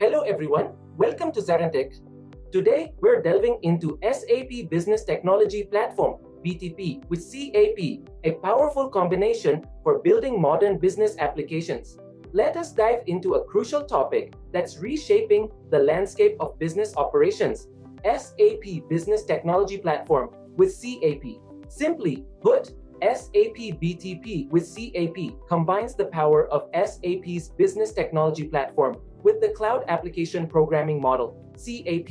Hello everyone, welcome to ZaranTech. Today we're delving into SAP Business Technology Platform (BTP) with CAP, a powerful combination for building modern business applications. Let us dive into a crucial topic that's reshaping the landscape of business operations: SAP Business Technology Platform with CAP. Simply put, SAP BTP with CAP combines the power of SAP's Business Technology Platform with the Cloud Application Programming Model, CAP.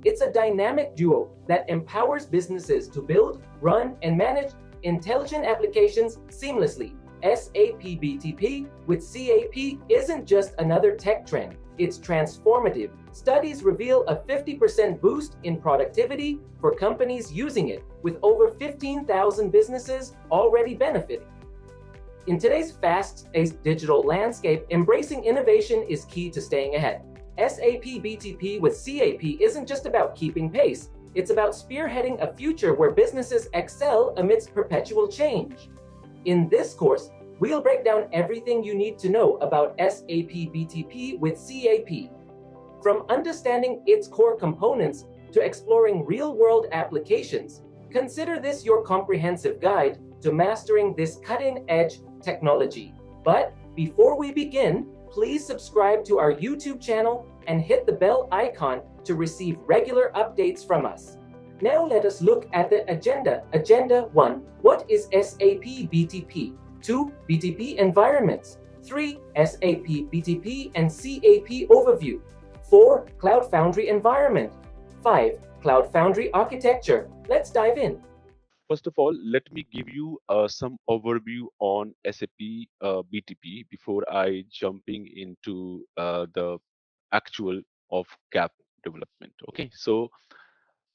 It's a dynamic duo that empowers businesses to build, run, and manage intelligent applications seamlessly. SAP BTP with CAP isn't just another tech trend, it's transformative. Studies reveal a 50% boost in productivity for companies using it, with over 15,000 businesses already benefiting. In today's fast-paced digital landscape, embracing innovation is key to staying ahead. SAP BTP with CAP isn't just about keeping pace, it's about spearheading a future where businesses excel amidst perpetual change. In this course, we'll break down everything you need to know about SAP BTP with CAP. From understanding its core components to exploring real-world applications, consider this your comprehensive guide to mastering this cutting-edge technology. But before we begin, please subscribe to our YouTube channel and hit the bell icon to receive regular updates from us. Now let us look at the agenda. Agenda 1. What is SAP BTP? 2. BTP environments. 3. SAP BTP and CAP overview. 4. Cloud Foundry environment. 5. Cloud Foundry architecture. Let's dive in. First of all, let me give you some overview on SAP BTP before I jumping into the actual of CAP development. Okay, so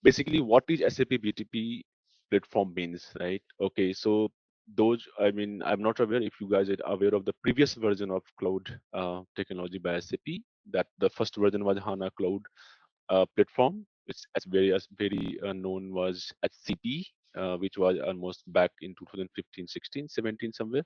basically, what is SAP BTP platform means, right? Okay, so those, I mean, I'm not aware if you guys are aware of the previous version of cloud technology by SAP. That the first version was HANA Cloud platform, which as very known was HCP, which was almost back in 2015, 16, 17 somewhere.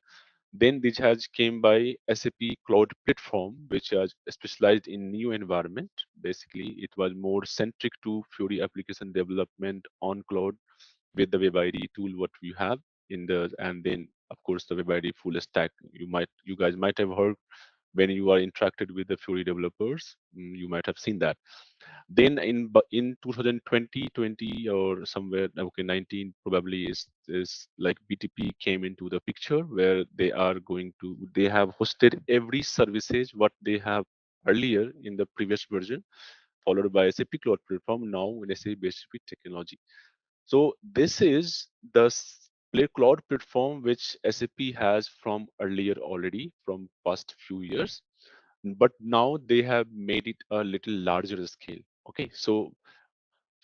Then this has came by SAP Cloud Platform, which was specialized in new environment. Basically, it was more centric to Fiori application development on cloud with the Web ID tool what we have in the, and then of course the Web ID full stack. You guys might have heard when you are interacted with the Fiori developers, you might have seen that. Then in 2020 20 or somewhere, okay, 19 probably is like BTP came into the picture, where they have hosted every services what they have earlier in the previous version, followed by SAP Cloud Platform, now in SAP Basic Technology. So this is the Play Cloud platform which SAP has from earlier already from past few years, but now they have made it a little larger scale. Okay, so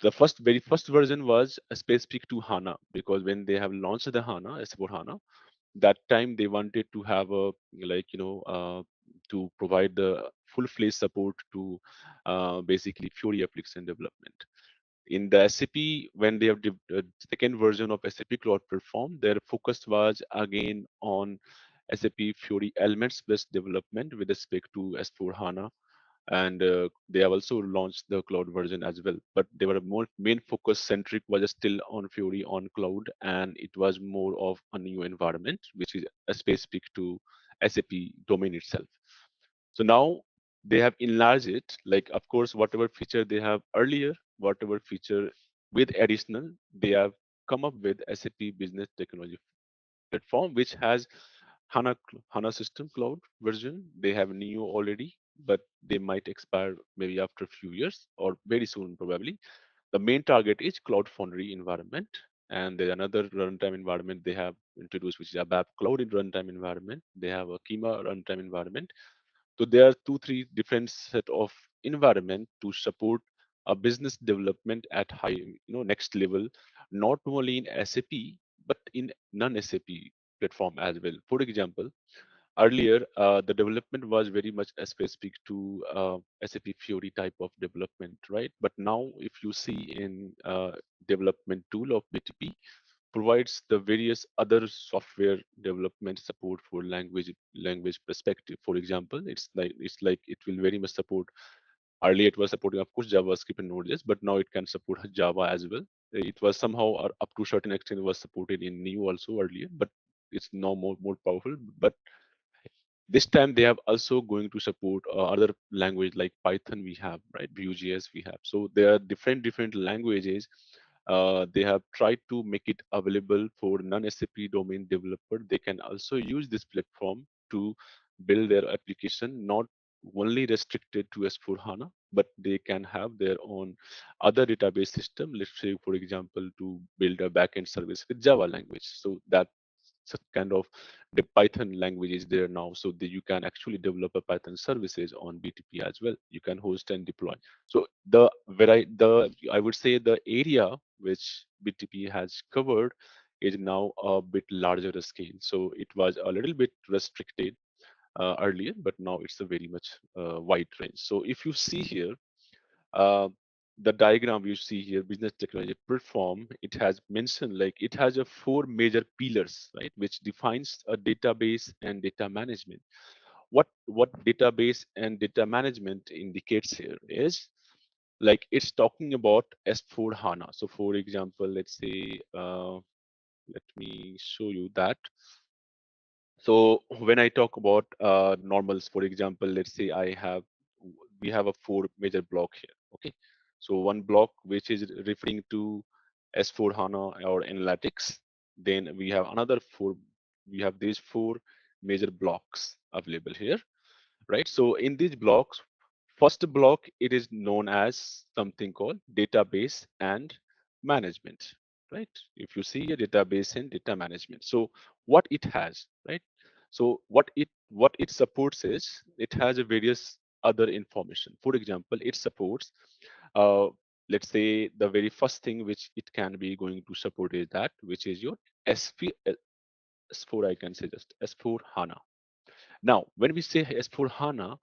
the very first version was specific to HANA, because when they have launched the HANA, S4 HANA, that time they wanted to have a, like, to provide the full-fledged support to basically Fiori application development. In the SAP, when they have second version of SAP Cloud Platform, their focus was again on SAP Fiori elements-based development with respect to S4 HANA, and they have also launched the cloud version as well. But they were more main focus centric was still on Fiori on cloud, and it was more of a new environment which is specific to SAP domain itself. So now they have enlarged it, like of course whatever feature they have earlier, whatever feature with additional, they have come up with SAP Business Technology Platform, which has HANA System Cloud version. They have Neo already, but they might expire maybe after a few years or very soon probably. The main target is Cloud Foundry environment, and there's another runtime environment they have introduced, which is ABAP Cloud in runtime environment. They have a Kima runtime environment. So there are two, three different set of environment to support a business development at high, next level, not only in SAP but in non-SAP platform as well. For example, earlier the development was very much specific to SAP Fiori type of development, right? But now, if you see in development tool of BTP, provides the various other software development support for language perspective. For example, it's like it will very much support Earlier, it was supporting, of course, JavaScript and Node.js, but now it can support Java as well. It was somehow up to a certain extent was supported in Neo also earlier, but it's now more powerful. But this time they have also going to support other language like Python we have, right? Vue.js we have. So there are different languages. They have tried to make it available for non-SAP domain developer. They can also use this platform to build their application, not only restricted to S4 HANA, but they can have their own other database system. Let's say, for example, to build a backend service with Java language. So that such kind of the Python language is there now, so that you can actually develop a Python services on BTP as well. You can host and deploy. So the I would say the area which BTP has covered is now a bit larger scale. So it was a little bit restricted earlier, but now it's a very much wide range. So if you see here, uh, the diagram you see here, business technology platform, it has mentioned like it has a four major pillars, right, which defines a database and data management. What database and data management indicates here is like it's talking about S4 HANA. So for example, let's say, let me show you that. So when I talk about normals, for example, let's say we have a four major block here. Okay, so one block which is referring to S4 HANA or analytics. Then we have another four. We have these four major blocks available here, right? So in these blocks, first block it is known as something called database and management, right? If you see a database and data management, so what it has, right? So what it supports is it has a various other information. For example, it supports, uh, let's say the very first thing which it can be going to support is that which is your SP, S4, I can say just S4 HANA. Now, when we say S4 HANA,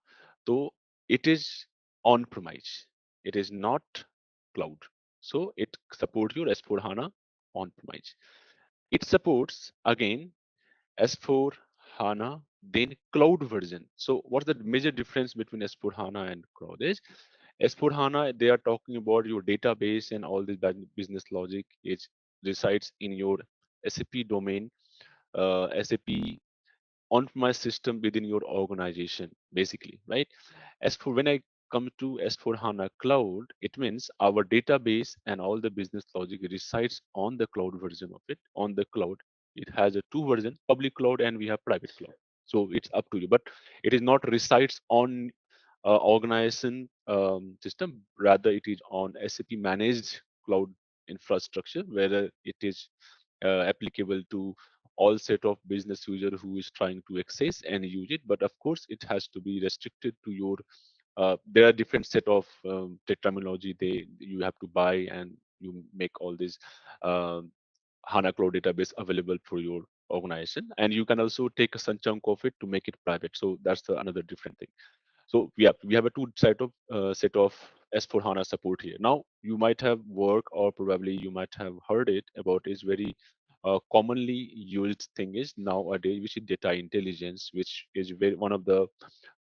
though it is on premise, it is not cloud. So it supports your S4 HANA on premise. It supports again S4 HANA, then cloud version. So what's the major difference between S4 HANA and cloud is S4 HANA, they are talking about your database and all this business logic. It resides in your SAP domain, SAP on my system within your organization, basically, right? As for when I come to S4 HANA Cloud, it means our database and all the business logic resides on the cloud version of it. On the cloud, it has a two version, public cloud and we have private cloud. So it's up to you, but it is not resides on organization system. Rather, it is on SAP managed cloud infrastructure, where it is applicable to all set of business user who is trying to access and use it. But of course it has to be restricted to your there are different set of terminology they you have to buy, and you make all these um, HANA Cloud database available for your organization, and you can also take a some chunk of it to make it private. So that's another different thing. So we have a two set of S4 HANA support here. Now you might have worked or probably you might have heard it about is very commonly used thing is nowadays, which is data intelligence, which is very one of the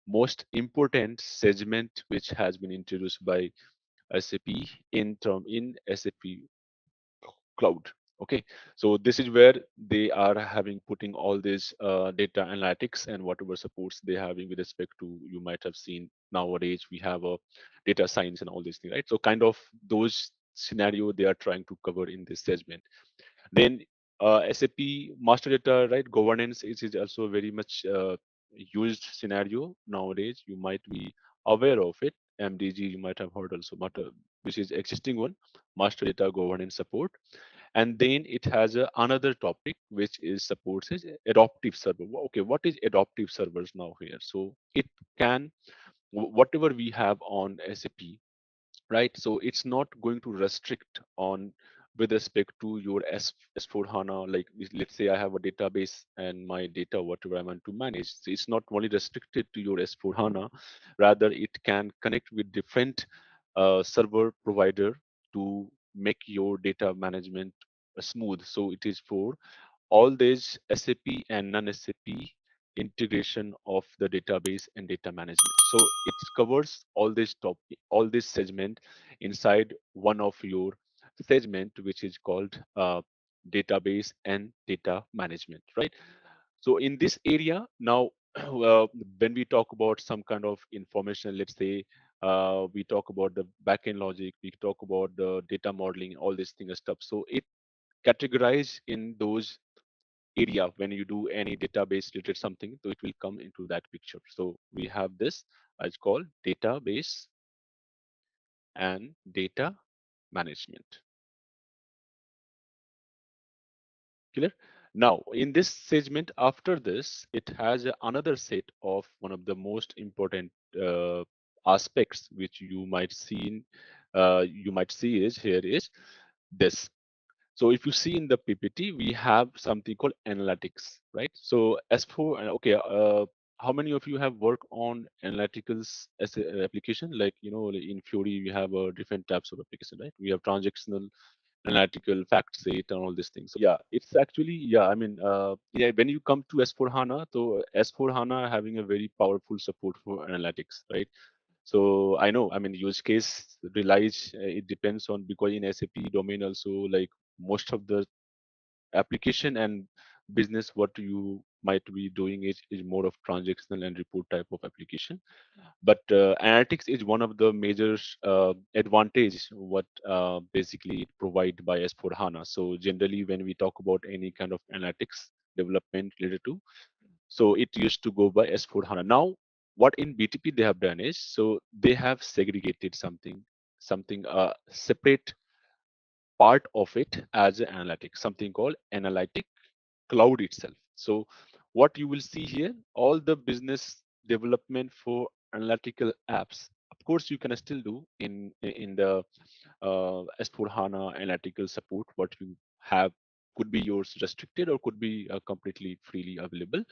most important segment which has been introduced by SAP in SAP cloud. Okay, so this is where they are having putting all this data analytics and whatever supports they having with respect to, you might have seen nowadays we have a data science and all these things, right? So kind of those scenario they are trying to cover in this segment. Then SAP master data, right? Governance is also very much used scenario nowadays. You might be aware of it. MDG you might have heard also, but which is existing one, master data governance support. And then it has another topic which is supports is adaptive server. Okay, what is adaptive servers now here? So it can whatever we have on SAP, right? So it's not going to restrict on with respect to your S4 HANA. Like let's say I have a database and my data, whatever I want to manage. So it's not only restricted to your S4 HANA, rather it can connect with different server provider to make your data management smooth. So it is for all these SAP and non-SAP integration of the database and data management. So it covers all this segment inside one of your segment, which is called database and data management, right? So in this area now, when we talk about some kind of information, let's say we talk about the backend logic, we talk about the data modeling, all these things and stuff. So it categorized in those area when you do any database related something, so it will come into that picture. So we have this as called database and data management. Clear? Now, in this segment, after this, it has another set of one of the most important aspects which you might see is here is this. So if you see in the PPT, we have something called analytics, right? So as for okay, how many of you have worked on analyticals as an application? Like in Fury, we have different types of application, right? We have transactional, analytical, fact set, and all these things. So yeah, it's actually yeah. I mean, yeah. When you come to S4 HANA, so S4 HANA having a very powerful support for analytics, right? So I know, I mean, use case relies, it depends on, because in SAP domain also, like most of the application and business what you might be doing is more of transactional and report type of application. But analytics is one of the major advantage what basically provide by S4 HANA. So generally when we talk about any kind of analytics development related to, so it used to go by S4 HANA. Now what in BTP they have done is, so they have segregated something separate part of it as an analytics, something called analytic cloud itself. So what you will see here, all the business development for analytical apps, of course you can still do in the S4 HANA analytical support. What you have could be yours restricted or could be completely freely available.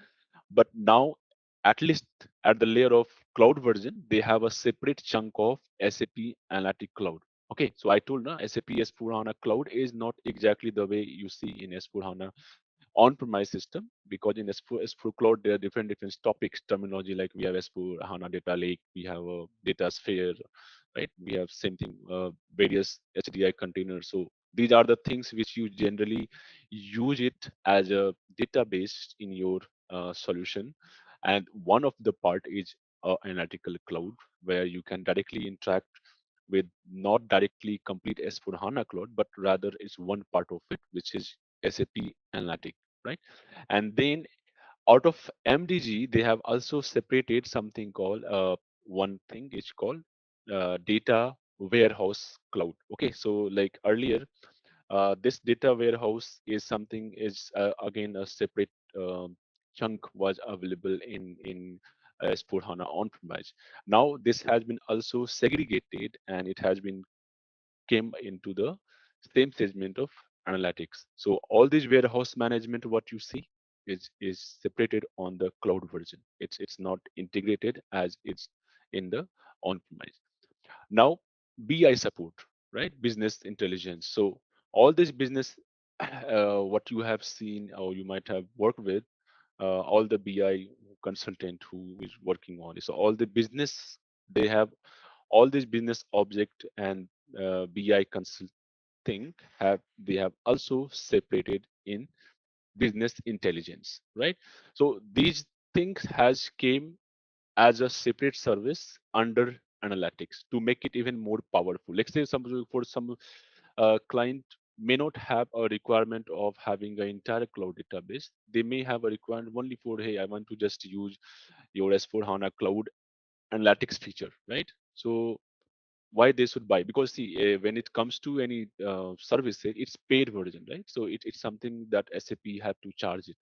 But now, at least at the layer of cloud version, they have a separate chunk of SAP Analytic Cloud. Okay, so I told na SAP S4 HANA Cloud is not exactly the way you see in S4 HANA on-premise system, because in S4 Cloud there are different topics, terminology, like we have S4 HANA Data Lake, we have a Data Sphere, right? We have same thing, various HDI containers. So these are the things which you generally use it as a database in your solution. And one of the part is analytical cloud, where you can directly interact with not directly complete S4 HANA cloud, but rather it's one part of it, which is SAP Analytic, right? And then out of MDG, they have also separated something called one thing is called data warehouse cloud. Okay, so like earlier, this data warehouse is something is again a separate chunk was available in S4 HANA on-premise. Now this has been also segregated and it has been came into the same segment of analytics. So all this warehouse management, what you see is separated on the cloud version. It's not integrated as it's in the on-premise. Now BI support, right? Business intelligence. So all this business, what you have seen or you might have worked with, all the BI consultant who is working on it. So all the business, they have all these business object and BI consulting have they have also separated in business intelligence, right? So these things has came as a separate service under analytics to make it even more powerful. Let's say some for some client may not have a requirement of having an entire cloud database. They may have a requirement only for, hey, I want to just use your S4 HANA cloud analytics feature, right? So why they should buy? Because see, when it comes to any service, it's paid version, right? So it's something that SAP have to charge it.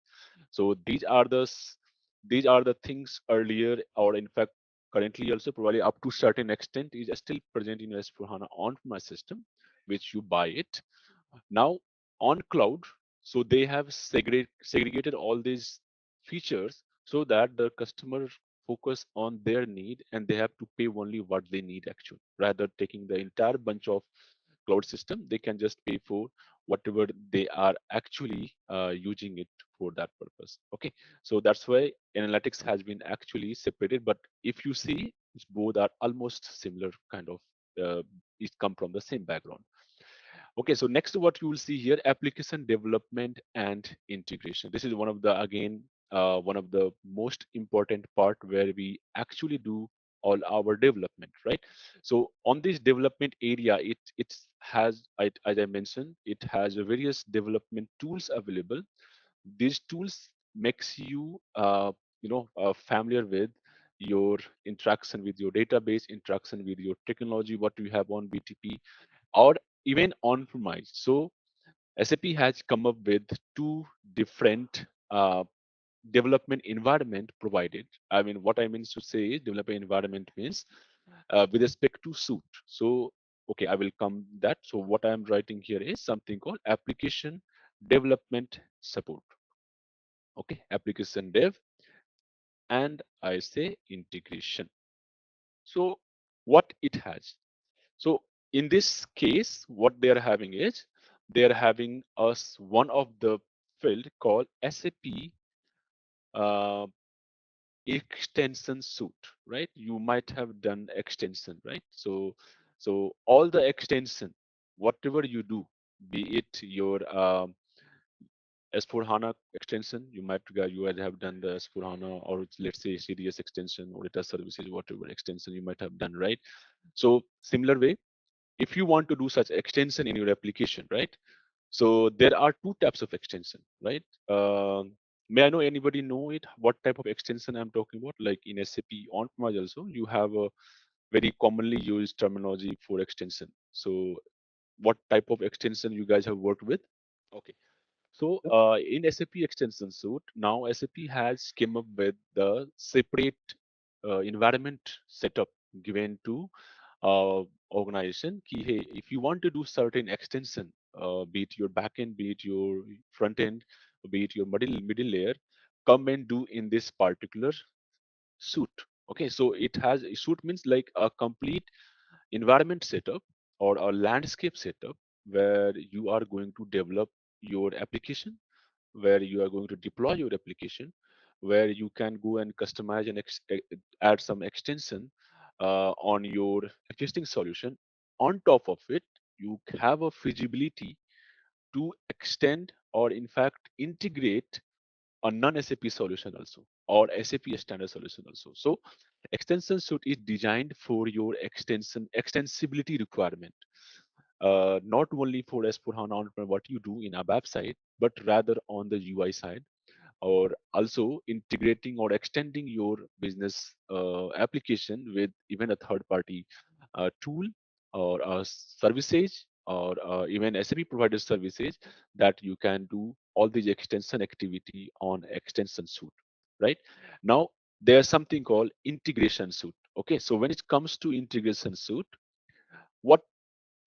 So these are the things earlier, or in fact currently also probably up to certain extent is still present in S4 HANA on-premise system, which you buy it. Now on cloud, so they have segregated all these features so that the customer focus on their need and they have to pay only what they need actually, rather taking the entire bunch of cloud system, they can just pay for whatever they are actually using it for that purpose. Okay, so that's why analytics has been actually separated. But if you see, both are almost similar kind of. It come from the same background. Okay, so next what you will see here, application development and integration. This is one of the, again, one of the most important part where we actually do all our development, right? So on this development area, it has, as I mentioned, it has various development tools available. These tools makes you, familiar with your interaction with your database, interaction with your technology, what you have on BTP, or even on premise. So SAP has come up with two different development environment provided. I mean, what I mean to say is development environment means with respect to suit. So, okay, I will come that. So what I am writing here is something called application development support. Okay, application dev, and I say integration. So what it has. So in this case, what they are having is they are having us one of the field called SAP uh, extension suite, right? You might have done extension, right? So all the extension, whatever you do, be it your S4 HANA extension, you might have done the S4 HANA, or let's say CDS extension or data services, whatever extension you might have done, right? So similar way, if you want to do such extension in your application, right? So there are two types of extension, right? May I know, anybody know it? What type of extension I'm talking about? Like in SAP on-premise also, you have a very commonly used terminology for extension. So what type of extension you guys have worked with? Okay. So in SAP extension suite, now SAP has came up with the separate environment setup given to organization. Ki, hey, if you want to do certain extension, be it your backend, be it your front end, be it your middle layer, come and do in this particular suite. Okay, so it has suite means like a complete environment setup or a landscape setup where you are going to develop your application, where you are going to deploy your application, where you can go and customize and add some extension on your existing solution. On top of it, you have a feasibility to extend or in fact integrate a non-SAP solution also, or SAP standard solution also. So extension suite is designed for your extensibility requirement, not only for S/4HANA on what you do in ABAP side, but rather on the UI side, or also integrating or extending your business application with even a third party tool or services, or even SAP provided services, that you can do all these extension activity on extension suite, right? Now there's something called integration suite. Okay, so when it comes to integration suite, what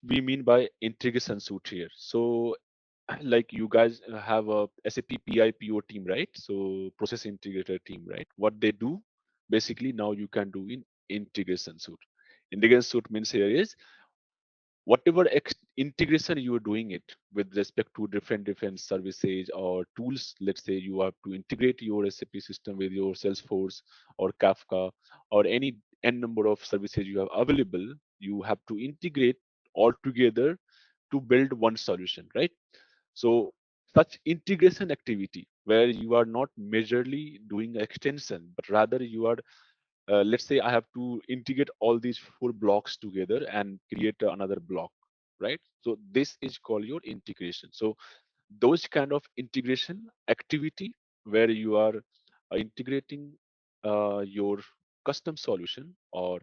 we mean by integration suite here? So like you guys have a SAP PIPO team, right? So process integrator team, right? What they do basically now you can do in integration suite. Integration suite means here is whatever integration you are doing it with respect to different services or tools. Let's say you have to integrate your SAP system with your Salesforce or Kafka or any n number of services you have available. You have to integrate all together to build one solution, right? So such integration activity where you are not majorly doing extension, but rather you are, let's say I have to integrate all these four blocks together and create another block, right? So this is called your integration. So those kind of integration activity where you are integrating your custom solution or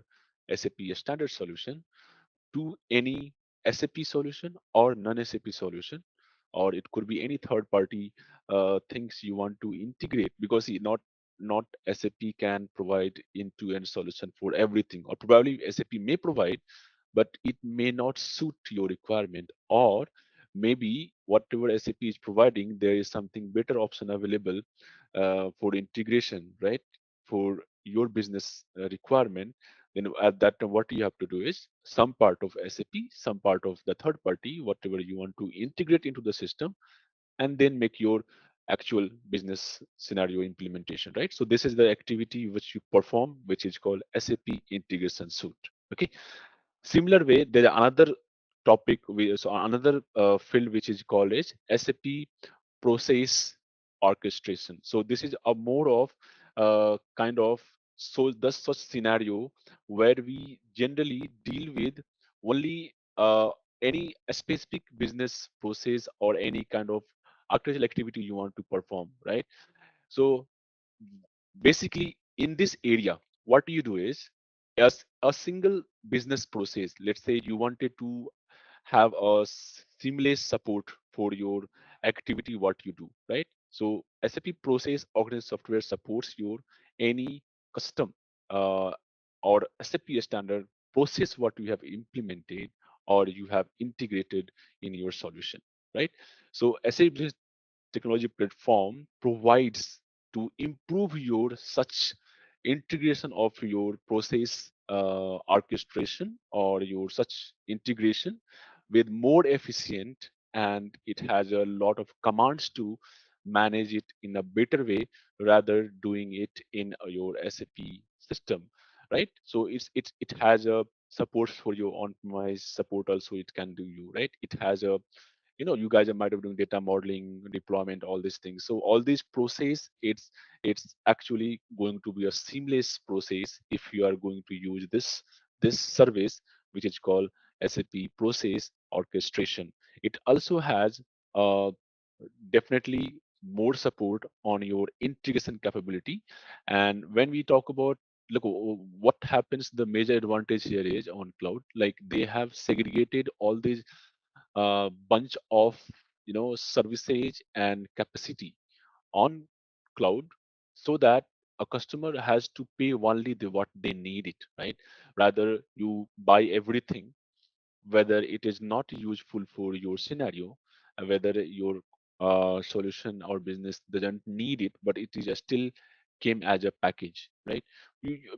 SAP standard solution to any SAP solution or non-SAP solution, or it could be any third party things you want to integrate, because not SAP can provide end-to-end solution for everything, or probably SAP may provide, but it may not suit your requirement, or maybe whatever SAP is providing, there is something better option available for integration, right? For your business requirement, Then at that time, what you have to do is some part of SAP, some part of the third party, whatever you want to integrate into the system, and then make your actual business scenario implementation, right? So this is the activity which you perform, which is called SAP integration suite. Okay. Similar way, there are another topic, so another field which is called as SAP process orchestration. So this is a more of kind of so the such scenario where we generally deal with only any specific business process or any kind of architectural activity you want to perform, right? So basically in this area, what you do is as a single business process, let's say you wanted to have a seamless support for your activity what you do, right? So SAP process organized software supports your any custom uh, or SAP standard process what you have implemented or you have integrated in your solution, right? So SAP technology platform provides to improve your such integration of your process orchestration or your such integration with more efficient, and it has a lot of commands to manage it in a better way rather doing it in your SAP system, right? So it has a support for your on-premise support also it can do you, right? It has a, you guys are might have doing data modeling deployment all these things, so all these process it's actually going to be a seamless process if you are going to use this service which is called SAP process orchestration. It also has uh, definitely more support on your integration capability. And when we talk about, look, what happens, the major advantage here is on cloud, like they have segregated all these bunch of services and capacity on cloud, so that a customer has to pay only what they need it, right? Rather you buy everything, whether it is not useful for your scenario, whether your solution or business doesn't need it, but it is still came as a package, right?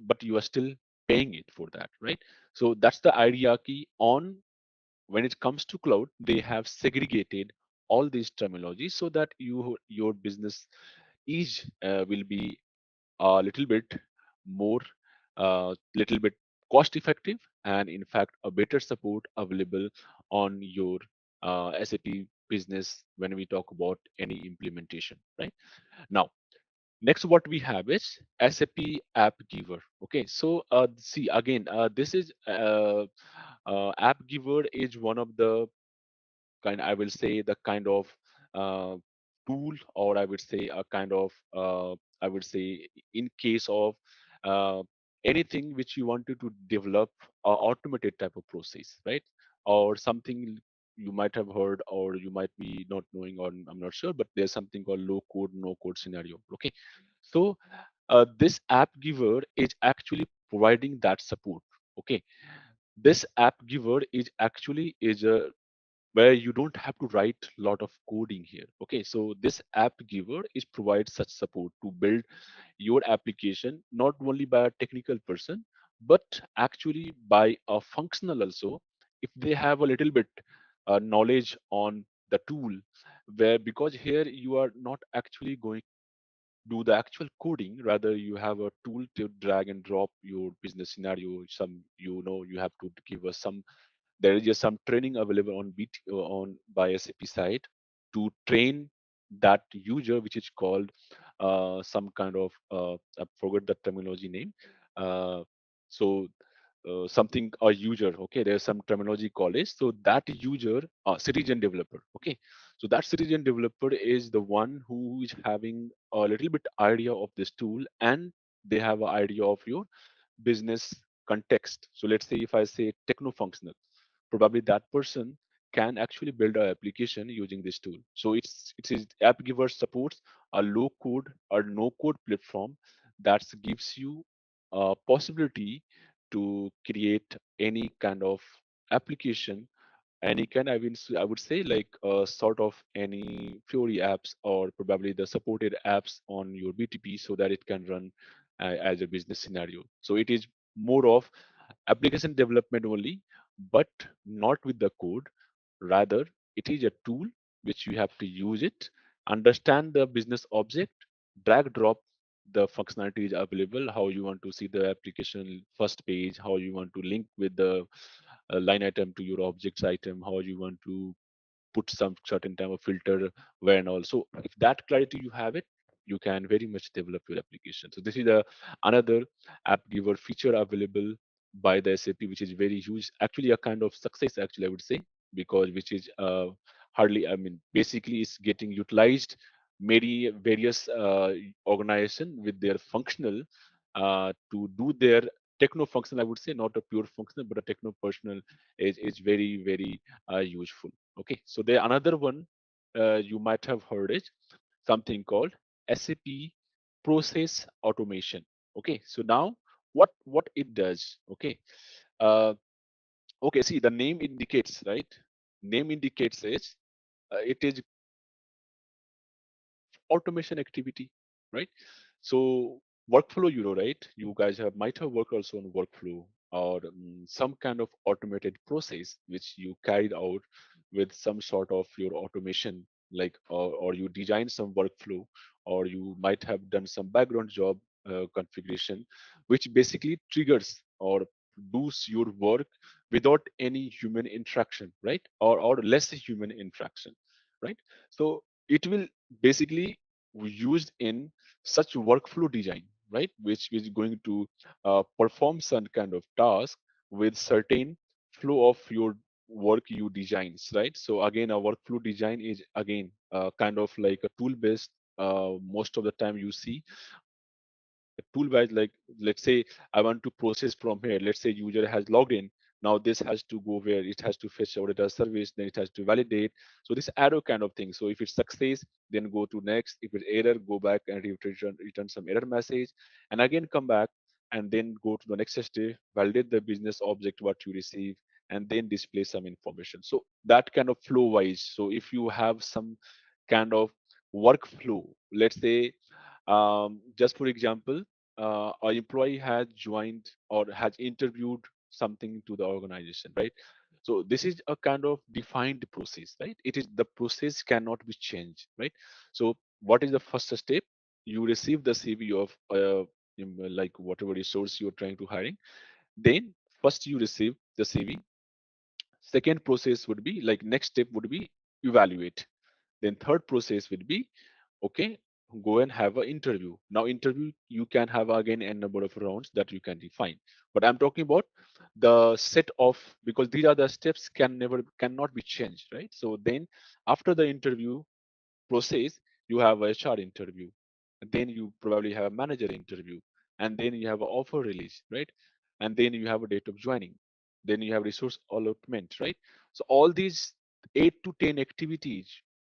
But you are still paying it for that, right? So that's the idea key on when it comes to cloud. They have segregated all these terminologies so that your business is will be a little bit more little bit cost effective, and in fact a better support available on your SAP business when we talk about any implementation, right? Now next what we have is SAP app giver. Okay, so see again, this is app giver is one of the kind, I will say, the kind of uh, tool, or I would say a kind of I would say in case of uh, anything which you wanted to develop a automated type of process, right? Or something you might have heard or you might be not knowing, or I'm not sure, but there's something called low code no code scenario. Okay, so this app giver is actually providing that support. Okay, this app giver is actually is a where you don't have to write a lot of coding here. Okay, so this app giver is provides such support to build your application not only by a technical person, but actually by a functional also, if they have a little bit knowledge on the tool, where because here you are not actually going do the actual coding, rather you have a tool to drag and drop your business scenario. Some, you have to give us some, there is just some training available on on by SAP side to train that user, which is called some kind of I forgot the terminology name. Uh, so something a user. Okay, there's some terminology called it. So that user, citizen developer. Okay, so that citizen developer is the one who is having a little bit idea of this tool, and they have an idea of your business context. So let's say if I say techno functional, probably that person can actually build an application using this tool. So it is AppGiver supports a low code or no code platform that gives you a possibility to create any kind of application, any kind, I would say like sort of any Fiori apps or probably the supported apps on your BTP so that it can run as a business scenario. So it is more of application development only, but not with the code. Rather, it is a tool which you have to use it, understand the business object, drag drop the functionality is available, how you want to see the application first page, how you want to link with the line item to your objects item, how you want to put some certain type of filter where and all. So if that clarity you have it, you can very much develop your application. So this is a another app giver feature available by the SAP, which is very huge. Actually, a kind of success, actually, I would say, because which is hardly, I mean, basically is getting utilized many various organization with their functional to do their techno functional, I would say, not a pure functional, but a techno personal is very, very useful. Okay, so there another one you might have heard is something called SAP Process Automation. Okay, so now what it does? Okay, uh, okay. See, the name indicates, right? Name indicates is it is automation activity, right? So workflow, right? You guys have might have worked also on workflow or some kind of automated process which you carried out with some sort of your automation, like or you design some workflow, or you might have done some background job configuration, which basically triggers or does your work without any human interaction, right? Or less human interaction, right? So it will basically used in such workflow design, right, which is going to perform some kind of task with certain flow of your work you designs, right? So again, a workflow design is again kind of like a tool based. Most of the time you see a tool wise, like let's say I want to process from here, let's say user has logged in, now this has to go where it has to fetch our data service, then it has to validate. So this arrow kind of thing, so if it's success, then go to next, if it's error, go back and return some error message, and again come back, and then go to the next step, validate the business object what you receive, and then display some information. So that kind of flow wise, so if you have some kind of workflow, let's say just for example, an employee has joined or has interviewed something to the organization, right? So this is a kind of defined process, right? It is the process cannot be changed, right? So what is the first step? You receive the CV of like whatever resource you're trying to hiring. Then first you receive the CV. Second process would be like next step would be evaluate. Then third process would be okay, go and have an interview. Now interview you can have again a number of rounds that you can define, but I'm talking about the set of, because these are the steps cannot be changed, right? So then after the interview process, you have a HR interview, and then you probably have a manager interview, and then you have an offer release, right? And then you have a date of joining, then you have resource allotment, right? So all these 8 to 10 activities,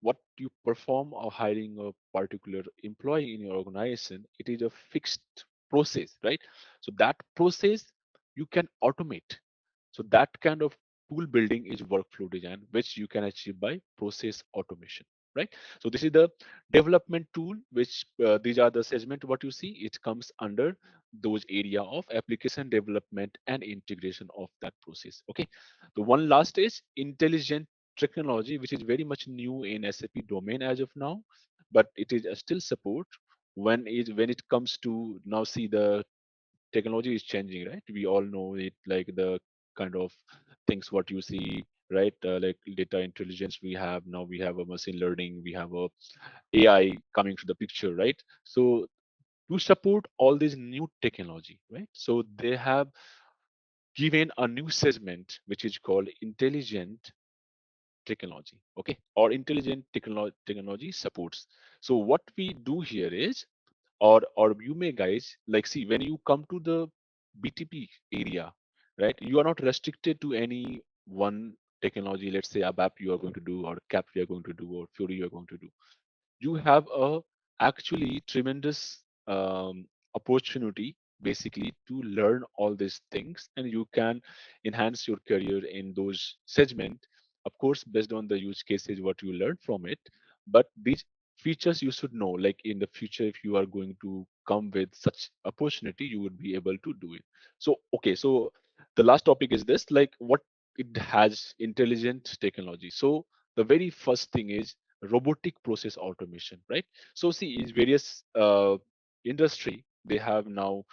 what you perform or hiring a particular employee in your organization, it is a fixed process, right? So that process you can automate. So that kind of tool building is workflow design, which you can achieve by process automation, right? So this is the development tool, which these are the segment what you see. It comes under those area of application development and integration of that process. Okay. The one last is intelligent technology, which is very much new in SAP domain as of now, but it is still support when it comes to now see the technology is changing, right? We all know it, like the kind of things what you see, right? Like data intelligence we have now, we have a machine learning, we have a AI coming to the picture, right? So to support all this new technology, right? So they have given a new segment which is called intelligent technology, okay, or intelligent technology supports. So what we do here is, or you may guys like see when you come to the BTP area, right? You are not restricted to any one technology. Let's say ABAP you are going to do, or CAP you are going to do, or Fury you are going to do. You have a actually tremendous opportunity basically to learn all these things, and you can enhance your career in those segment, of course based on the use cases what you learn from it. But these features you should know, like in the future if you are going to come with such opportunity, you would be able to do it. So okay, so the last topic is this, like what it has intelligent technology. So the very first thing is robotic process automation, right? So see, in various industry, they have now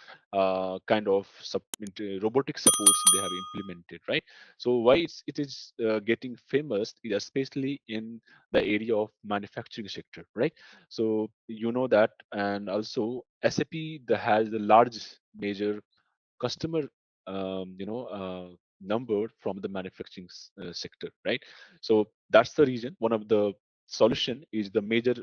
kind of robotic supports they have implemented, right? So why it is getting famous, especially in the area of manufacturing sector, right? So you know that, and also SAP has the large major customer number from the manufacturing sector, right? So that's the reason one of the solution is the major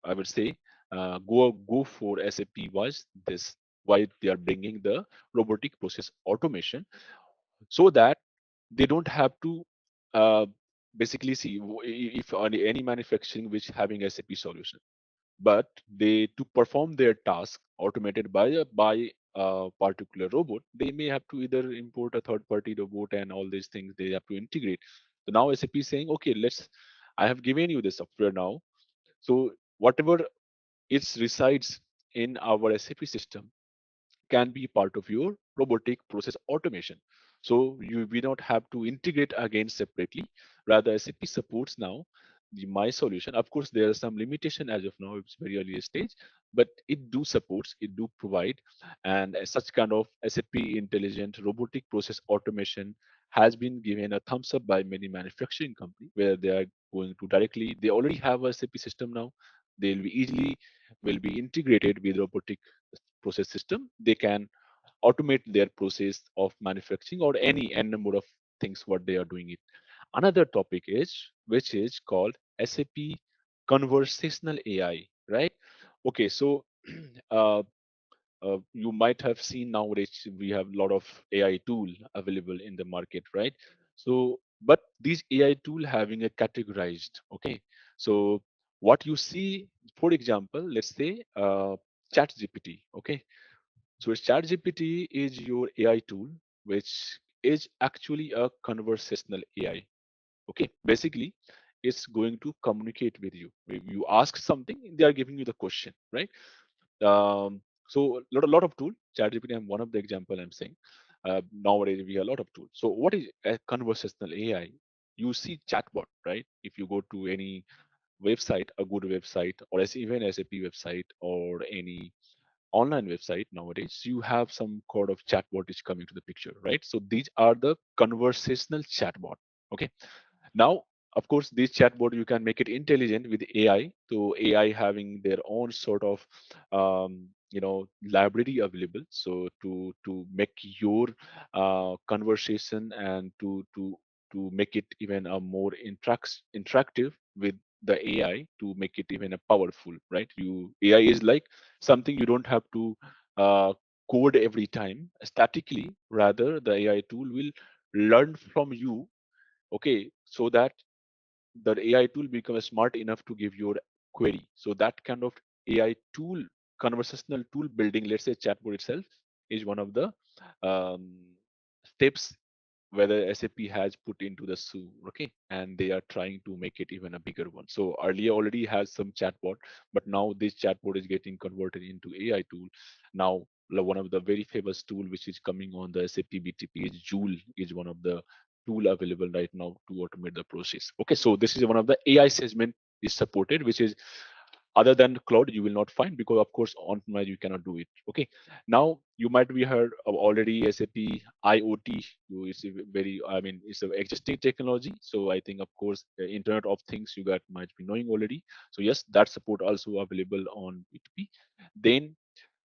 I would say go for SAP was this, why they are bringing the robotic process automation, so that they don't have to uh, basically see if any manufacturing which having SAP solution, but they to perform their task automated by a particular robot, they may have to either import a third party robot and all these things they have to integrate. So now SAP is saying, okay, I have given you the software now, so whatever it resides in our SAP system can be part of your robotic process automation. So you we don't have to integrate again separately. Rather, SAP supports now the my solution. Of course, there are some limitation as of now. It's very early stage, but it do supports, it do provide, and as such kind of SAP intelligent robotic process automation has been given a thumbs up by many manufacturing company where they are going to directly. They already have a SAP system now. They'll be easily will be integrated with robotic process system. They can automate their process of manufacturing or any n number of things what they are doing it. Another topic is which is called SAP conversational AI, right? Okay, so uh, you might have seen nowadays we have a lot of AI tool available in the market, right? So, but these AI tool having a categorized, okay. So what you see, for example, let's say Chat GPT, okay. So ChatGPT is your AI tool, which is actually a conversational AI. Okay, basically, it's going to communicate with you. If you ask something, they are giving you the question, right? So lot of tool. ChatGPT, I'm one of the example I'm saying. Nowadays we have a lot of tools. So what is a conversational AI? You see chatbot, right? If you go to any website, a good website, or even SAP website or any online website nowadays, you have some kind of chatbot is coming to the picture, right? So these are the conversational chatbot. Okay. Now, of course, this chatbot you can make it intelligent with AI. So AI having their own sort of library available. So to make your conversation and to make it even a more interactive with the AI to make it even a powerful, right? You AI is like something you don't have to code every time statically. Rather, the AI tool will learn from you, okay, so that the AI tool becomes smart enough to give your query. So that kind of AI tool, conversational tool building, let's say chatbot itself, is one of the um, steps whether SAP has put into the SOO, okay, and they are trying to make it even a bigger one. So earlier already has some chatbot, but now this chatbot is getting converted into AI tool. Now one of the very famous tool which is coming on the SAP BTP is Joule, is one of the tool available right now to automate the process. Okay, so this is one of the AI segment is supported, which is other than cloud you will not find, because of course on premise you cannot do it. Okay, now you might be heard of already SAP IoT. Is a very, I mean, it's an existing technology, so I think of course the internet of things you got might be knowing already. So yes, that support also available on B2B. Then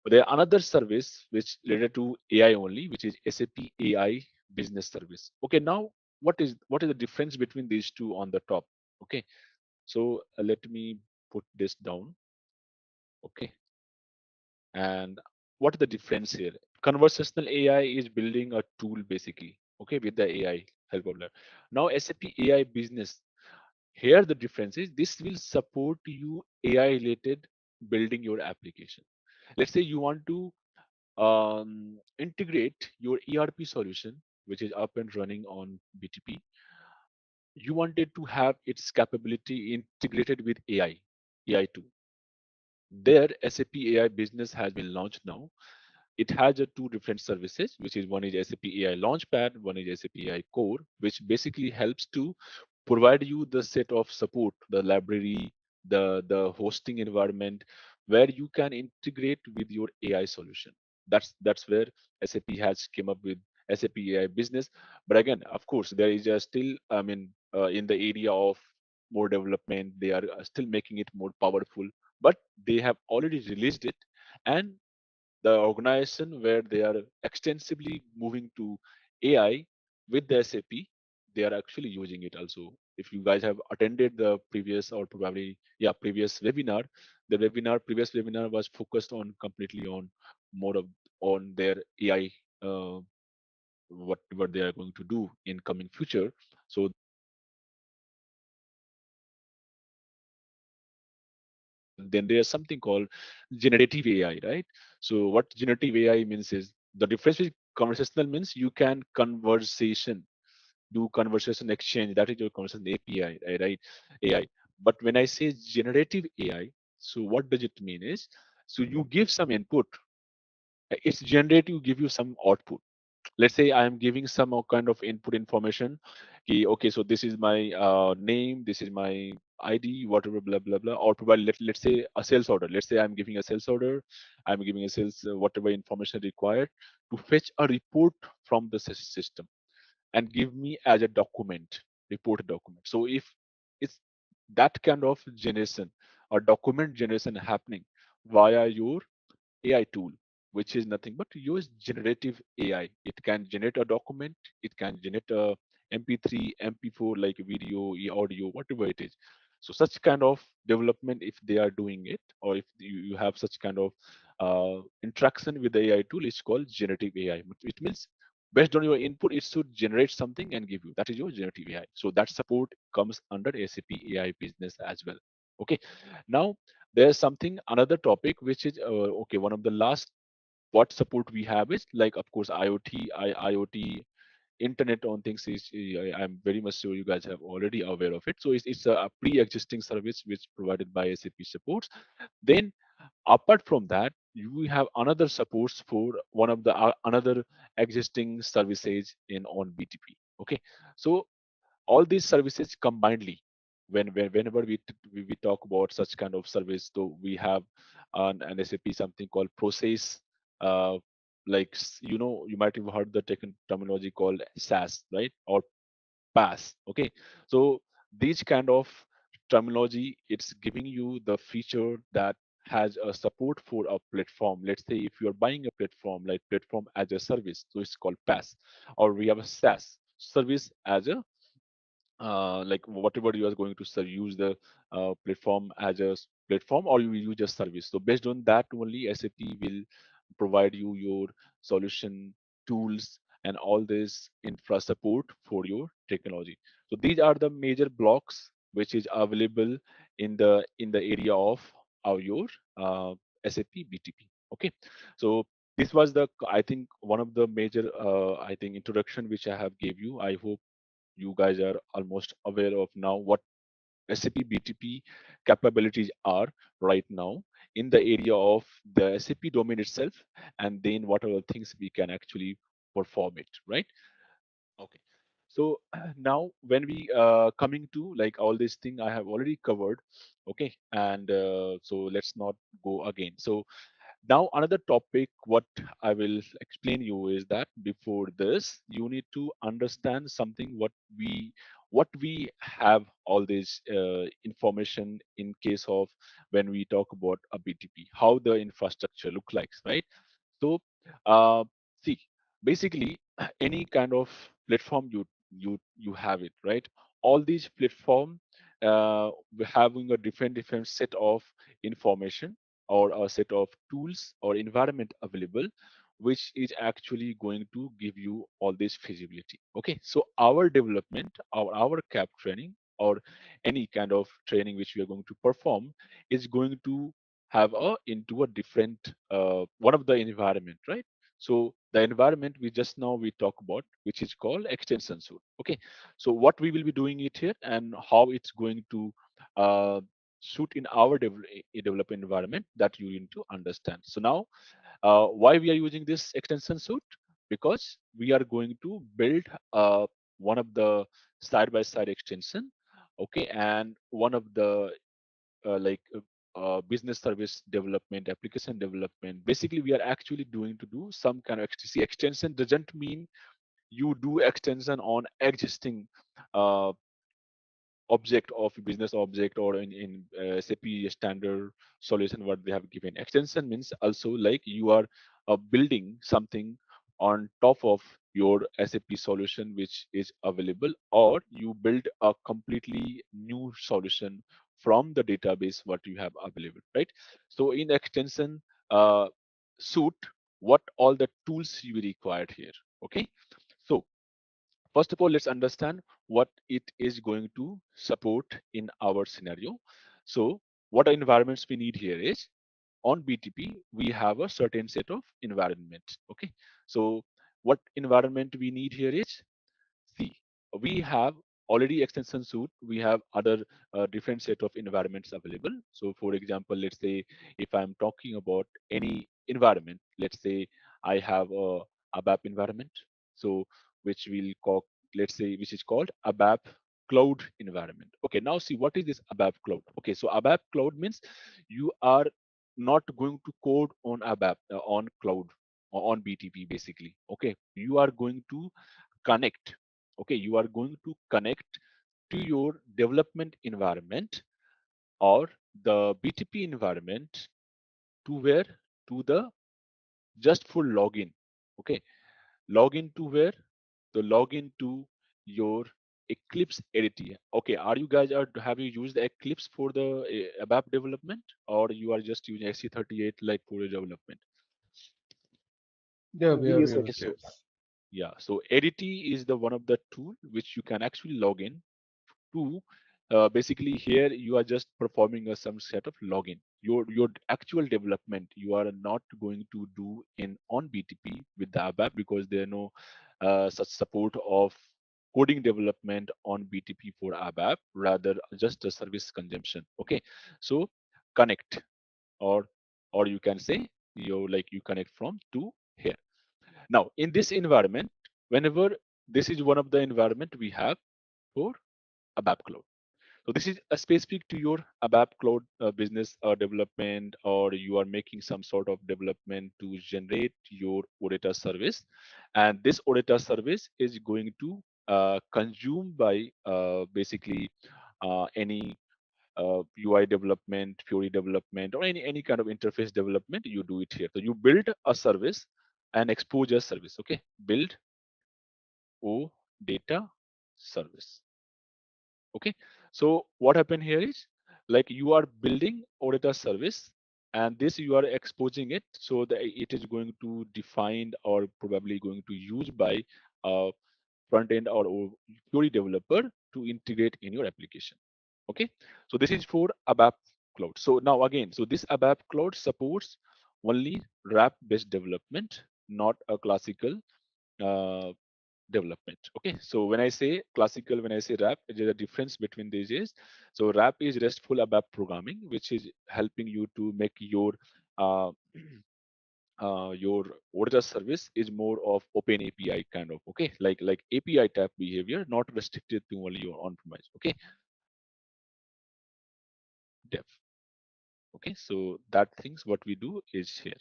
there are another service which related to AI only, which is SAP AI Business Service. Okay, now what is the difference between these two on the top? Okay, so let me put this down. Okay, and what is the difference here? Conversational AI is building a tool basically, okay, with the AI help of that. Now SAP AI Business, here the difference is this will support you AI related building your application. Let's say you want to integrate your ERP solution, which is up and running on BTP. You wanted to have its capability integrated with AI. AI tool. There, SAP AI Business has been launched now. It has two different services, which is one is SAP AI Launchpad, one is SAP AI Core, which basically helps to provide you the set of support, the library, the hosting environment, where you can integrate with your AI solution. That's where SAP has came up with SAP AI Business. But again, of course, there is still, I mean, in the area of more development, they are still making it more powerful. But they have already released it, and the organization where they are extensively moving to AI with the SAP, they are actually using it also. If you guys have attended the previous or probably previous webinar, the previous webinar was focused on completely on more of on their AI, uh, what they are going to do in coming future. So then there's something called generative AI, right? So what generative AI means is the difference with conversational means you can conversation, do conversation exchange. That is your conversation API, right? AI. But when I say generative AI, so what does it mean is, so you give some input, it's generative, give you some output. Let's say I am giving some kind of input information. Okay, so this is my name, this is my ID, whatever, blah blah blah. Or probably let's say a sales order. Let's say I'm giving a sales order, I'm giving a sales whatever information required to fetch a report from the system and give me as a document, report document. So if it's that kind of generation or document generation happening via your AI tool, which is nothing but use generative AI. It can generate a document, it can generate a MP3, MP4, like video, audio, whatever it is. So such kind of development, if they are doing it, or if you have such kind of interaction with the AI tool, it's called generative AI. It means based on your input, it should generate something and give you. That is your generative AI. So that support comes under SAP AI Business as well. Okay. Now there's something another topic which is okay. One of the last what support we have is like of course IoT, Internet on Things is I'm very much sure you guys have already aware of it. So it's a pre-existing service which provided by SAP supports. Then apart from that, you have another supports for one of the another existing services in on BTP. Okay, so all these services combinedly whenever we talk about such kind of service, so we have an SAP something called process, uh, like you might have heard the terminology called SAS, right? Or pass. Okay, so these kind of terminology, it's giving you the feature that has a support for a platform. Let's say if you're buying a platform like platform as a service, so it's called pass. Or we have a SaaS, service as a like whatever you are going to use the platform as a platform, or you will use a service. So based on that only SAP will provide you your solution, tools, and all this infra support for your technology. So these are the major blocks which is available in the area of your uh, SAP BTP. Okay, so this was the I think one of the major I think introduction which I have gave you. I hope you guys are almost aware of now what SAP BTP capabilities are right now in the area of the SAP domain itself, and then what are the things we can actually perform it, right? Okay. So now when we coming to like all this thing I have already covered, okay, and so let's not go again. So now another topic what I will explain you is that before this you need to understand something what we have all this information in case of when we talk about a BTP, how the infrastructure look like, right? So uh, see, basically any kind of platform you have it, right? All these platform having a different set of information or a set of tools or environment available, which is actually going to give you all this feasibility. Okay, so our development, our cap training, or any kind of training which we are going to perform is going to have a into a different one of the environment, right? So the environment we just now we talk about, which is called extension suite. Okay, so what we will be doing it here and how it's going to uh, suit in our development environment that you need to understand. So now, why we are using this extension suite? Because we are going to build one of the side-by-side extension, okay, and one of the business service development, application development. Basically, we are actually doing to do some kind of extension. Doesn't mean you do extension on existing uh, object of business object or in SAP standard solution what they have given. Extension means also like you are building something on top of your SAP solution which is available, or you build a completely new solution from the database what you have available, right? So in extension suite, what all the tools you required here, okay? So first of all, let's understand what it is going to support in our scenario. So what environments we need here is on BTP, we have a certain set of environments. Okay. So what environment we need here is, see, we have already extension suite. We have other different set of environments available. So for example, let's say if I'm talking about any environment, let's say I have a ABAP environment. So which we'll call, let's say, which is called ABAP cloud environment. Okay, now see what is this ABAP cloud. Okay, so ABAP cloud means you are not going to code on ABAP on cloud or on BTP basically. Okay, you are going to connect, okay, you are going to connect to your development environment or the BTP environment to where, to the, just for login, okay, login to where, the login to your Eclipse editor. Okay, are you guys, are have you used Eclipse for the ABAP development, or you are just using XC38 like for your development? Yeah, we We have use Okay, used so it. Eclipse. yeah, so ADT is the one of the tool which you can actually log in to. Basically, here you are just performing some set of login. Your actual development you are not going to do in on BTP with the ABAP because there are no such support of coding development on BTP for ABAP. Rather, just a service consumption. Okay, so connect, or you can say you connect from to here. Now, in this environment, whenever this is one of the environment we have for ABAP Cloud. So this is a specific to your ABAP Cloud business development, or you are making some sort of development to generate your OData service, and this OData service is going to consume by basically any UI development, Fury development, or any kind of interface development. You do it here. So you build a service, an exposure service. Okay, build O data service. Okay, so what happened here is like you are building OData service, and this you are exposing it so that it is going to define or probably going to use by a front end or Fury developer to integrate in your application. Okay, so this is for ABAP Cloud. So now again, so this ABAP Cloud supports only RAP based development, not a classical uh, development. Okay, so when I say classical, when I say RAP, there's a difference between these is, so RAP is RESTful ABAP programming, which is helping you to make uh, your order service is more of open API kind of, okay, like API type behavior, not restricted to only your on-premise. Okay, dev. Okay, so that things what we do is here.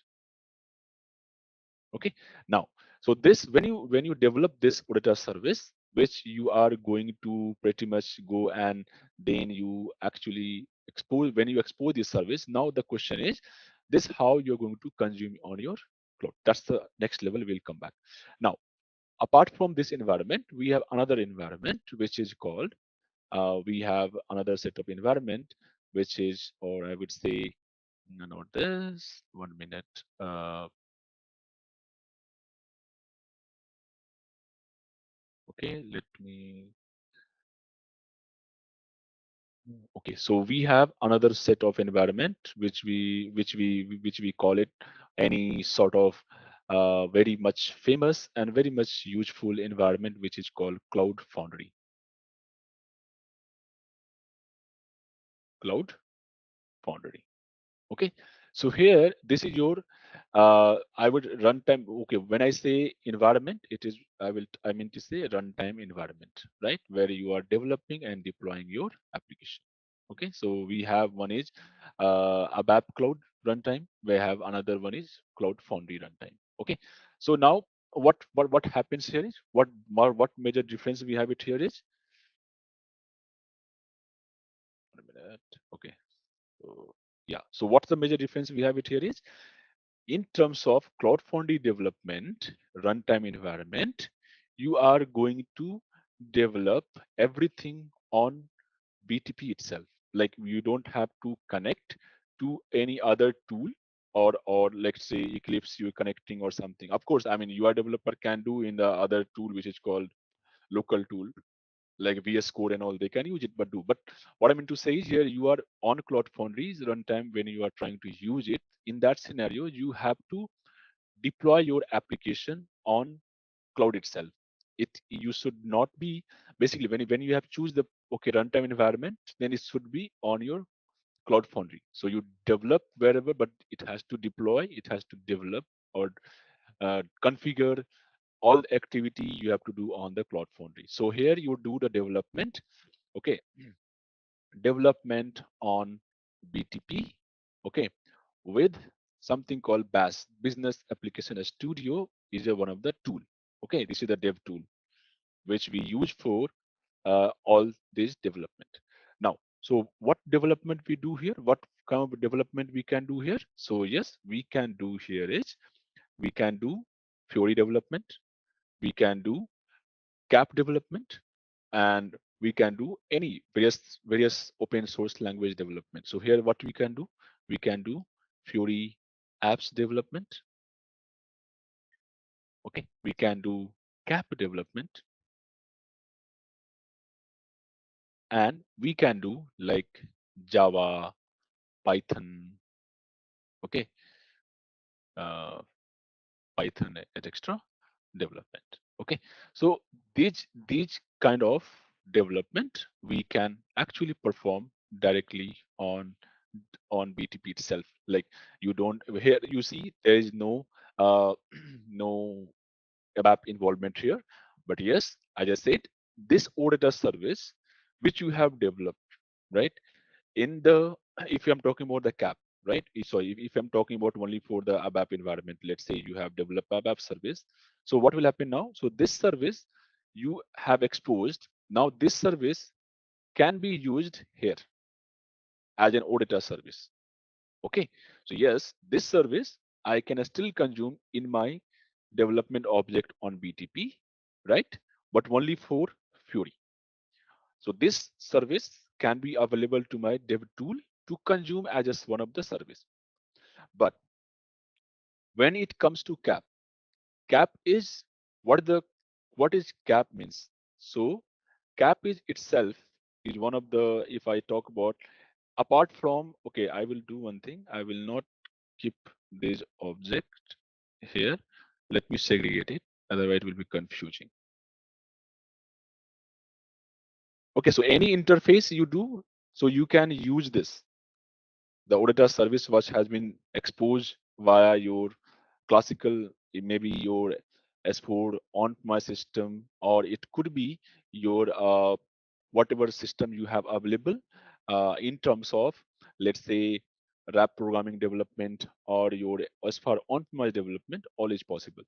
Okay, now, so this when you develop this auditor service, which you are going to pretty much go and then you actually expose, when you expose this service, now the question is this how you're going to consume on your cloud. That's the next level. We'll come back. Now, apart from this environment, we have another environment which is called we have another set of environment which is, or I would say, no, not this, 1 minute. Okay, let me. Okay, so we have another set of environment which we call it any sort of very much famous and very much useful environment which is called Cloud Foundry. Cloud Foundry. Okay, so here this is your I would runtime. Okay, when I say environment, it is I mean to say runtime environment, right? Where you are developing and deploying your application. Okay, so we have one is ABAP Cloud runtime. We have another one is Cloud Foundry runtime. Okay, so now what happens here is what major difference we have it here is 1 minute. Okay, so yeah. So what's the major difference we have it here is in terms of Cloud Foundry development, runtime environment, you are going to develop everything on BTP itself. Like you don't have to connect to any other tool or let's say Eclipse you're connecting or something. Of course, I mean UI developer can do in the other tool which is called local tool like VS Code and all, they can use it, but do. But what I mean to say is here, you are on Cloud Foundry's runtime when you are trying to use it. In that scenario, you have to deploy your application on cloud itself. It you should not be basically when you have choose the okay runtime environment, then it should be on your Cloud Foundry. So you develop wherever, but it has to deploy, it has to develop or configure all the activity you have to do on the Cloud Foundry. So here you do the development, okay, development on BTP, okay, with something called BAS, Business Application Studio is one of the tool. Okay, this is the dev tool which we use for all this development. Now, so what development we do here? What kind of development we can do here? So yes, we can do here is we can do Fiori development, we can do CAP development, and we can do any various open source language development. So here what we can do Fiori apps development. Okay, we can do CAP development, and we can do like Java, Python, okay, uh, Python, etc. development. Okay, so these kind of development we can actually perform directly on BTP itself. Like you don't here you see there is no no ABAP involvement here, but yes, as I said, this auditor service which you have developed, right? In the if I'm talking about the cap, right? Sorry, if I'm talking about only for the ABAP environment, let's say you have developed ABAP service. So what will happen now? So this service you have exposed. Now this service can be used here as an auditor service. Okay. So yes, this service I can still consume in my development object on BTP, right? But only for Fury. So this service can be available to my dev tool to consume as just one of the service. But when it comes to cap, cap is what is cap means. So cap is itself is one of the if I talk about apart from okay, I will do one thing. I will not keep this object here. Let me segregate it. Otherwise, it will be confusing. Okay, so any interface you do, so you can use this. The auditor service which has been exposed via your classical, it may be your S4 on my system, or it could be your whatever system you have available in terms of, let's say, RAP programming development or your S4 on-premise development, all is possible.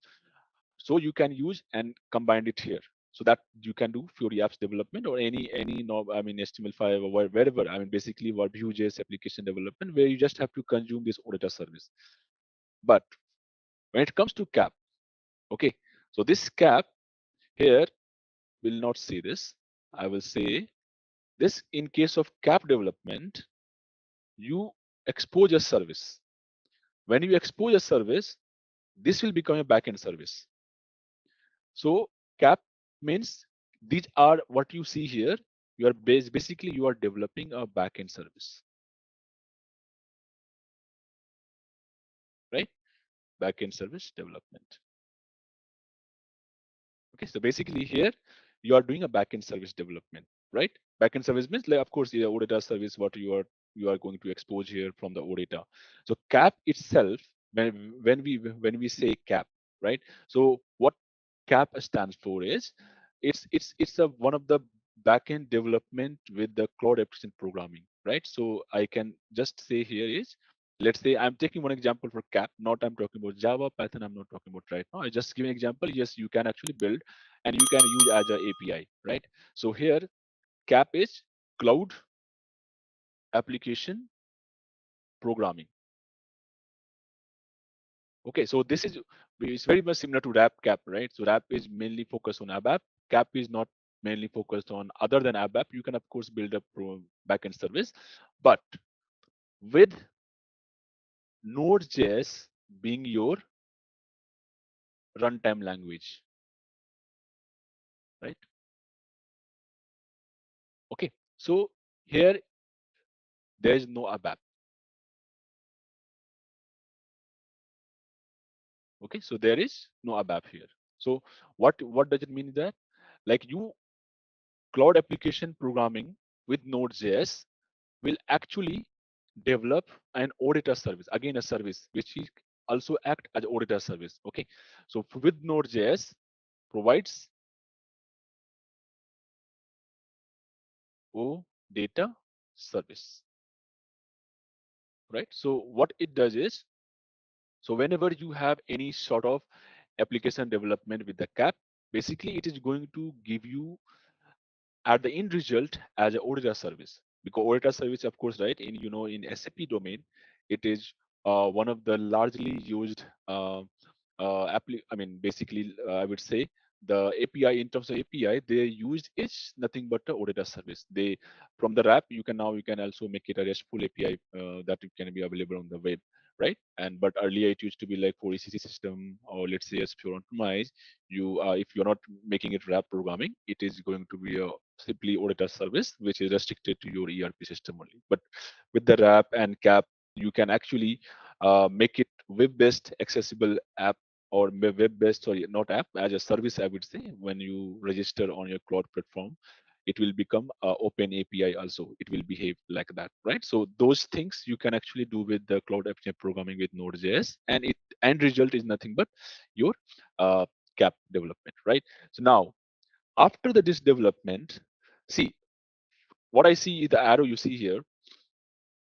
So you can use and combine it here so that you can do Fiori apps development or any no, I mean HTML5 or wherever, I mean basically what Vue.js application development where you just have to consume this auditor service. But when it comes to cap, okay, so this cap here will not see this. I will say this in case of cap development, you expose a service. When you expose a service, this will become a backend service. So cap means these are what you see here. You are basically you are developing a backend service, right? Backend service development. Okay, so basically here you are doing a backend service development, right? Backend service means like of course the auditor service what you are you are going to expose here from the OData. So cap itself, when we say cap, right? So what cap stands for is it's a one of the backend development with the cloud application programming, right? So I can just say here is, let's say I'm taking one example for cap, not I'm talking about Java, Python, I'm not talking about right now. I just give an example. Yes, you can actually build and you can use as a API, right? So here cap is cloud application programming. Okay, so this is it's very much similar to RAP cap, right? So RAP is mainly focused on ABAP. Cap is not mainly focused on other than ABAP. You can of course build a backend service, but with Node.js being your runtime language, right? Okay, so here there is no ABAP. Okay, so there is no ABAP here. So what does it mean that, like, you cloud application programming with Node.js will actually develop an auditor service, again a service which is also act as auditor service. Okay, so with Node.js provides data service, right? So what it does is, so whenever you have any sort of application development with the cap, basically it is going to give you at the end result as an auditor service, because auditor service, of course, right, in in SAP domain, it is one of the largely used I mean basically I would say the API, in terms of API they used is nothing but the auditor service. They, from the RAP, you can also make it a RESTful API that it can be available on the web, right? And but earlier it used to be like for ECC system, or let's say as pure on premise, you if you're not making it RAP programming, it is going to be a simply auditor service which is restricted to your ERP system only. But with the RAP and cap, you can actually make it web-based accessible app, or web-based, sorry, not app, as a service, I would say. When you register on your cloud platform, it will become open API also. It will behave like that, right? So those things you can actually do with the cloud application programming with Node.js, and it end result is nothing but your uh, cap development, right? So now after this development, see what I see is the arrow you see here.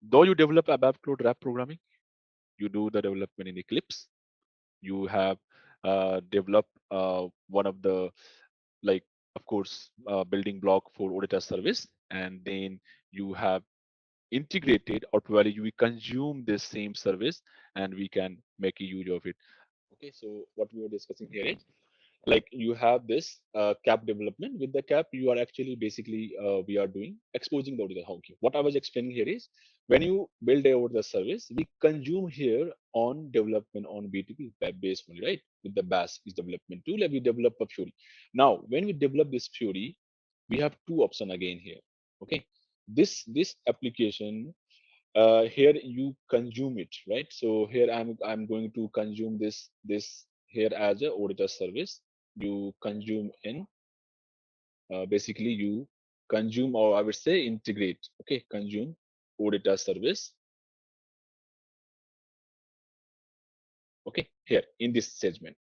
Though you develop ABAP cloud RAP programming, you do the development in Eclipse. You have developed one of the, like, of course, building block for auditor service, and then you have integrated, or probably we consume this same service and we can make a use of it. Okay, so what we were discussing here is, like, you have this cap development. With the cap, you are actually basically we are doing exposing the auditor. Okay, what I was explaining here is, when you build a auditor service, we consume here on development on BTP based only, right? With the BAS is development tool, and we develop a Fury. Now when we develop this Fury, we have two options again here. Okay, this application, here you consume it, right? So here I'm going to consume this here as a auditor service. You consume in basically you consume, or I would say integrate. Okay, consume auditor service. Okay, here in this segment.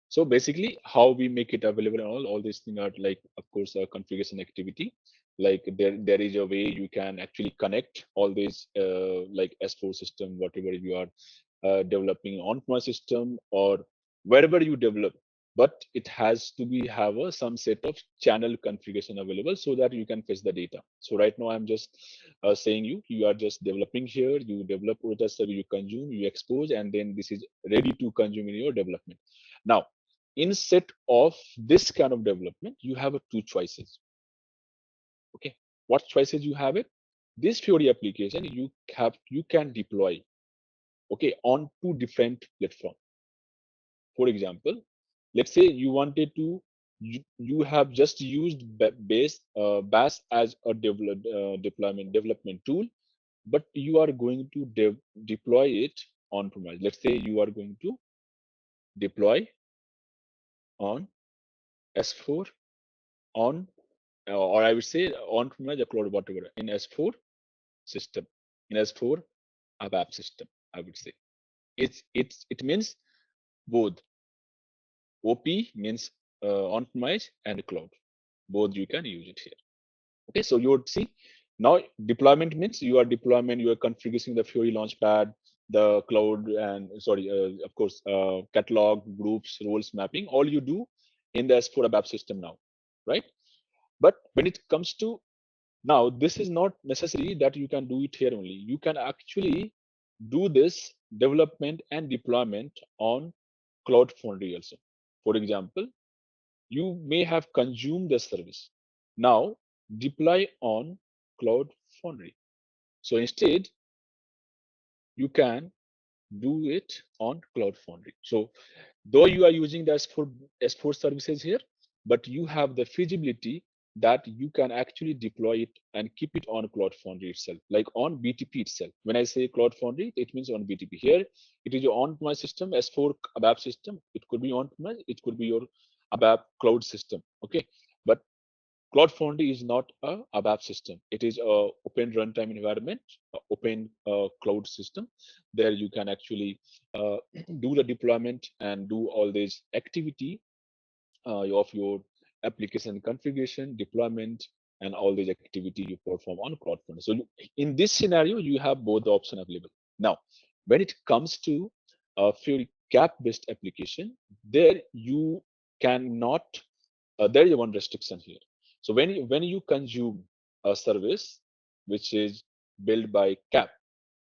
So basically how we make it available, and all these things are, like, of course, a configuration activity. Like there is a way you can actually connect all these like S4 system, whatever you are developing on my system or wherever you develop, but it has to be have a some set of channel configuration available so that you can fetch the data. So right now I'm just saying you are just developing here, you develop with us, you consume, you expose, and then this is ready to consume in your development. Now instead of this kind of development, you have two choices. Okay, what choices you have? It this Fiori application you can deploy, okay, on two different platforms. For example, let's say you wanted to, you have just used BAS as a development tool, but you are going to deploy it on premise. Let's say you are going to deploy on S4 on, or I would say on premise, cloud, whatever, in S4 system. in S4 ABAP system, I would say. It means both. OP means on-premise and cloud. Both you can use it here. Okay, so you would see now deployment means you are configuring the Fury Launchpad, the cloud, and sorry, of course, catalog, groups, roles mapping. All you do in the S4 ABAP system now, right? But when it comes to now, this is not necessary that you can do it here only. You can actually do this development and deployment on Cloud Foundry also. For example, you may have consumed the service. Now deploy on Cloud Foundry. So instead, you can do it on Cloud Foundry. So though you are using the S4 services here, but you have the feasibility that you can actually deploy it and keep it on Cloud Foundry itself, like on BTP itself. When I say Cloud Foundry, it means on BTP. Here, it is your on-premise system, S4 ABAP system. It could be on-premise, it could be your ABAP cloud system. Okay, but Cloud Foundry is not a ABAP system. It is a open runtime environment, open cloud system. There you can actually do the deployment and do all this activity of your application configuration, deployment, and all these activity you perform on Cloud Foundry. So in this scenario, you have both the option available. Now, when it comes to Fury CAP-based application, there you cannot there is one restriction here. So when you consume a service which is built by CAP,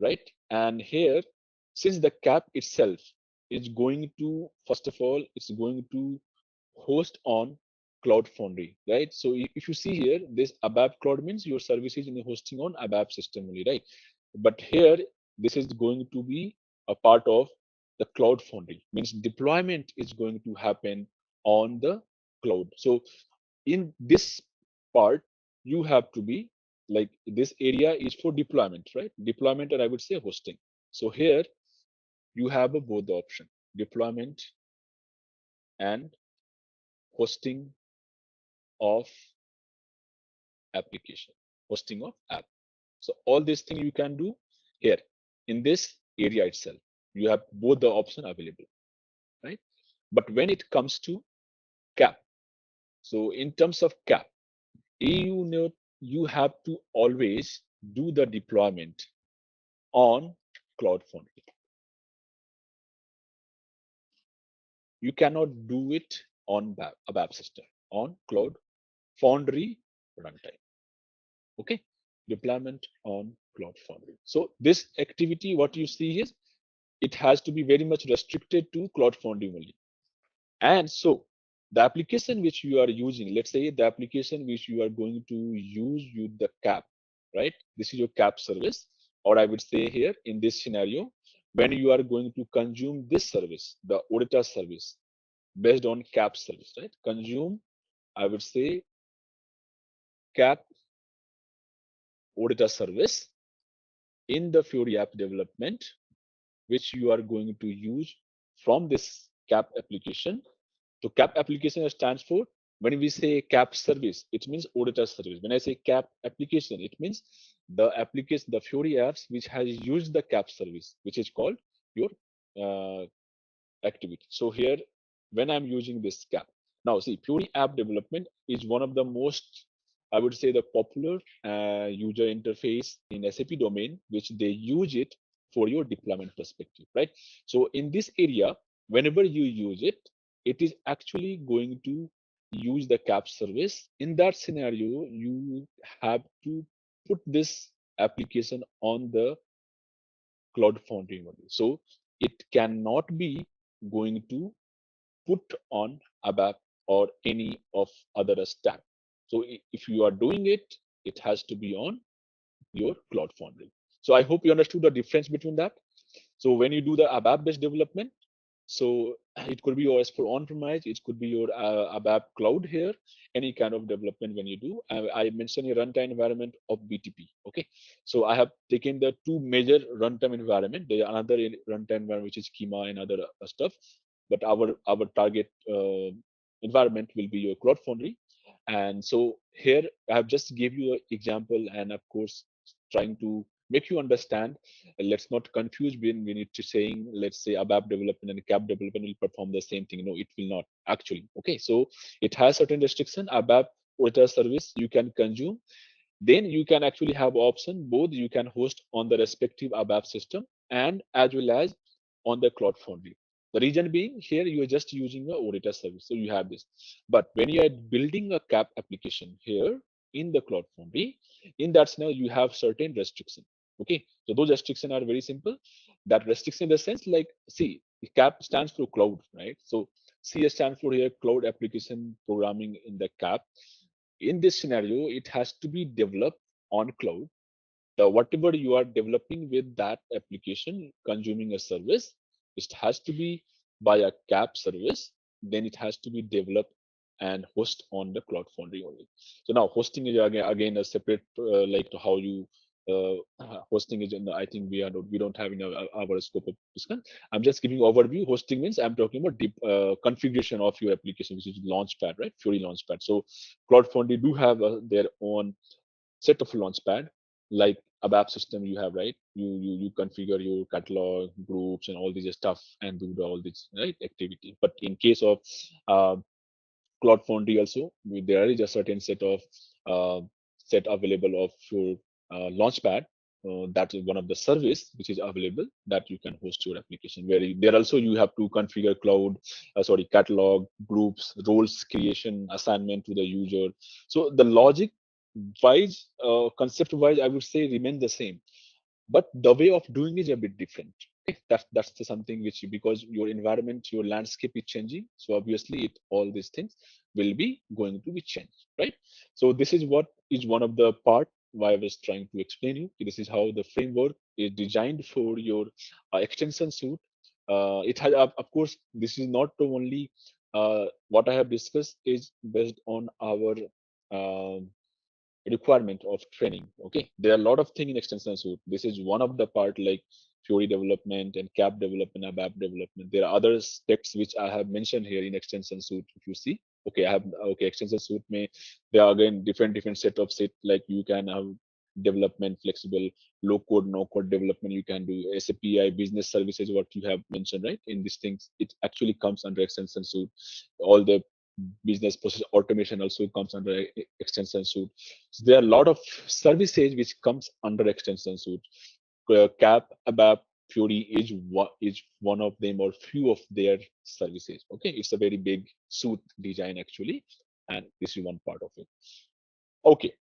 right? And here, since the CAP itself is going to, first of all, it's going to host on Cloud Foundry, right? So if you see here, this ABAP Cloud means your service is in hosting on ABAP system only, right? But here, this is going to be a part of the Cloud Foundry, means deployment is going to happen on the cloud. So in this part, you have to be like this area is for deployment, right? Deployment, or I would say hosting. So here you have both the option, deployment and hosting of application, hosting of app. So all these things you can do here in this area itself. You have both the option available, right? But when it comes to CAP, so in terms of CAP, you know you have to always do the deployment on Cloud Foundry. You cannot do it on ABAP system, on Cloud Foundry runtime. Okay, deployment on Cloud Foundry. So this activity, what you see is, it has to be very much restricted to Cloud Foundry only. And so the application which you are using, let's say the application which you are going to use the CAP, right? This is your CAP service, or I would say here in this scenario, when you are going to consume this service, the auditor service based on CAP service, right? Consume, I would say CAP auditor service in the Fury app development, which you are going to use from this CAP application. So CAP application stands for, when we say CAP service, it means auditor service. When I say CAP application, it means the application, the Fury apps which has used the CAP service, which is called your uh, activity. So here, when I'm using this CAP, now see, Fury app development is one of the most, I would say, the popular user interface in SAP domain, which they use it for your deployment perspective, right? So in this area, whenever you use it, it is actually going to use the CAP service. In that scenario, you have to put this application on the Cloud Foundry model. So it cannot be going to put on ABAP or any of other stack. So if you are doing it, it has to be on your Cloud Foundry. So I hope you understood the difference between that. So when you do the ABAP based development, so it could be your S4 on-premise, it could be your ABAP cloud here, any kind of development when you do. I mentioned a runtime environment of BTP. Okay, so I have taken the two major runtime environment. There are another runtime environment which is schema and other stuff, but our target environment will be your Cloud Foundry. And so here I have just gave you an example, and of course trying to make you understand. Let's not confuse when we need to saying, let's say ABAP development and CAP development will perform the same thing. No, it will not actually. Okay, so it has certain restriction. ABAP auditor service you can consume, then you can actually have option both you can host on the respective ABAP system and as well as on the Cloud Foundry. The reason being here you are just using a auditor service, so you have this. But when you are building a CAP application here in the Cloud Foundry, in that scenario you have certain restriction. Okay, so those restrictions are very simple. That restriction in the sense like, see, CAP stands for cloud, right? So CS stands for here cloud application programming in the CAP. In this scenario, it has to be developed on cloud. The whatever you are developing with that application consuming a service, it has to be by a CAP service. Then it has to be developed and host on the Cloud Foundry only. So now hosting is again a separate like to how you hosting is. I think we don't have in our scope of discussion. I'm just giving overview. Hosting means I'm talking about deep configuration of your application, which is Launchpad, right? Fury Launchpad. So Cloud Foundry do have their own set of Launchpad, like ABAP system you have, right? You configure your catalog groups and all these stuff and do all this right activity. But in case of uh, Cloud Foundry also, there is a certain set of uh, set available of your Launchpad. That is one of the service which is available that you can host your application. Where there also you have to configure cloud, sorry, catalog, groups, roles creation, assignment to the user. So the logic wise, concept wise, I would say remain the same, but the way of doing is a bit different. Okay, that's the something which because your environment, your landscape is changing, so obviously all these things will be going to be changed, right? So this is what is one of the part why I was trying to explain you. This is how the framework is designed for your extension suite. It has of course this is not the only what I have discussed is based on our um requirement of training. Okay, there are a lot of things in extension suite. This is one of the part like Fury development and CAP development, ABAP development. There are other specs which I have mentioned here in extension suite. If you see, okay, I have okay extension suite may there are again different set of set like you can have development flexible low code no code development you can do SAP business services what you have mentioned right in these things it actually comes under extension suite. All the business process automation also comes under extension suite. So there are a lot of services which comes under extension suite. CAP, ABAP, Fury is one of them or few of their services. Okay, it's a very big suite design actually, and this is one part of it. Okay,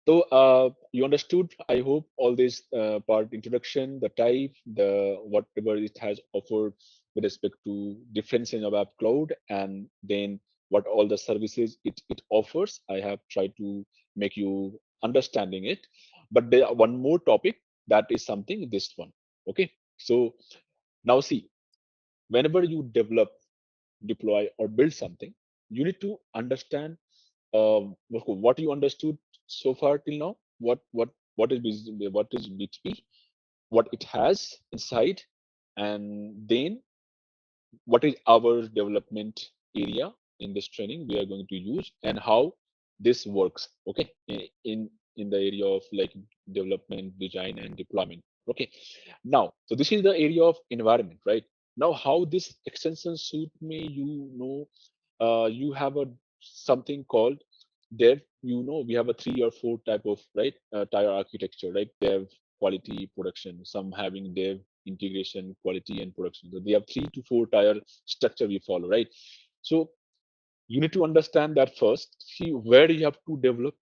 so you understood, I hope, all this part introduction, the type, the whatever it has offered with respect to difference in ABAP cloud, and then what all the services it offers. I have tried to make you understanding it. But there are one more topic that is something this one. Okay. So now see, whenever you develop, deploy, or build something, you need to understand what you understood so far till now. What is BTP? What it has inside, and then what is our development area in this training we are going to use, and how this works. Okay, in the area of like development, design, and deployment. Okay, now so this is the area of environment, right? Now how this extension suite may you have a something called dev. We have a 3 or 4 type of right tier architecture, like dev, quality, production. Some having dev, integration, quality, and production. So they have 3 to 4 tier structure we follow, right? So you need to understand that first. See where you have to develop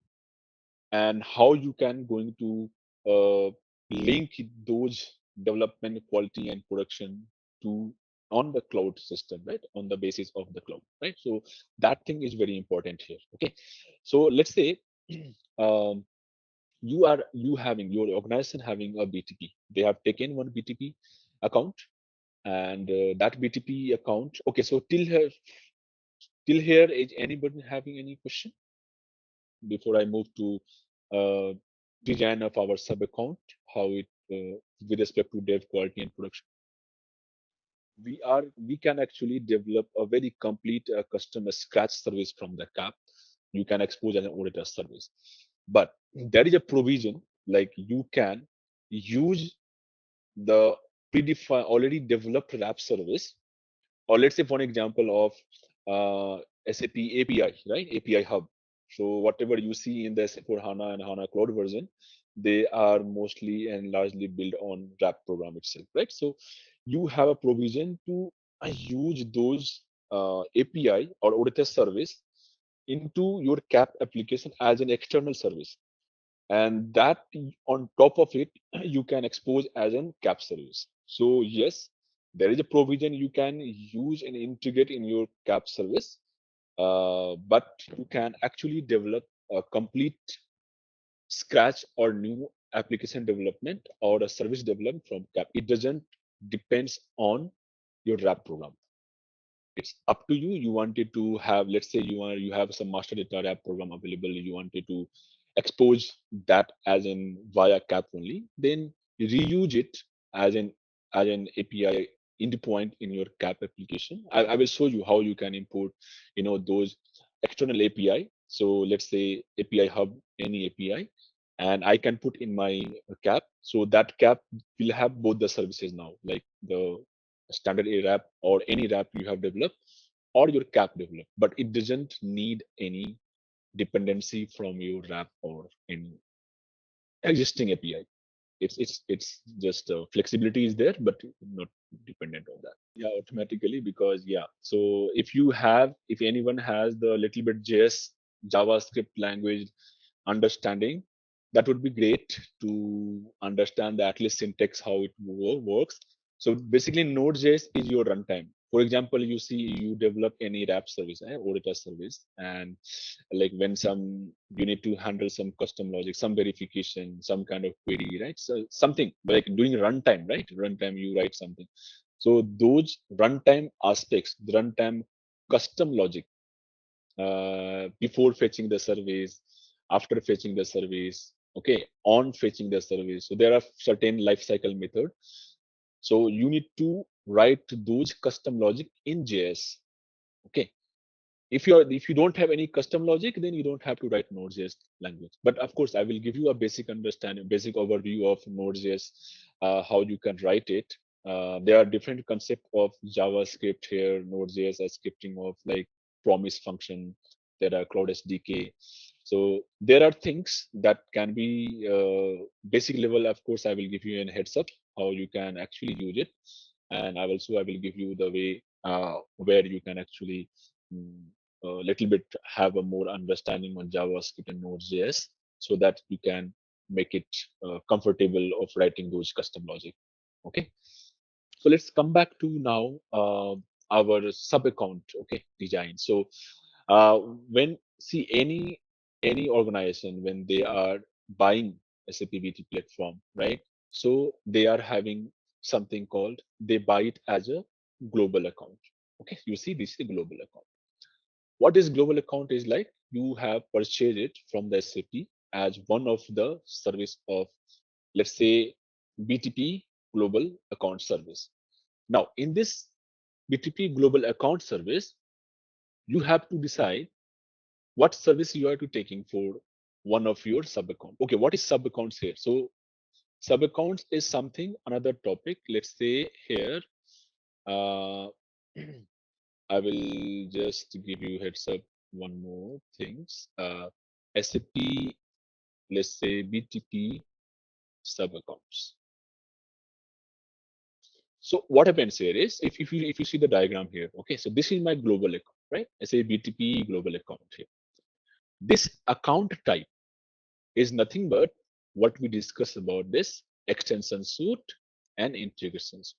and how you can going to link those development, quality, and production to on the cloud system, right? On the basis of the cloud, right? So that thing is very important here. Okay, so let's say um, you having your organization having a BTP. They have taken one BTP account, and that BTP account. Okay, so till here, is anybody having any question before I move to uh, design of our sub account, how it with respect to dev quality and production? We can actually develop a very complete custom scratch service from the CAP. You can expose as an auditor service, but there is a provision. like you can use the predefined already developed wrap service, or let's say for an example of SAP API, right? API Hub. So whatever you see in the SAP for HANA and HANA Cloud version, they are mostly and largely built on wrap program itself, right? So you have a provision to use those API or ODT service into your CAP application as an external service, and that on top of it you can expose as an CAP service. So yes, there is a provision you can use and integrate in your CAP service, but you can actually develop a complete scratch or new application development or a service development from CAP. It doesn't depends on your wrap program. It's up to you. You wanted to have, let's say you have some master data wrap program available, you wanted to expose that as in via CAP only, then reuse it as an API endpoint in your CAP application. I will show you how you can import those external API. So let's say API hub, any API, and I can put in my CAP. So that CAP will have both the services now, like the standard A wrap or any wrap you have developed or your CAP developed, but it doesn't need any dependency from your wrap or any existing API. It's just flexibility is there, but not dependent on that. Yeah, automatically, because yeah. So if anyone has the little bit JS JavaScript language understanding, that would be great to understand the at least syntax how it works. So basically, Node.js is your runtime. For example, you develop any wrap service, auditor service, and like when you need to handle some custom logic, some verification, some kind of query, right? So something like doing runtime, right? Runtime, you write something. So those runtime aspects, the runtime custom logic, before fetching the service, after fetching the service, okay, on fetching the service. So there are certain lifecycle method. So you need to write those custom logic in JS. Okay. If you don't have any custom logic, then you don't have to write Node.js language. But of course, I will give you a basic understanding, basic overview of Node.js, how you can write it. There are different concepts of JavaScript here. Node.js as scripting of like promise function. There are Cloud SDK. So there are things that can be basic level. Of course, I will give you a heads up how you can actually use it, and I will give you the way where you can actually mm, a little bit have a more understanding on JavaScript and Node.js so that you can make it comfortable of writing those custom logic. Okay, so let's come back to now our sub account. Okay, design. So uh, when see any organization when they are buying SAP BTP platform, right? So they are having something called they buy it as a global account. Okay, you see this is a global account. What is global account is like you have purchased it from the SAP as one of the service of, let's say, BTP global account service. Now, in this BTP global account service, you have to decide what service you are to taking for one of your sub account. Okay, what is sub accounts here? So sub accounts is something another topic. Let's say here, uh, I will just give you heads up one more things. SAP, let's say BTP sub accounts. So what happens here is if you see the diagram here, okay, so this is my global account, right? SAP BTP global account here. This account type is nothing but what we discussed about this extension suite and integration suite.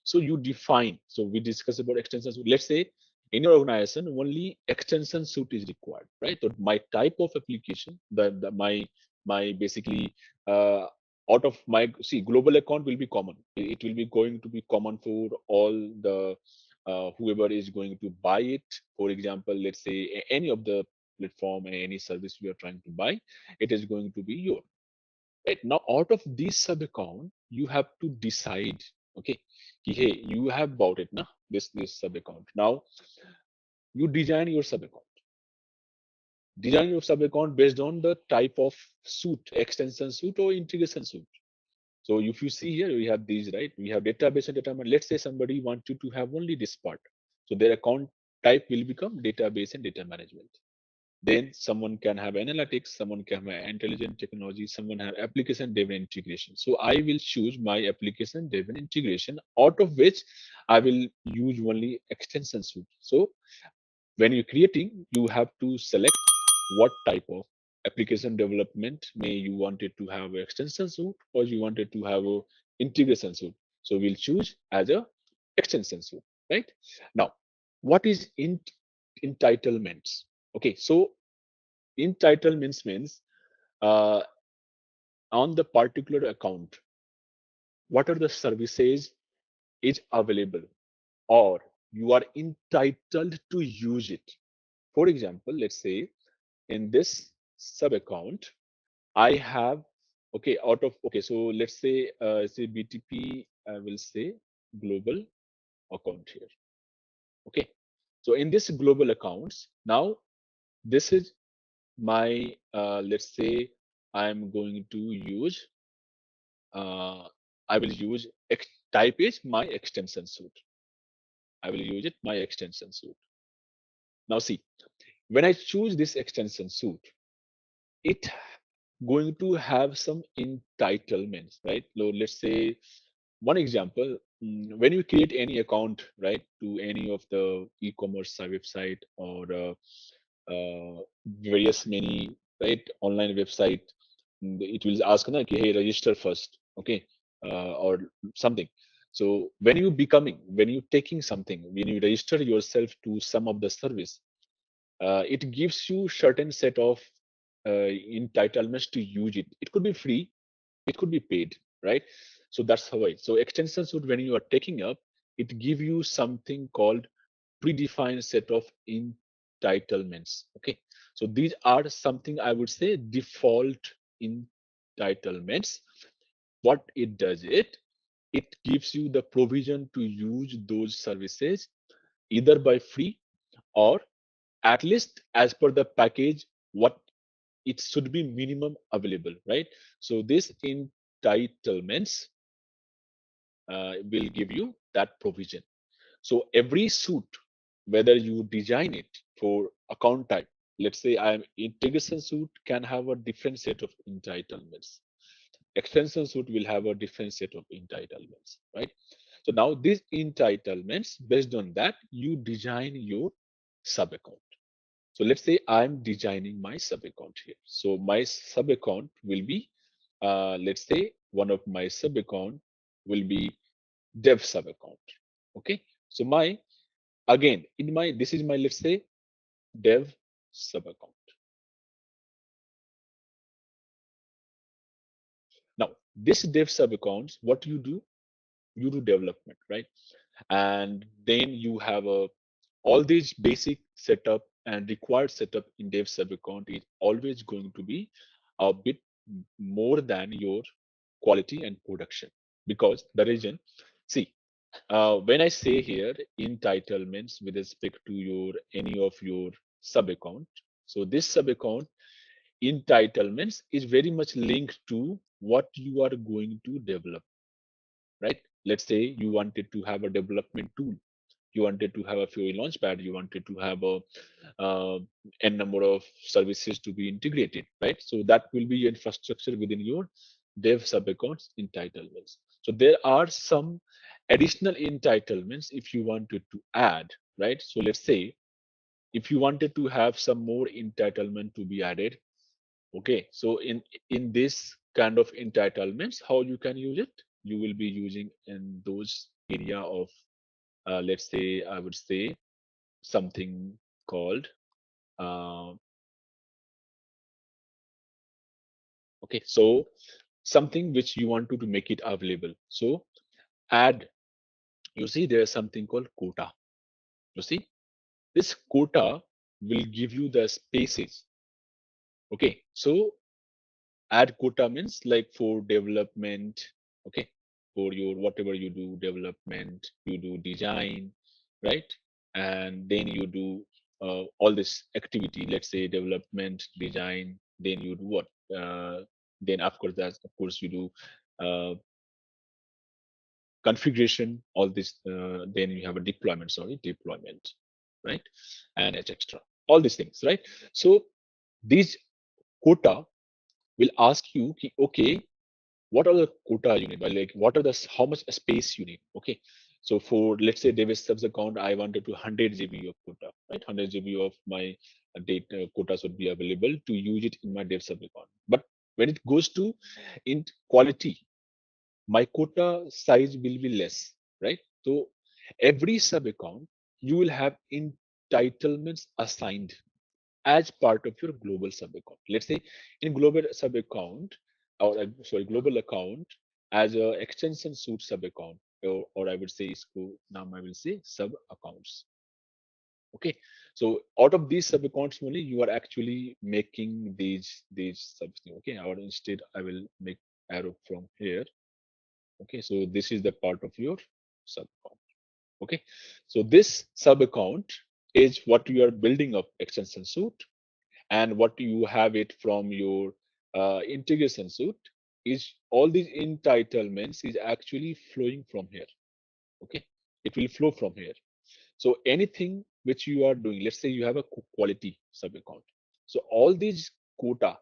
So you define, so we discuss about extensions. Let's say in your organization, only extension suite is required, right? So my type of application, my basically out of my see global account will be common. It will be going to be common for all the whoever is going to buy it. For example, let's say any of the platform and any service we are trying to buy, it is going to be your. Right now, out of this sub account, you have to decide, okay, hey, you have bought it, na, this sub account. Now, you design your sub account. Design your sub account based on the type of suite, extension suite or integration suite. So if you see here, we have these, right? We have database and data management. Let's say somebody wants you to have only this part. So their account type will become database and data management. Then someone can have analytics, someone can have intelligent technology, someone have application driven integration. So I will choose my application driven integration, out of which I will use only extension suite. So when you're creating, you have to select what type of application development may you wanted to have an extension suite or you wanted to have a integration suite. So we'll choose as a extension suite, right? Now, what is entitlements? Okay, so entitlements means uh, on the particular account, what are the services is available or you are entitled to use it. For example, let's say in this sub account, I have, okay, out of, okay, so let's say BTP, I will say global account here. Okay. So in this global accounts, now this is my, let's say I'm going to use, I will use type is my extension suite. I will use it my extension suite. Now see, when I choose this extension suite, it going to have some entitlements, right? So let's say one example, when you create any account, right, to any of the e-commerce website or various many, right, online website, it will ask, na, ki, hey, register first, okay, or something. So when you taking something, when you register yourself to some of the service, it gives you certain set of entitlements to use it. It could be free, it could be paid, right? So that's how I. So extensions would, when you are taking up, it give you something called predefined set of entitlements. Okay, so these are something I would say default entitlements. What it does, it gives you the provision to use those services either by free or at least as per the package what it should be minimum available, right? So this entitlements will give you that provision. So every suit, whether you design it for account type, let's say I'm integration suit can have a different set of entitlements. Extension suit will have a different set of entitlements, right? So now these entitlements, based on that, you design your sub account. So let's say I'm designing my sub account here. So my sub account will be, let's say one of my sub account will be dev sub account. Okay. So my, again, in my, this is my, let's say dev sub account. Now this dev sub accounts, what you do development, right? And then you have a, all these basic setup and required setup in dev sub account is always going to be a bit more than your quality and production, because the reason, see, when I say here entitlements with respect to your any of your sub account, so this sub account entitlements is very much linked to what you are going to develop, right? Let's say you wanted to have a development tool, you wanted to have a Fury Launchpad, you wanted to have a n number of services to be integrated, right? So that will be infrastructure within your dev sub accounts entitlements. So there are some additional entitlements if you wanted to add, right? So let's say if you wanted to have some more entitlement to be added, okay, so in this kind of entitlements, how you can use it, you will be using in those area of let's say I would say something called uh, okay, so something which you want to make it available. So add, you see there's something called quota. You see this quota will give you the spaces. Okay, so add quota means like for development, okay, for your whatever you do development, you do design, right? And then you do all this activity, let's say development, design, then you do what? Then of course, you do configuration, all this. Then you have a deployment, deployment, right? And etc. All these things, right? So these quota will ask you, okay, what are the quota you need? Like what are the how much space you need? Okay, so for let's say Davis subs account, I wanted to 100 GB of quota, right? 100 GB of my data quotas would be available to use it in my dev sub account. But when it goes to in quality, my quota size will be less, right? So every sub account you will have entitlements assigned as part of your global sub account. Let's say in global sub account, or global account as a extension suite sub account, or I would say now I will say sub accounts. Okay, so out of these sub accounts only you are actually making these subs. Okay, or instead I will make arrow from here. Okay, so this is the part of your sub account. Okay, so this sub account is what you are building up extension suite, and what you have it from your integration suite is all these entitlements is actually flowing from here. Okay, it will flow from here. So anything which you are doing, let's say you have a quality sub account, so all these quota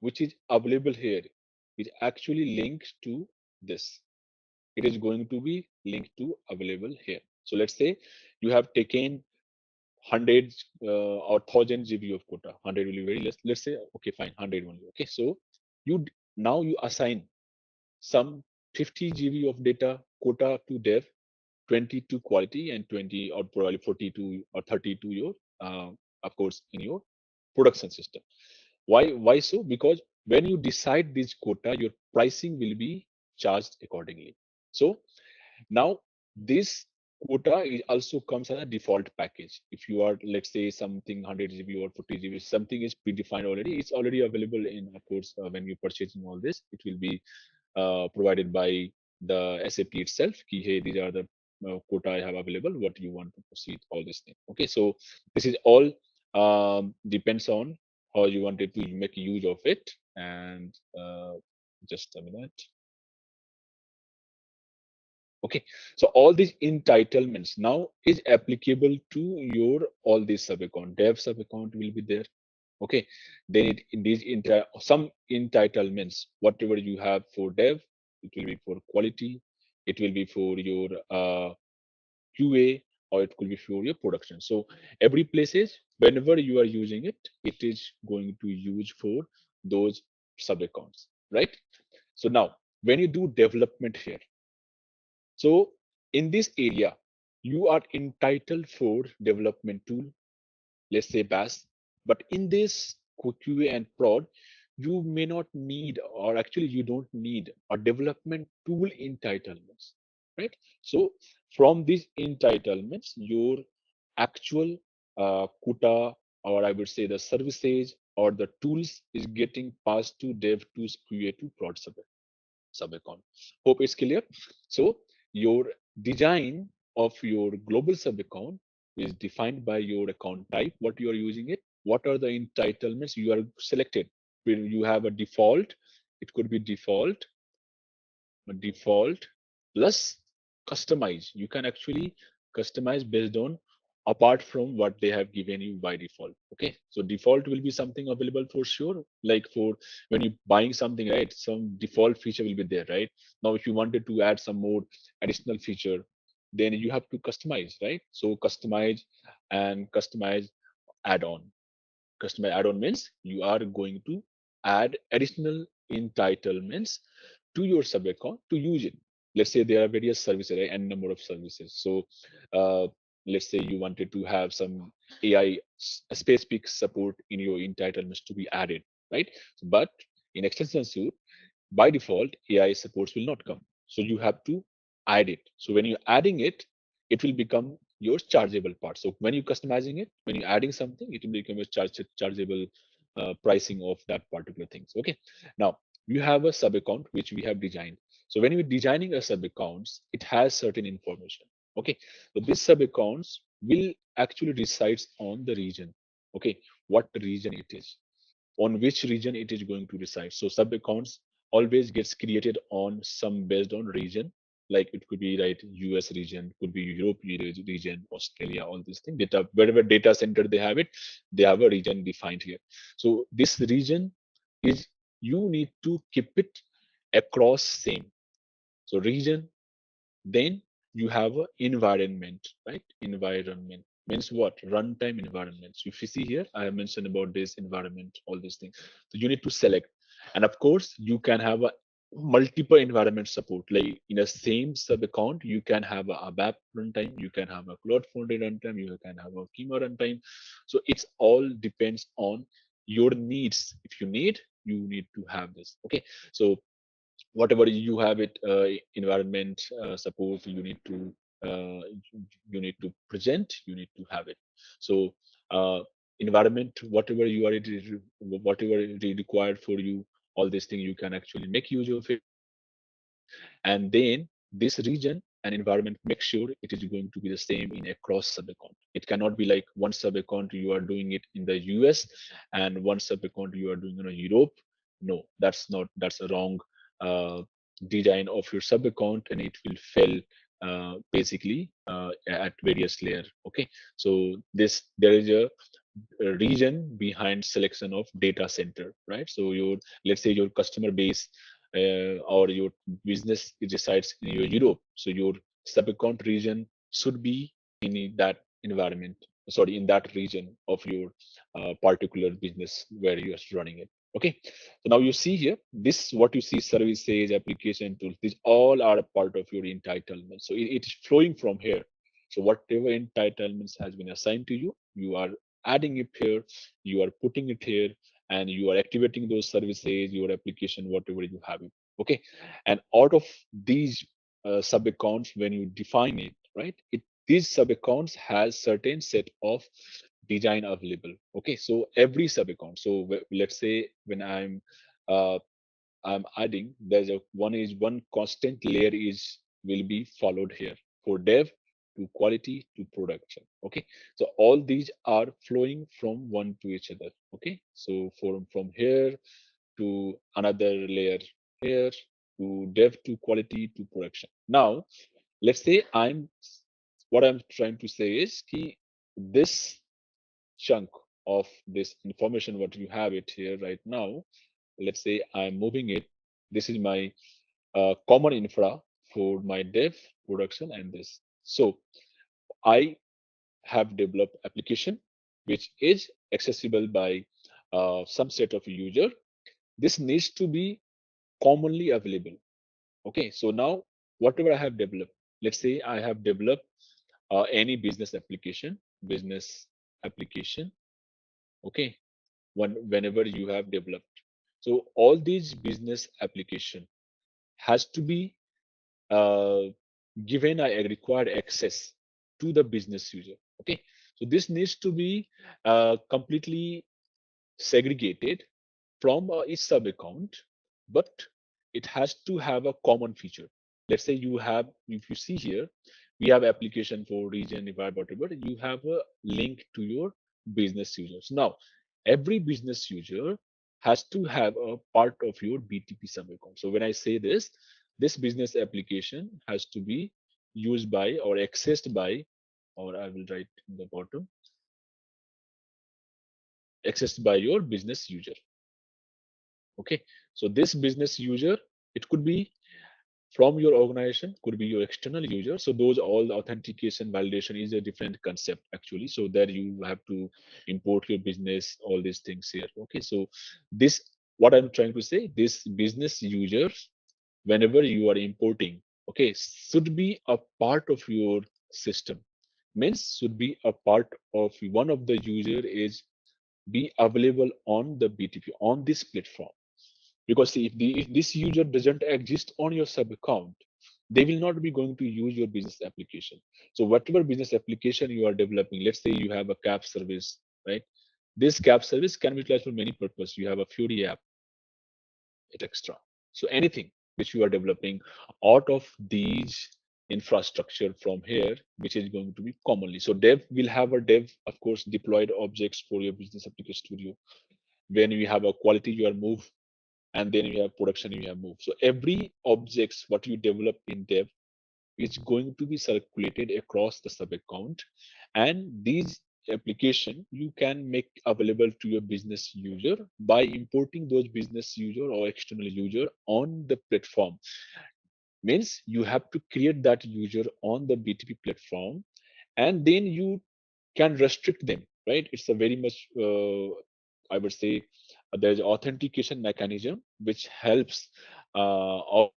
which is available here is actually linked to this. It is going to be linked to available here. So let's say you have taken 100 or 1000 GB of quota. 100 will be very less. Let's say, okay, fine, 100 only. Okay, so now you assign some 50 GB of data quota to dev, 20 to quality, and 20 or probably 42 or 30 to your, of course, in your production system. Why so? Because when you decide this quota, your pricing will be charged accordingly. So now this quota also comes as a default package. If you are, let's say, something 100 GB or 40 GB, something is predefined already. It's already available in, of course, when you purchasing all this, it will be provided by the SAP itself. Hey, these are the quota I have available. What you want to proceed? All this thing. Okay, so this is all depends on how you wanted to make use of it. And just a minute. Okay, so all these entitlements now is applicable to your all these sub account. Dev sub account will be there. Okay, then some entitlements, whatever you have for dev, it will be for quality, it will be for your QA, or it could be for your production. So every places, whenever you are using it, it is going to use for those sub accounts, right? So now when you do development here, so in this area, you are entitled for development tool, let's say BAS. But in this QA and prod, you may not need, or actually you don't need a development tool entitlements, right? So from these entitlements, your actual quota, or I would say the services or the tools is getting passed to dev to QA to prod sub account. Hope it's clear. So your design of your global sub account is defined by your account type, what you are using it, what are the entitlements you are selected. When you have a default, it could be default plus customize. You can actually customize based on apart from what they have given you by default. Okay, so default will be something available for sure, like for when you're buying something, right? Some default feature will be there, right? Now if you wanted to add some more additional feature, then you have to customize, right? So customize and customize add-on. Customer add-on means you are going to add additional entitlements to your sub account to use it. Let's say there are various services, right? N number of services. So let's say you wanted to have some AI specific support in your entitlements to be added, right? But in extension suite, by default, AI supports will not come. So you have to add it. So when you're adding it, it will become your chargeable part. So when you're customizing it, when you're adding something, it will become a chargeable pricing of that particular things. Okay. Now you have a sub account which we have designed. So when you're designing a sub accounts, it has certain information. Okay. So these sub accounts will actually resides on the region. Okay, what region it is, on which region it is going to reside. So sub accounts always gets created on some based on region. Like it could be right US region, could be Europe region, Australia, all these things. Data, wherever data center they have it, they have a region defined here. So this region is, you need to keep it across same. So region, then you have a environment, right? Environment means what? Runtime environments. If you see here, I have mentioned about this environment, all these things. So you need to select. And of course, you can have a multiple environment support. Like in a same sub account, you can have a ABAP runtime, you can have a Cloud Foundry runtime, you can have a Kima runtime. So it's all depends on your needs. If you need, you need to have this. Okay. So whatever you have it, environment support, you need to uh, present, you need to have it. So uh, environment, whatever you are, whatever it is required for you, all these things you can actually make use of it. And then this region and environment, make sure it is going to be the same in across sub account. It cannot be like one sub account you are doing it in the US and one sub account you are doing in Europe. No, that's a wrong uh, design of your sub account, and it will fail basically at various layer. Okay, so this, there is a region behind selection of data center, right? So your, let's say your customer base or your business resides in your Europe, so your sub account region should be in that environment, sorry, in that region of your particular business where you are running it. Okay, so now you see here, this what you see, services, application tools, these all are a part of your entitlement. So it's flowing from here. So whatever entitlements has been assigned to you, you are adding it here, you are putting it here, and you are activating those services, your application, whatever you have it. Okay, and out of these sub accounts, when you define it, right, these sub accounts has certain set of design available. Okay, so every sub account, so let's say when uh, I'm adding, there's a one constant layer is will be followed here for dev to quality to production. Okay, so all these are flowing from one to each other. Okay, so from here to another layer here to dev to quality to production. Now let's say what I'm trying to say is key, this chunk of this information what you have it here right now, let's say I'm moving it, this is my common infra for my dev, production, and this. So I have developed application which is accessible by some set of user. This needs to be commonly available. Okay, so now whatever I have developed, let's say I have developed any business application. Okay, whenever you have developed, so all these business application has to be uh, given a required access to the business user. Okay, so this needs to be completely segregated from each sub account, but it has to have a common feature. Let's say you have, if you see here, we have application for region, environment, whatever, you have a link to your business users. Now, every business user has to have a part of your BTP sub account. So when I say this business application has to be used by or accessed by, or I will write in the bottom, accessed by your business user. Okay, so this business user, it could be from your organization, could be your external user. So those all the authentication validation is a different concept actually. So there you have to import your business, all these things here. Okay, so this, what I'm trying to say, this business users, whenever you are importing, okay, should be a part of your system. Means should be a part of one of the user is be available on the BTP on this platform. Because see, if this user doesn't exist on your sub account, they will not be going to use your business application. So whatever business application you are developing, let's say you have a cab service, right? This cab service can be utilized for many purposes. You have a Fury app, it extra. So anything which you are developing out of these infrastructure from here, which is going to be commonly. So dev will have a dev, of course, deployed objects for your business application studio. When you have a quality, you are move, and then you have production, you have move. So every objects what you develop in dev is going to be circulated across the sub account, and these application you can make available to your business user by importing those business user or external user on the platform. Means you have to create that user on the BTP platform, and then you can restrict them, right? It's a very much I would say there's authentication mechanism which helps organization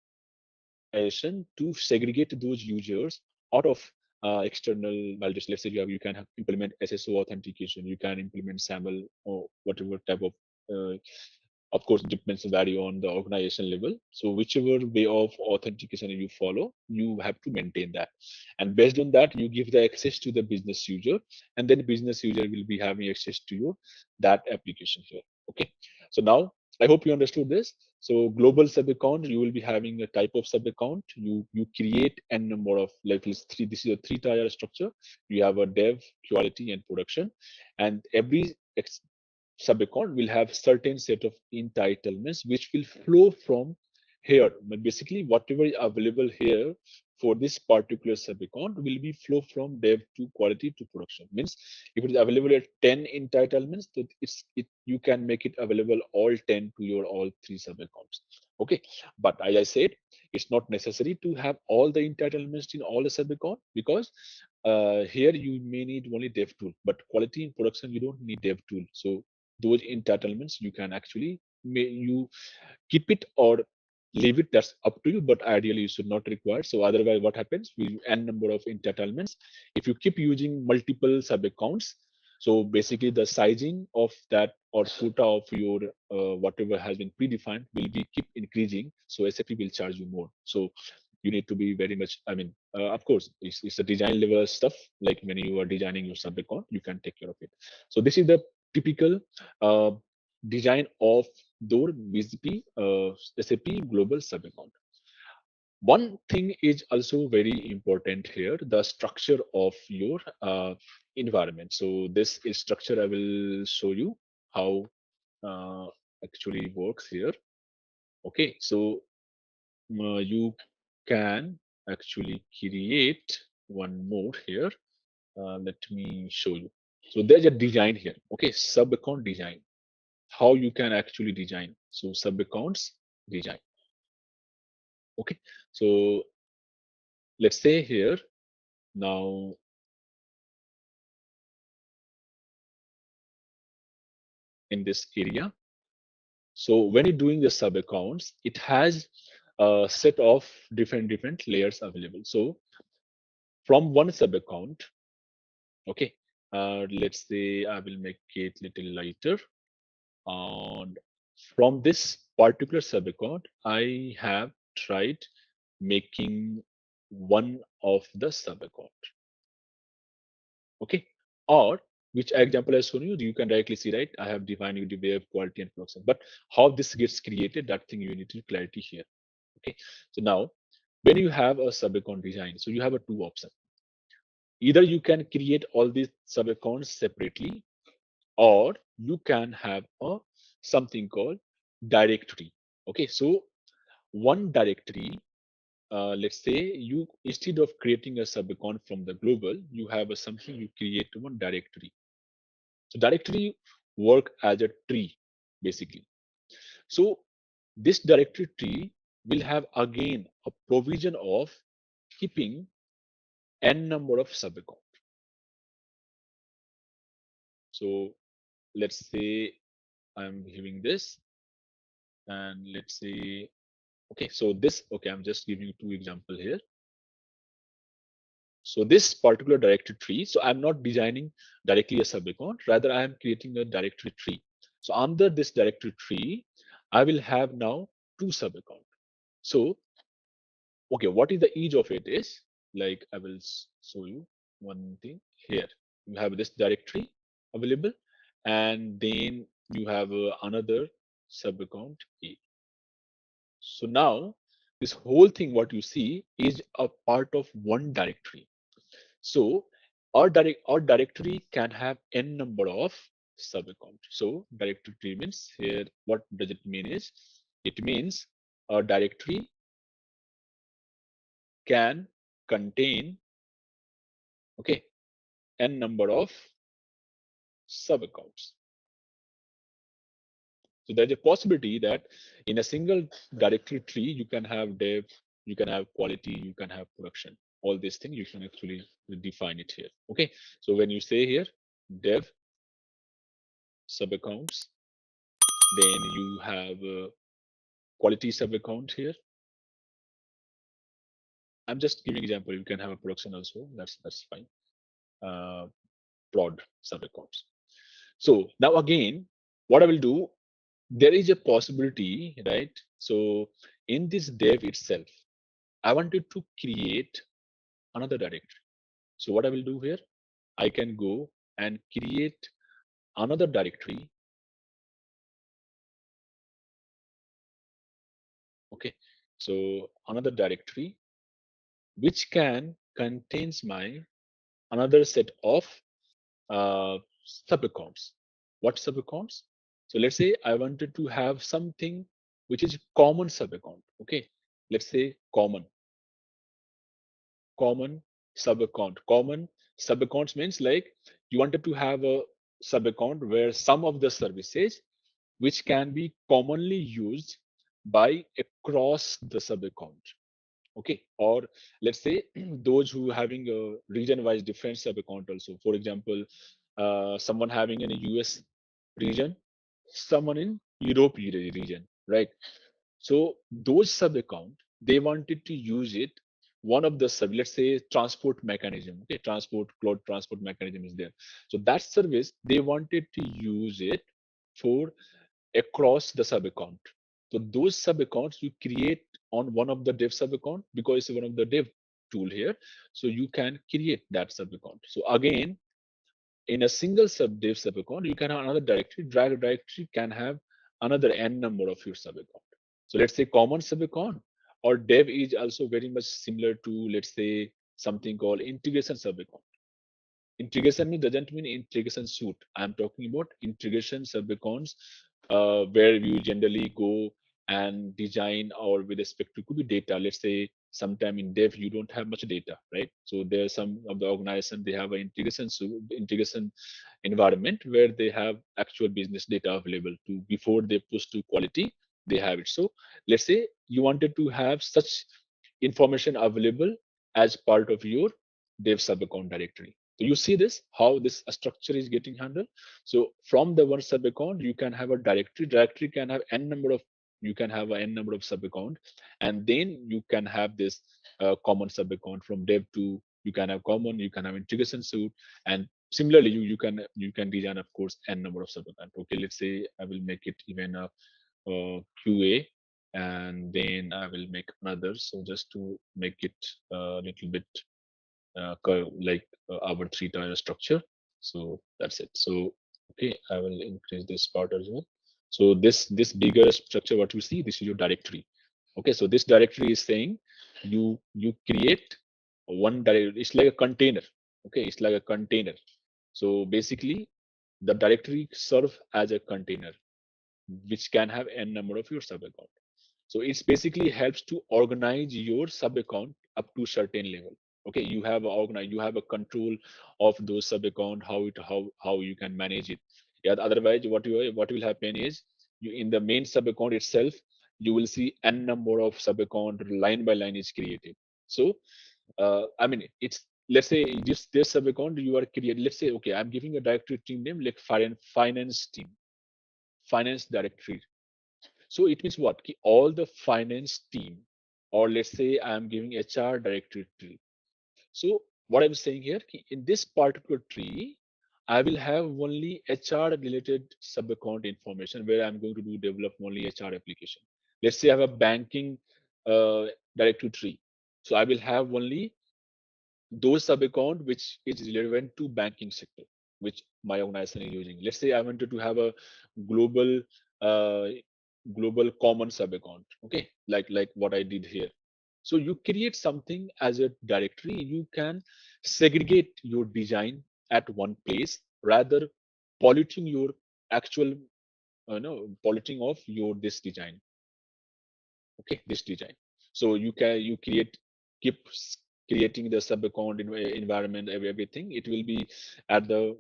to segregate those users out of external validators. Let's say you can implement SSO authentication, you can implement SAML or whatever type of course, depends vary on the organization level. So whichever way of authentication you follow, you have to maintain that. And based on that, you give the access to the business user, and then business user will be having access to your that application here. Okay. So now I hope you understood this. So global sub account, you will be having a type of sub account. You create n number of like three. This is a three-tier structure. You have a dev, quality, and production, and every sub account will have certain set of entitlements which will flow from here. But basically, whatever is available here for this particular sub account will be flow from dev to quality to production. Means if it is available at 10 entitlements, that you can make it available all 10 to your all three sub accounts. Okay, but as I said, it's not necessary to have all the entitlements in all the sub account, because here you may need only dev tool, but quality in production you don't need dev tool. So those entitlements you can actually you keep it or leave it, that's up to you, but ideally you should not require. So otherwise what happens, we n number of entitlements, if you keep using multiple sub accounts, so basically the sizing of that or quota of your whatever has been predefined will be keep increasing, so SAP will charge you more. So you need to be very much, I mean, of course it's a design level stuff, like when you are designing your sub account you can take care of it. So this is the typical uh, design of door BTP SAP global sub account. One thing is also very important here, the structure of your environment. So this is structure I will show you how actually works here. Okay, so you can actually create one more here. Let me show you. So there's a design here. Okay, sub account design. How you can actually design. So sub accounts design. Okay, so let's say here now in this area. So when you're doing the sub accounts, it has a set of different layers available. So from one sub account, okay, let's say I will make it little lighter. And from this particular sub account, I have tried making one of the sub account. Okay, or which example I shown you, you can directly see, right? I have defined you the way of quality and production, but how this gets created, that thing you need to clarity here. Okay, so now when you have a sub account design, so you have a two option. Either you can create all these sub accounts separately, or you can have a something called directory. Okay, so one directory, let's say you, instead of creating a sub account from the global, you have a something, you create one directory. So directory work as a tree basically. So this directory tree will have again a provision of keeping n number of sub account. So let's say I'm giving this, and let's say, okay, so this, okay, I'm just giving you two example here. So this particular directory tree, so I'm not designing directly a sub account, rather I am creating a directory tree. So under this directory tree, I will have now two sub account. So, okay, what is the ease of it is, like I will show you one thing here. You have this directory available, and then you have another sub account A. So now this whole thing, what you see, is a part of one directory. So our directory can have n number of sub accounts. So directory means here, what does it mean is, it means a directory can contain, okay, n number of sub accounts. So there's a possibility that in a single directory tree, you can have dev, you can have quality, you can have production. All these things you can actually define it here. Okay. So when you say here dev sub accounts, then you have quality sub account here. I'm just giving example. You can have a production also. That's fine. Prod sub accounts. So now again, what I will do, there is a possibility, right? So in this dev itself, I wanted to create another directory. So what I will do here, I can go and create another directory. Okay. So another directory which can contains my another set of sub accounts. What sub accounts? So let's say I wanted to have something which is common sub account. Okay. Let's say common sub account. Common sub accounts means like you wanted to have a sub account where some of the services which can be commonly used by across the sub account. Okay. Or let's say those who having a region wise different sub account also. For example, someone having in a US region, someone in Europe region, right? So those sub account, they wanted to use it. One of the sub, let's say transport mechanism, okay, transport cloud transport mechanism is there. So that service, they wanted to use it for across the sub account. So those sub accounts you create on one of the dev sub account because it's one of the dev tool here. So you can create that sub account. So again, in a single sub dev sub account, you can have another directory. Drag directory can have another n number of your sub account. So let's say common sub account or dev is also very much similar to, let's say, something called integration sub account. Integration doesn't mean integration suite. I'm talking about integration sub accounts where you generally go and design or with respect to could be data. Let's say sometime in dev you don't have much data, right? So there's some of the organization they have an integration environment where they have actual business data available to before they push to quality, they have it. So let's say you wanted to have such information available as part of your dev sub account directory. So you see this, how this structure is getting handled. So from the one sub account, you can have a directory. Directory can have n number of, you can have a n number of sub account, and then you can have this common sub account from dev to, you can have common, you can have integration suite, and similarly you can design of course n number of sub account. Okay, let's say I will make it even a QA, and then I will make another. So just to make it a little bit like our three-tier structure. So that's it. So okay, I will increase this part as well. So this bigger structure, what you see, this is your directory. Okay, so this directory is saying you create one directory. It's like a container. Okay, it's like a container. So basically, the directory serve as a container which can have n number of your sub account. So it's basically helps to organize your sub account up to certain level. Okay, you have a organize, you have a control of those sub account, how you can manage it. Yeah, otherwise what will happen is you in the main sub account itself, you will see n number of sub account line by line is created. So I mean it's, let's say this sub account you are creating, let's say okay, I'm giving a directory team name like finance team, finance directory. So it means what? All the finance team, or let's say I'm giving HR directory tree. So what I'm saying here, in this particular tree, I will have only HR related sub account information where I'm going to do develop only HR application. Let's say I have a banking directory tree. So I will have only those sub account which is relevant to banking sector, which my organization is using. Let's say I wanted to have a global uh, global common sub account. Okay, like what I did here. So you create something as a directory. You can segregate your design at one place rather polluting your actual polluting of your this design. Okay, this design. So you keep creating the sub account environment, everything. It will be at the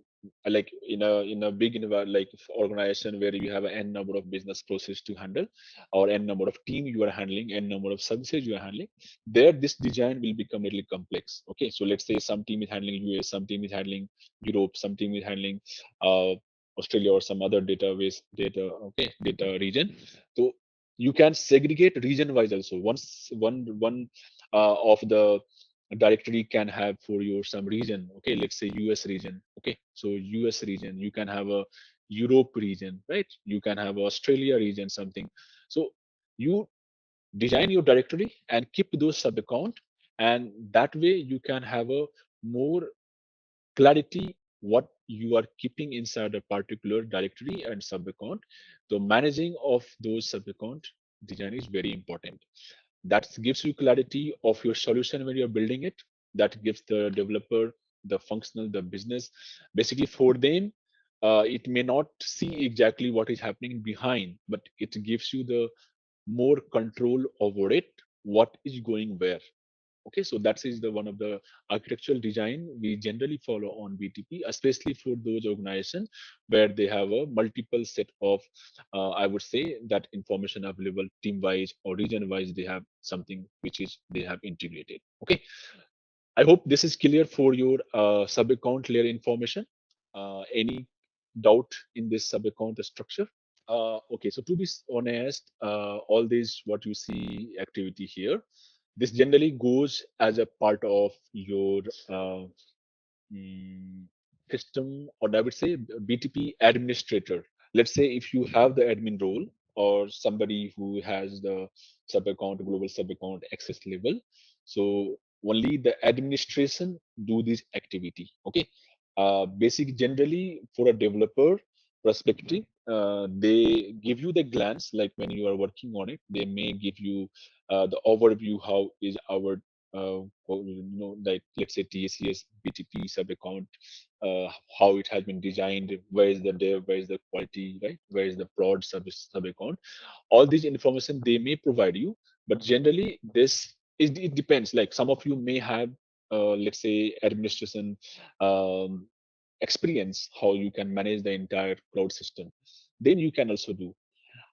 like in a big like organization where you have an n number of business process to handle, or n number of team you are handling, n number of services you are handling. There this design will become a little complex. Okay, so let's say some team is handling US, some team is handling Europe, some team is handling uh Australia or some other database data, okay, data region. So you can segregate region wise also. Once one of the directory can have for your some region. Okay, let's say US region. Okay, so US region, you can have a Europe region, right? You can have Australia region, something. So you design your directory and keep those sub account, and that way you can have a more clarity what you are keeping inside a particular directory and sub account. So managing of those sub account design is very important. That gives you clarity of your solution when you're building it. That gives the developer, the functional, the business, basically for them, it may not see exactly what is happening behind, but it gives you the more control over it, what is going where. Okay, so that is the one of the architectural design we generally follow on BTP, especially for those organizations where they have a multiple set of, I would say, that information available team wise or region wise. They have something which is they have integrated. Okay, I hope this is clear for your sub account layer information. Any doubt in this sub account structure? Okay, so to be honest, all this what you see activity here, this generally goes as a part of your mm, system, or I would say BTP administrator. Let's say if you have the admin role or somebody who has the sub account, global sub account access level, so only the administration do this activity. Okay, basic generally for a developer perspective, they give you the glance like when you are working on it. They may give you the overview how is our like let's say TCS BTP sub account, how it has been designed, where is the dev, where is the quality, right? Where is the prod service sub account? All these information they may provide you, but generally this is it depends. Like some of you may have, let's say, administration experience, how you can manage the entire cloud system. Then you can also do,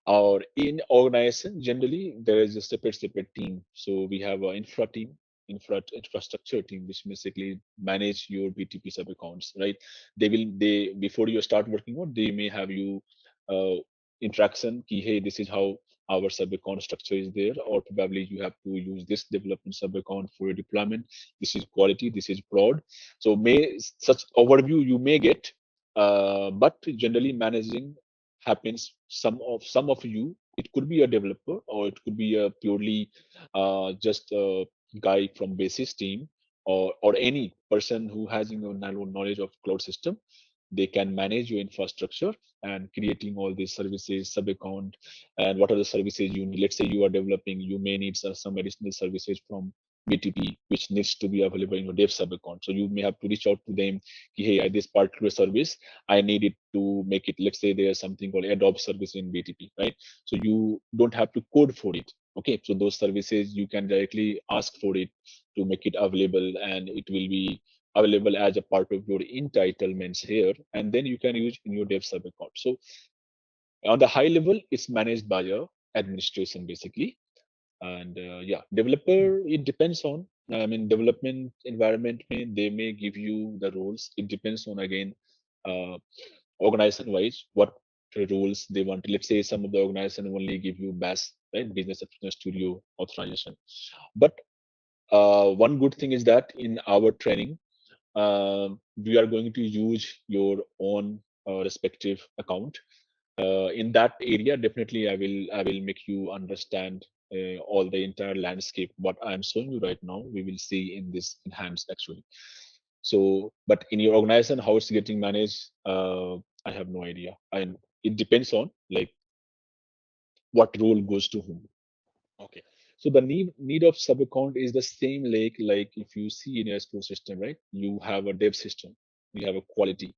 or in organization generally there is a separate team. So we have an infra team, infrastructure team, which basically manage your BTP sub accounts, right? They before you start working on, they may have you uh, interaction key, hey, this is how our sub account structure is there, or probably you have to use this development sub account for your deployment. This is quality, this is prod. So may such overview you may get, but generally managing happens. Some of you, it could be a developer or it could be a purely just a guy from basis team, or any person who has knowledge of cloud system. They can manage your infrastructure and creating all these services sub account, and what are the services you need. Let's say you are developing, you may need some additional services from BTP which needs to be available in your dev sub account. So you may have to reach out to them, hey, this particular service I need it to make it. Let's say there's something called Adobe service in BTP, right? So you don't have to code for it. Okay, so those services you can directly ask for it to make it available, and it will be available as a part of your entitlements here, and then you can use in your dev sub account. So on the high level, it's managed by your administration basically. And yeah, developer, it depends on, I mean, development environment they may give you the roles. It depends on, again, uh, organization wise what rules they want. Let's say some of the organization only give you BAS, right, business application studio authorization. But one good thing is that in our training, we are going to use your own respective account. In that area, definitely I will make you understand all the entire landscape. What I'm showing you right now, we will see in this enhanced actually. So, but in your organization, how it's getting managed, I have no idea. And it depends on, like, what role goes to whom. Okay. So the need of sub account is the same like if you see in your S4 system, right? You have a dev system, you have a quality,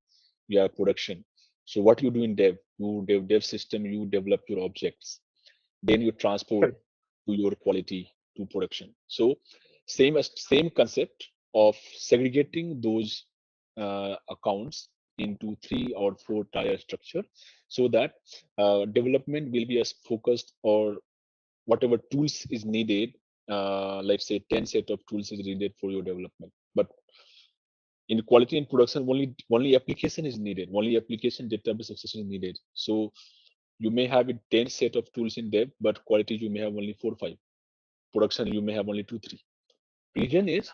you have production. So what you do in dev system, you develop your objects, then you transport Correct. to your quality to production. So same concept of segregating those accounts into 3 or 4 tier structure, so that development will be as focused, or whatever tools is needed, let's say 10 set of tools is needed for your development. But in quality and production, only application is needed, only application database access is needed. So you may have a 10 set of tools in dev, but quality you may have only 4 5. Production you may have only 2 3. Reason is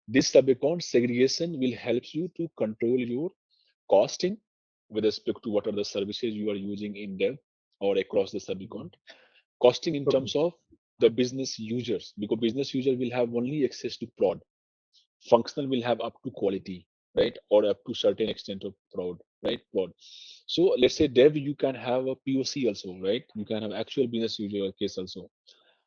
this sub account segregation will help you to control your costing with respect to what are the services you are using in dev or across the sub account. Costing in Okay. terms of the business users, because business user will have only access to prod. Functional will have up to quality, right? Or up to certain extent of prod, right? Prod. So let's say dev, you can have a POC also, right? You can have actual business user case also.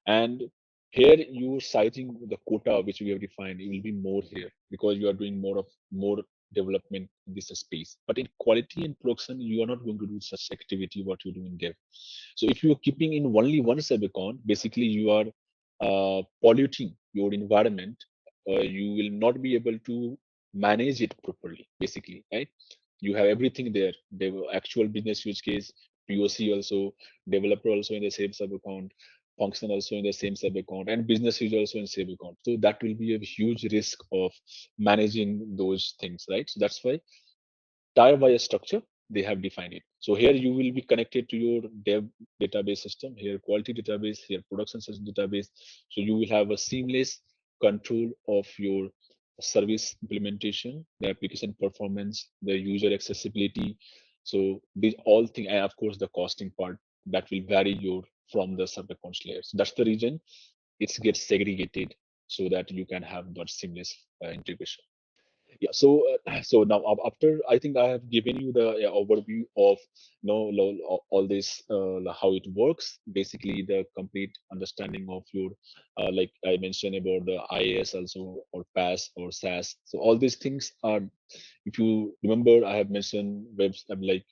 And here you citing the quota which we have defined, it will be more here because you are doing more development in this space. But in quality and production, you are not going to do such activity what you do in dev. So if you are keeping in only one sub account, basically you are polluting your environment. You will not be able to manage it properly, basically, right? You have everything there. There were actual business use case, POC also, developer also in the same sub account, function also in the same sub account, and business user also in same account. So that will be a huge risk of managing those things, right? So that's why tier by structure they have defined it. So here you will be connected to your dev database system, here quality database, here production system database. So you will have a seamless control of your service implementation, the application performance, the user accessibility. So these all things, and of course the costing part, that will vary your from the sub accounts layer. So that's the reason it gets segregated, so that you can have that seamless integration. Yeah, so so now after I think I have given you the overview of all this, how it works, basically the complete understanding of your like I mentioned about the IAS also, or PAS or SAS. So all these things are, if you remember, I have mentioned webs like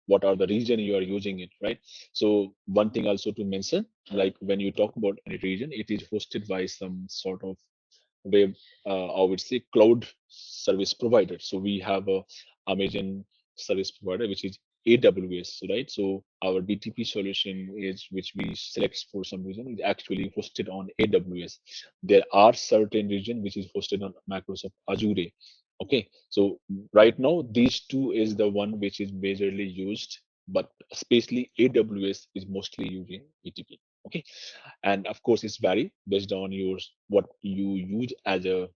what are the region you are using it, right? So one thing also to mention, like when you talk about any region, it is hosted by some sort of web, I would say cloud service provider. So we have a Amazon service provider, which is AWS, right? So our BTP solution is, which we select for some reason, is actually hosted on AWS. There are certain region which is hosted on Microsoft Azure. Okay, so right now these two is the one which is majorly used, but especially AWS is mostly using BTP. Okay, and of course it's vary based on your what you use as a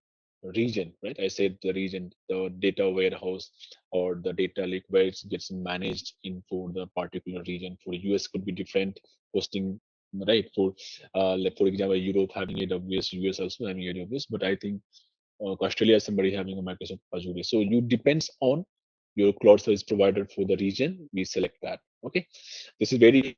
region, right? I said the region, the data warehouse or the data lake where it gets managed in for the particular region. For US could be different hosting, right? For like for example, Europe having AWS, US also having AWS, but I think Australia somebody having a Microsoft Azure. So you depends on your cloud service provider for the region. We select that. Okay, this is very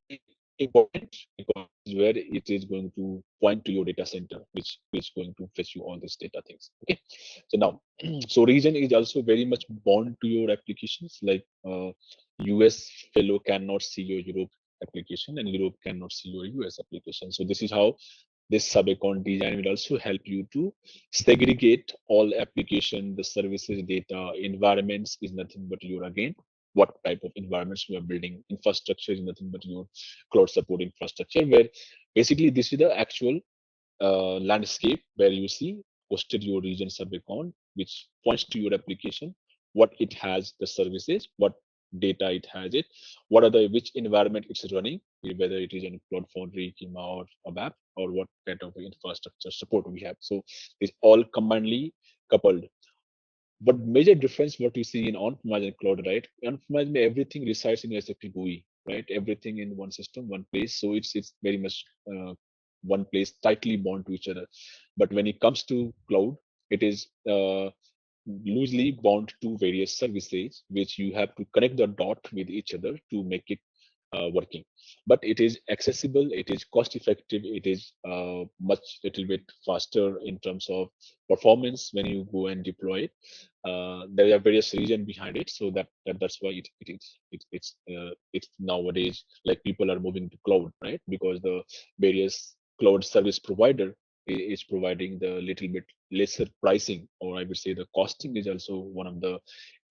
important because where it is going to point to your data center, which is going to fetch you all these data things. Okay, so now, so region is also very much bound to your applications. Like US fellow cannot see your Europe application, and Europe cannot see your US application. So this is how this sub-account design will also help you to segregate all application, the services, data, environments is nothing but your, again, what type of environments we are building. Infrastructure is nothing but your cloud support infrastructure, where basically this is the actual landscape where you see hosted your region sub account, which points to your application, what it has, the services, what data it has it, what are the which environment it's running, whether it is in Cloud Foundry, Kima, or ABAP, or what kind of infrastructure support we have. So it's all combinedly coupled. But major difference what you see in on-premise and cloud, right? On-premise, everything resides in SAP GUI, right? Everything in one system, one place. So it's very much one place, tightly bound to each other. But when it comes to cloud, it is loosely bound to various services, which you have to connect the dot with each other to make it working. But it is accessible, it is cost effective, it is much little bit faster in terms of performance when you go and deploy it. There are various reasons behind it, so that's why it's nowadays like people are moving to cloud, right? Because the various cloud service provider is providing the little bit lesser pricing, or I would say the costing is also one of the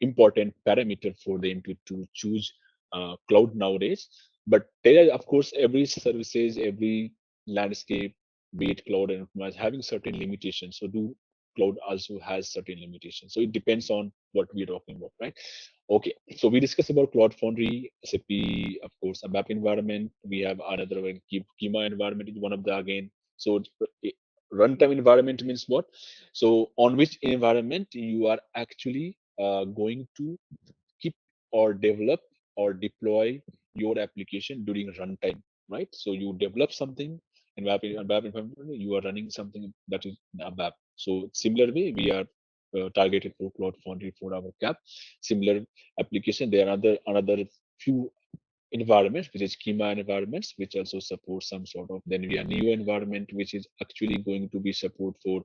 important parameter for them to choose cloud nowadays. But there are, of course, every services, every landscape, be it cloud and enterprise, having certain limitations. So do cloud also has certain limitations. So it depends on what we're talking about, right? Okay, so we discussed about Cloud Foundry, SAP, of course, ABAP environment. We have another one, Kima environment is one of the again. So runtime environment means what? So on which environment you are actually going to keep or develop or deploy your application during runtime, right? So you develop something in ABAP environment, you are running something that is in ABAP. So similar way, we are targeted for Cloud Foundry for our CAP. Similar application, there are another few environments, which is schema environments, which also support some sort of. Then we have Neo environment, which is actually going to be support for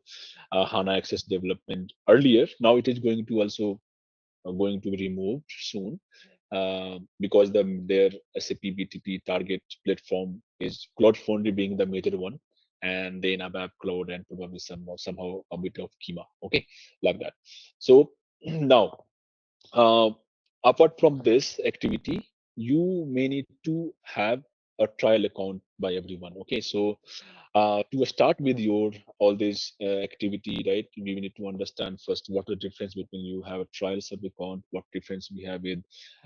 HANA Access development earlier. Now it is going to also going to be removed soon because their SAP BTP target platform is Cloud Foundry being the major one, and then ABAP Cloud and probably somehow a bit of Kima. Okay, like that. So now uh, apart from this activity, you may need to have a trial account by everyone. Okay, so to start with your all this activity, right? We need to understand first what the difference between you have a trial sub account, what difference we have with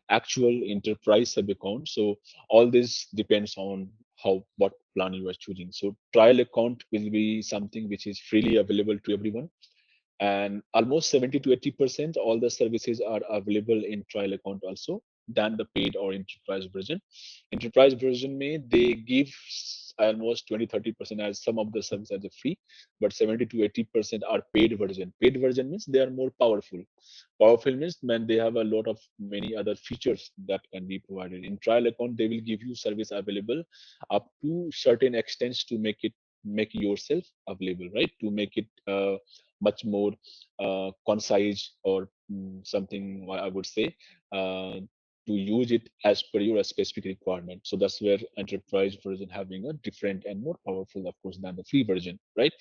actual enterprise sub account. So all this depends on how what plan you are choosing. So trial account will be something which is freely available to everyone, and almost 70 to 80% all the services are available in trial account also than the paid or enterprise version. Enterprise version may they give almost 20-30% as some of the services as a free, but 70 to 80% are paid version. Paid version means they are more powerful. Powerful means when they have a lot of many other features that can be provided. In trial account, they will give you service available up to certain extents to make yourself available, right? To make it much more concise or something I would say to use it as per your specific requirement. So that's where enterprise version having a different and more powerful, of course, than the free version, right?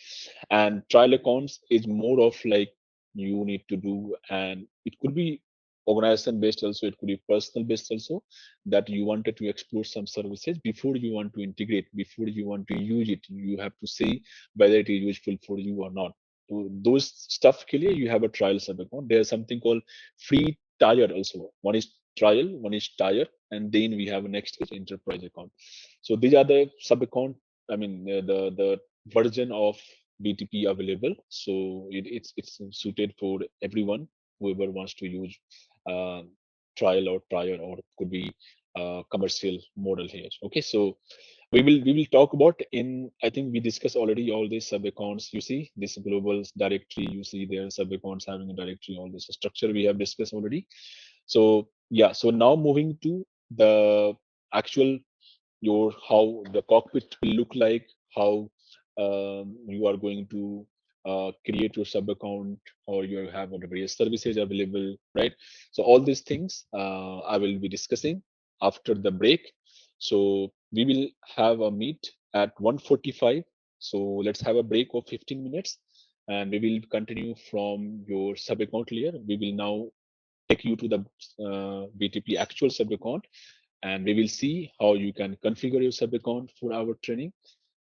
And trial accounts is more of like you need to do, and it could be organization based also, it could be personal based also, that you wanted to explore some services before you want to integrate, before you want to use it, you have to see whether it is useful for you or not. So those stuff clear, you have a trial sub account. There's something called free tier also. One is trial, one is tier, and then we have a next is enterprise account. So these are the sub account. I mean the version of BTP available. So it's suited for everyone whoever wants to use uh, trial or trial, or it could be commercial model here. Okay, so we will talk about in, I think we discussed already all these sub accounts. You see this global directory, you see their sub accounts having a directory, all this structure we have discussed already. So yeah, so now moving to the actual your how the cockpit will look like, how you are going to create your sub account, or you have the various services available, right? So all these things I will be discussing after the break. So we will have a meet at 1:45. So let's have a break of 15 minutes, and we will continue from your sub account layer. We will now take you to the BTP actual sub account, and we will see how you can configure your sub account for our training,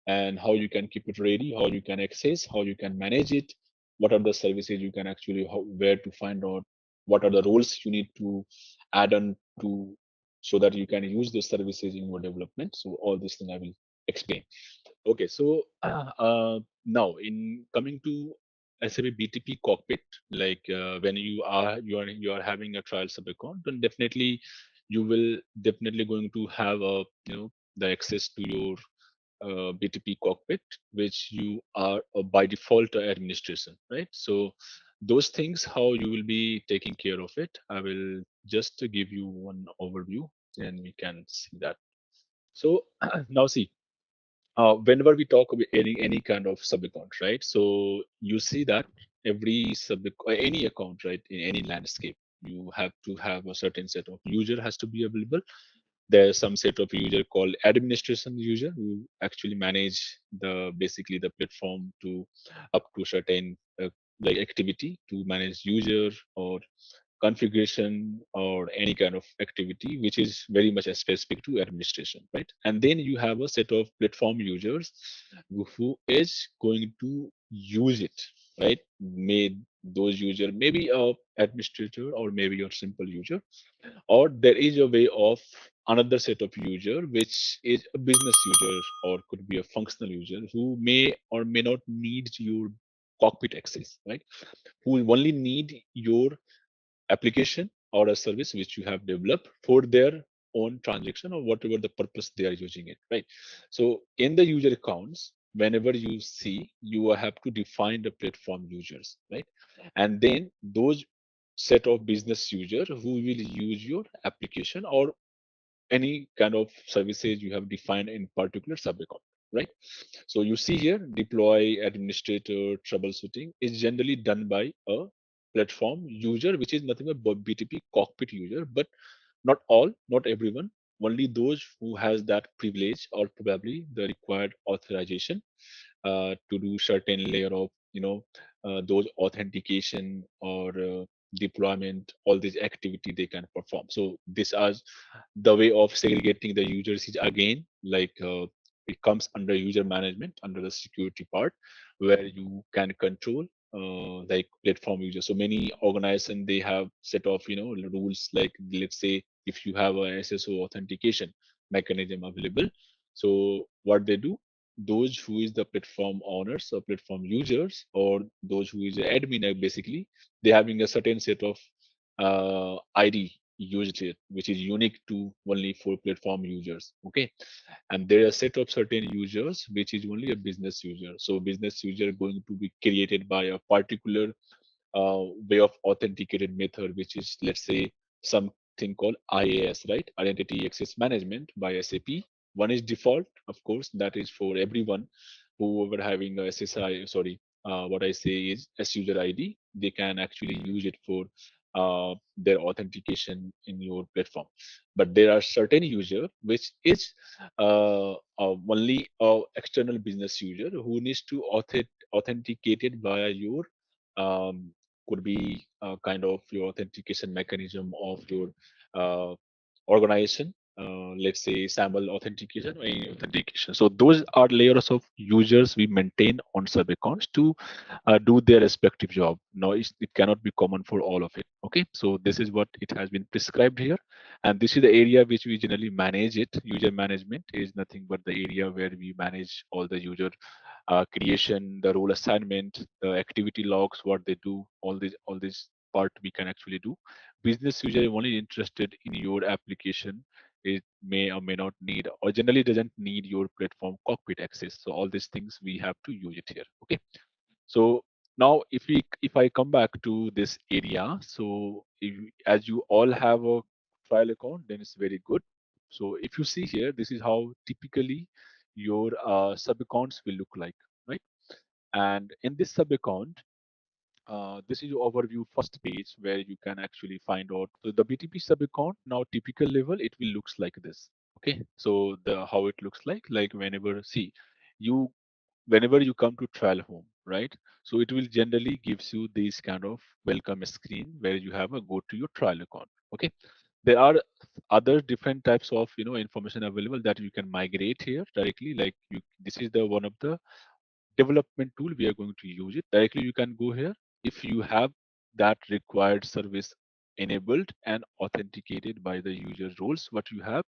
and how you can keep it ready, how you can access, how you can manage it, what are the services you can actually, where to find out, what are the roles you need to add on to, so that you can use those services in your development. So all these things I will explain. Okay, so now in coming to SAP BTP cockpit, like when you are having a trial sub account, then definitely you will definitely going to have a the access to your BTP cockpit, which you are by default administration, right? So those things, how you will be taking care of it, I will just give you one overview, and we can see that. So now see, whenever we talk about any kind of sub account, right? So you see that every any account, right, in any landscape, you have to have a certain set of user has to be available. There's some set of user called administration user who actually manage the basically the platform to up to certain like activity to manage user or configuration or any kind of activity which is very much specific to administration, right? And then you have a set of platform users who is going to use it, right? May those user maybe a administrator or maybe a simple user, or there is a way of another set of user which is a business user or could be a functional user who may or may not need your cockpit access, right? Who only need your application or a service which you have developed for their own transaction or whatever the purpose they are using it, right? So in the user accounts, whenever you see, you have to define the platform users, right? And then those set of business users who will use your application or any kind of services you have defined in particular sub account, right? So you see here, deploy, administrator, troubleshooting is generally done by a platform user, which is nothing but BTP cockpit user, but not all, not everyone, only those who has that privilege or probably the required authorization to do certain layer of those authentication or deployment, all this activity they can perform. So this is the way of segregating the users is again like it comes under user management under the security part where you can control like platform users. So many organizations they have set of rules like let's say if you have a SSO authentication mechanism available. So what they do, those who is the platform owners or platform users or those who is the admin basically they having a certain set of ID used it, which is unique to only for platform users. Okay, and there are a set of certain users which is only a business user. So business user going to be created by a particular way of authenticated method, which is let's say something called IAS, right? Identity Access Management by SAP. One is default, of course, that is for everyone whoever having a SSI. Sorry, what I say is S user ID. They can actually use it for their authentication in your platform. But there are certain user which is only external business user who needs to authenticated via your um, could be kind of your authentication mechanism of your uh, organization. Let's say sample authentication or any authentication. So those are layers of users we maintain on sub accounts to do their respective job. Now it cannot be common for all of it. Okay, so this is what it has been prescribed here, and this is the area which we generally manage it. User management is nothing but the area where we manage all the user creation, the role assignment, the activity logs, what they do, all this part we can actually do. Business user is only interested in your application. It may or may not need, or generally doesn't need your platform cockpit access. So all these things we have to use it here. Okay. So now if I come back to this area, so as you all have a trial account, then it's very good. So if you see here, this is how typically your sub accounts will look like, right? And in this sub account, this is your overview first page where you can actually find out. So the BTP sub account now typical level, it will looks like this. Okay, so the how it looks like whenever see you whenever you come to trial home, right? So it will generally gives you this kind of welcome screen where you have a go to your trial account. Okay, there are other different types of information available that you can migrate here directly. Like you, this is the one of the development tool we are going to use it directly. You can go here if you have that required service enabled and authenticated by the user roles what you have,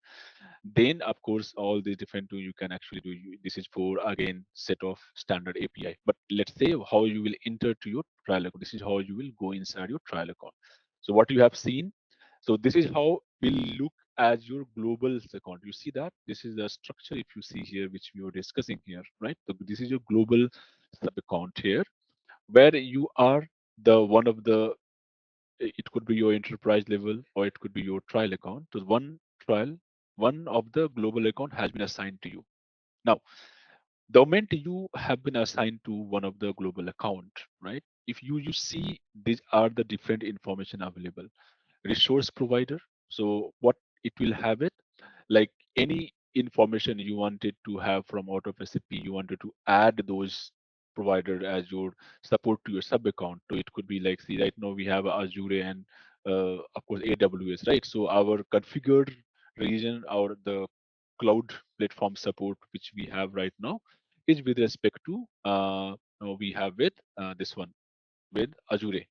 then of course all these different tools you can actually do. This is for again set of standard API, but let's say how you will enter to your trial account. This is how you will go inside your trial account. So what you have seen, so this is how will look as your global account. You see that this is the structure if you see here which we were discussing here, right? So this is your global sub account here where you are the one of the, it could be your enterprise level or it could be your trial account. So one trial, one of the global account has been assigned to you. Now, the moment you have been assigned to one of the global account, right? If you see these are the different information available. Resource provider. So what it will have it, like any information you wanted to have from out of SAP, you wanted to add those provider as your support to your sub account. So it could be like, see, right now we have Azure and of course AWS, right? So our configured region or the cloud platform support which we have right now is with respect to we have with this one with Azure.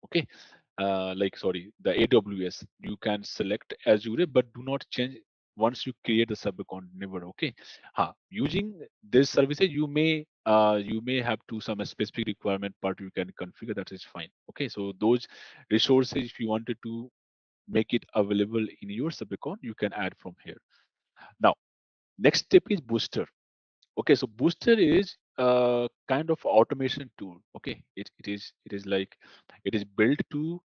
Okay. Like sorry, the AWS. You can select Azure, but do not change once you create the sub account. Never. Okay. Using this services, you may have to some specific requirement part you can configure. That is fine. Okay. So those resources, if you wanted to make it available in your sub account, you can add from here. Now, next step is booster. Okay, so booster is a kind of automation tool. Okay, it is like it is built to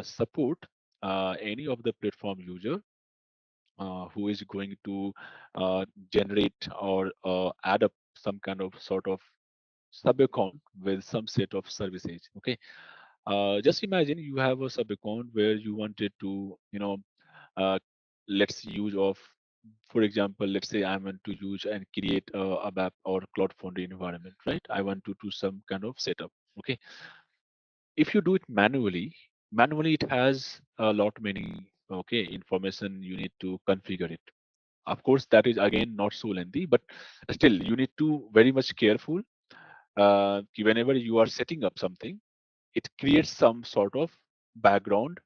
support any of the platform user who is going to generate or add up some kind of sort of sub account with some set of services. Okay, just imagine you have a sub account where you wanted to uh, let's use of, for example, let's say I want to use and create a app or cloud foundry environment, right? I want to do some kind of setup. Okay, if you do it manually it has a lot many okay information you need to configure it. Of course that is again not so lengthy, but still you need to very much careful whenever you are setting up something. It creates some sort of background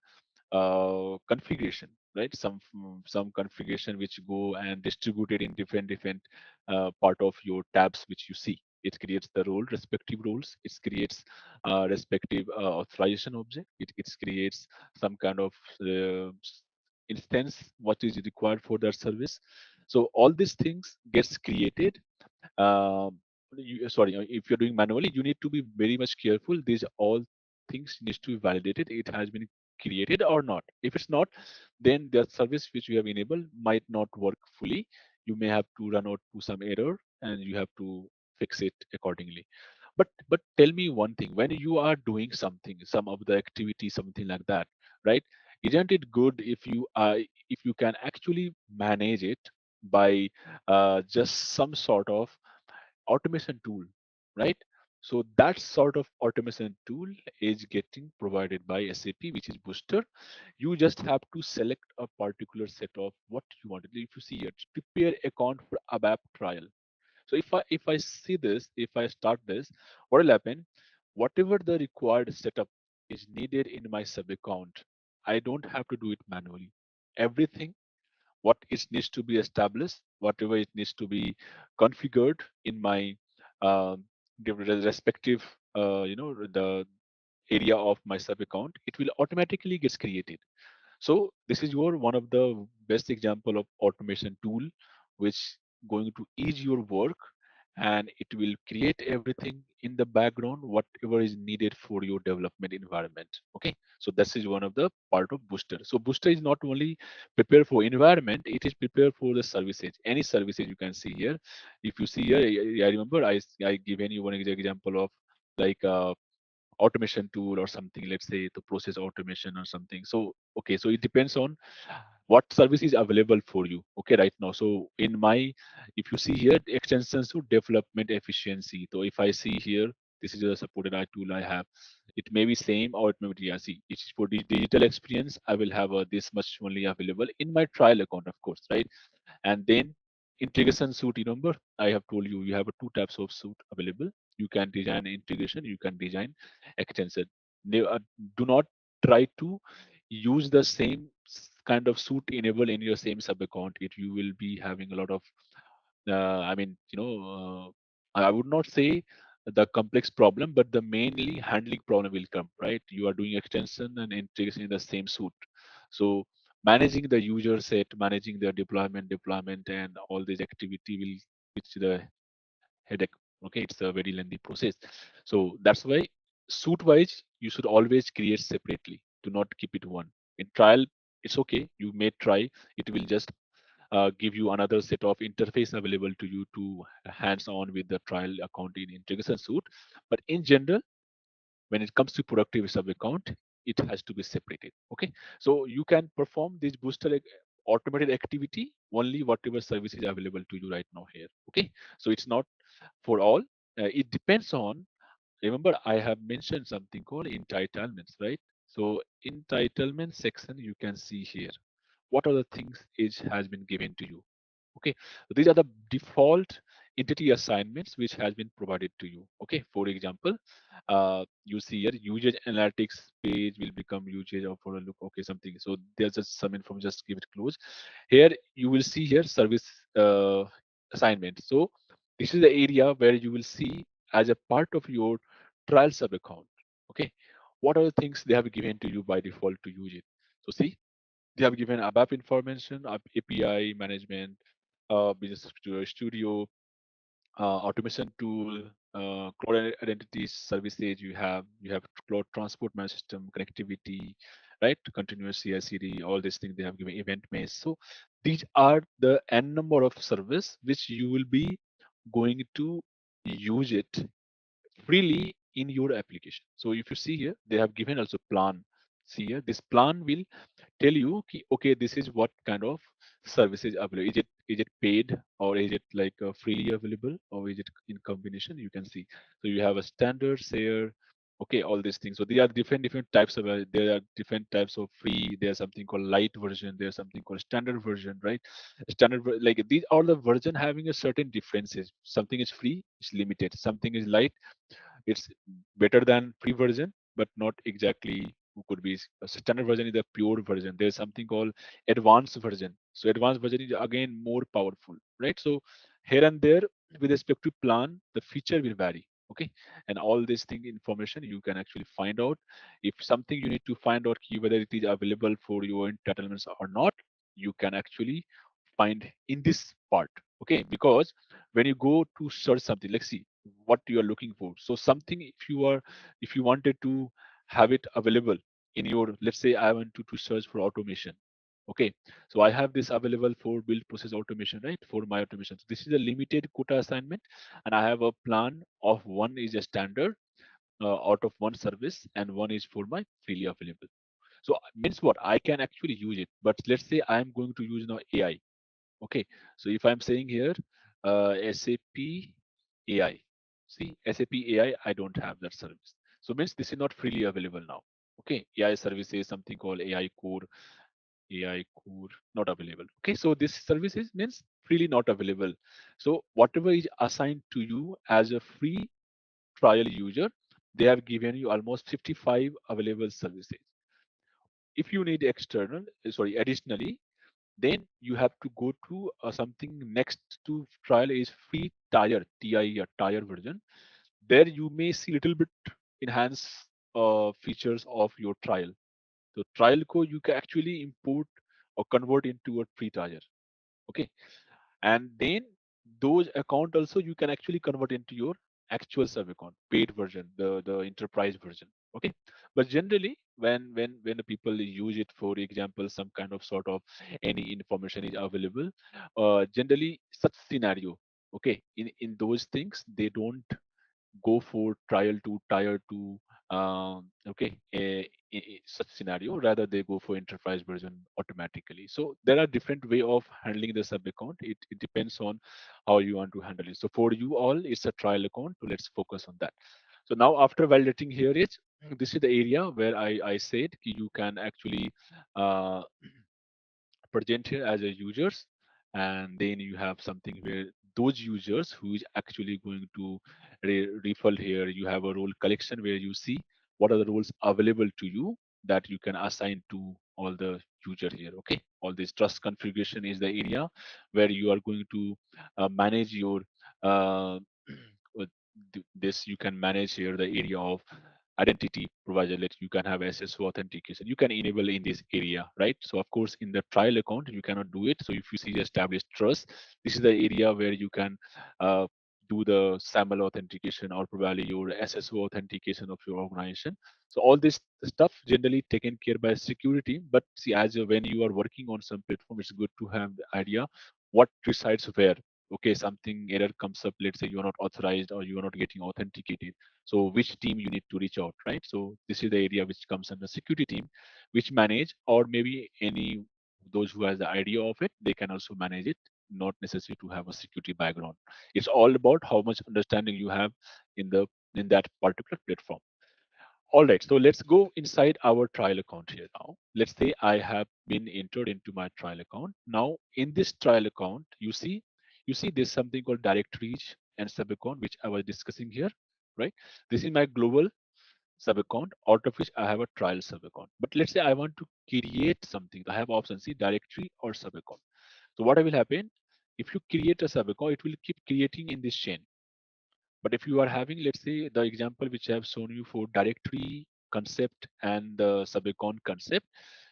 configuration, right? Some configuration which go and distributed in different part of your tabs which you see. It creates the role, respective roles. It creates respective authorization object. It creates some kind of instance what is required for that service. So all these things gets created. Sorry, if you're doing manually, you need to be very much careful. These all things needs to be validated. It has been created or not. If it's not, then the service which you have enabled might not work fully. You may have to run out to some error and you have to fix it accordingly. But tell me one thing: when you are doing something, some of the activity, something like that, right? Isn't it good if you can actually manage it by just some sort of automation tool, right? So that sort of automation tool is getting provided by SAP, which is Booster. You just have to select a particular set of what you want. If you see here, prepare account for ABAP trial. So if I see this, if I start this, what will happen? Whatever the required setup is needed in my sub account, I don't have to do it manually. Everything what it needs to be established, whatever it needs to be configured in my respective, the area of my sub account, it will automatically gets created. So this is your one of the best example of automation tool, which going to ease your work and it will create everything in the background, whatever is needed for your development environment. Okay, so this is one of the part of Booster. So Booster is not only prepared for environment, it is prepared for the services. Any services you can see here. If you see here, I remember I given you one example of like automation tool or something, let's say the process automation or something. So okay, so it depends on what service is available for you, okay, right now. So in my, if you see here, extensions to development efficiency. So if I see here, this is a supported tool I have. It may be same or it may be, yeah, see, it's for the digital experience. I will have this much only available in my trial account, of course, right? And then integration suite, remember I have told you you have two types of suite available. You can design integration, you can design extension. Do not try to use the same kind of suite enable in your same sub account. It you will be having a lot of I mean, I would not say the complex problem, but the mainly handling problem will come, right? You are doing extension and integration in the same suite. So managing the user set, managing the deployment, and all this activity will, which the headache. Okay, it's a very lengthy process. So that's why suite wise, you should always create separately. Do not keep it one. In trial, it's okay. You may try. It will just give you another set of interface available to you to hands-on with the trial account in integration suite. But in general, when it comes to productive sub account, it has to be separated. Okay, so you can perform this booster automated activity only whatever service is available to you right now here. Okay, so it's not for all. It depends on. Remember, I have mentioned something called entitlements, right? So entitlement section, you can see here what are the things is has been given to you. Okay, so these are the default entity assignments which has been provided to you. Okay, for example, you see here usage analytics page will become usage of for a look. Okay, something. So there's just some information. Just give it close. Here you will see here service assignment. So this is the area where you will see as a part of your trial sub account. Okay, what are the things they have given to you by default to use it? So see, they have given ABAP information, API management, business studio, automation tool, cloud identity services. You have cloud transport management system, connectivity, right? Continuous CI/CD, all these things they have given event mesh. So these are the n number of service which you will be going to use it freely in your application. So if you see here, they have given also plan. See here, this plan will tell you ki, okay, this is what kind of services available. Is it paid or is it like freely available or is it in combination? You can see. So you have a standard share. Okay, all these things. So there are different types of there are different types of free. There's something called light version. There's something called standard version, right? Like these all the version having a certain differences. Something is free, it's limited. Something is light, it's better than free version, but not exactly could be a standard version is the pure version. There's something called advanced version. So advanced version is again more powerful, right? So here and there, with respect to plan, the feature will vary. Okay, and all this thing information you can actually find out. If something you need to find out whether it is available for your entitlements or not, you can actually find in this part. Okay, because when you go to search something, let's see what you are looking for. So something, if you wanted to have it available in your, let's say I want to search for automation. Okay, so I have this available for build process automation, right? For my automation, so this is a limited quota assignment, and I have a plan of one is a standard out of one service and one is for my freely available. So means what, I can actually use it, but let's say I am going to use now AI. Okay, so if I'm saying here SAP AI, see SAP AI, I don't have that service. So means this is not freely available now. Okay, AI service is something called AI core not available. Okay, so this services means freely not available. So whatever is assigned to you as a free trial user, they have given you almost 55 available services. If you need external, sorry, additionally, then you have to go to something next to trial is free tier TIE or tier version. There you may see little bit enhanced features of your trial. So trial code you can actually import or convert into a free tier. Okay, and then those account also you can actually convert into your actual sub account paid version, the enterprise version. Okay, but generally when the people use it, for example some kind of sort of any information is available, generally such scenario, okay, in those things they don't go for trial to tier to okay such scenario, rather they go for enterprise version automatically. So there are different way of handling the sub account. It depends on how you want to handle it. So for you all it's a trial account, so let's focus on that. So now after validating here is, this is the area where I said you can actually uh, present here as a users, and then you have something where those users who is actually going to refill here. You have a role collection where you see what are the roles available to you that you can assign to all the user here. Okay, all this trust configuration is the area where you are going to manage your uh, this you can manage here the area of identity provider. Let you can have SSO authentication, you can enable in this area, right? So of course in the trial account you cannot do it. So if you see established trust, this is the area where you can uh, do the SAML authentication or probably your SSO authentication of your organization. So all this stuff generally taken care by security. But see, when you are working on some platform, it's good to have the idea what resides where. Okay, something error comes up. Let's say you are not authorized or you are not getting authenticated. So which team you need to reach out, right? So this is the area which comes under security team, which manage, or maybe any those who has the idea of it, they can also manage it, not necessary to have a security background. It's all about how much understanding you have in the in that particular platform. All right, so let's go inside our trial account here now. Let's say I have been entered into my trial account. Now in this trial account, you see there's something called directories and sub account, which I was discussing here, right? This is my global sub account, out of which I have a trial sub account. But let's say I want to create something. I have option C, directory or sub account. So what will happen? If you create a sub account, it will keep creating in this chain. But if you are having, let's say, the example which I have shown you for directory concept and the sub account concept,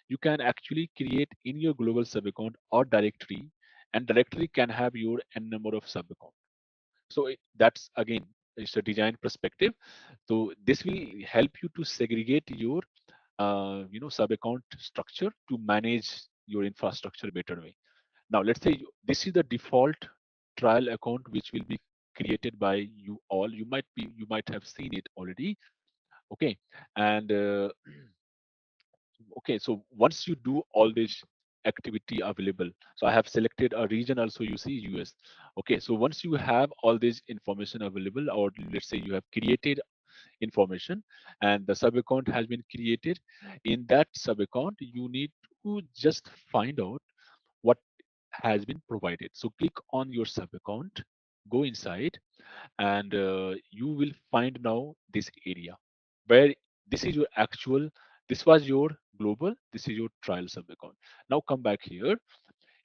you can actually create in your global sub account or directory, and directory can have your n number of sub account. So that's again, it's a design perspective. So this will help you to segregate your sub account structure to manage your infrastructure better way. Now let's say this is the default trial account which will be created by you all. You might have seen it already. Okay, and okay, so once you do all this activity available, so I have selected a region also, you see US. Okay, so once you have all this information available, or let's say you have created information and the sub account has been created, in that sub account you need to just find out what has been provided. So click on your sub account, go inside, and you will find now this area where this is your actual, this was your global, this is your trial sub account. Now come back here.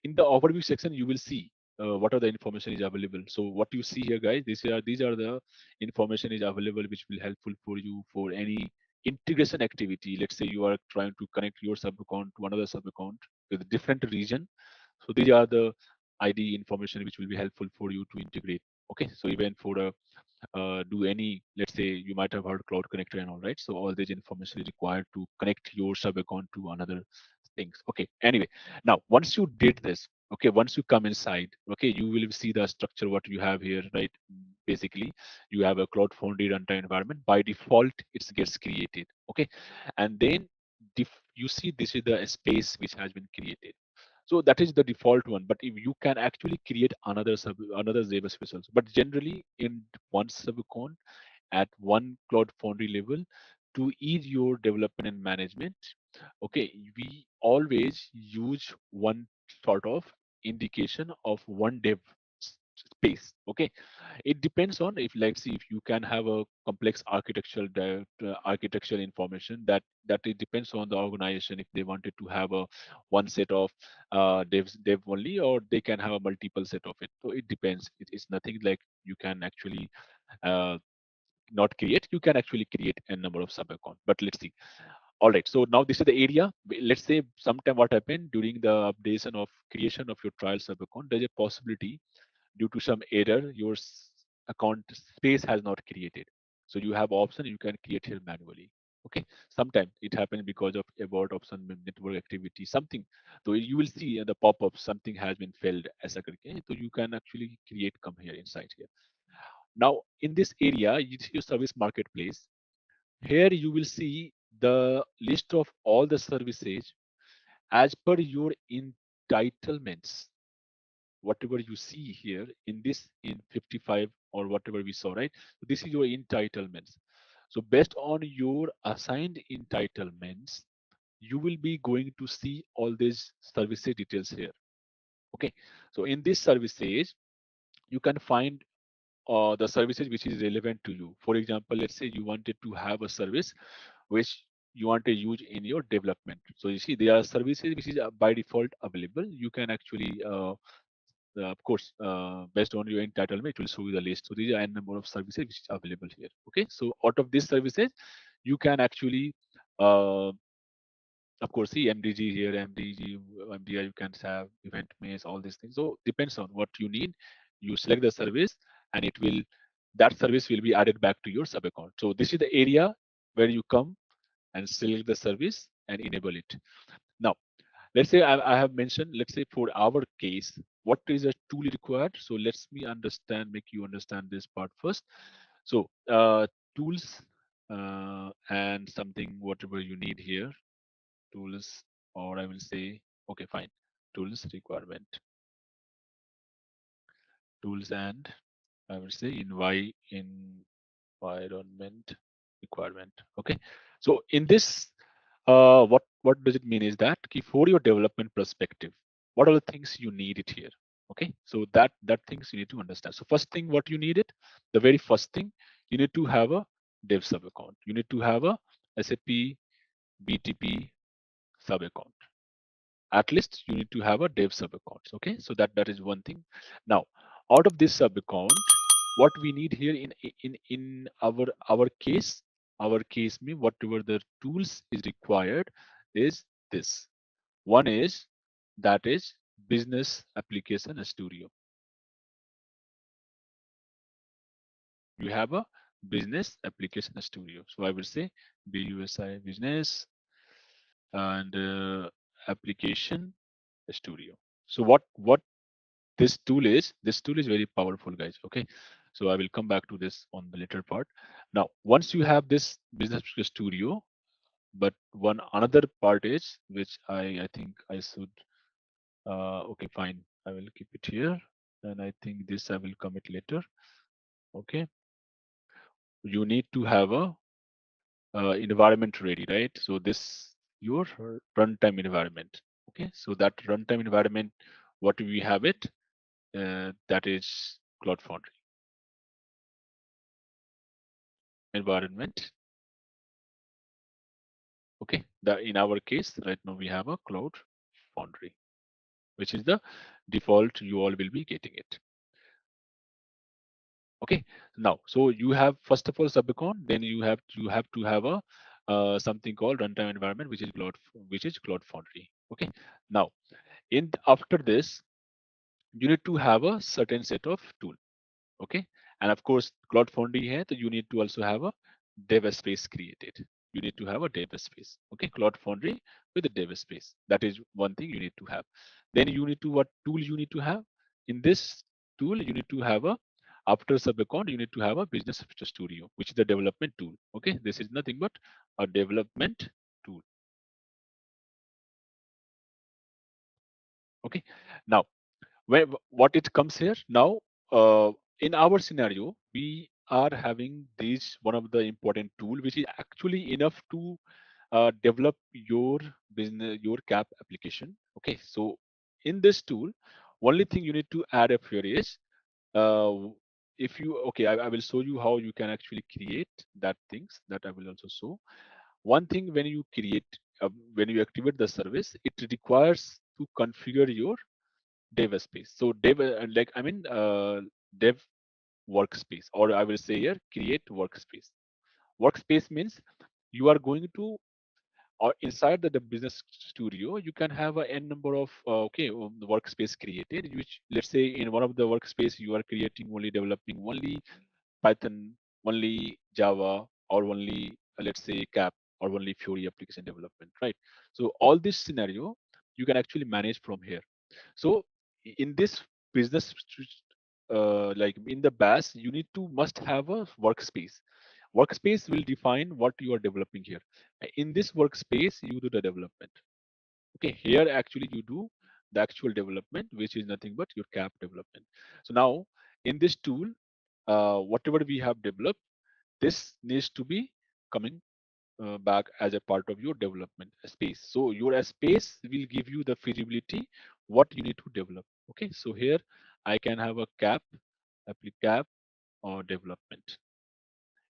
In the overview section you will see what are the information is available. So what you see here, guys, these are the information is available which will helpful for you for any integration activity. Let's say you are trying to connect your sub account to another sub account with a different region. So these are the ID information which will be helpful for you to integrate. Okay, so even for do any, let's say you might have heard cloud connector and all, right? So all this information is required to connect your sub account to another things. Okay, anyway, now once you did this, okay, once you come inside, okay, you will see the structure what you have here, right? Basically you have a cloud foundry runtime environment. By default it gets created. Okay, and then you see this is the space which has been created. So that is the default one. But if you can actually create another Zebra space also. But generally in one sub account at one cloud foundry level to ease your development and management, okay, we always use one sort of indication of one dev space. Okay, it depends on, if like, see, if you can have a complex architectural information, that it depends on the organization, if they wanted to have a one set of dev only, or they can have a multiple set of it. So it depends. It's nothing like you can actually uh, not create. You can actually create a number of sub account. But let's see. All right, so now this is the area. Let's say sometime what happened during the updation of creation of your trial sub account, there's a possibility due to some error your account space has not created. So you have option, you can create here manually. Okay, sometimes it happens because of abort option, network activity, something. So you will see the pop-up, something has been failed as a okay. So you can actually create, come here inside here. Now in this area you see your service marketplace. Here you will see the list of all the services as per your entitlements. Whatever you see here in this, in 55 or whatever we saw, right? So this is your entitlements. So based on your assigned entitlements, you will be going to see all these services details here. Okay, so in these services you can find the services which is relevant to you. For example, let's say you wanted to have a service which you want to use in your development. So you see there are services which is by default available. You can actually of course, based on your entitlement, it will show you the list. So these are a number of services which is available here. Okay, so out of these services, you can actually, of course, see MDG here, MDG, MDI, you can have event maze, all these things. So depends on what you need. You select the service and that service will be added back to your sub account. So this is the area where you come and select the service and enable it. Now, let's say I have mentioned, let's say for our case, what is a tool required? So let's me understand, make you understand this part first. So tools and something, whatever you need here, tools, or I will say, okay, fine, tools requirement, tools and I will say environment requirement. Okay, so in this, what does it mean is that for your development perspective, what are the things you need it here? Okay, so that things you need to understand. So first thing, what you need it, the very first thing, you need to have a dev sub account. You need to have a SAP BTP sub account. At least you need to have a dev sub account. Okay, so that is one thing. Now, out of this sub account, what we need here in our case mean whatever the tools is required is this. One is, that is business application studio. You have a business application studio. So I will say BUSI business and application studio. So what this tool is, very powerful, guys. Okay, so I will come back to this on the later part. Now, once you have this business studio, but one another part is which I think I should okay, fine, I will keep it here, and I think this I will commit later. Okay, you need to have a environment ready, right? So this your runtime environment. Okay, so that runtime environment, what we have it, that is Cloud Foundry environment. Okay, in our case right now we have a Cloud Foundry, which is the default you all will be getting it. Okay, now so you have first of all subicon, then you have to have a something called runtime environment, which is Cloud Foundry. Okay, now in after this you need to have a certain set of tool. Okay, and of course Cloud Foundry here, you need to also have a dev space created. You need to have a dev space. Okay, Cloud Foundry with a dev space. That is one thing you need to have. Then you need to, what tool you need to have? In this tool, you need to have a, after sub account, you need to have a business studio, which is the development tool. Okay, this is nothing but a development tool. Okay, now what it comes here now, in our scenario we are having this one of the important tool which is actually enough to develop your business, your cap application. Okay, so in this tool, only thing you need to add up here is uh, if you, okay, I will show you how you can actually create that things, that I will also show. One thing, when you create when you activate the service, it requires to configure your dev space. So dev, like I mean, dev workspace, or I will say here, create workspace. Workspace means you are going to, or inside the business studio, you can have a n number of the workspace created. Which, let's say, in one of the workspace you are creating only developing only Python, only Java, or only let's say Cap, or only Fury application development, right? So all this scenario you can actually manage from here. So in this business, like in the BAS, you need to must have a workspace. Workspace will define what you are developing here. In this workspace, you do the development. Okay, here actually you do the actual development, which is nothing but your cap development. So now in this tool, whatever we have developed, this needs to be coming back as a part of your development space. So your space will give you the feasibility what you need to develop. Okay, so here I can have a cap, cap or development.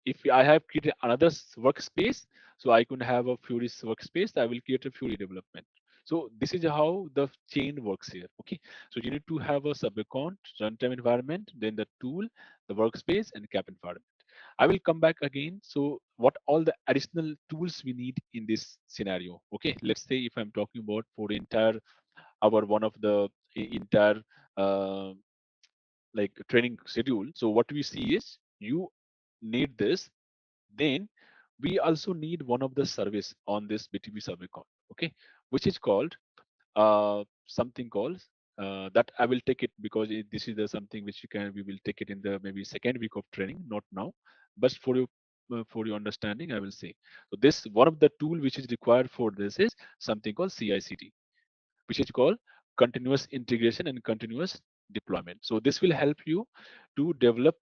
If I have created another workspace, so I can have a Fury workspace, I will create a Fury development. So this is how the chain works here. Okay, so you need to have a sub account, runtime environment, then the tool, the workspace, and cap environment. I will come back again. So what all the additional tools we need in this scenario? Okay, let's say if I'm talking about for the entire our one of the entire uh, like training schedule. So what we see is you need this. Then we also need one of the service on this BTP sub account, okay, which is called something called that I will take it because this is the something which we will take it in the maybe second week of training, not now, but for your understanding, I will say. So this one of the tool which is required for this is something called CICD, which is called continuous integration and continuous deployment. So this will help you to develop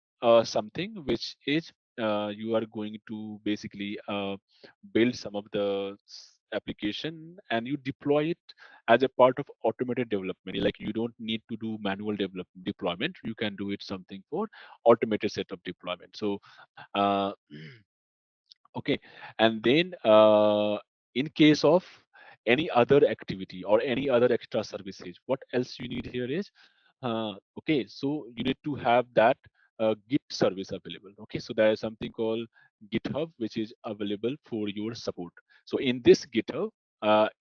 something which is you are going to basically build some of the application and you deploy it as a part of automated development. Like you don't need to do manual deployment. You can do it something for automated set of deployment. So uh, okay, and then in case of any other activity or any other extra services, what else you need here is okay, so you need to have that Git service available. Okay, so there is something called GitHub which is available for your support. So in this GitHub,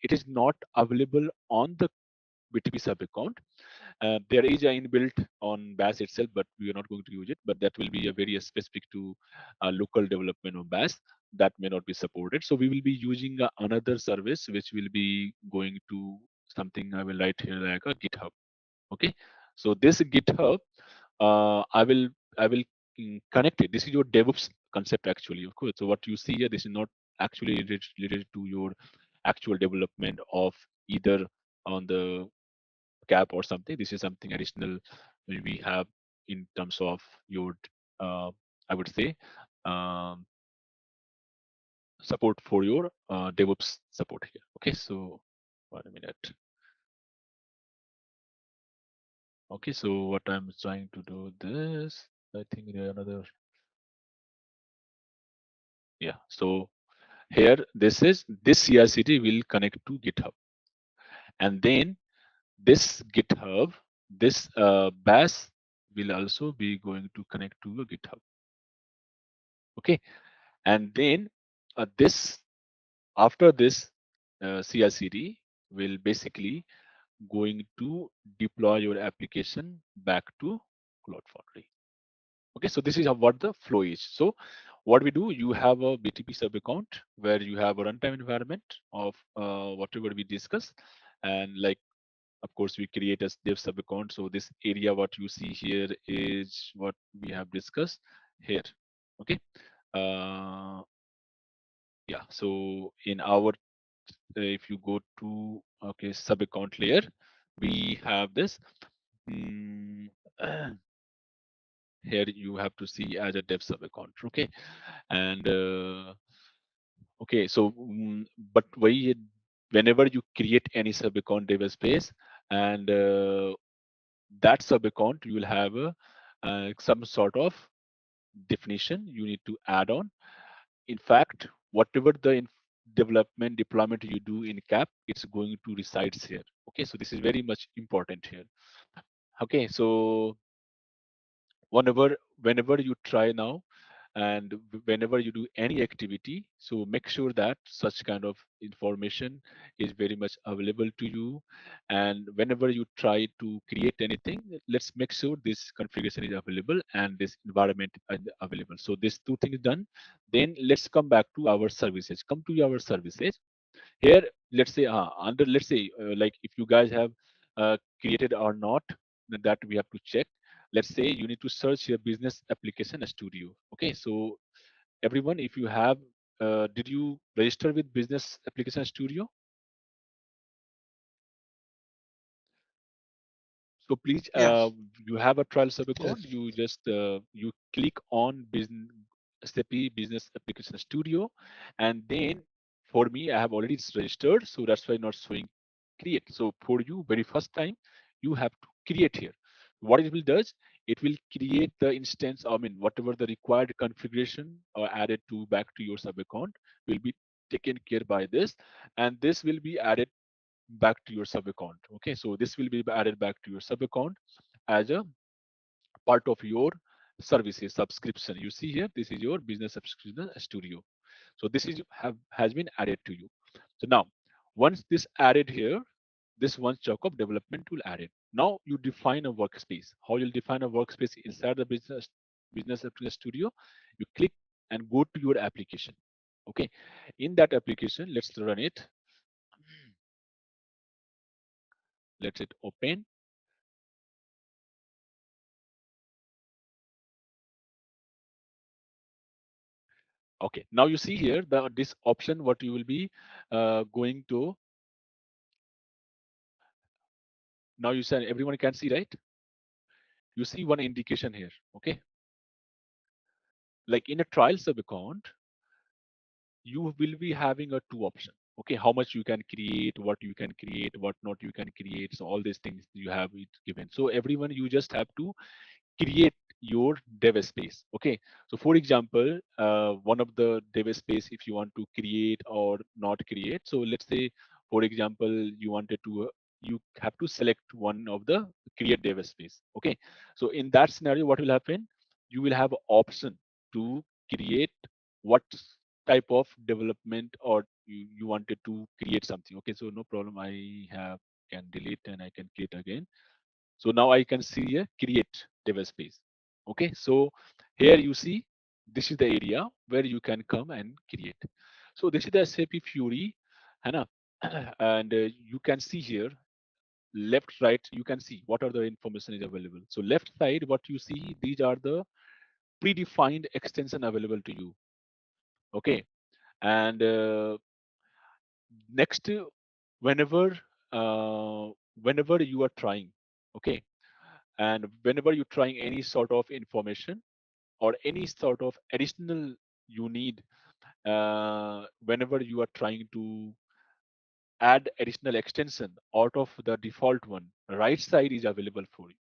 it is not available on the BTP sub account. There is an inbuilt on Bash itself, but we are not going to use it. But that will be a very specific to local development of Bash that may not be supported. So we will be using another service which will be going to something I will write here like a GitHub. Okay, so this GitHub, I will connect it. This is your DevOps concept actually, of course. So what you see here, this is not actually related to your actual development of either on the cap or something. This is something additional we have in terms of your, I would say, um, support for your DevOps support here. Okay, so 1 minute. Okay, so what I'm trying to do this, I think there another, yeah. So here, this CI/CD will connect to GitHub, and then this GitHub, this Bash will also be going to connect to your GitHub. Okay, and then this after this CI/CD will basically going to deploy your application back to Cloud Foundry. Okay, so this is what the flow is. So what we do, you have a BTP sub account where you have a runtime environment of whatever we discuss, and like of course we create a dev sub account. So this area what you see here is what we have discussed here. Okay, uh, yeah. So in our if you go to okay sub account layer, we have this. mm, Here you have to see as a dev sub account. Okay, and okay, so but whenever you create any sub account dev space and that sub account you will have some sort of definition you need to add on. In fact, whatever the development deployment you do in cap, it's going to resides here. Okay, so this is very much important here. Okay, so whenever you try now and whenever you do any activity, so make sure that such kind of information is very much available to you. And whenever you try to create anything, let's make sure this configuration is available and this environment is available. So this two things done, then let's come back to our services. Come to our services here. Let's say under, let's say like if you guys have created or not, then that we have to check. Let's say you need to search your business application studio. Okay, so everyone, if you have did you register with business application studio? So please, Yes. you have a trial sub account. Yes. You just you click on business SAP Business Application Studio, and then for me, I have already registered, so that's why not showing create. So for you, very first time, you have to create here. What it will does, it will create the instance. I mean, whatever the required configuration or added to back to your sub account will be taken care by this, and this will be added back to your sub account. Okay, so this will be added back to your sub account as a part of your services subscription. You see here, this is your business subscription studio. So this is have has been added to you. So now once this added here, this one chunk of development tool added. Now you define a workspace. How you'll define a workspace inside the business application studio? You click and go to your application. Okay, in that application, let's run it. Let it open. Okay, now you see here this option what you will be going to. Now you said everyone can see, right? You see one indication here. Okay, like in a trial sub account, you will be having a two option. Okay, how much you can create, what you can create, what not you can create. So all these things you have it given. So everyone, you just have to create your dev space. Okay, so for example, one of the dev space, if you want to create or not create, so let's say for example you wanted to you have to select one of the create dev space. Okay, so in that scenario what will happen, you will have option to create what type of development, or you wanted to create something. Okay, so no problem, I have can delete and I can create again. So now I can see a create dev space. Okay, so here you see this is the area where you can come and create. So this is the SAP Fury, Hannah, and you can see here left, right. You can see what are the information is available. So left side, what you see, these are the predefined extension available to you. Okay, and next, whenever whenever you are trying, okay, and whenever you're trying any sort of information or any sort of additional you need, whenever you are trying to add additional extension out of the default one, right side is available for you.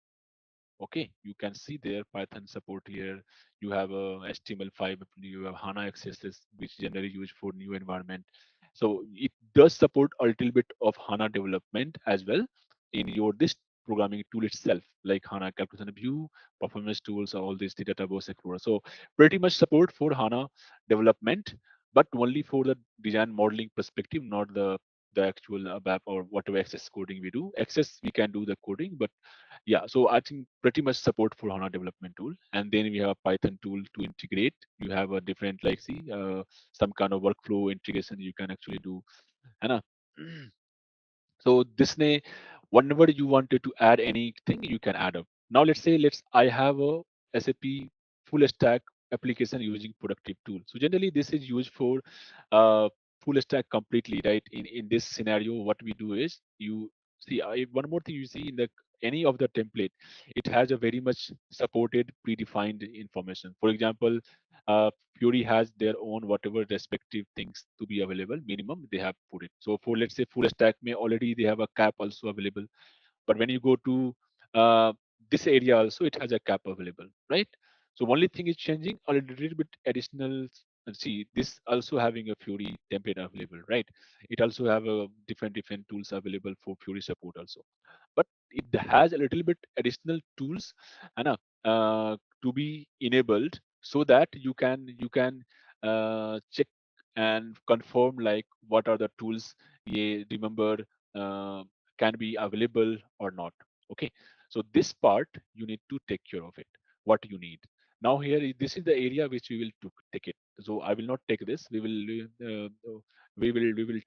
Okay, you can see there Python support here. You have a HTML5, you have HANA accesses, which generally used for new environment. So it does support a little bit of HANA development as well in your this programming tool itself, like HANA calculation view, performance tools, all these the database explorer. So pretty much support for HANA development, but only for the design modeling perspective, not the actual app or whatever access coding we do. Access we can do the coding, but yeah, so I think pretty much support for HANA development tool. And then we have a Python tool to integrate. You have a different, like, see, some kind of workflow integration you can actually do. Hana. So this way, whenever you wanted to add anything, you can add up. Now let's say I have a SAP full stack application using productive tool. So generally this is used for uh, full stack completely, right? In this scenario, what we do is you see one more thing you see in the any of the template, it has a very much supported predefined information. For example, Fury has their own whatever respective things to be available. Minimum they have put it. So for let's say full stack may already they have a cap also available. But when you go to uh, this area also, it has a cap available, right? So only thing is changing a little bit additional. And see, this also having a Fury template available, right? It also have a different tools available for Fury support also, but it has a little bit additional tools, Anna, to be enabled so that you can check and confirm like what are the tools you remember uh, can be available or not. Okay, so this part you need to take care of it, what you need. Now here this is the area which we will take it. So I will not take this, we will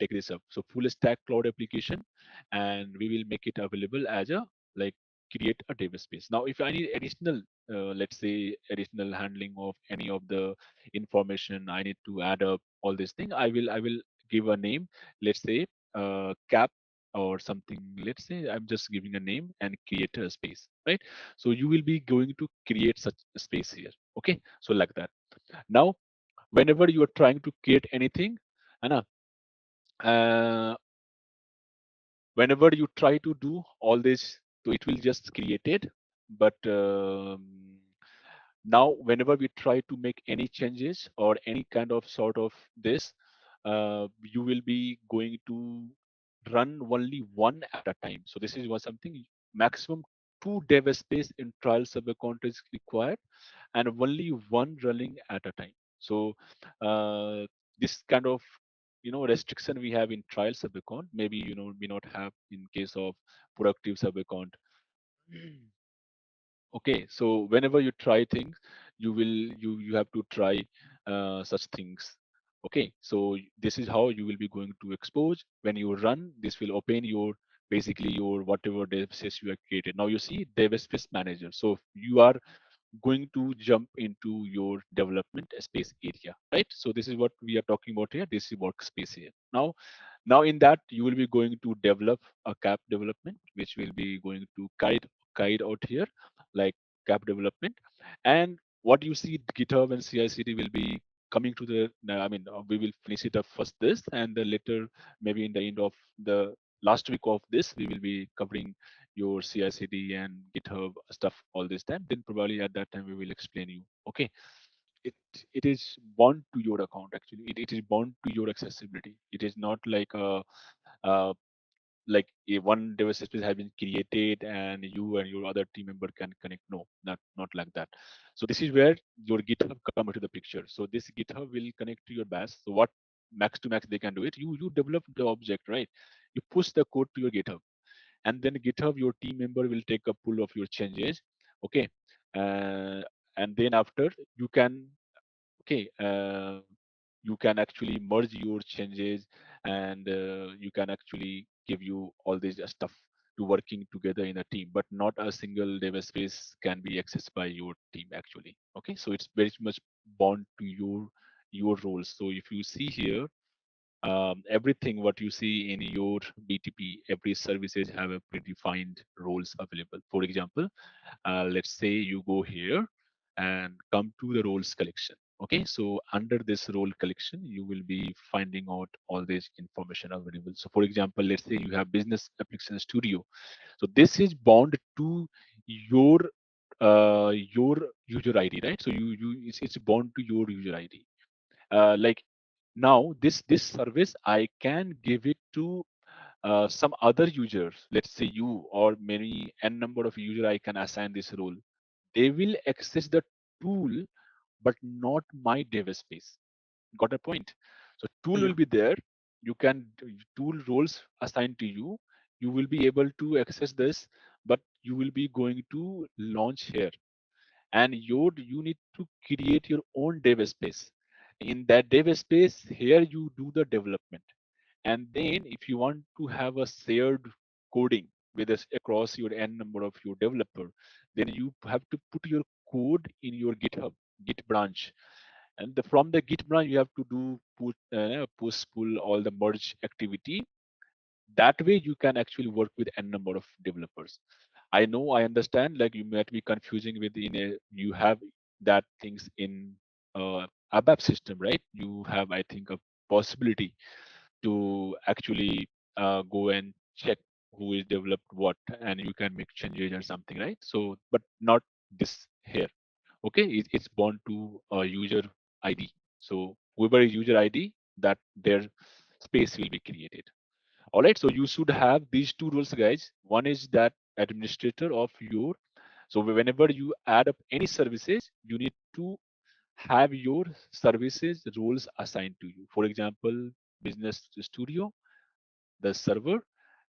take this up. So full stack cloud application, and we will make it available as a like create a data space. Now if I need additional let's say additional handling of any of the information, I need to add up all this thing, I will give a name, let's say cap or something. Let's say I'm just giving a name and create a space, right? So you will be going to create such a space here. Okay, so like that. Now whenever you are trying to create anything, Anna, uh, whenever you try to do all this, so it will just create it. But now whenever we try to make any changes or any kind of sort of this, you will be going to run only one at a time. So this is what something maximum two dev space in trial sub account is required, and only one running at a time. So this kind of restriction we have in trial sub account, maybe we not have in case of productive sub account. Okay, so whenever you try things, you have to try such things. Okay, so this is how you will be going to expose. When you run, this will open your basically your whatever dev space you have created. Now you see dev space manager. So you are going to jump into your development space area, right? So this is what we are talking about here. This is workspace here. Now in that you will be going to develop a cap development, which will be going to guide out here, like cap development. And what you see GitHub and CI/CD will be coming to the. I mean, we will finish it up first this, and then later maybe in the end of the last week of this, we will be covering your CI/CD and GitHub stuff all this time. Then probably at that time we will explain you. Okay, it it is bound to your account actually. It is bound to your accessibility. It is not like a like a one device space has been created and you and your other team member can connect. No, not like that. So this is where your GitHub come into the picture. So this GitHub will connect to your bash. So what max to max they can do it, you develop the object, right? You push the code to your GitHub, and then GitHub your team member will take a pull of your changes. Okay, uh, and then after you can, okay, you can actually merge your changes, and you can actually give you all this stuff to working together in a team, but not a single dev space can be accessed by your team actually. Okay, so it's very much bound to your roles. So if you see here, everything what you see in your BTP, every services have a predefined roles available. For example, let's say you go here and come to the roles collection. Okay, so under this role collection, you will be finding out all this information available. So for example, let's say you have business application studio. So this is bound to your your user ID, right? So it's bound to your user ID. Like now this service I can give it to some other users, let's say you or many n number of user I can assign this role. They will access the tool but not my dev space. Got a point? So tool Yeah. will be there. You can tool roles assigned to you. You will be able to access this, but you will be going to launch here, and you need to create your own dev space. In that dev space here you do the development, and then if you want to have a shared coding with us across your n number of your developer, then you have to put your code in your GitHub Git branch, and from the Git branch you have to do push pull all the merge activity. That way you can actually work with n number of developers. I know, I understand, like you might be confusing with you have that things in ABAP system, right? You have, I think, a possibility to actually go and check who is developed what, and you can make changes or something, right? So but not this here. Okay, it's bound to a user ID. So whoever is user ID, that their space will be created. All right, so you should have these two roles, guys. One is that administrator of your. So whenever you add up any services, you need to have your services roles assigned to you. For example, business studio, the server,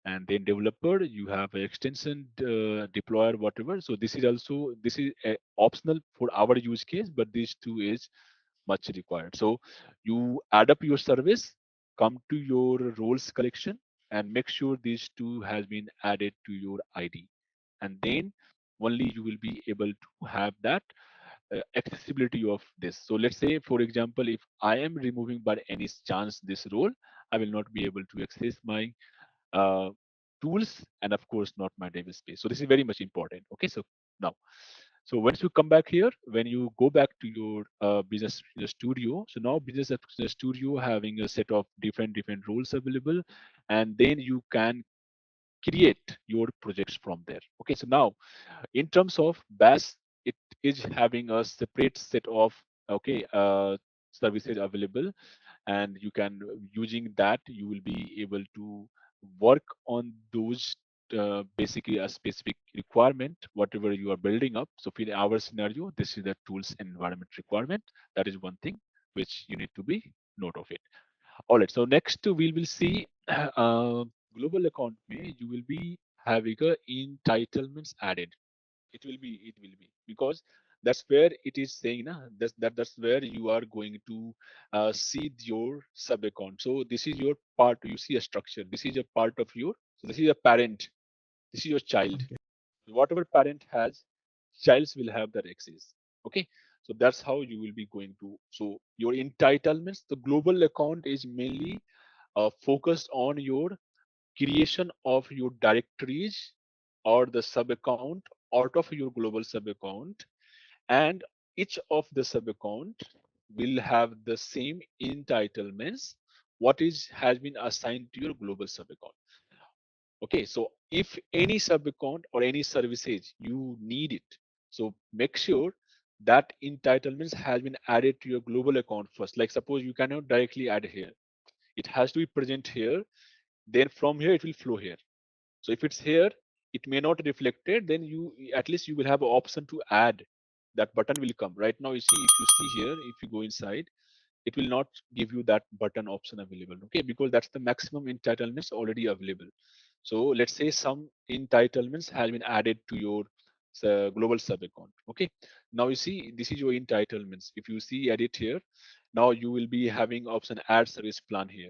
and then developer. You have an extension deployer, whatever. So this is optional for our use case, but these two is much required. So you add up your service, come to your roles collection, and make sure these two has been added to your ID, and then only you will be able to have that accessibility of this. So let's say, for example, if I am removing by any chance this role, I will not be able to access my uh, tools, and of course not my dev space. So this is very much important. Okay, so now, so once you come back here, when you go back to your business studio, so now business studio having a set of different roles available, and then you can create your projects from there. Okay, so now in terms of bash, it is having a separate set of, okay, services available, and you can, using that you will be able to work on those basically a specific requirement whatever you are building up. So for our scenario, this is the tools environment requirement. That is one thing which you need to be note of it. All right. So next we will see global account may you will be having a entitlements added. It will be because that's where it is saying na, that's where you are going to see your sub account. So this is your part. You see a structure. This is a part of your. So this is a parent. This is your child. Okay. Whatever parent has, childs will have that access. Okay. So that's how you will be going to. So your entitlements, the global account is mainly focused on your creation of your directories or the sub account out of your global sub account, and each of the sub account will have the same entitlements what is has been assigned to your global sub account. Okay, so if any sub account or any services you need it, so make sure that entitlements has been added to your global account first. Like suppose you cannot directly add here, it has to be present here, then from here it will flow here. So if it's here, it may not reflect it, then you at least you will have an option to add. That button will come. Right now, you see, if you see here, if you go inside, it will not give you that button option available. Okay, because that's the maximum entitlements already available. So let's say some entitlements has been added to your global sub account. Okay, now you see this is your entitlements. If you see edit here, now you will be having option add service plan here.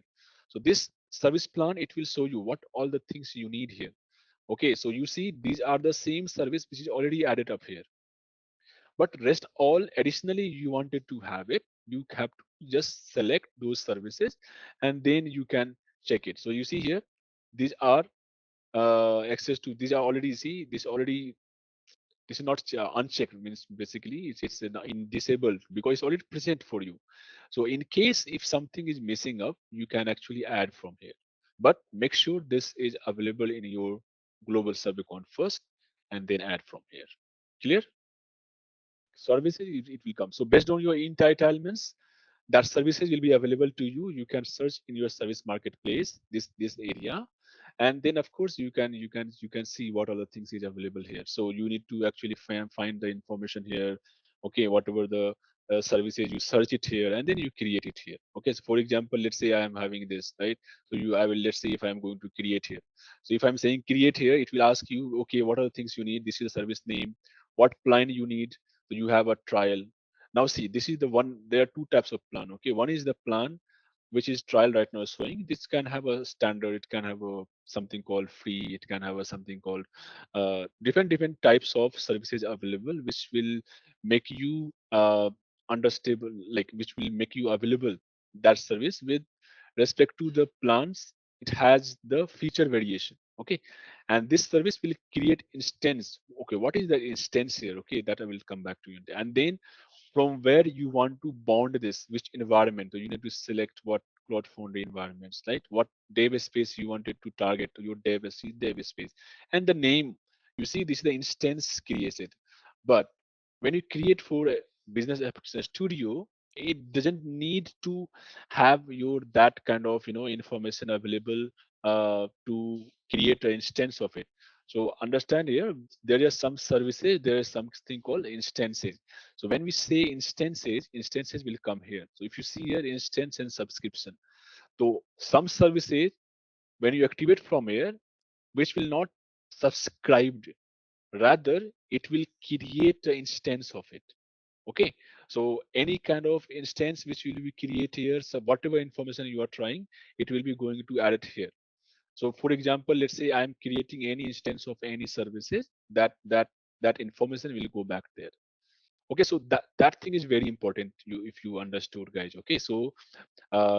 So this service plan, it will show you what all the things you need here. Okay, so you see these are the same service which is already added up here, but rest all additionally you wanted to have it, you have to just select those services and then you can check it. So you see here, these are access to, these are already, see this already, this is not unchecked, means basically it's in disabled because it's already present for you. So in case if something is messing up, you can actually add from here, but make sure this is available in your global sub account first and then add from here. Clear? Services, it will come. So based on your entitlements, that services will be available to you. You can search in your service marketplace this area, and then of course you can see what other things is available here. So you need to actually find the information here. Okay, whatever the services, you search it here and then you create it here. Okay, so for example, let's say I am having this, right? So I will, let's say if I am going to create here, so if I'm saying create here, it will ask you, okay, what are the things you need? This is the service name, what plan you need. So you have a trial. Now see, this is the one, there are two types of plan. Okay, one is the plan which is trial right now showing. This can have a standard, it can have a something called free, it can have a something called different types of services available, which will make you understandable, like which will make you available that service with respect to the plans. It has the feature variation. Okay, and this service will create instance. Okay, what is the instance here? Okay, that I will come back to you. And then from where you want to bound this, which environment. So you need to select what Cloud Foundry environments, right? What database space you wanted to target to your database space, and the name. You see, this is the instance created. But when you create for a business application studio, it doesn't need to have your that kind of information available to create an instance of it. So understand here, there are some services, there is something called instances. So when we say instances, instances will come here. So if you see here, instance and subscription. So some services, when you activate from here, which will not subscribed, rather it will create an instance of it. Okay. So any kind of instance which will be created here, so whatever information you are trying, it will be going to add it here. So for example, let's say I'm creating any instance of any services, that information will go back there. Okay, so that thing is very important, you if you understood, guys. Okay, so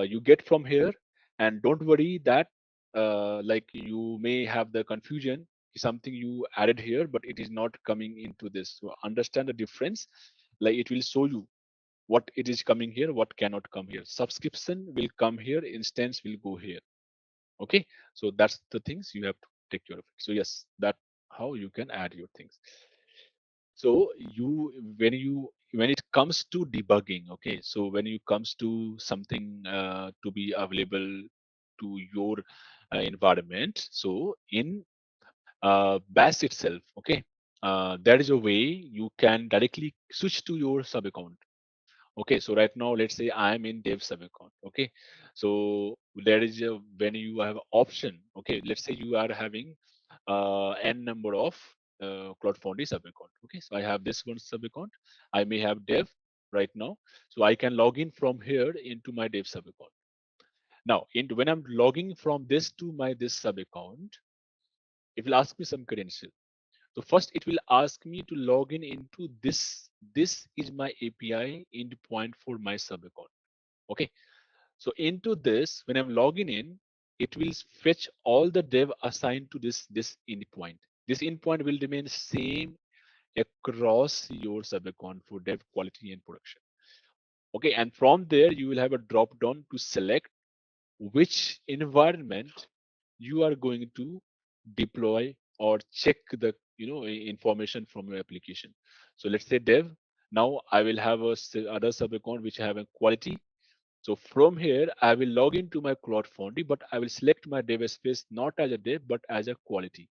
you get from here, and don't worry that like you may have the confusion, something you added here but it is not coming into this. So understand the difference, like it will show you what it is coming here, what cannot come here. Subscription will come here, instance will go here. Okay, so that's the things you have to take care of it. So yes, that how you can add your things. So you when it comes to debugging, okay, so when it comes to something to be available to your environment, so in bash itself, okay, there is a way you can directly switch to your sub account. Okay, so right now, let's say I'm in dev sub account. Okay, so there is a when you have option. Okay, let's say you are having n number of Cloud Foundry sub account. Okay, so I have this one sub account. I may have dev right now, so I can log in from here into my dev sub account. Now, when I'm logging from this to my this sub account, it will ask me some credential. So first, it will ask me to log in into this. This is my API endpoint for my sub account. Okay. So into this, when I'm logging in, it will fetch all the dev assigned to this endpoint. This endpoint will remain same across your sub account for dev quality and production. Okay. And from there, you will have a drop down to select which environment you are going to deploy or check the information from your application. So let's say dev. Now I will have other sub account which have a quality. So from here I will log into my Cloud Foundry, but I will select my dev space not as a dev but as a quality.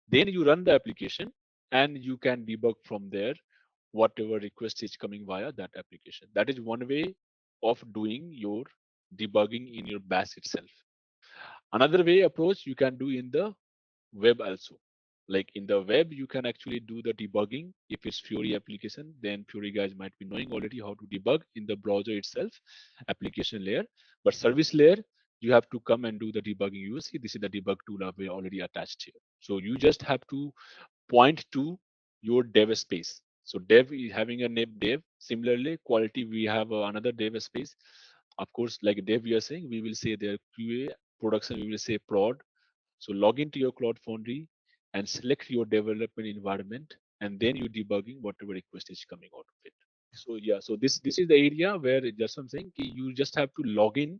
Then you run the application and you can debug from there whatever request is coming via that application. That is one way of doing your debugging in your bash itself. Another way approach you can do in the web also. Like in the web, you can actually do the debugging. If it's Fury application, then Fury guys might be knowing already how to debug in the browser itself, application layer. But service layer, you have to come and do the debugging. You will see this is the debug tool we already attached here. So you just have to point to your dev space. So dev is having a name dev. Similarly, quality we have another dev space. Of course, like dev we are saying, we will say their QA production. We will say prod. So log into your Cloud Foundry and select your development environment, and then you debugging whatever request is coming out of it. So yeah, so this is the area where just I'm saying you just have to log in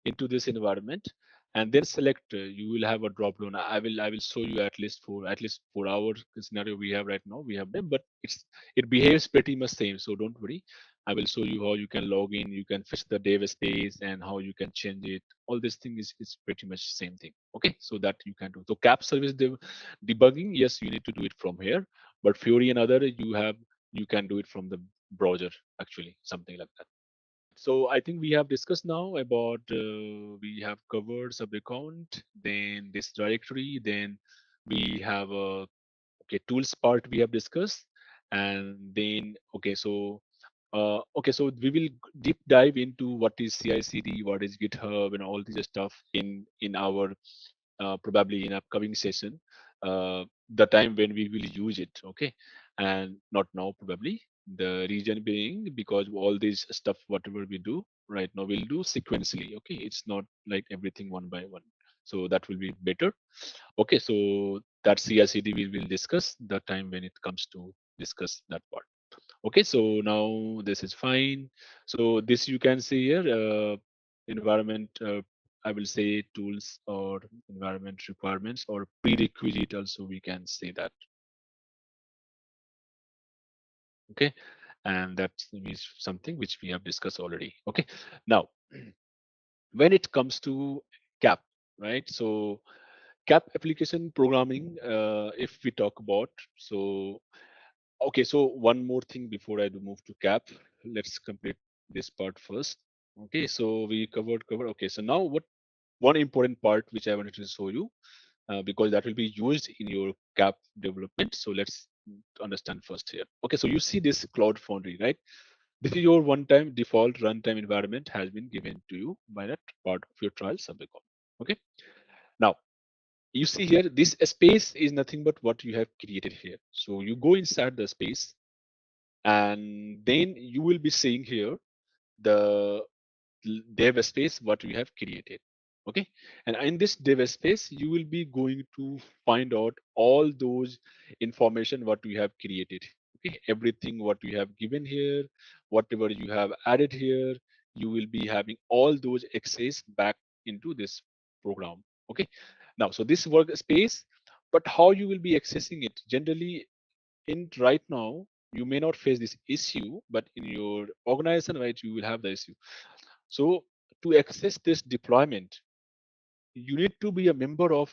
into this environment and then select. You will have a drop down. I will show you at least for our scenario we have right now. We have them, but it behaves pretty much same. So don't worry. I will show you how you can log in. You can fetch the dev space and how you can change it. All this thing is pretty much same thing. Okay, so that you can do. So cap service debugging, yes, you need to do it from here. But Fury and other you can do it from the browser actually, something like that. So I think we have discussed now about we have covered sub account, then this directory, then we have a okay tools part we have discussed, and then so we will deep dive into what is CI/CD, what is GitHub, and all this stuff in our probably in upcoming session, the time when we will use it. Okay, and not now probably. The reason being because all this stuff, whatever we do right now, we'll do sequentially. Okay, it's not like everything one by one. So that will be better. Okay, so that CI/CD we will discuss the time when it comes to discuss that part. Okay, so now this is fine. So this you can see here, environment, I will say tools or environment requirements or prerequisite also we can say that. Okay, and that is something which we have discussed already. Okay, now when it comes to CAP, right? So CAP application programming, if we talk about, so okay, so one more thing before I do move to CAP, let's complete this part first. Okay, so we cover. Okay, so now what one important part which I wanted to show you, because that will be used in your CAP development. So let's understand first here. Okay, so you see this Cloud Foundry, right? This is your one-time default runtime environment has been given to you by that part of your trial subacon. Okay, now you see here this space is nothing but what you have created here. So you go inside the space and then you will be seeing here the dev space what we have created. Okay, and in this dev space you will be going to find out all those information what we have created. Okay, everything what we have given here, whatever you have added here, you will be having all those access back into this program. Okay, now so this workspace, but how you will be accessing it generally in right now, you may not face this issue, but in your organization, right, you will have the issue. So to access this deployment, you need to be a member of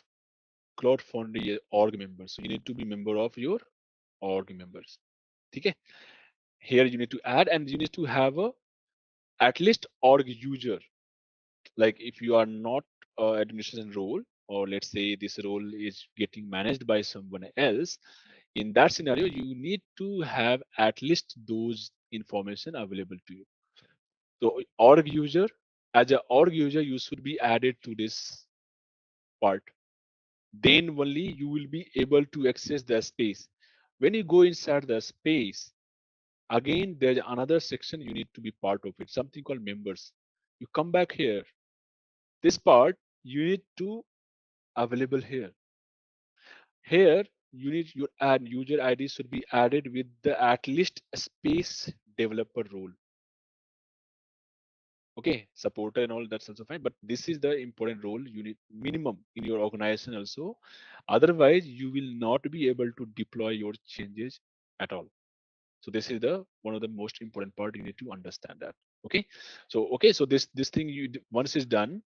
Cloud Foundry org members. So you need to be member of your org members. Okay. Here you need to add, and you need to have a at least org user. Like if you are not administration role, or let's say this role is getting managed by someone else, in that scenario you need to have at least those information available to you. So org user, as a org user, you should be added to this part. Then only you will be able to access the space. When you go inside the space, again there's another section you need to be part of it, something called members. You come back here, this part you need to available here. Here you need your add user ID should be added with the at least space developer role. Okay, supporter and all that's also fine, but this is the important role you need minimum in your organization also. Otherwise you will not be able to deploy your changes at all. So this is the one of the most important part you need to understand that. Okay, so this thing once is done,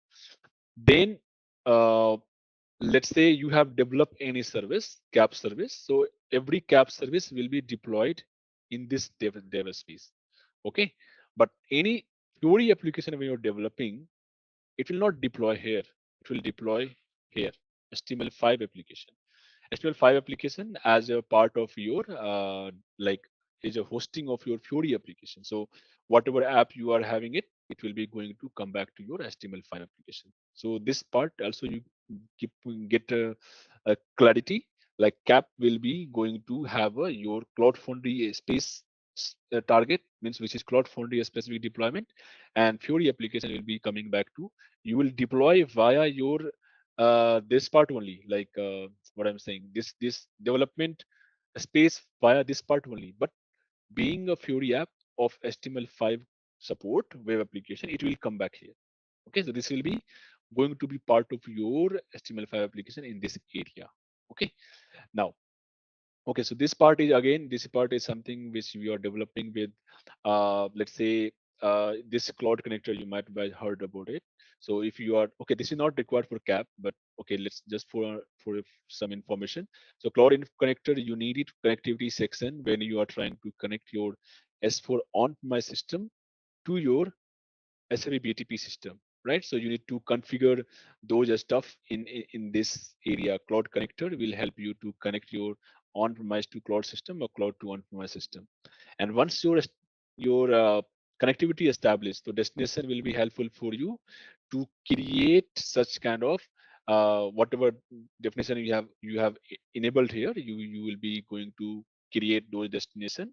then uh, let's say you have developed any service, cap service. So every cap service will be deployed in this dev space. Okay, but any Fiori application when you're developing, it will not deploy here. It will deploy here. HTML5 application. HTML5 application as a part of your like is a hosting of your Fiori application. So whatever app you are having it, it will be going to come back to your HTML5 application. So this part also you keep get a clarity. Like cap will be going to have your Cloud Foundry space target, means which is Cloud Foundry specific deployment, and Fiori application will be coming back to you will deploy via your this part only, like what I'm saying, this development space via this part only. But being a Fiori app of HTML5 support web application, it will come back here. Okay, so this will be going to be part of your HTML5 application in this area. Okay, now okay, so this part is again, this part is something which we are developing with, let's say, this cloud connector. You might have heard about it. So if you are okay, this is not required for CAP, but okay, let's just for some information. So connector, you need it connectivity section when you are trying to connect your S4 on my system to your SAP BTP system, right? So you need to configure those stuff in this area. Cloud connector will help you to connect your on-premise to cloud system or cloud to on-premise system. And once your connectivity established, so destination will be helpful for you to create such kind of whatever definition you have enabled here. You will be going to create those destination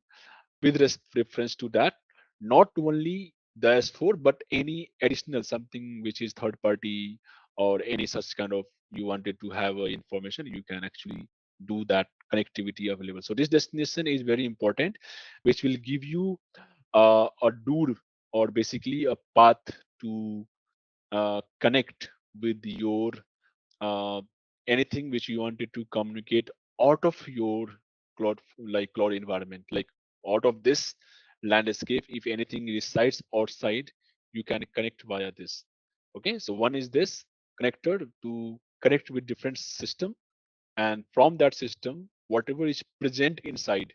with reference to that, not only the S4, but any additional something which is third party or any such kind of you wanted to have information, you can actually do that connectivity available. So this destination is very important, which will give you a door or basically a path to connect with your uh, anything which you wanted to communicate out of your cloud environment, like out of this landscape. If anything resides outside, you can connect via this. Okay, so one is this connector to connect with different system, and from that system whatever is present inside,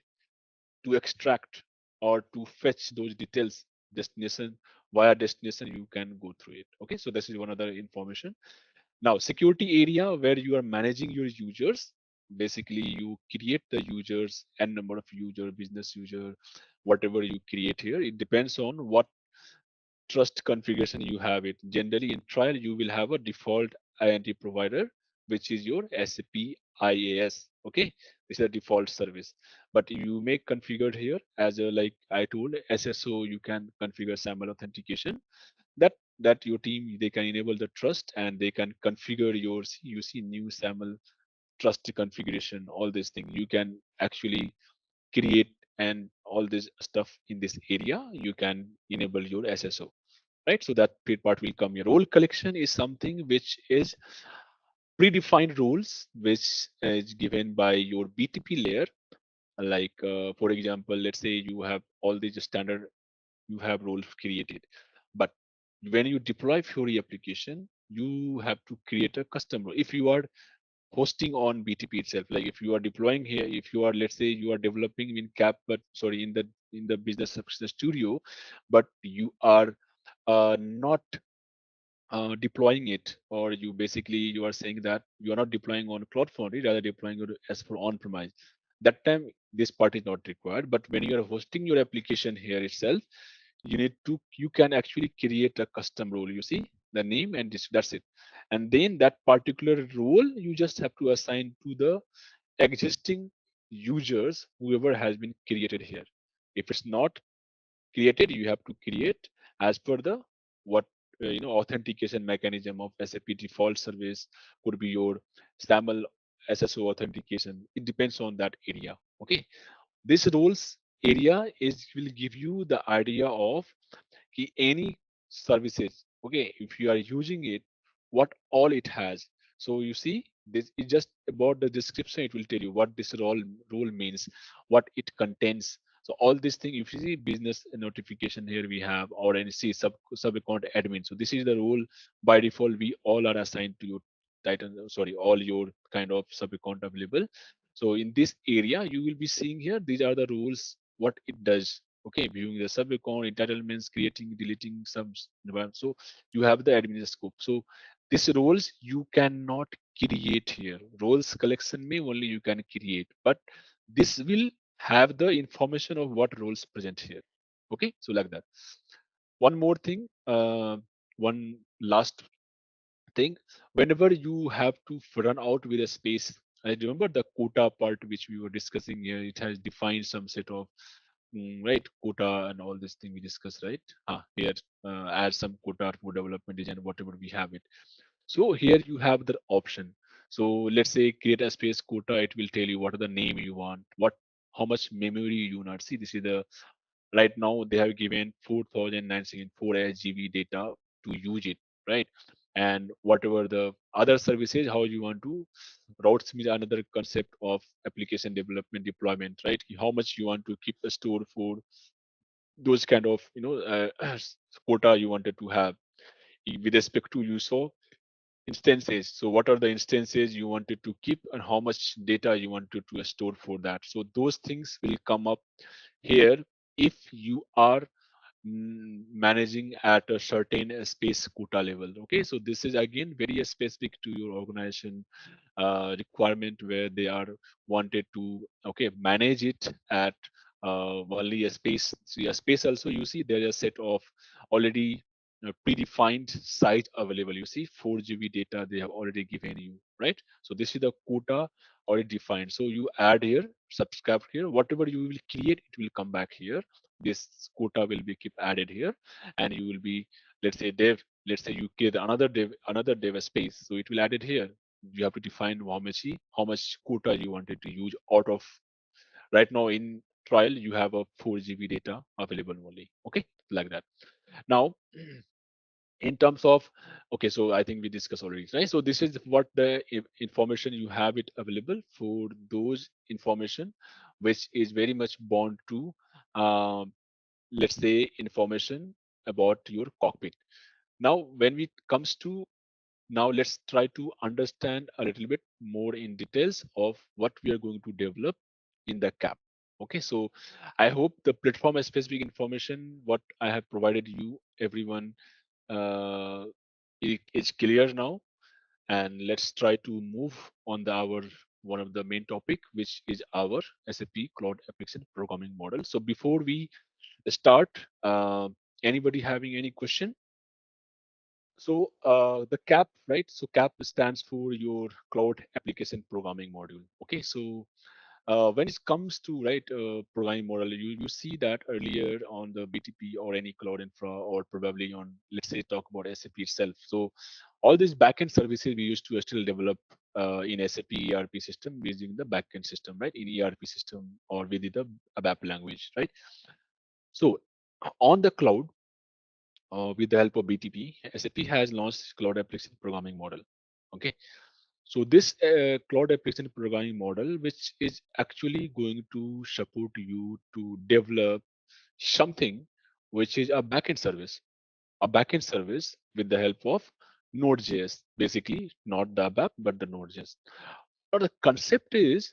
to extract or to fetch those details destination, via destination you can go through it. Okay, so this is one other information. Now, security area where you are managing your users. Basically, you create the users and number of user, business user, whatever you create here. It depends on what trust configuration you have it. Generally, in trial, you will have a default identity provider, which is your SAP IAS. Okay, this is a default service. But you may configure here as a, like I told, SSO. You can configure SAML authentication, that your team they can enable the trust, and they can configure your CUC new SAML trust configuration. All these things you can actually create, and all this stuff in this area you can enable your SSO, right? So that part will come. Your role collection is something which is predefined rules which is given by your BTP layer. Like for example, let's say you have all these standard, you have roles created, but when you deploy Fiori application, you have to create a custom role. If you are hosting on BTP itself. Like if you are deploying here, if you are, let's say you are developing in CAP, but sorry, in the business Success studio, but you are not deploying it, or you basically you are saying that you are not deploying on cloud foundry, rather deploying it as for on-premise. That time this part is not required. But when you are hosting your application here itself, you can actually create a custom role. You see the name and this, that's it. And then that particular role you just have to assign to the existing users, whoever has been created here. If it's not created, you have to create as per the what authentication mechanism of SAP default service. Could be your SAML SSO authentication. It depends on that area. Okay, this roles area is will give you the idea of any services. Okay, if you are using it, what all it has. So you see, this is just about the description. It will tell you what this role means, what it contains. So all this thing, if you see business notification here, we have, or any see sub account admin. So this is the role by default. We all are assigned to your title. Sorry, all your kind of sub account available. So in this area, you will be seeing here. These are the rules. What it does. Okay, viewing the sub account, entitlements, creating, deleting subs. So you have the admin scope. So these roles you cannot create here. Roles collection may only you can create, but this will have the information of what roles present here. Okay, so like that. One more thing, one last thing. Whenever you have to run out with a space, I remember the quota part which we were discussing here. It has defined some set of right quota and all this thing we discussed, right? Here add some quota for development design, whatever we have it. So here you have the option. So let's say create a space quota. It will tell you what are the name you want, what how much memory you want. See, this is the right now they have given 4,964 GB data to use it, right? And whatever the other services, how you want to routes means another concept of application development deployment, right? How much you want to keep a store for those kind of quota you wanted to have with respect to use of instances. So what are the instances you wanted to keep and how much data you wanted to store for that. So those things will come up here if you are managing at a certain space quota level. Okay, so this is again very specific to your organization requirement, where they are wanted to manage it at only a space. So yeah, space also you see there is a set of already predefined size available. You see 4 GB data they have already given you, right? So this is the quota already defined. So you add here, subscribe here, whatever you will create, it will come back here. This quota will be keep added here, and you will be, let's say dev, let's say you create another dev space, so it will add it here. You have to define how much quota you wanted to use out of. Right now in trial you have a 4 GB data available only. Okay, like that. Now in terms of, okay, so I think we discussed already, right? So this is what the information you have it available for those information which is very much bound to um, let's say information about your cockpit. Now when it comes to, now let's try to understand a little bit more in details of what we are going to develop in the cap. Okay, so I hope the platform specific information what I have provided you everyone uh, is clear now. And let's try to move on the our one of the main topic, which is our SAP cloud application programming model. So before we start, anybody having any question? So the CAP, right? So CAP stands for your cloud application programming module. Okay, so when it comes to programming model, you see that earlier on the BTP or any cloud infra, or probably on, let's say talk about SAP itself. So all these backend services we used to still develop in SAP ERP system using the backend system, right? In ERP system or within the ABAP language, right? So on the cloud, with the help of BTP, SAP has launched cloud application programming model. Okay, so this cloud application programming model, which is actually going to support you to develop something which is a backend service with the help of Node.js, basically not the ABAP, but the Node.js. But the concept is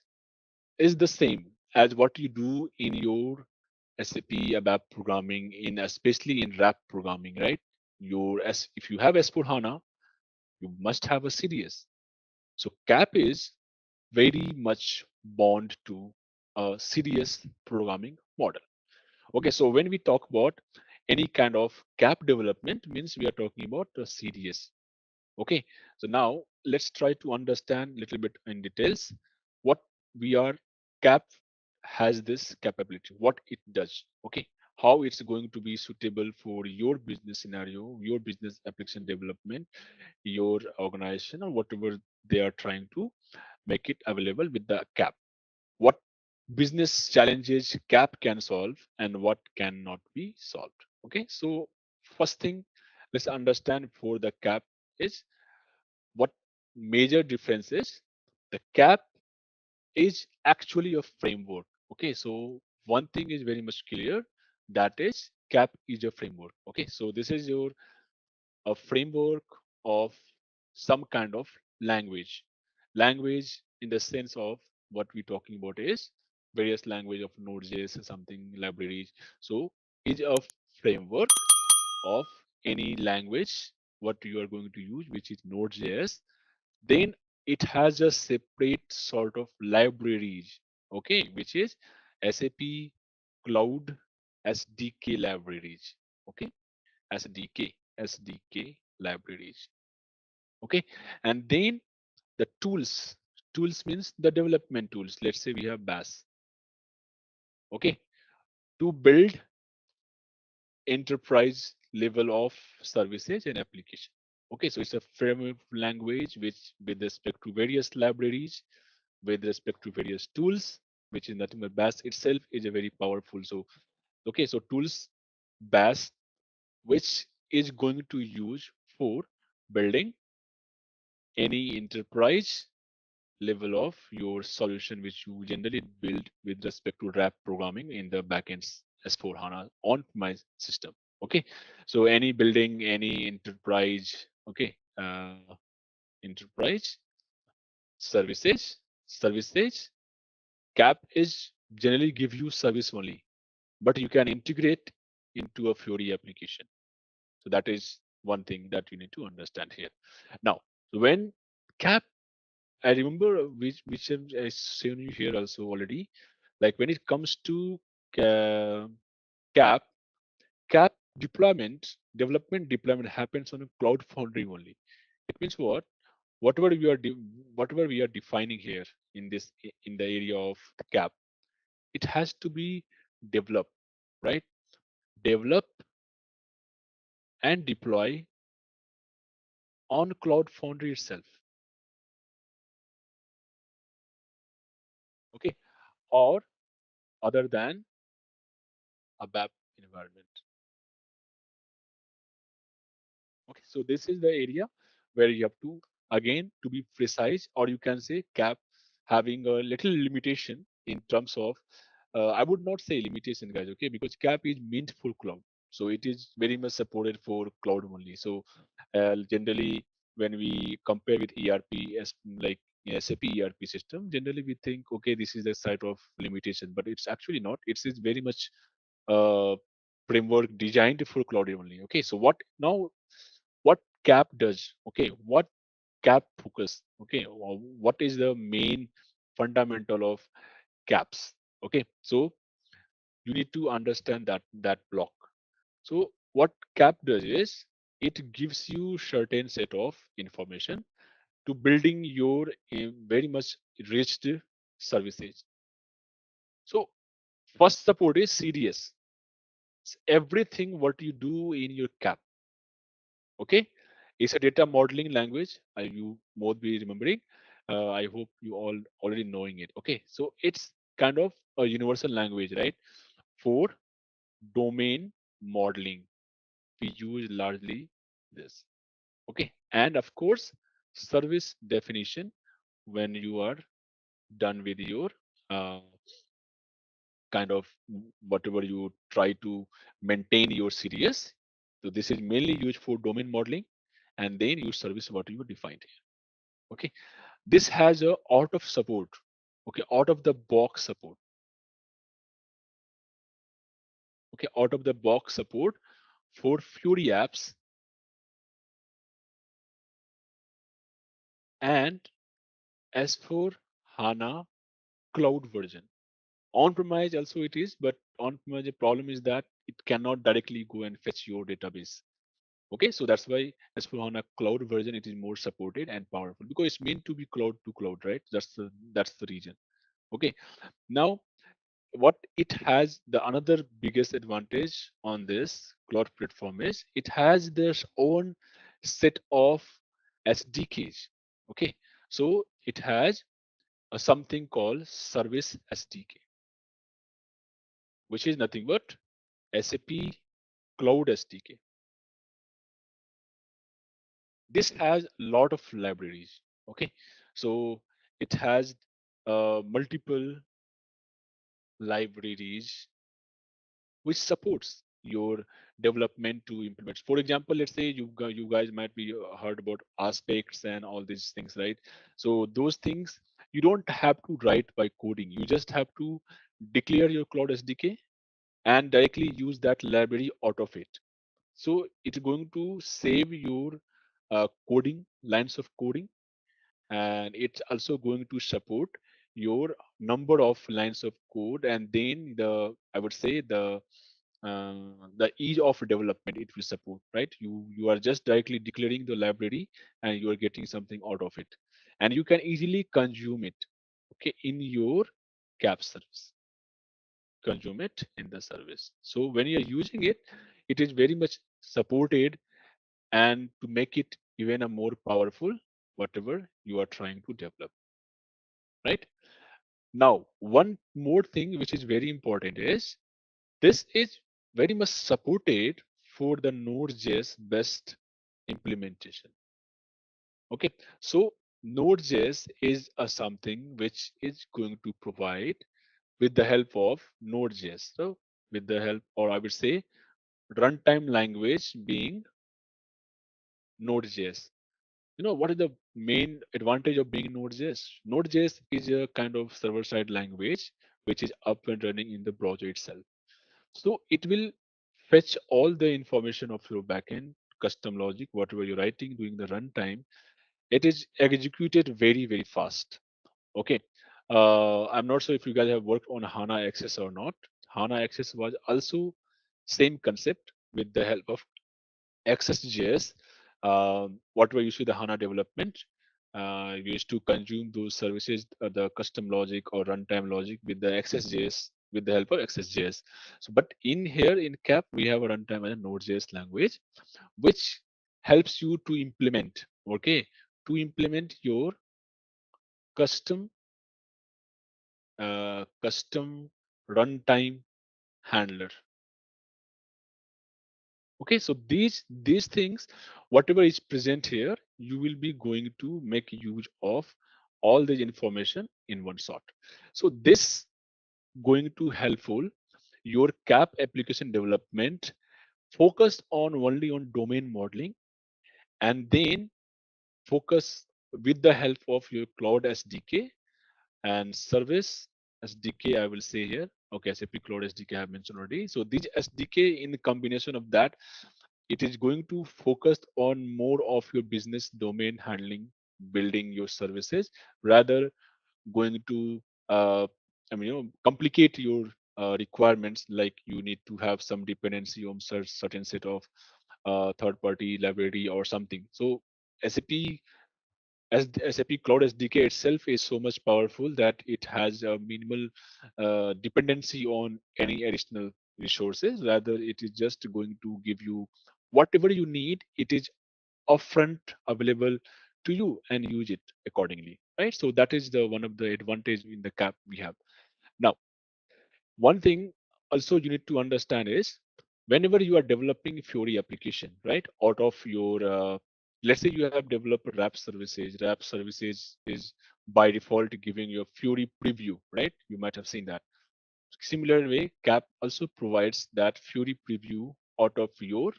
the same as what you do in your SAP ABAP programming, in especially in RAP programming, right? If you have S4 HANA, you must have a CDS. So CAP is very much bound to a CDS programming model. Okay, so when we talk about any kind of CAP development, means we are talking about the CDS. Okay, so now let's try to understand a little bit in details what we are CAP has this capability, what it does. Okay, how it's going to be suitable for your business scenario, your business application development, your organization, or whatever they are trying to make it available with the CAP. What business challenges CAP can solve and what cannot be solved. Okay, so first thing, let's understand for the CAP is what major difference is. The CAP is actually a framework. Okay, so one thing is very much clear, that is CAP is a framework. Okay, so this is your a framework of some kind of language. Language in the sense of what we're talking about is various language of Node.js and something libraries. So is a framework of any language what you are going to use, which is Node.js. Then it has a separate sort of libraries, okay, which is SAP Cloud SDK libraries, okay, SDK libraries, okay, and then the tools. Tools means the development tools. Let's say we have BAS, okay, to build enterprise level of services and application. Okay, so it's a framework language which, with respect to various libraries, with respect to various tools, which is nothing but BAS itself is a very powerful. So, okay, so tools BAS, which is going to use for building any enterprise level of your solution, which you generally build with respect to RAP programming in the backends S4 HANA on my system. Okay, so any building, any enterprise, okay, enterprise services, CAP is generally give you service only, but you can integrate into a Fiori application. So that is one thing that you need to understand here. Now, when CAP, I remember which I shown you here also already. Like when it comes to uh, CAP, CAP development deployment happens on a cloud foundry only. It means what? Whatever we are whatever we are defining here in this in the area of the CAP, it has to be developed, right? Develop and deploy on cloud foundry itself. Okay, or other than a BAP environment. Okay, so this is the area where you have to, again, to be precise, or you can say CAP having a little limitation in terms of, I would not say limitation, guys, okay, because CAP is meant for cloud. So it is very much supported for cloud only. So generally, when we compare with ERP as like SAP ERP system, generally we think, okay, this is the side of limitation, but it's actually not. It's very much uh, framework designed for cloud only. Okay, so what CAP does? Okay, what CAP focus? Okay, what is the main fundamental of CAPs? Okay, so you need to understand that block. So what CAP does is it gives you certain set of information to building your very much enriched services. So first support is CDS. Everything what you do in your CAP, okay, it's a data modeling language. You both be remembering. I hope you all already knowing it. Okay, so it's kind of a universal language, right? For domain modeling, we use largely this. Okay, and of course, service definition when you are done with your uh, kind of whatever you try to maintain your CDS. So this is mainly used for domain modeling, and then you service what you defined here. Okay, this has a out of support, okay, out of the box support, okay, out of the box support for Fury apps and as for HANA cloud version. On-premise also it is, but on-premise the problem is that it cannot directly go and fetch your database. Okay, so that's why as for HANA cloud version, it is more supported and powerful because it's meant to be cloud to cloud, right? That's the reason. Okay, now what it has, the another biggest advantage on this cloud platform is it has their own set of SDKs. Okay, so it has something called service SDK, which is nothing but SAP Cloud SDK. This has a lot of libraries. Okay, so it has multiple libraries which supports your development to implement. For example, let's say you guys might be heard about aspects and all these things, right? So those things you don't have to write by coding. You just have to declare your Cloud SDK and directly use that library out of it. So it's going to save your coding lines of coding, and it's also going to support your number of lines of code, and then the I would say the ease of development it will support, right? You are just directly declaring the library and you are getting something out of it, and you can easily consume it, okay, in your cap service, consume it in the service. So when you're using it, it is very much supported, and to make it even a more powerful whatever you are trying to develop, right? Now one more thing which is very important is this is very much supported for the Node.js best implementation. Okay, so Node.js is a something which is going to provide with the help of Node.js. So with the help, or I would say runtime language being Node.js. You know what is the main advantage of being Node.js? Node.js is a kind of server-side language which is up and running in the browser itself. So it will fetch all the information of your backend, custom logic, whatever you're writing during the runtime. It is executed very, very fast. Okay. I'm not sure if you guys have worked on HANA Access or not. HANA Access was also same concept with the help of Access.js. Whatever you see the HANA development, we used to consume those services, the custom logic or runtime logic with the Access.js with the help of Access.js. So, but in here in CAP, we have a runtime as a Node.js language, which helps you to implement, okay, to implement your custom custom runtime handler. Okay, so these things, whatever is present here, you will be going to make use of all the information in one shot. So this going to helpful your CAP application development focused on only on domain modeling, and then focus with the help of your cloud SDK and service SDK, I will say here. Okay, SAP Cloud SDK I have mentioned already. So this SDK in combination of that, it is going to focus on more of your business domain handling, building your services, rather going to complicate your requirements, like you need to have some dependency on certain set of third party library or something. So SAP as the SAP Cloud SDK itself is so much powerful that it has a minimal dependency on any additional resources. Rather, it is just going to give you whatever you need. It is upfront available to you and use it accordingly, right? So that is the one of the advantage in the CAP we have. Now, one thing also you need to understand is whenever you are developing Fiori application, right, out of your let's say you have developed RAP services is by default giving you a Fiori preview, right? You might have seen that. Similar way, CAP also provides that Fiori preview out of your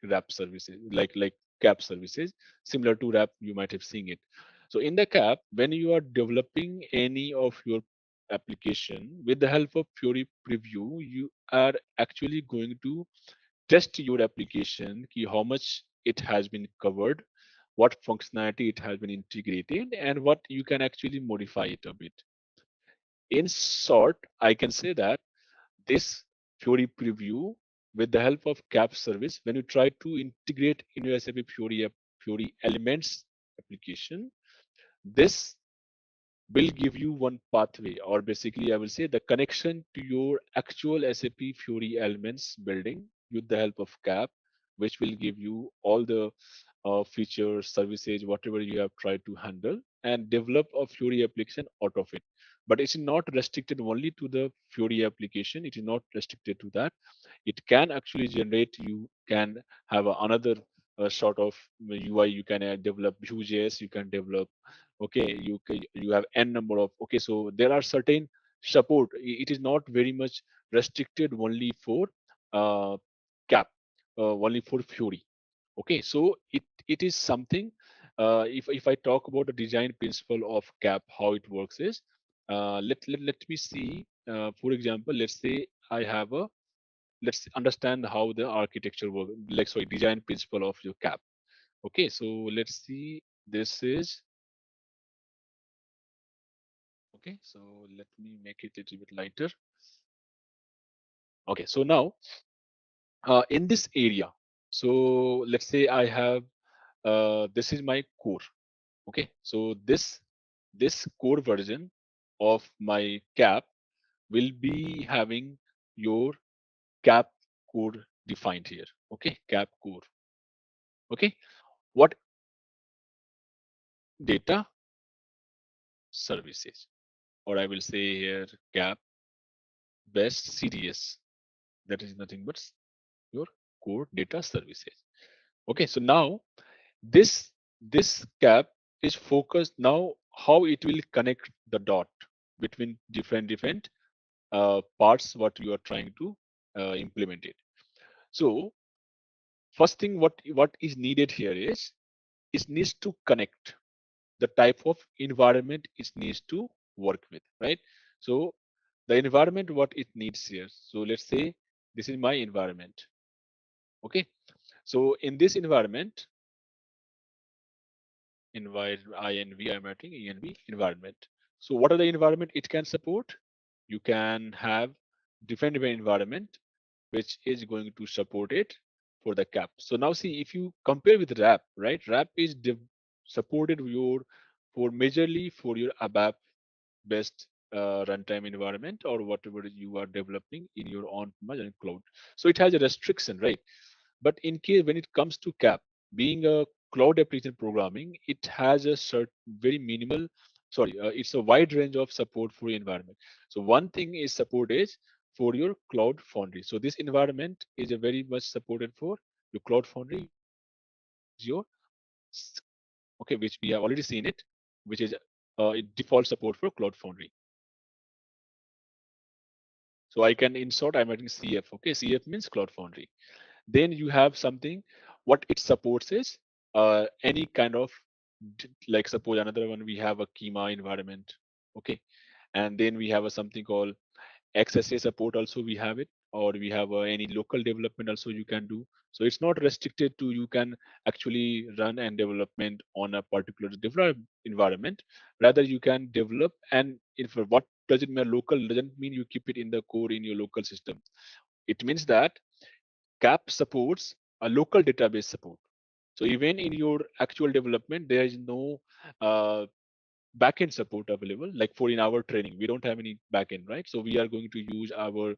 RAP services, like CAP services, similar to RAP, you might have seen it. So in the CAP, when you are developing any of your application with the help of Fiori Preview, you are actually going to test your application, ki how much it has been covered, what functionality it has been integrated, and what you can actually modify it a bit. In short, I can say that this Fiori preview, with the help of CAP service, when you try to integrate in your SAP Fiori Fiori elements application, this will give you one pathway, or basically I will say the connection to your actual SAP Fiori elements building with the help of CAP, which will give you all the features, services, whatever you have tried to handle, and develop a Fiori application out of it. But it's not restricted only to the Fiori application. It is not restricted to that. It can actually generate, you can have another sort of UI. You can develop Vue.js, you can develop, okay, you have n number of, okay, so there are certain support. It is not very much restricted only for uh, cap, only for Fiori. Okay, so it is something, if I talk about the design principle of cap, how it works is, let me see, for example, let's say I have a, let's understand how the architecture work, like, sorry, design principle of your cap. Okay, so let's see, this is, okay, so let me make it a little bit lighter. Okay, so now in this area, so let's say I have, this is my core. Okay, so this core version of my cap will be having your cap core defined here. Okay, cap core. Okay, what data services, or I will say here cap best CDS. That is nothing but your core data services. Okay, so now this cap is focused now how it will connect the dot between different parts what you are trying to implement it. So first thing what is needed here is it needs to connect the type of environment it needs to work with, right? So the environment what it needs here, so let's say this is my environment. Okay, so in this environment, env, I'm writing env environment. So what are the environment it can support? You can have different environment which is going to support it for the cap. So now see, if you compare with RAP, right? RAP is supported your for majorly for your ABAP based runtime environment, or whatever you are developing in your on-premise and cloud. So it has a restriction, right? But in case when it comes to cap, being a cloud application programming, it has a certain very minimal, sorry, it's a wide range of support for your environment. So one thing is support is for your cloud foundry. So this environment is a very much supported for your cloud foundry, which is your okay, which we have already seen it, which is default support for cloud foundry. So I can, in short, I'm writing CF. Okay, CF means cloud foundry. Then you have something, what it supports is any kind of, like suppose another one, we have a Kima environment. Okay, and then we have a something called XSA support also, we have it, or we have any local development also you can do. So it's not restricted to, you can actually run and development on a particular develop environment. Rather you can develop, and if what does it mean local, doesn't mean you keep it in the core in your local system. It means that CAP supports a local database support. So even in your actual development, there is no backend support available. Like for in our training, we don't have any backend, right? So we are going to use our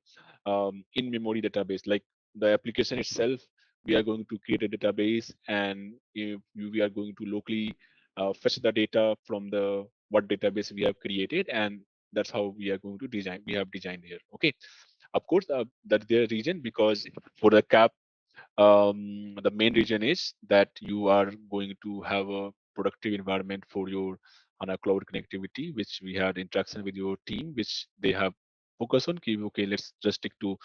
in-memory database, like the application itself. We are going to create a database, and if we are going to locally fetch the data from the what database we have created, and that's how we are going to design. We have designed here. Okay, of course, that's their region, because for the cap, the main reason is that you are going to have a productive environment for your on a cloud connectivity, which we had interaction with your team, which they have focus on. Okay, let's just stick to,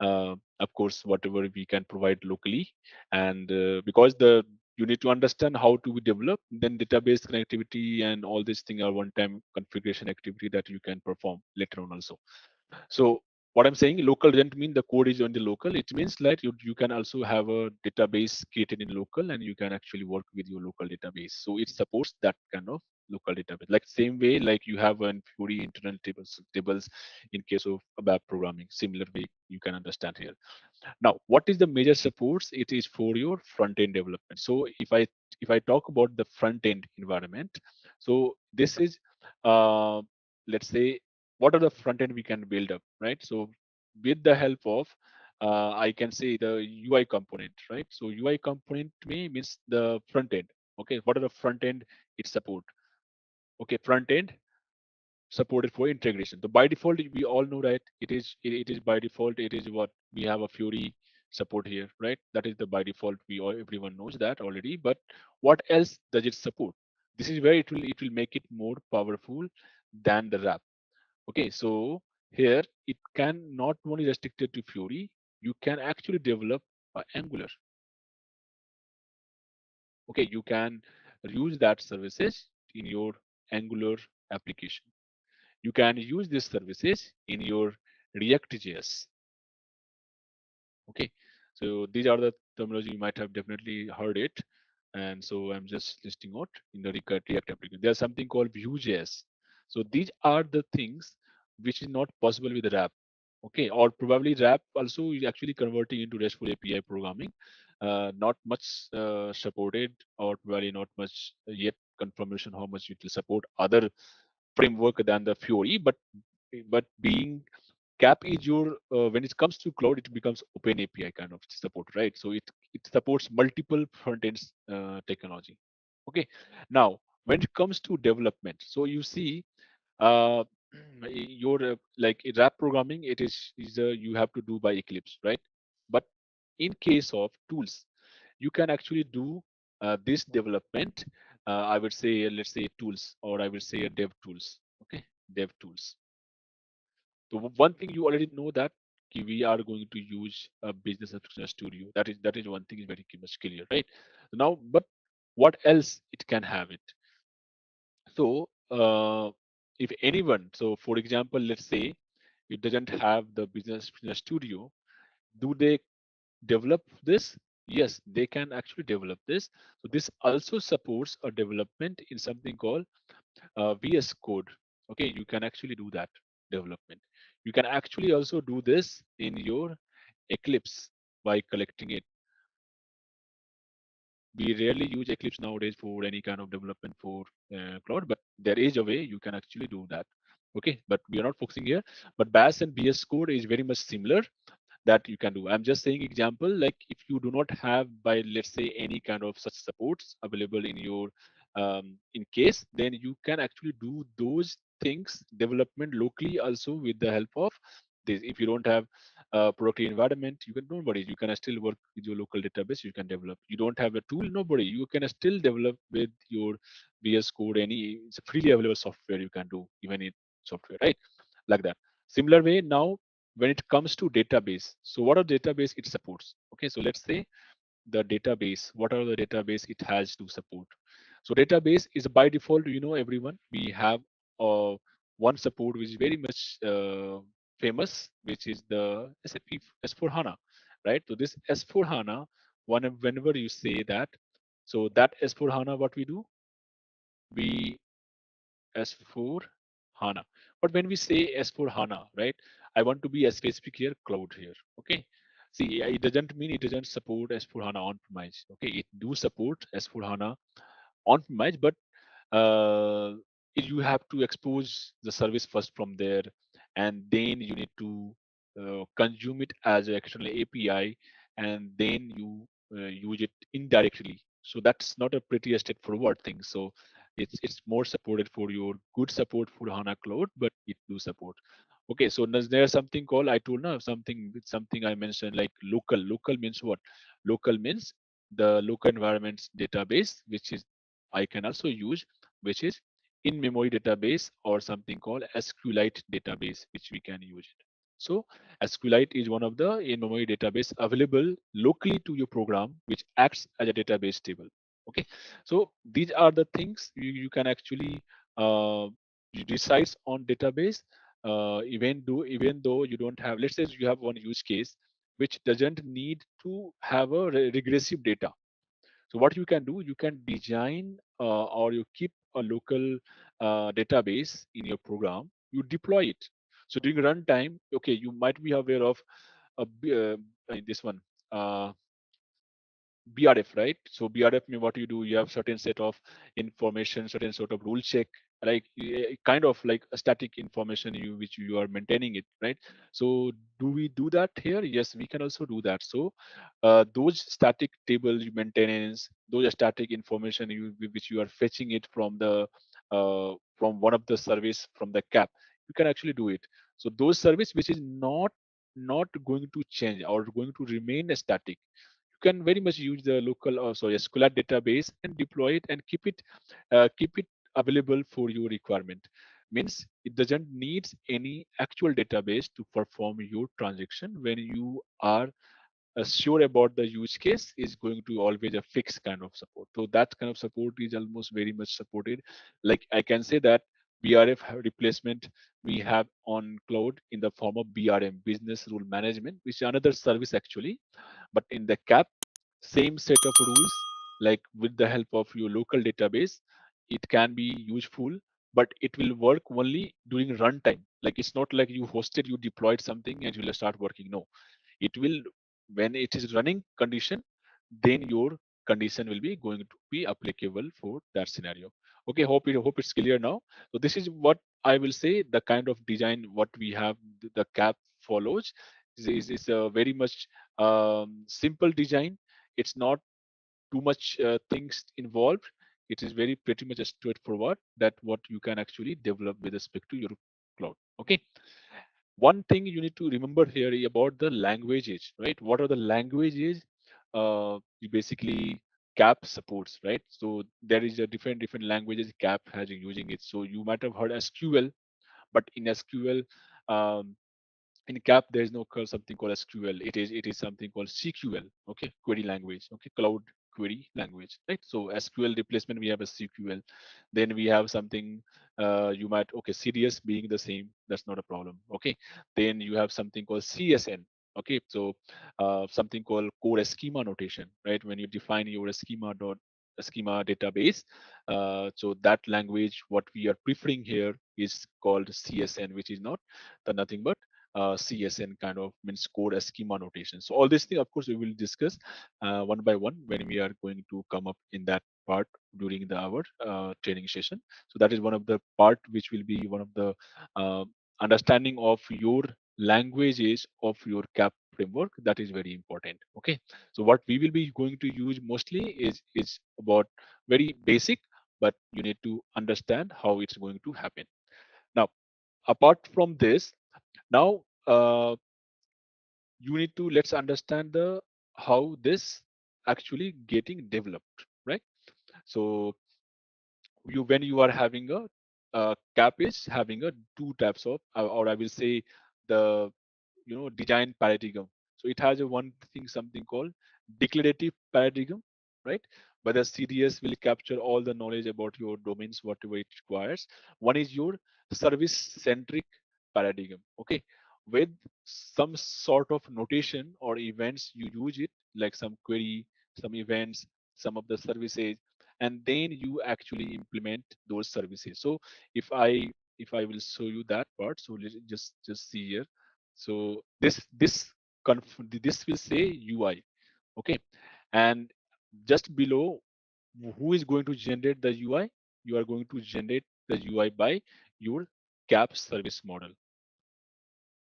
of course, whatever we can provide locally, and because the You need to understand how to be developed. Then database connectivity and all these things are one-time configuration activity that you can perform later on also. So what I'm saying, local doesn't mean the code is on the local. It means like you can also have a database created in local and you can actually work with your local database. So it supports that kind of local database. Like same way, like you have an Fury internal tables in case of web programming. Similar way you can understand here. Now, what is the major supports? It is for your front end development. So if I talk about the front end environment, so this is uh, let's say what are the front end we can build up, right? So with the help of I can say the UI component, right? So UI component to me means the front end. Okay, what are the front end it support? Okay, front end supported for integration. So by default, we all know that it is by default. It is what we have a Fury support here, right? That is the by default. We all everyone knows that already. But what else does it support? This is where it will make it more powerful than the wrap. Okay, so here it can not only restricted to Fury. You can actually develop Angular. Okay, you can use that services in your Angular application. You can use these services in your React.js. Okay, so these are the terminology you might have definitely heard it. And so I'm just listing out in the React application. There's something called Vue.js. So these are the things which is not possible with RAP. Okay, or probably RAP also is actually converting into RESTful API programming. Not much supported, or probably not much yet confirmation how much it will support other framework than the Fury, but being CAP is your when it comes to cloud, it becomes open API kind of support, right? So it supports multiple front ends technology. Okay, now when it comes to development, so you see uh, your like rap programming, it is you have to do by Eclipse, right? But in case of tools, you can actually do this development. I would say let's say tools, or I would say dev tools. Okay, dev tools. So one thing you already know that we are going to use a business application studio. That is one thing is very much clear, right? Now, but what else it can have it? So if anyone, so for example, let's say it doesn't have the business studio, do they develop this? Yes, they can actually develop this. So this also supports a development in something called VS Code. Okay, you can actually do that development. You can actually also do this in your Eclipse by collecting it. We rarely use Eclipse nowadays for any kind of development for cloud, but there is a way you can actually do that. Okay, but we are not focusing here. But Bash and VS Code is very much similar that you can do. I'm just saying example, like if you do not have by let's say any kind of such supports available in your in case, then you can actually do those things development locally also with the help of this. If you don't have a productive environment, you can nobody. You can still work with your local database. You can develop. You don't have a tool, nobody. You can still develop with your VS Code. Any it's a freely available software you can do even in software, right? Like that. Similar way now when it comes to database, so what are database it supports? Okay, so let's say the database, what are the database it has to support? So database is by default, everyone, we have uh, one support which is very much famous, which is the SAP S4 HANA, right? So this S4 HANA, whenever you say that, so that S4 HANA, what we do, we S4 HANA. But when we say S4 HANA, right, I want to be a specific here, cloud here. Okay. See, it doesn't mean it doesn't support S4 HANA on premise. Okay, it do support S4 HANA on premise, but uh, you have to expose the service first from there, and then you need to consume it as an external API, and then you use it indirectly. So that's not a pretty straightforward thing. So it's more supported for your good support for HANA Cloud, but it do support. Okay, so there's something called I told now something I mentioned like local. Local means what? Local means the local environments database, which is I can also use, which is in-memory database or something called SQLite database, which we can use it. So SQLite is one of the in-memory database available locally to your program, which acts as a database table. Okay, so these are the things you can actually you decides on database, even though you don't have, let's say you have one use case which doesn't need to have a regressive data. So what you can do, you can design or you keep a local database in your program, you deploy it. So during runtime, okay, you might be aware of this one, uh, BRF, right? So BRF mean what you do, you have certain set of information, certain sort of rule check, like kind of like a static information you which you are maintaining it, right? So do we do that here? Yes, we can also do that. So those static table maintenance, those static information which you are fetching it from one of the service from the cap, you can actually do it. So those service which is not going to change or going to remain static, you can very much use the local SQL database and deploy it and keep it available for your requirement. Means it doesn't need any actual database to perform your transaction when you are sure about the use case is going to always a fixed kind of support. So that kind of support is almost very much supported. Like I can say that BRF replacement we have on cloud in the form of BRM, Business Rule Management, which is another service actually. But in the cap, same set of rules, like with the help of your local database, it can be useful, but it will work only during runtime. Like it's not like you hosted, you deployed something and you will start working. No, it will, when it is running condition, then your condition will be going to be applicable for that scenario. Okay, hope it's clear now. So this is what I will say, the kind of design what we have, the cap follows is a very much simple design. It's not too much things involved. It is very pretty much straightforward that what you can actually develop with respect to your cloud. Okay, one thing you need to remember here about the languages, right? What are the languages you basically cap supports, right? So there is a different languages cap has using it. So you might have heard SQL, but in SQL, um, in cap there is no something called SQL. It is something called CQL. Okay, query language. Okay, cloud query language, right? So SQL replacement we have a CQL. Then we have something you might, okay, CDS being the same, that's not a problem. Okay, then you have something called CSN. Okay, so something called core schema notation, right? When you define your schema database, so that language what we are preferring here is called CSN, which is not the nothing but CSN kind of means code schema notation. So all these things, of course, we will discuss one by one when we are going to come up in that part during our training session. So that is one of the part which will be one of the uh, understanding of your languages of your CAP framework. That is very important. Okay. So what we will be going to use mostly is about very basic, but you need to understand how it's going to happen. Now, apart from this, now you need to, let's understand the how this actually getting developed, right? So you, when you are having a cap is having a two types of or I will say the design paradigm. So it has a one thing, something called declarative paradigm, right? Where the CDS will capture all the knowledge about your domains, whatever it requires. One is your service centric paradigm. Okay, with some sort of notation or events you use it, like some query, some events, some of the services, and then you actually implement those services. So if i if I will show you that part, so let's just see here. So this will say UI. Okay, and just below, who is going to generate the UI? You are going to generate the UI by your cap service model.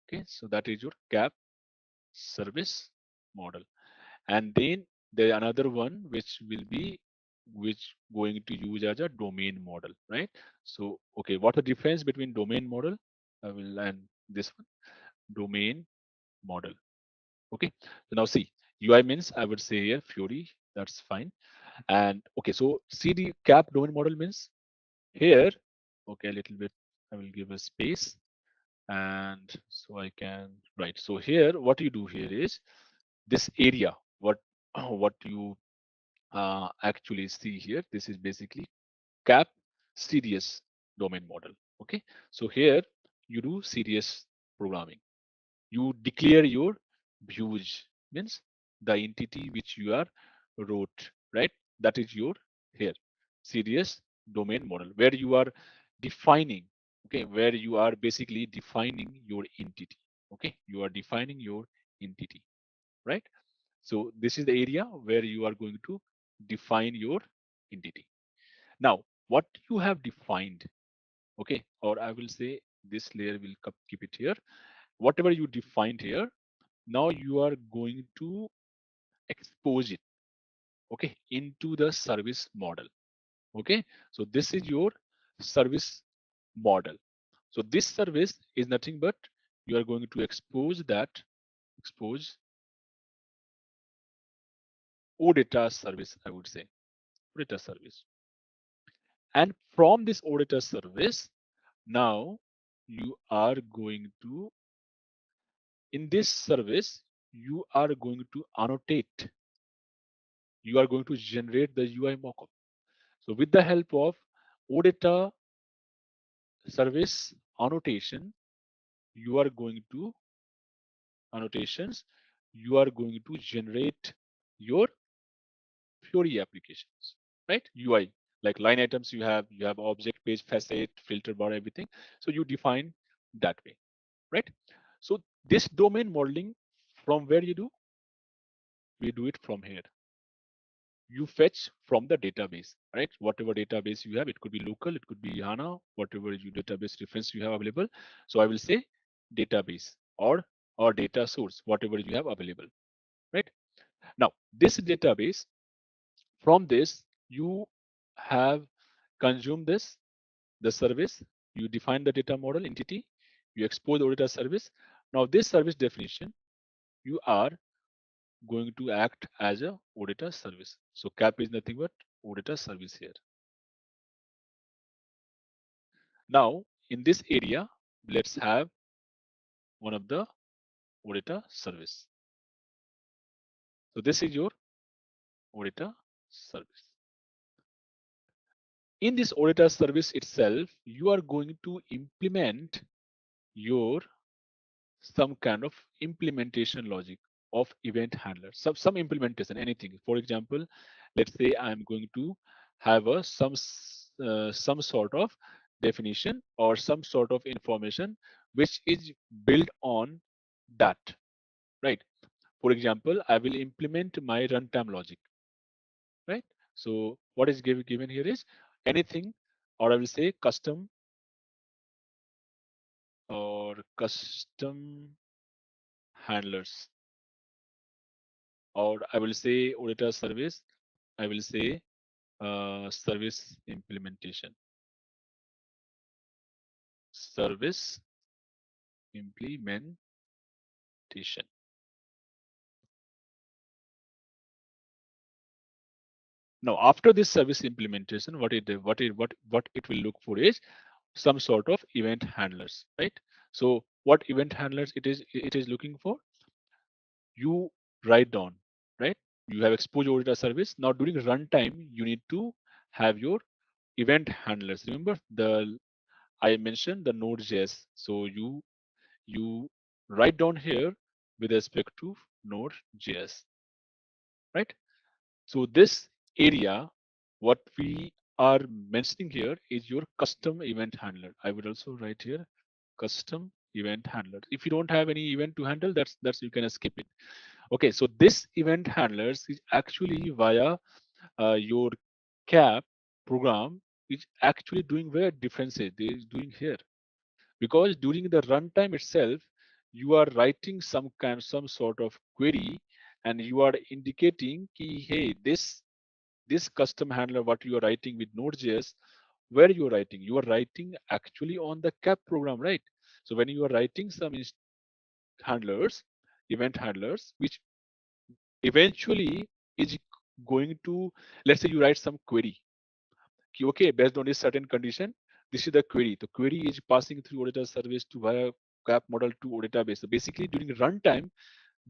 Okay, so that is your cap service model. And then there another one which will be which going to use as a domain model, right? So okay, what the difference between domain model, I will and this one, domain model. Okay, so now see, UI means I would say here Fury, that's fine. And okay, so CD cap domain model means here, okay, a little bit I will give a space, and so I can write. So here what you do here is this area, what what you actually see here. This is basically CAP serious domain model. Okay, so here you do serious programming. You declare your views, means the entity which you are wrote, right? That is your here serious domain model where you are defining, okay, where you are basically defining your entity. Okay, you are defining your entity, right? So this is the area where you are going to define your entity. Now, what you have defined, okay, or I will say this layer will keep it here. Whatever you defined here, now you are going to expose it, okay, into the service model. Okay, so this is your service model. So this service is nothing but you are going to expose that, expose OData service, I would say, OData service. And from this OData service, now you are going to, in this service, you are going to annotate, you are going to generate the UI mockup. So with the help of OData service annotation, you are going to annotations, you are going to generate your Fiori applications, right? UI, like line items you have object page, facet, filter bar, everything. So you define that way, right? So this domain modeling, from where you do? We do it from here. You fetch from the database, right? Whatever database you have, it could be local, it could be HANA, whatever you database reference you have available. So I will say database or data source, whatever you have available, right? Now, this database, from this, you have consumed the service, you define the data model entity, you expose the data service. Now, this service definition, you are going to act as a OData service. So CAP is nothing but OData service here. Now, in this area, let's have one of the OData service. So this is your OData service. In this OData service itself, you are going to implement your some kind of implementation logic of event handler, some implementation, anything. For example, let's say I'm going to have a some sort of definition or some sort of information which is built on that, right? For example, I will implement my runtime logic, right? So what is given here is anything, or I will say custom or custom handlers, or I will say auditor service, I will say service implementation, service implementation. Now, after this service implementation, what it will look for is some sort of event handlers, right? So what event handlers it is looking for? You write down, right? You have exposure auditor service. Now during runtime, you need to have your event handlers. Remember the I mentioned the Node.js. So you write down here with respect to Node.js, right? So this area, what we are mentioning here is your custom event handler. I would also write here custom event handler. If you don't have any event to handle, that's you can skip it. Okay, so this event handlers is actually via your CAP program is actually doing where differences they is doing here, because during the runtime itself you are writing some sort of query and you are indicating ki, hey, this custom handler what you are writing with Node.js, where you are writing, you are writing actually on the CAP program, right? So when you are writing some handlers, event handlers, which eventually is going to, let's say you write some query, okay, based on this certain condition, this is the query. The query is passing through auditor service to via CAP model to our database. So basically during runtime,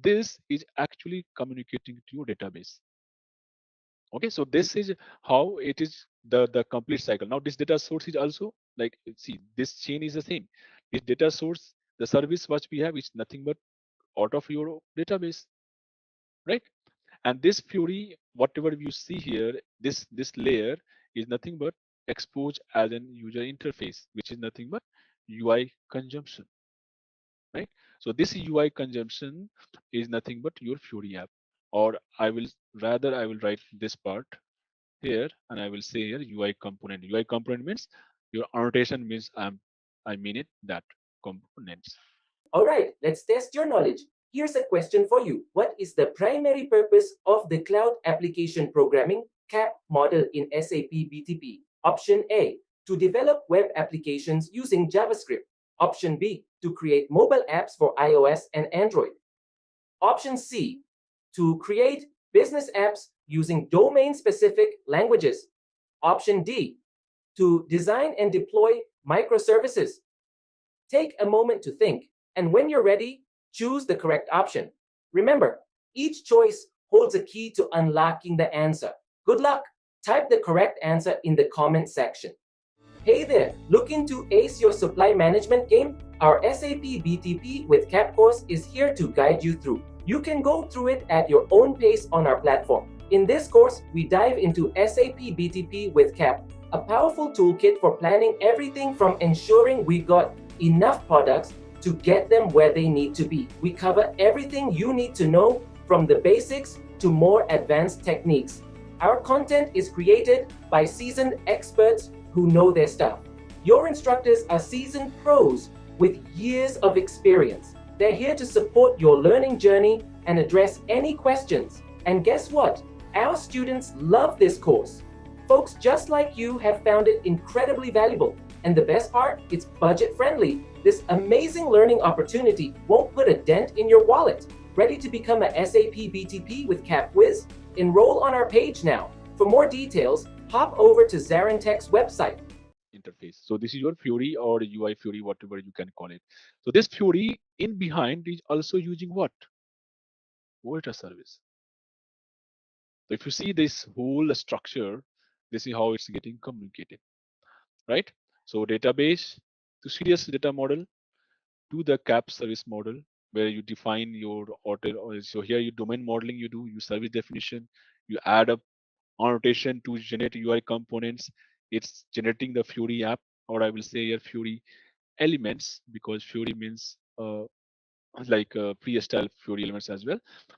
this is actually communicating to your database. Okay, so this is how it is the complete cycle. Now this data source is also like, see, this chain is the same. This data source, the service what we have is nothing but out of your database, right? And this Fury, whatever you see here, this layer is nothing but exposed as an user interface, which is nothing but UI consumption, right? So this UI consumption is nothing but your Fury app. Or I will write this part here, and I will say here UI component. UI component means your annotation means I mean it that components. All right, let's test your knowledge. Here's a question for you. What is the primary purpose of the Cloud Application Programming CAP model in SAP BTP? Option A, to develop web applications using JavaScript. Option B, to create mobile apps for iOS and Android. Option C, to create business apps using domain-specific languages. Option D, to design and deploy microservices. Take a moment to think, and when you're ready, choose the correct option. Remember, each choice holds a key to unlocking the answer. Good luck! Type the correct answer in the comment section. Hey there, looking to ace your supply management game? Our SAP BTP with CAP course is here to guide you through. You can go through it at your own pace on our platform. In this course, we dive into SAP BTP with CAP, a powerful toolkit for planning everything from ensuring we got enough products to get them where they need to be. We cover everything you need to know, from the basics to more advanced techniques. Our content is created by seasoned experts who know their stuff. Your instructors are seasoned pros with years of experience. They're here to support your learning journey and address any questions. And guess what? Our students love this course. Folks just like you have found it incredibly valuable. And the best part, it's budget friendly. This amazing learning opportunity won't put a dent in your wallet. Ready to become a SAP BTP with CapWiz? Enroll on our page now. For more details, hop over to ZaranTech's website. Interface. So this is your Fury or UI Fury, whatever you can call it. So this Fury in behind is also using what? OITA service. So if you see this whole structure, this is how it's getting communicated, right? So database to serious data model to the CAP service model, where you define your order. So here you domain modeling, you do you service definition, you add up annotation to generate UI components. It's generating the Fury app, or I will say here Fury elements, because Fury means like pre-style Fury elements as well.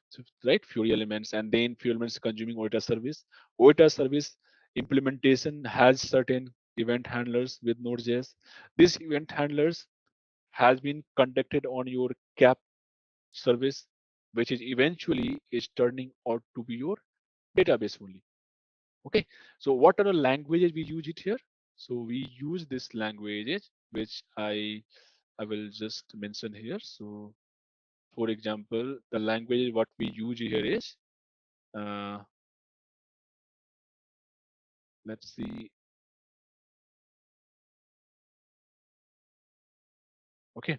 So right, Fury elements, and then Fury elements consuming OITA service. OITA service implementation has certain event handlers with Node.js. These event handlers has been conducted on your CAP service, which is eventually is turning out to be your database only. Okay, so what are the languages we use it here? So we use this languages, which I will just mention here. So for example, the language what we use here is uh, let's see. Okay,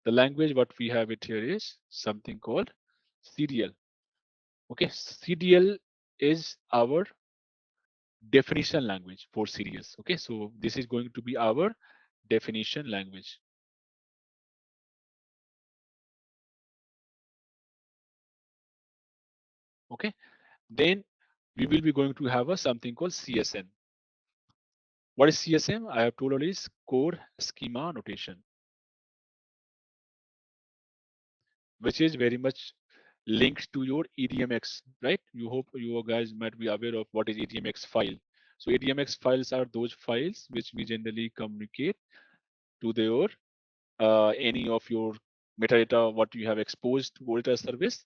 the language what we have it here is something called CDL. Okay, CDL is our definition language for serious. Okay, so this is going to be our definition language. Okay, then we will be going to have a something called CSN. What is CSM? I have told already is core schema notation, which is very much linked to your EDMX, right? You hope you guys might be aware of what is EDMX file. So EDMX files are those files which we generally communicate to their any of your metadata what you have exposed to OITA service.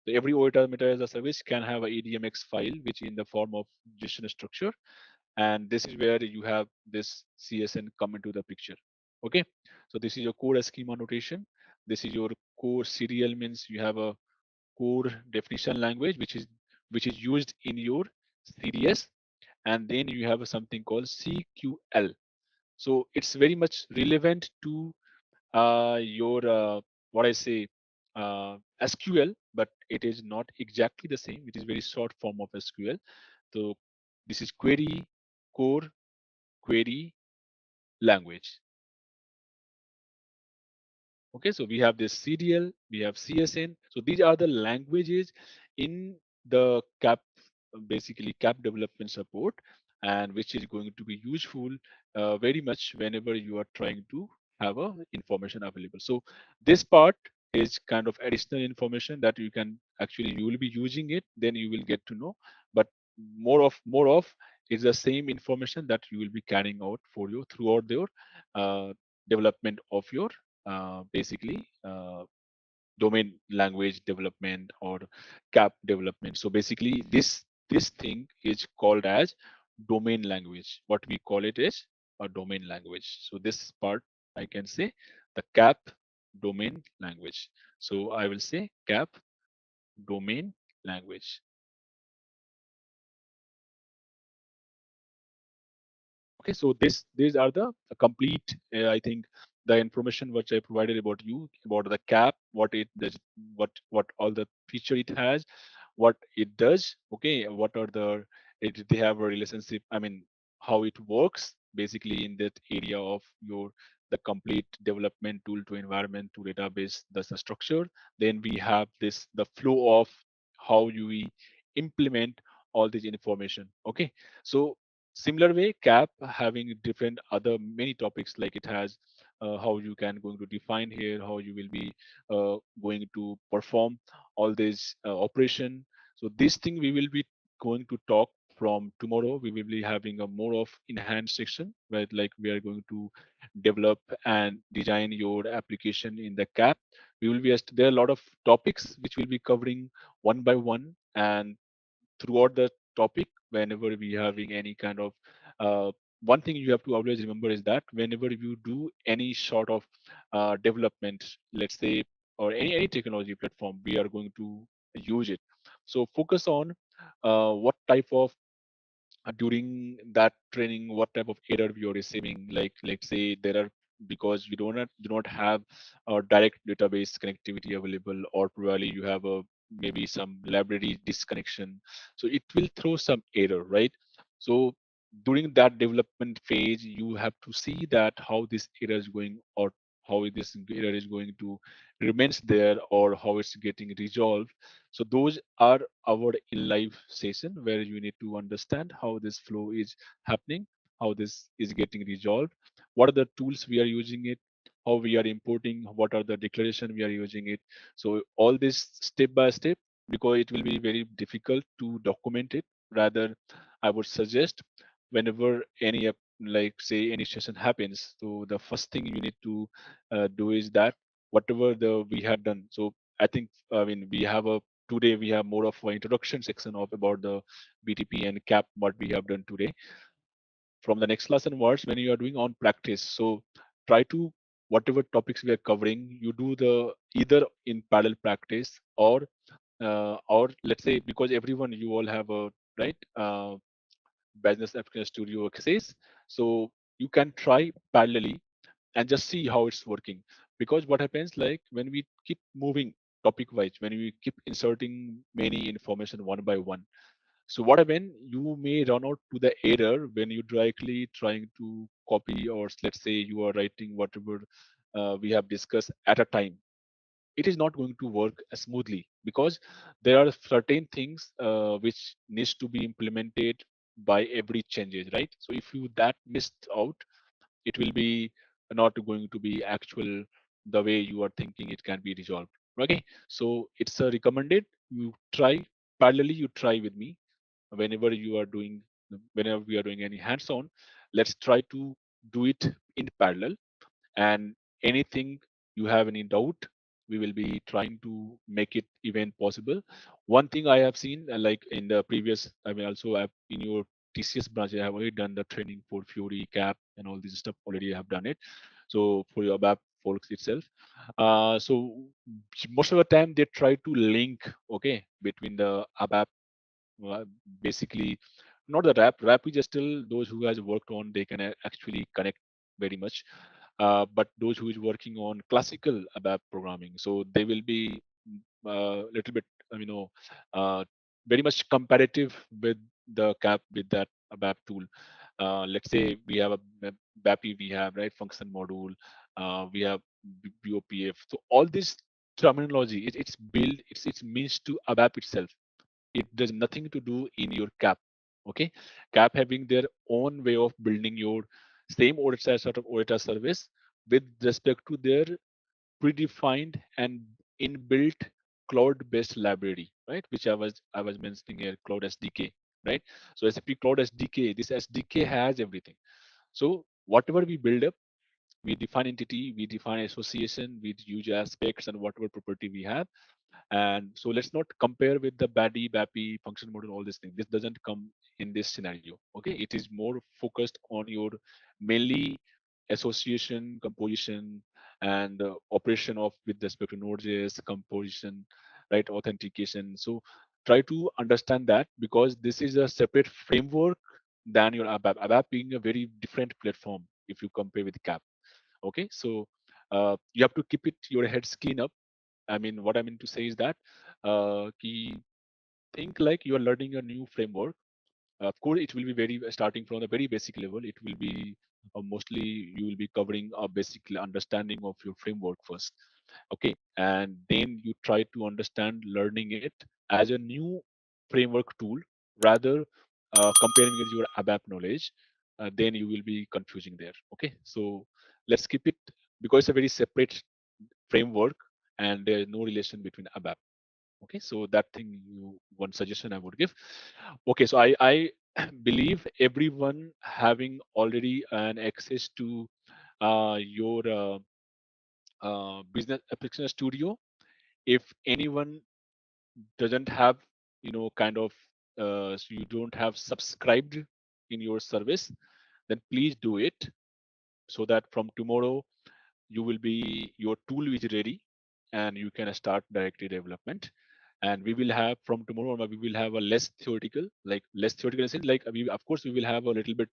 So every OITA metadata service can have a EDMX file, which in the form of JSON structure, and this is where you have this CSN come into the picture. Okay, so this is your core schema notation. This is your core serial, means you have a core definition language which is used in your CDS, and then you have something called CQL. So it's very much relevant to your what I say SQL, but it is not exactly the same. It is very short form of SQL. So this is query, core, query, language. Okay, so we have this CDL, we have CSN. So these are the languages in the CAP, basically CAP development support, and which is going to be useful very much whenever you are trying to have a information available. So this part is kind of additional information that you can actually, you will be using it, then you will get to know. But more of is the same information that you will be carrying out for you throughout your uh, development of your basically domain language development or cap development. So basically this thing is called as domain language. What we call it is a domain language. So this part I can say the cap domain language. So I will say cap domain language. Okay, so these are the complete I think the information which I provided about you, about the cap, what it does, what all the feature it has, what it does. Okay, what are the, they have a relationship, I mean how it works basically in that area of your the complete development tool to environment to database, that's the structure. Then we have this the flow of how you implement all this information. Okay, so similar way cap having different other many topics, like it has how you can going to define here, how you will be going to perform all this operation. So this thing we will be going to talk from tomorrow. We will be having a more of enhanced section where like we are going to develop and design your application in the cap. We will be there are a lot of topics which will be covering one by one, and throughout the topic whenever we having any kind of one thing you have to always remember is that whenever you do any sort of development, let's say, or any technology platform, we are going to use it. So focus on what type of during that training what type of error you're receiving, like let's say there are, because you do not have a direct database connectivity available, or probably you have a maybe some library disconnection, so it will throw some error, right? So during that development phase you have to see that how this error is going, or how this error is going to remains there, or how it's getting resolved. So those are our in live session where you need to understand how this flow is happening, how this is getting resolved, what are the tools we are using it, how we are importing, what are the declaration we are using it. So all this step by step, because it will be very difficult to document it. Rather, I would suggest whenever any like say any session happens, so the first thing you need to do is that whatever the we have done. So I think I mean we have a today we have more of an introduction section of about the BTP and CAP what we have done today. From the next class onwards, when you are doing on practice, so try to whatever topics we are covering, you do the either in parallel practice, or let's say because everyone you all have a right business application studio access, so you can try parallelly and just see how it's working. Because what happens like when we keep moving topic wise, when we keep inserting many information one by one, so what happen, you may run out to the error when you directly trying to copy, or let's say you are writing whatever we have discussed at a time. It is not going to work smoothly because there are certain things which needs to be implemented by every changes, right? So if you that missed out, it will be not going to be actual the way you are thinking it can be resolved. Okay, so it's a recommended you try parallelly, you try with me whenever you are doing, whenever we are doing any hands-on, let's try to do it in parallel. And anything you have any doubt, we will be trying to make it even possible. One thing I have seen like in the previous, I mean also I've in your TCS branch, I have already done the training for Fury cap and all this stuff already. I have done it, so for your ABAP folks itself. So most of the time they try to link, okay, between the ABAP, uh, basically not the rap is just still those who has worked on, they can actually connect very much. But those who is working on classical ABAP programming, so they will be little bit, you know, uh, very much comparative with the cap with that ABAP tool. Let's say we have a BAPI, we have right function module, we have BOPF. So all this terminology, it's built, it's means to ABAP itself. It does nothing to do in your cap. Okay, cap having their own way of building your same OData sort of OData service with respect to their predefined and inbuilt cloud-based library, right? Which I was mentioning here, Cloud SDK, right? So SAP Cloud SDK, this SDK has everything. So whatever we build up, we define entity, we define association, we use aspects and whatever property we have. And so let's not compare with the BADI, BAPI, function model, all these things. This doesn't come in this scenario. Okay, it is more focused on your mainly association, composition, and operation of with respect to Node.js, composition, right? Authentication. So try to understand that because this is a separate framework than your ABAP. ABAP being a very different platform if you compare with CAP. Okay, so you have to keep it your heads clean up. I mean, what I mean to say is that ki think like you are learning a new framework. Of course, it will be very starting from the very basic level. It will be mostly you will be covering a basic understanding of your framework first. Okay, and then you try to understand learning it as a new framework tool rather comparing with your ABAP knowledge. Then you will be confusing there. Okay, so let's keep it because it's a very separate framework and there is no relation between ABAP. Okay, so that thing you one suggestion I would give. Okay, so I believe everyone having already an access to your business application studio. If anyone doesn't have kind of so you don't have subscribed in your service, then please do it so that from tomorrow you will be your tool is ready and you can start directly development. And we will have from tomorrow on, we will have a less theoretical, like less theoretical in the sense, like we of course we will have a little bit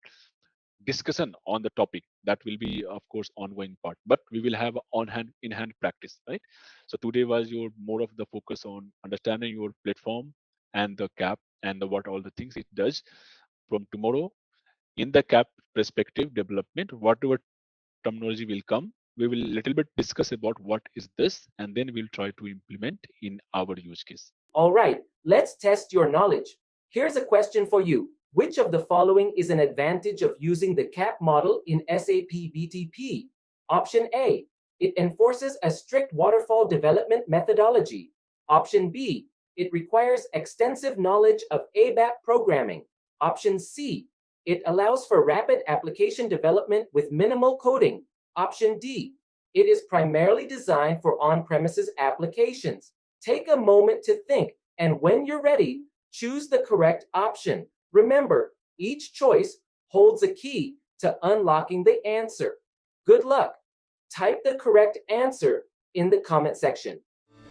discussion on the topic that will be of course ongoing part, but we will have on hand in hand practice, right? So today was your more of the focus on understanding your platform and the cap and the what all the things it does. From tomorrow in the cap perspective development, whatever terminology will come, we will little bit discuss about what is this and then we'll try to implement in our use case. All right, let's test your knowledge. Here's a question for you. Which of the following is an advantage of using the CAP model in SAP BTP? Option A, it enforces a strict waterfall development methodology. Option B, it requires extensive knowledge of ABAP programming. Option C, it allows for rapid application development with minimal coding. Option D, it is primarily designed for on-premises applications. Take a moment to think, and when you're ready, choose the correct option. Remember, each choice holds a key to unlocking the answer. Good luck. Type the correct answer in the comment section.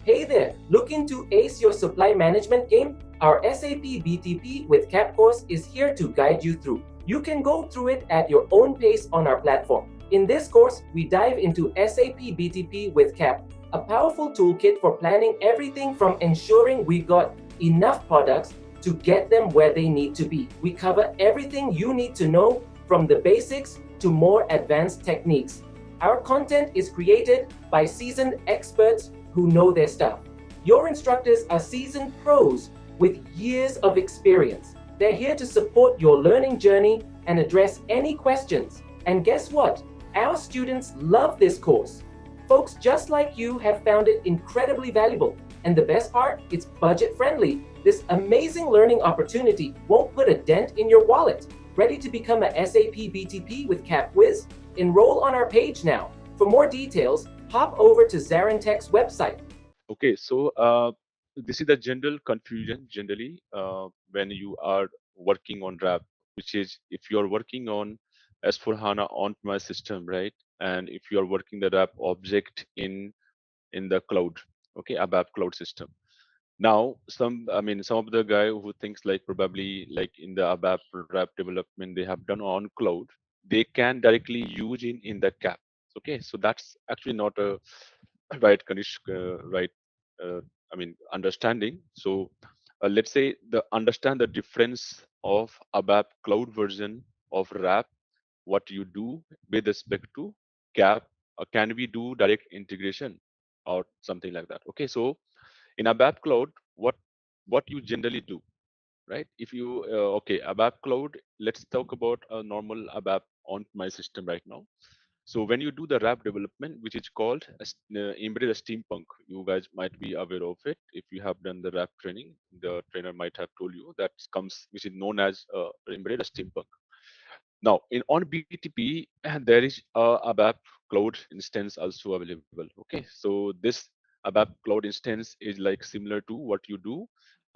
Hey there, looking to ace your supply management game? Our SAP BTP with CAP course is here to guide you through. You can go through it at your own pace on our platform. In this course, we dive into SAP BTP with CAP, a powerful toolkit for planning everything from ensuring we got enough products to get them where they need to be. We cover everything you need to know from the basics to more advanced techniques. Our content is created by seasoned experts who know their stuff. Your instructors are seasoned pros with years of experience. They're here to support your learning journey and address any questions. And guess what? Our students love this course. Folks just like you have found it incredibly valuable. And the best part, it's budget friendly. This amazing learning opportunity won't put a dent in your wallet. Ready to become a SAP BTP with CapWiz? Enroll on our page now. For more details, hop over to ZaranTech's website. Okay, so this is the general confusion generally when you are working on RAP, which is if you're working on S4HANA on-premise system, right? And if you are working the RAP object in the cloud, okay, ABAP cloud system. Now, some of the guy who thinks like probably like in the ABAP RAP development they have done on cloud, they can directly use in the cap. Okay, so that's actually not a right condition, right? Uh, understanding. So let's say the understand the difference of ABAP cloud version of RAP, what you do with respect to CAP, can we do direct integration or something like that? Okay, so in ABAP cloud, what you generally do, right? If you okay, ABAP cloud, let's talk about a normal ABAP on my system right now. So when you do the RAP development, which is called embedded steampunk, you guys might be aware of it. If you have done the RAP training, the trainer might have told you that comes, which is known as embedded steampunk. Now, in on BTP, there is a ABAP cloud instance also available. Okay, so this ABAP cloud instance is like similar to what you do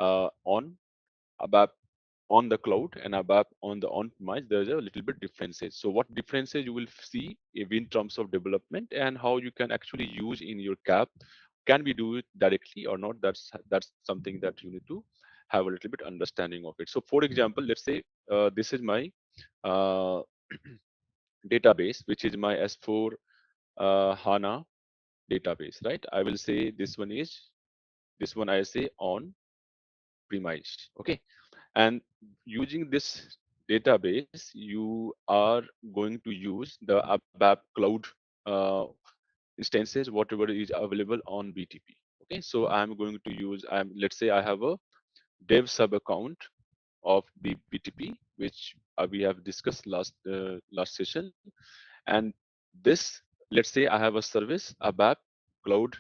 on ABAP on the cloud and ABAP on the on-premise. There's a little bit differences. So what differences you will see in terms of development and how you can actually use in your CAP? Can we do it directly or not? That's something that you need to have a little bit understanding of it. So for example, let's say this is my uh, database, which is my S4 HANA database, right? I will say this one I say on premise. Okay, and using this database, you are going to use the ABAP cloud uh, instances, whatever is available on BTP. Okay, so I'm going to use, let's say I have a dev sub account of the BTP, which we have discussed last session. And this, let's say I have a service ABAP cloud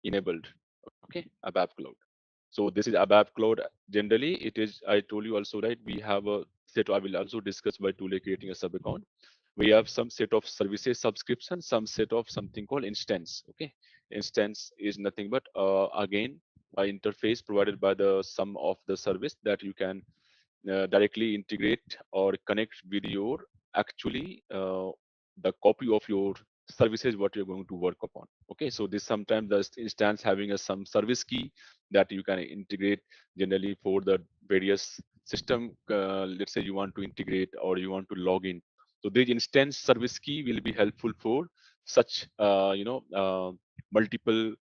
enabled. Okay, ABAP cloud. So this is ABAP cloud. Generally, it is, I told you also, right? We have a set, I will also discuss by tool creating a sub account. We have some set of services subscription, some set of something called instance. Okay, instance is nothing but again a interface provided by the sum of the service that you can directly integrate or connect with your actually the copy of your services what you're going to work upon. Okay, so this sometimes the instance having a some service key that you can integrate generally for the various system. Let's say you want to integrate or you want to log in, so the instance service key will be helpful for such multiple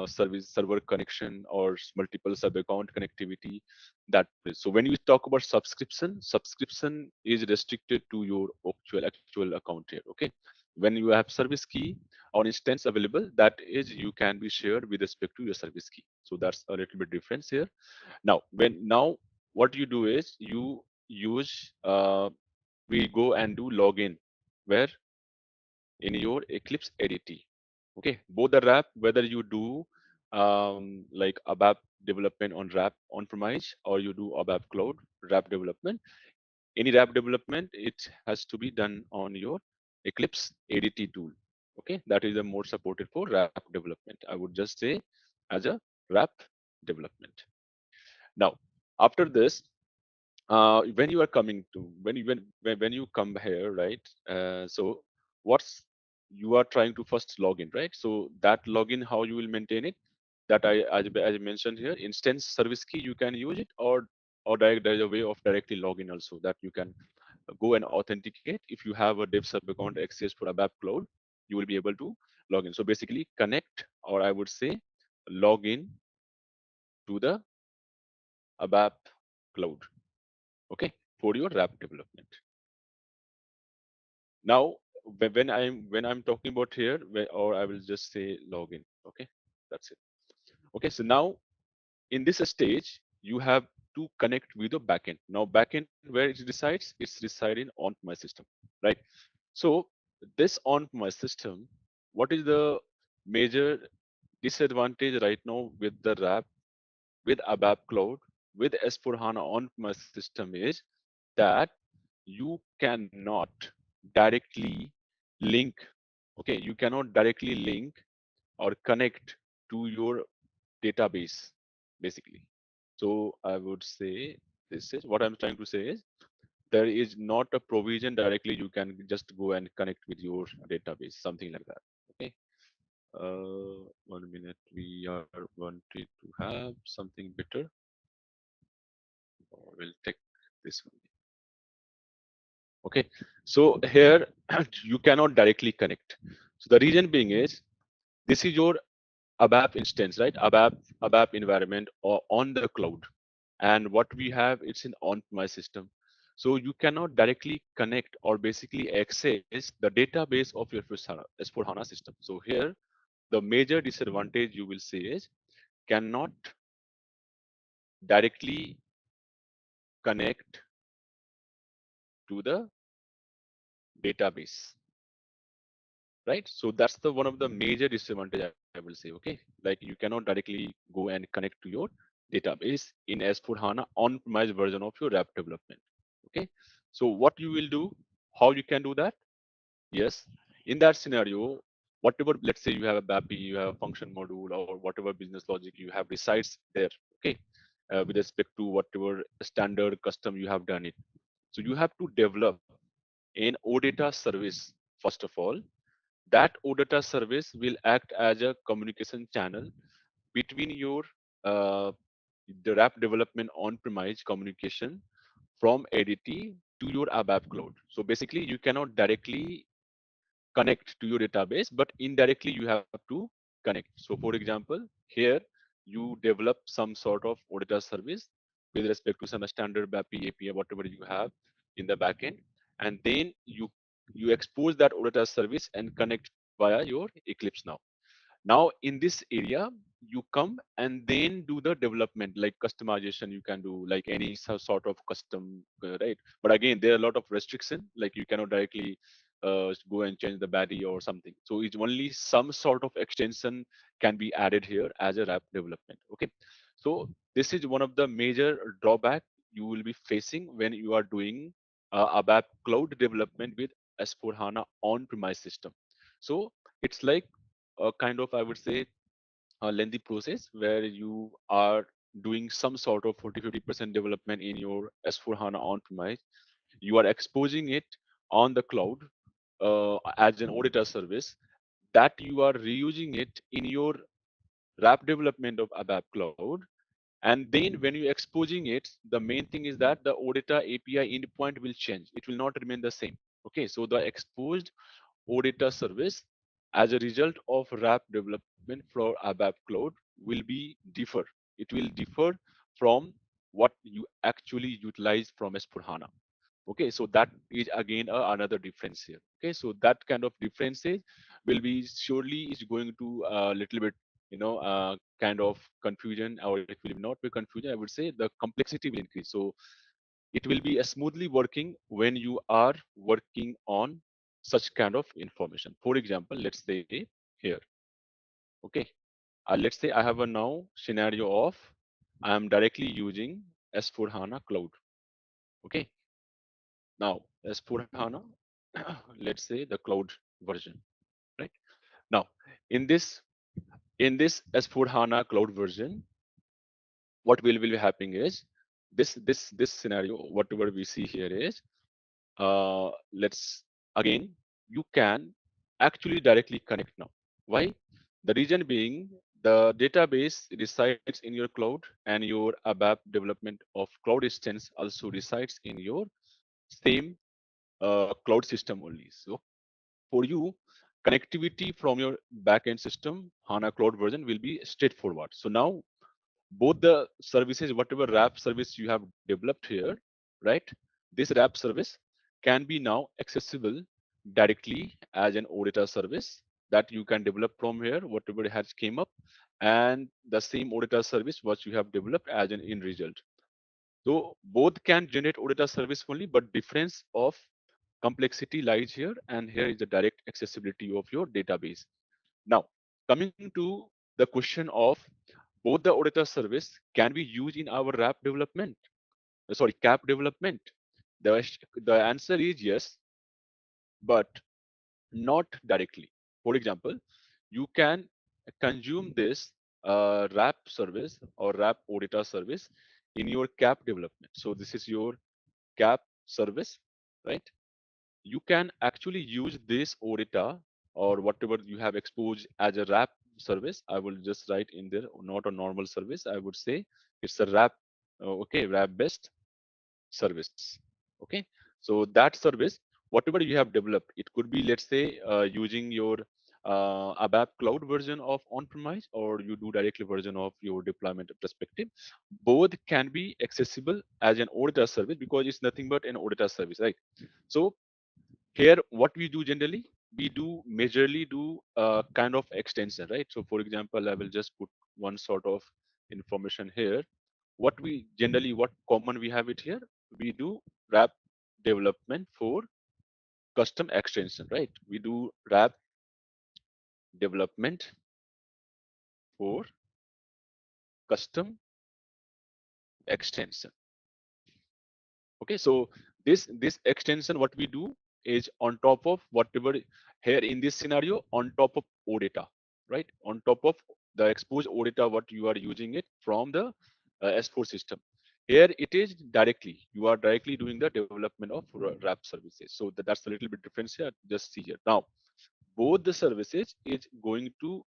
service server connection or multiple sub account connectivity. That is, so when you talk about subscription is restricted to your actual account here. Okay, when you have service key or instance available, that is you can be shared with respect to your service key. So that's a little bit difference here. Now what you do is you use we go and do login where in your Eclipse ADT. Okay, both the RAP, whether you do like ABAP development on RAP on premise or you do ABAP cloud RAP development, any RAP development, it has to be done on your Eclipse ADT tool. Okay, that is the more supported for RAP development. I would just say as a RAP development. Now, after this, when you are coming to when you come here, right? So what's you are trying to first log in, right? So that login, how you will maintain it, that as I mentioned here, instance service key you can use it, or there's a way of directly login also that you can go and authenticate. If you have a dev sub account access for ABAP cloud, you will be able to log in. So basically connect, or I would say log in to the ABAP cloud, okay, for your RAP development. Now, when I'm talking about here, or I will just say login. Okay, that's it. Okay, so now in this stage, you have to connect with the backend. Now, backend where it resides, it's residing on my system, right? So this on my system, what is the major disadvantage right now with the RAP, with ABAP Cloud, with S4 HANA on my system is that you cannot directly link. Okay, you cannot directly link or connect to your database basically. So I would say this is what I'm trying to say is there is not a provision directly you can just go and connect with your database, something like that. Okay, 1 minute, we are wanting to have something better. We'll take this one. Okay, so here you cannot directly connect. So the reason being is this is your ABAP instance, right? ABAP environment or on the cloud, and what we have, it's an on my system. So you cannot directly connect or basically access the database of your S4HANA system. So here, the major disadvantage you will see is cannot directly connect to the database, right? So that's the one of the major disadvantage I will say. Okay, like you cannot directly go and connect to your database in S4HANA on-premise version of your app development. Okay, so what you will do, how you can do that? Yes, in that scenario, whatever, let's say you have a BAPI, you have a function module, or whatever business logic you have resides there, okay, with respect to whatever standard custom you have done it. So you have to develop an OData service, first of all. That OData service will act as a communication channel between your uh, the app development on-premise communication from ADT to your ABAP cloud. So basically, you cannot directly connect to your database, but indirectly you have to connect. So for example, here you develop some sort of auditor service with respect to some standard BAPI API, whatever you have in the backend, and then you expose that auditor service and connect via your Eclipse now. Now in this area, you come and then do the development, like customization you can do, like any sort of custom, right? But again, there are a lot of restriction, like you cannot directly go and change the body or something. So it's only some sort of extension can be added here as a wrap development. Okay, so this is one of the major drawback you will be facing when you are doing ABAP cloud development with S4 HANA on-premise system. So it's like a kind of, I would say, a lengthy process where you are doing some sort of 40-50% development in your S4 HANA on-premise. You are exposing it on the cloud as an auditor service, that you are reusing it in your wrap development of ABAP cloud. And then when you're exposing it, the main thing is that the auditor API endpoint will change. It will not remain the same. Okay, so the exposed auditor service as a result of wrap development for ABAP cloud will be differ. It will differ from what you actually utilize from S4HANA. Okay, so that is again another difference here. Okay, so that kind of differences will be surely is going to a little bit, kind of confusion, or it will not be confusion, I would say the complexity will increase. So it will be a smoothly working when you are working on such kind of information. For example, let's say here, okay, let's say I have a now scenario of I am directly using S4 HANA cloud. Okay, now S4 HANA, let's say the cloud version, right? Now in this S4 HANA cloud version, what will be happening is this scenario, whatever we see here is, let's again, you can actually directly connect now. Why? The reason being, the database resides in your cloud, and your ABAP development of cloud instance also resides in your same cloud system only. So for you, connectivity from your backend system, HANA cloud version, will be straightforward. So now both the services, whatever wrap service you have developed here, right? This wrap service can be now accessible directly as an auditor service that you can develop from here, whatever has came up, and the same auditor service what you have developed as an in result. So both can generate auditor service only, but difference of complexity lies here, and here is the direct accessibility of your database. Now, coming to the question of both the auditor service can be used in our RAP development, sorry, CAP development. The answer is yes, but not directly. For example, you can consume this RAP service or RAP auditor service in your CAP development. So this is your CAP service, right? You can actually use this auditor or whatever you have exposed as a wrap service. I will just write in there, not a normal service. I would say it's a wrap, okay, wrap based service. Okay, so that service, whatever you have developed, it could be, let's say, using your ABAP cloud version of on-premise, or you do directly version of your deployment perspective. Both can be accessible as an auditor service because it's nothing but an auditor service, right? So here, what we do generally, we do majorly do kind of extension, right? So for example, I will just put one sort of information here. What we generally, what common we have it here, we do wrap development for custom extension, right? We do wrap development for custom extension. Okay, so this extension, what we do is on top of whatever here in this scenario, on top of OData, right? On top of the exposed OData, what you are using it from the S4 system. Here it is directly, you are directly doing the development of wrap services. So that's a little bit difference here. Just see here. Now, both the services is going to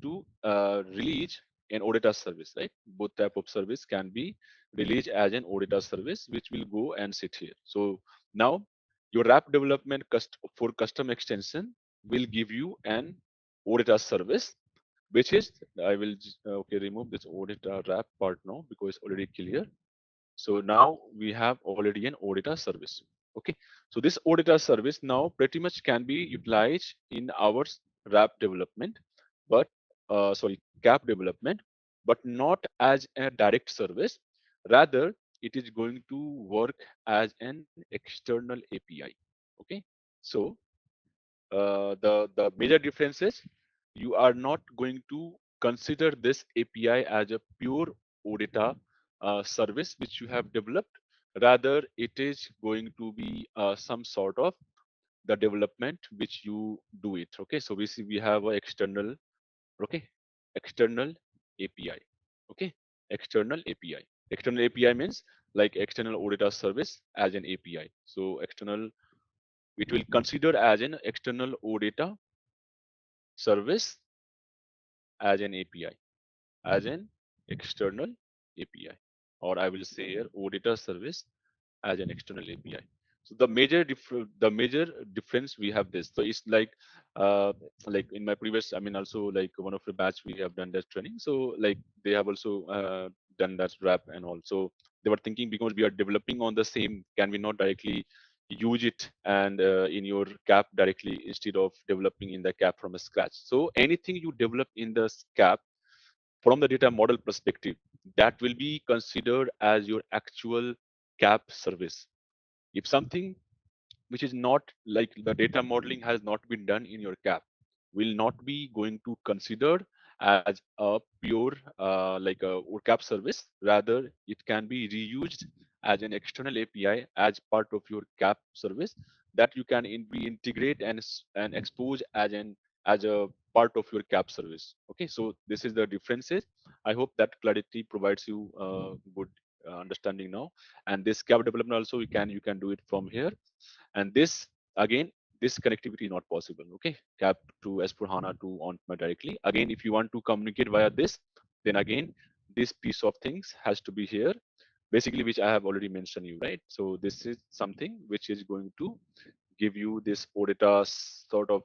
release an auditor service, right? Both type of service can be released as an auditor service, which will go and sit here. So now your app development for custom extension will give you an auditor service, which is I will okay, remove this auditor wrap part now because it's already clear. So now we have already an auditor service. Okay. So this auditor service now pretty much can be utilized in our RAP development, but sorry, CAP development, but not as a direct service. Rather, it is going to work as an external API. Okay. So the major difference is you are not going to consider this API as a pure OData service which you have developed. Rather, it is going to be some sort of the development which you do it. Okay, so we have a external, okay, external API. Okay, external API. External API means like external auditor service as an API. So external, it will consider as an external OData service as an API, as an external API, or I will say here auditor service as an external API. So the major difference we have this. So it's like in my previous, I mean also like one of the batch we have done that training. So like they have also done that wrap and also they were thinking because we are developing on the same, can we not directly use it and in your cap directly instead of developing in the cap from scratch. So anything you develop in the cap from the data model perspective, that will be considered as your actual cap service. If something which is not like the data modeling has not been done in your cap will not be going to considered as a pure like a or cap service. Rather, it can be reused as an external API as part of your cap service that you can be integrate and expose as a part of your cap service. Okay, so this is the differences. I hope that clarity provides you good understanding now. And this cap development also you can do it from here. And this again, this connectivity is not possible. Okay, cap to S4HANA to on directly. Again, if you want to communicate via this, then again this piece of things has to be here, basically, which I have already mentioned you, right? So this is something which is going to give you this OData sort of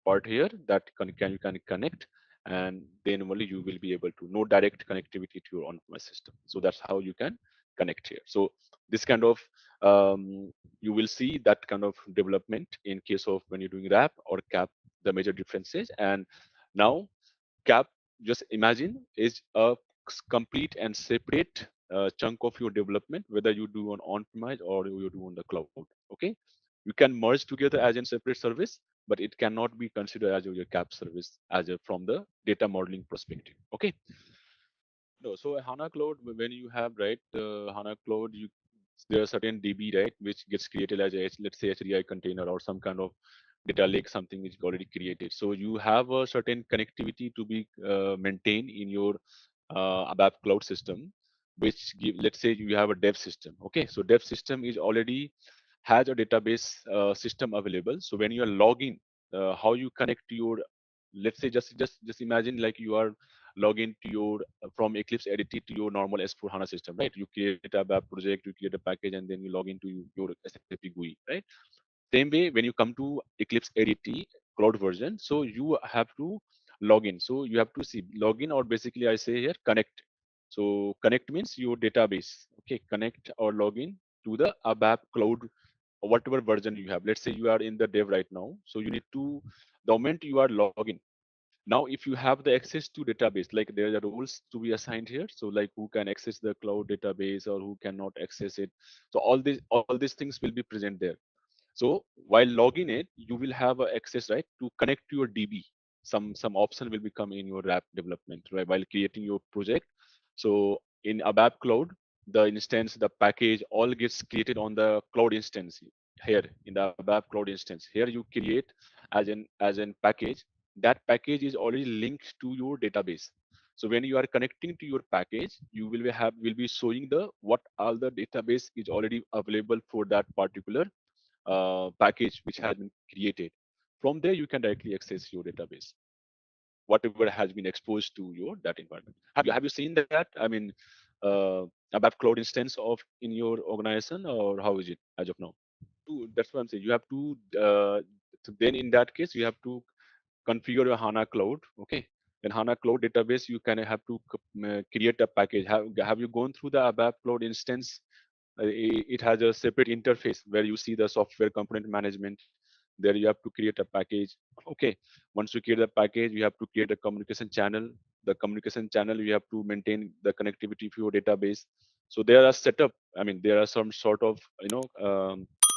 part here that you can connect, and then only you will be able to no direct connectivity to your on-premise system. So that's how you can connect here. So this kind of you will see that kind of development in case of when you're doing RAP or CAP, the major differences. And now cap, just imagine, is a complete and separate chunk of your development, whether you do on-premise or you do on the cloud. Okay, you can merge together as a separate service, but it cannot be considered as your cap service as a from the data modeling perspective. Okay. No, so HANA Cloud, when you have right HANA Cloud, you there are certain DB right which gets created as a let's say HDI container or some kind of data lake, something which is already created. So you have a certain connectivity to be maintained in your ABAP cloud system, which give, let's say you have a dev system. Okay, so dev system is already has a database system available. So when you are logging, how you connect to your, let's say just imagine like you are login to your from Eclipse edit to your normal S4 HANA system, right? You create a web project, you create a package, and then you log into your SAP GUI, right? Same way, when you come to Eclipse edit, cloud version. So you have to log in. So you have to see login, or basically I say here connect. So connect means your database. Okay, connect or login to the ABAP cloud, whatever version you have. Let's say you are in the dev right now. So you need to, the moment you are login. Now, if you have the access to database, like there are rules to be assigned here. So like who can access the cloud database or who cannot access it. So all these things will be present there. So while logging it, you will have access, right, to connect to your DB. Some option will become in your app development, right, while creating your project. So in ABAP Cloud, the instance, the package, all gets created on the cloud instance here in the ABAP Cloud instance. Here you create as an package. That package is already linked to your database. So when you are connecting to your package, you will be showing the what all the database is already available for that particular package which has been created. From there, you can directly access your database, whatever has been exposed to your that environment. Have you seen that? I mean, about cloud instance of in your organization, or how is it as of now? That's what I'm saying. You have to then in that case you have to configure your HANA cloud. Okay. In HANA cloud database, you can have to create a package. Have you gone through the ABAP cloud instance? It has a separate interface where you see the software component management. There you have to create a package. Okay, once you create the package, you have to create a communication channel. The communication channel, you have to maintain the connectivity of your database. So there are setup, I mean, there are some sort of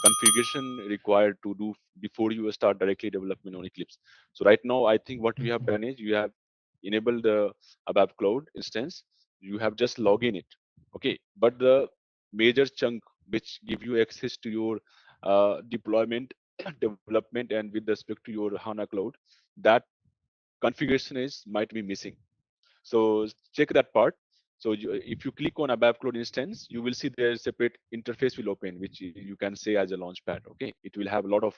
configuration required to do before you start directly development on Eclipse. So right now, I think what you have done is you have enabled the ABAP cloud instance. You have just log in it. Okay, but the major chunk which give you access to your deployment development and with respect to your HANA cloud, that configuration is might be missing. So check that part. So if you click on ABAP Cloud instance, you will see there is separate interface will open, which you can say as a launchpad. Okay, it will have a lot of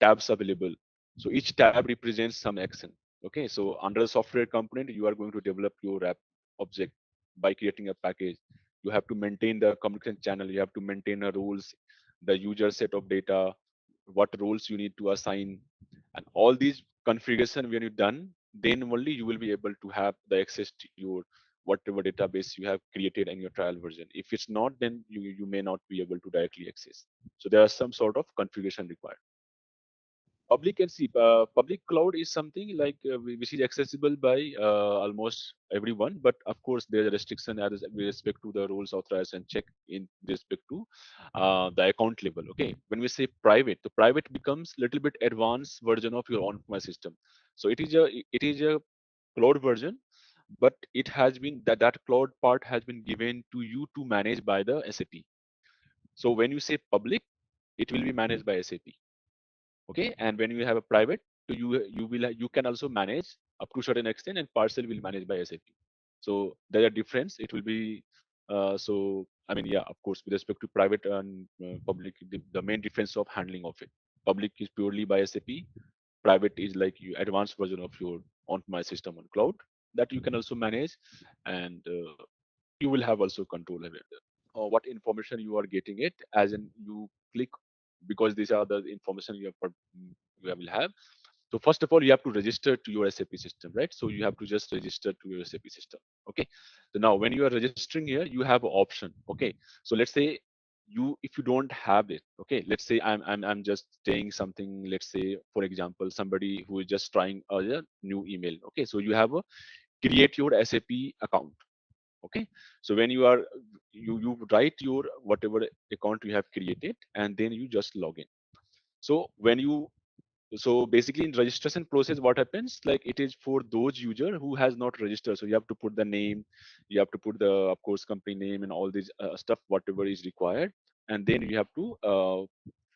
tabs available. So each tab represents some action. Okay, so under the software component, you are going to develop your app object by creating a package. You have to maintain the communication channel. You have to maintain the rules, the user set of data, what roles you need to assign, and all these configuration when you're done, then only you will be able to have the access to your whatever database you have created in your trial version. If it's not, then you may not be able to directly access. So there are some sort of configuration required. Public and see public cloud is something like which is accessible by almost everyone, but of course there's a restriction as with respect to the roles authorized and check in respect to the account level. Okay, when we say private, the private becomes little bit advanced version of your on-premise system. So it is a cloud version, but it has been that cloud part has been given to you to manage by the SAP. So when you say public, it will be managed by SAP. Okay, and when you have a private, so you can also manage up to certain extent, and parcel will manage by SAP. So there are difference. It will be so I mean, yeah, of course, with respect to private and public, the main difference of handling of it. Public is purely by SAP. Private is like you advanced version of your on my system on cloud that you can also manage, and you will have also control over it. What information you are getting it, as in you click, because these are the information you will have. So first of all, you have to register to your SAP system, right? So you have to just register to your SAP system. Okay, so now when you are registering here, you have an option. Okay, so let's say if you don't have it, okay, let's say I'm just saying something. Let's say, for example, somebody who is just trying a new email. Okay, so you have a create your SAP account. Okay, so when you write your whatever account you have created, and then you just log in. So when you so basically in registration process, what happens, like it is for those user who has not registered. So you have to put the name, you have to put the, of course, company name and all this stuff whatever is required, and then you have to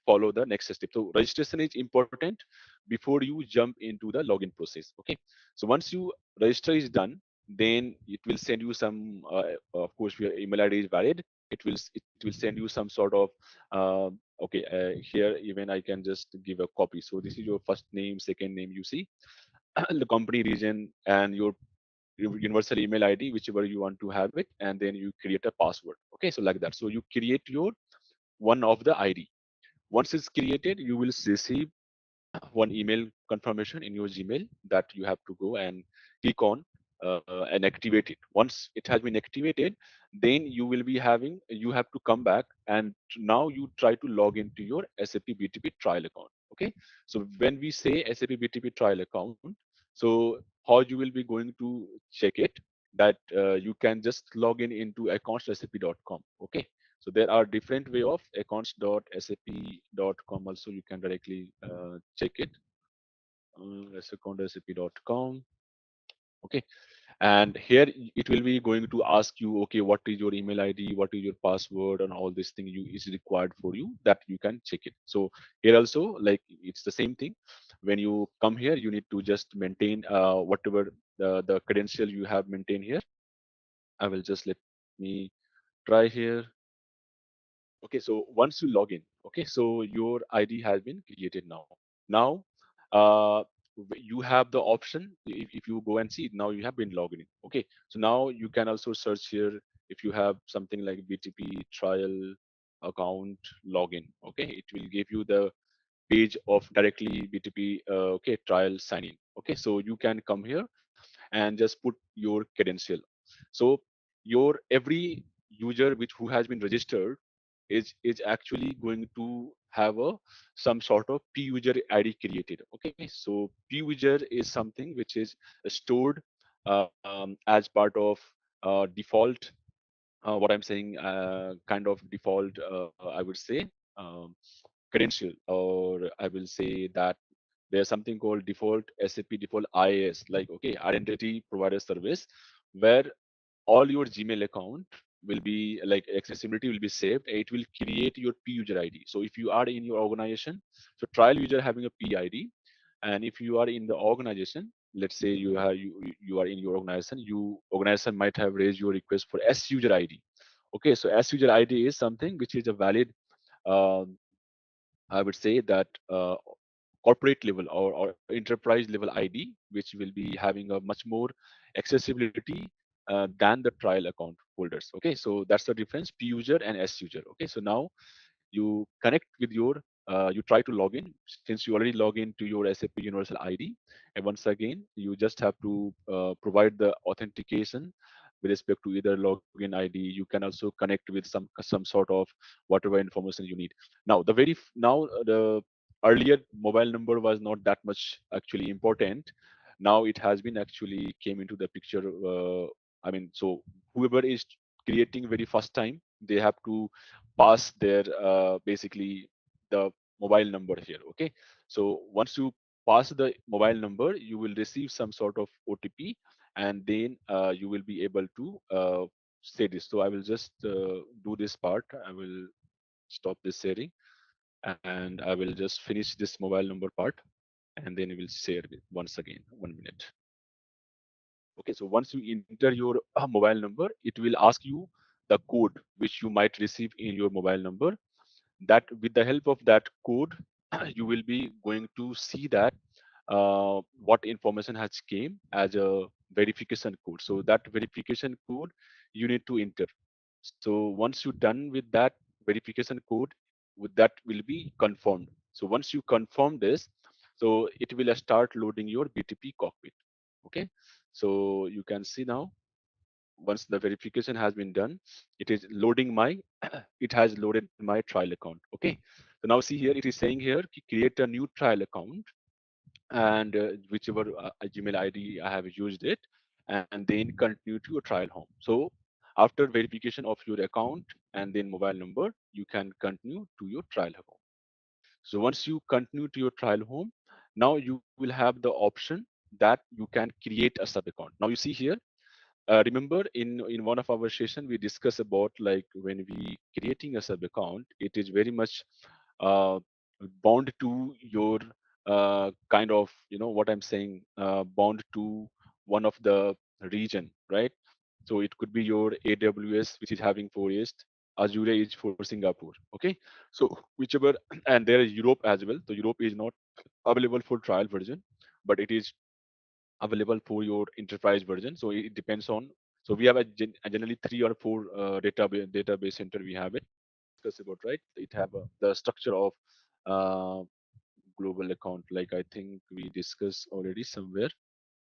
follow the next step. So registration is important before you jump into the login process. Okay, so once you register is done, then it will send you some of course your email ID is valid. It will send you some sort of okay, here even I can just give a copy. So this is your first name, second name, you see the company region and your universal email ID, whichever you want to have it, and then you create a password. Okay, so like that. So you create your one of the ID. Once it's created, you will receive one email confirmation in your Gmail that you have to go and click on and activate it. Once it has been activated, then you have to come back and now you try to log into your SAP BTP trial account. Okay, so when we say SAP BTP trial account, so how you will be going to check it, that you can just log in into accounts.sap.com. Okay, so there are different way of accounts.sap.com. Also, you can directly check it. Account.sap.com. Okay, and here it will be going to ask you, okay, what is your email ID, what is your password, and all this thing you is required for you, that you can check it. So here also, like, it's the same thing. When you come here, you need to just maintain whatever the credential you have maintained here. I will just let me try here. Okay, so once you log in, okay, so your ID has been created now. Now, uh, you have the option. If you go and see it, now you have been logged in. Okay, so now you can also search here if you have something like BTP trial account login. Okay, it will give you the page of directly BTP okay, trial sign in. Okay, so you can come here and just put your credential. So your every user which who has been registered is actually going to have a some sort of p user id created. Okay, so p user is something which is stored as part of default what I'm saying, kind of default, I would say, um, credential, or I will say that there's something called default SAP default IAS, like, okay, identity provider service, where all your Gmail account will be like accessibility will be saved. It will create your P user ID. So if you are in your organization, so trial user having a P ID, and if you are in the organization, let's say you are in your organization, you organization might have raised your request for S user ID. Okay, so S user ID is something which is a valid, um, I would say that corporate level or enterprise level ID, which will be having a much more accessibility than the trial account holders. Okay, so that's the difference, P user and S user. Okay, so now you connect with your you try to log in, since you already log in to your SAP Universal ID, and once again you just have to provide the authentication with respect to either login ID. You can also connect with some sort of whatever information you need. Now now the earlier mobile number was not that much actually important. Now it has been actually came into the picture. I mean, so whoever is creating very first time, they have to pass their basically the mobile number here. Okay, so once you pass the mobile number, you will receive some sort of OTP, and then you will be able to say this. So I will just do this part. I will stop this sharing, and I will just finish this mobile number part, and then we will share it once again. 1 minute. Okay, so once you enter your mobile number, it will ask you the code which you might receive in your mobile number. That with the help of that code, you will be going to see that what information has came as a verification code. So that verification code you need to enter. So once you're done with that verification code, with that will be confirmed. So once you confirm this, so it will start loading your BTP cockpit. Okay, so you can see now, once the verification has been done, it is loading my it has loaded my trial account. Okay, so now see here, it is saying here create a new trial account, and whichever Gmail ID I have used it, and then continue to your trial home. So after verification of your account and then mobile number, you can continue to your trial home. So once you continue to your trial home, now you will have the option that you can create a sub account. Now you see here, remember in one of our session we discussed about, like, when we creating a sub account, it is very much uh, bound to your kind of, what I'm saying, bound to one of the region, right? So it could be your AWS, which is having for East, Azure is for Singapore. Okay, so whichever, and there is Europe as well. So Europe is not available for trial version, but it is available for your enterprise version. So it depends on. So we have generally 3 or 4 database center we have it discuss about, right? It have the structure of uh, global account, like I think we discussed already somewhere.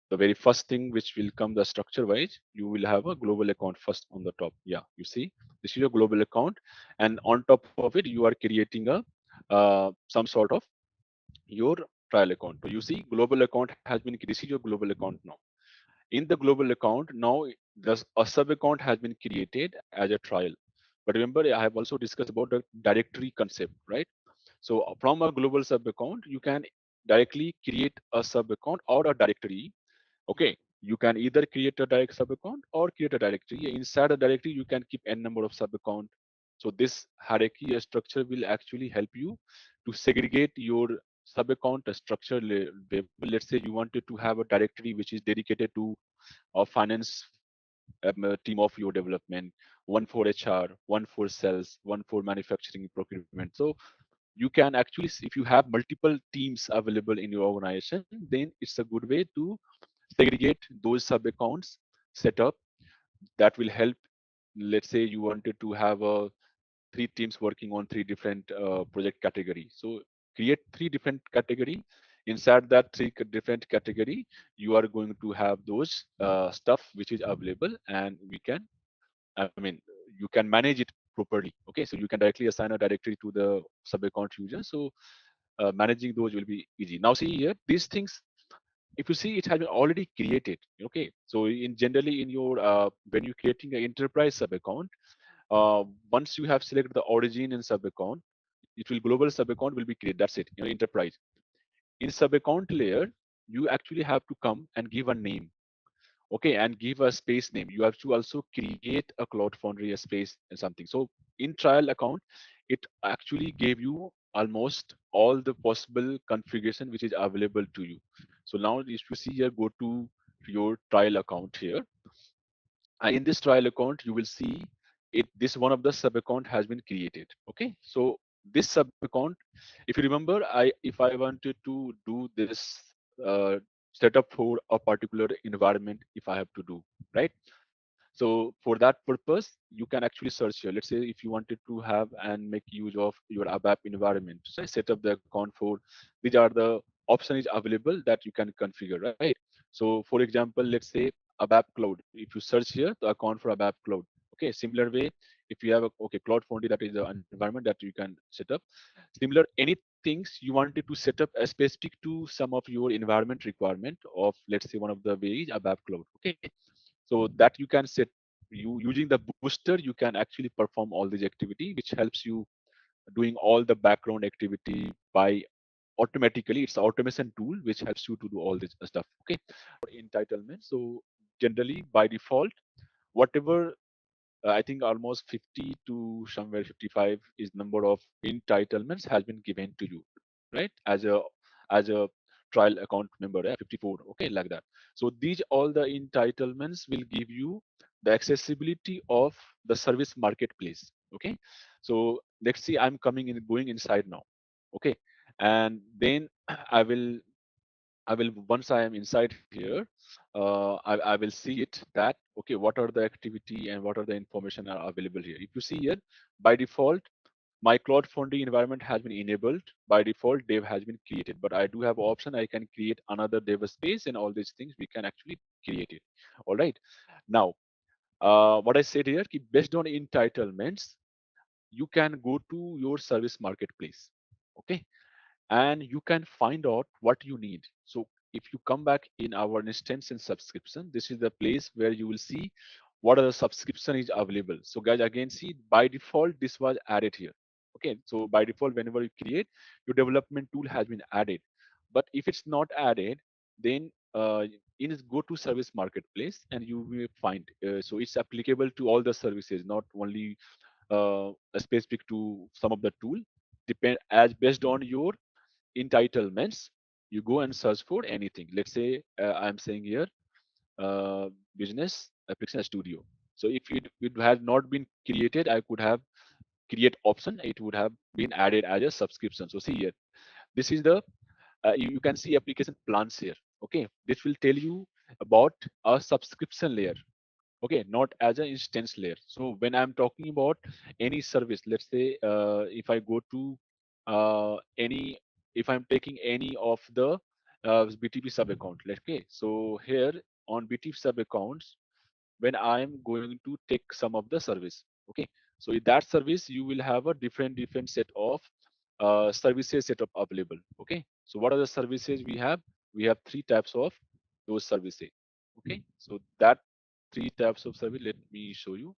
The very first thing which will come the structure wise, you will have a global account first on the top. Yeah, you see, this is your global account, and on top of it, you are creating a some sort of your trial account. So you see, global account has been, this is your global account now. In the global account, now a sub account has been created as a trial. But remember, I have also discussed about the directory concept, right? So from a global sub account, you can directly create a sub account or a directory. Okay, you can either create a direct sub account or create a directory. Inside a directory, you can keep n number of sub account. So this hierarchy structure will actually help you to segregate your sub account structure level. Let's say you wanted to have a directory which is dedicated to a finance team of your development, one for HR, one for sales, one for manufacturing procurement. So you can actually, if you have multiple teams available in your organization, then it's a good way to segregate those sub accounts set up. That will help. Let's say you wanted to have three teams working on three different project categories. So create three different category. Inside that different category, you are going to have those stuff which is available, and we can, I mean, you can manage it properly. Okay, so you can directly assign a directory to the sub account user. So managing those will be easy. Now see here, these things, if you see, it has been already created. Okay, so in generally in your when you're creating an enterprise sub account, once you have selected the origin and sub account, it will, global sub account will be created. That's it. Enterprise. In sub account layer, you actually have to come and give a name. Okay, and give a space name. You have to also create a Cloud Foundry, a space and something. So in trial account, it actually gave you almost all the possible configuration which is available to you. So now if you see here, go to your trial account here, and in this trial account, you will see it, this one of the sub account has been created. Okay, so this sub account, if you remember, if I wanted to do this setup for a particular environment, if I have to do, right? So for that purpose, you can actually search here. Let's say if you wanted to have and make use of your ABAP environment, so set up the account for, these are the option is available that you can configure, right? So for example, let's say ABAP Cloud. If you search here, the account for ABAP Cloud. Okay, similar way, if you have a, okay, Cloud Foundry, that is the environment that you can set up. Similar, any things you wanted to set up as specific to some of your environment requirement of, let's say one of the ways ABAP Cloud. Okay, so that you can set, you using the booster, you can actually perform all this activity, which helps you doing all the background activity by automatically. It's automation tool which helps you to do all this stuff. Okay, entitlement. So generally by default, whatever I think almost 50 to somewhere 55 is number of entitlements has been given to you, right? As a trial account member, 54, okay, like that. So these all the entitlements will give you the accessibility of the service marketplace. Okay, so let's see, I'm coming in, going inside now. Okay, and then I will I will, once I am inside here, I will see it that, okay, what are the activity and what are the information are available here. If you see here, by default, my Cloud Foundry environment has been enabled. By default, dev has been created, but I do have option. I can create another dev space, and all these things we can actually create it. All right. Now, what I said here, based on entitlements, you can go to your service marketplace. Okay, and you can find out what you need. So if you come back in our instance and subscription, this is the place where you will see what are the subscription is available. So guys, again, see, by default this was added here. Okay, so by default, whenever you create, your development tool has been added. But if it's not added, then in go to service marketplace and you will find, so it's applicable to all the services, not only specific to some of the tool. Depend as based on your entitlements, you go and search for anything. Let's say I'm saying here business application studio. So if it had not been created, I could have create option, it would have been added as a subscription. So see here, this is the you can see application plans here. Okay, this will tell you about a subscription layer. Okay, not as an instance layer. So when I'm talking about any service, let's say if I go to any if I'm taking any of the BTP sub account. Okay, so here on BTP sub accounts, when I'm going to take some of the service. Okay, so in that service you will have a different set of services set up available. Okay, so what are the services we have? We have three types of those services. Okay, so that three types of service, let me show you.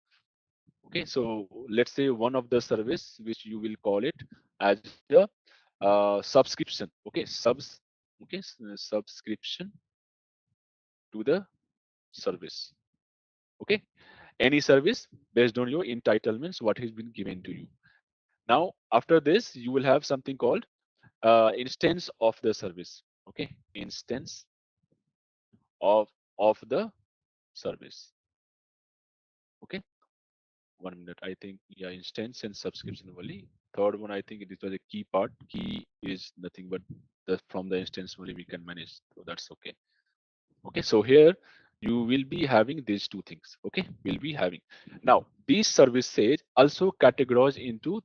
Okay, so let's say one of the service which you will call it as a subscription. Okay, subscription to the service. Okay, any service based on your entitlements what has been given to you. Now after this you will have something called instance of the service. Okay, instance of the service. Okay, 1 minute. I think, yeah, instance and subscription only. Third one, I think it was a key part. Key is nothing but the from the instance only we can manage, so that's okay. Okay, so here you will be having these two things. Okay, will be having. Now these services also categorized into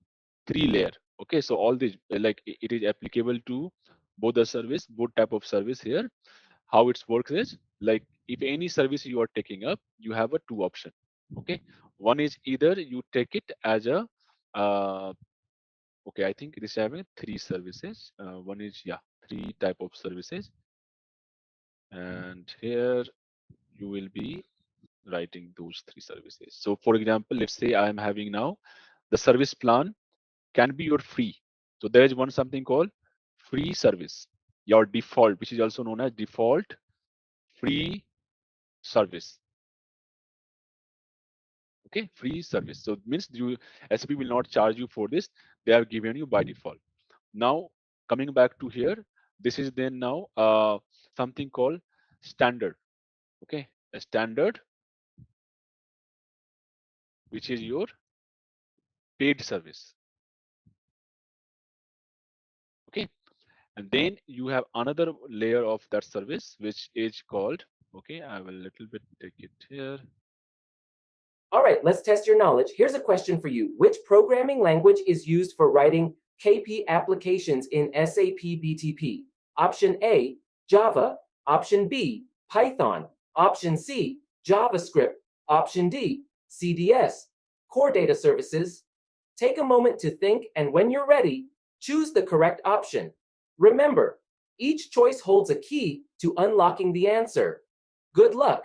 three layer. Okay, so all these like it is applicable to both the service, both type of service here. How it works is like if any service you are taking up, you have a two option. Okay, one is either you take it as a uh, okay, I think it is having three services. One is, yeah, three type of services, and here you will be writing those three services. So for example, let's say I am having now the service plan can be your free. So there is one something called free service, your default, which is also known as default free service. Okay, free service. So it means you SAP will not charge you for this. They are given you by default. Now coming back to here, this is then now something called standard. Okay, a standard, which is your paid service. Okay, and then you have another layer of that service which is called, okay, I will little bit take it here. All right, let's test your knowledge. Here's a question for you. Which programming language is used for writing KP applications in SAP BTP? Option A, Java. Option B, Python. Option C, JavaScript. Option D, CDS. Core Data Services. Take a moment to think, and when you're ready, choose the correct option. Remember, each choice holds a key to unlocking the answer. Good luck.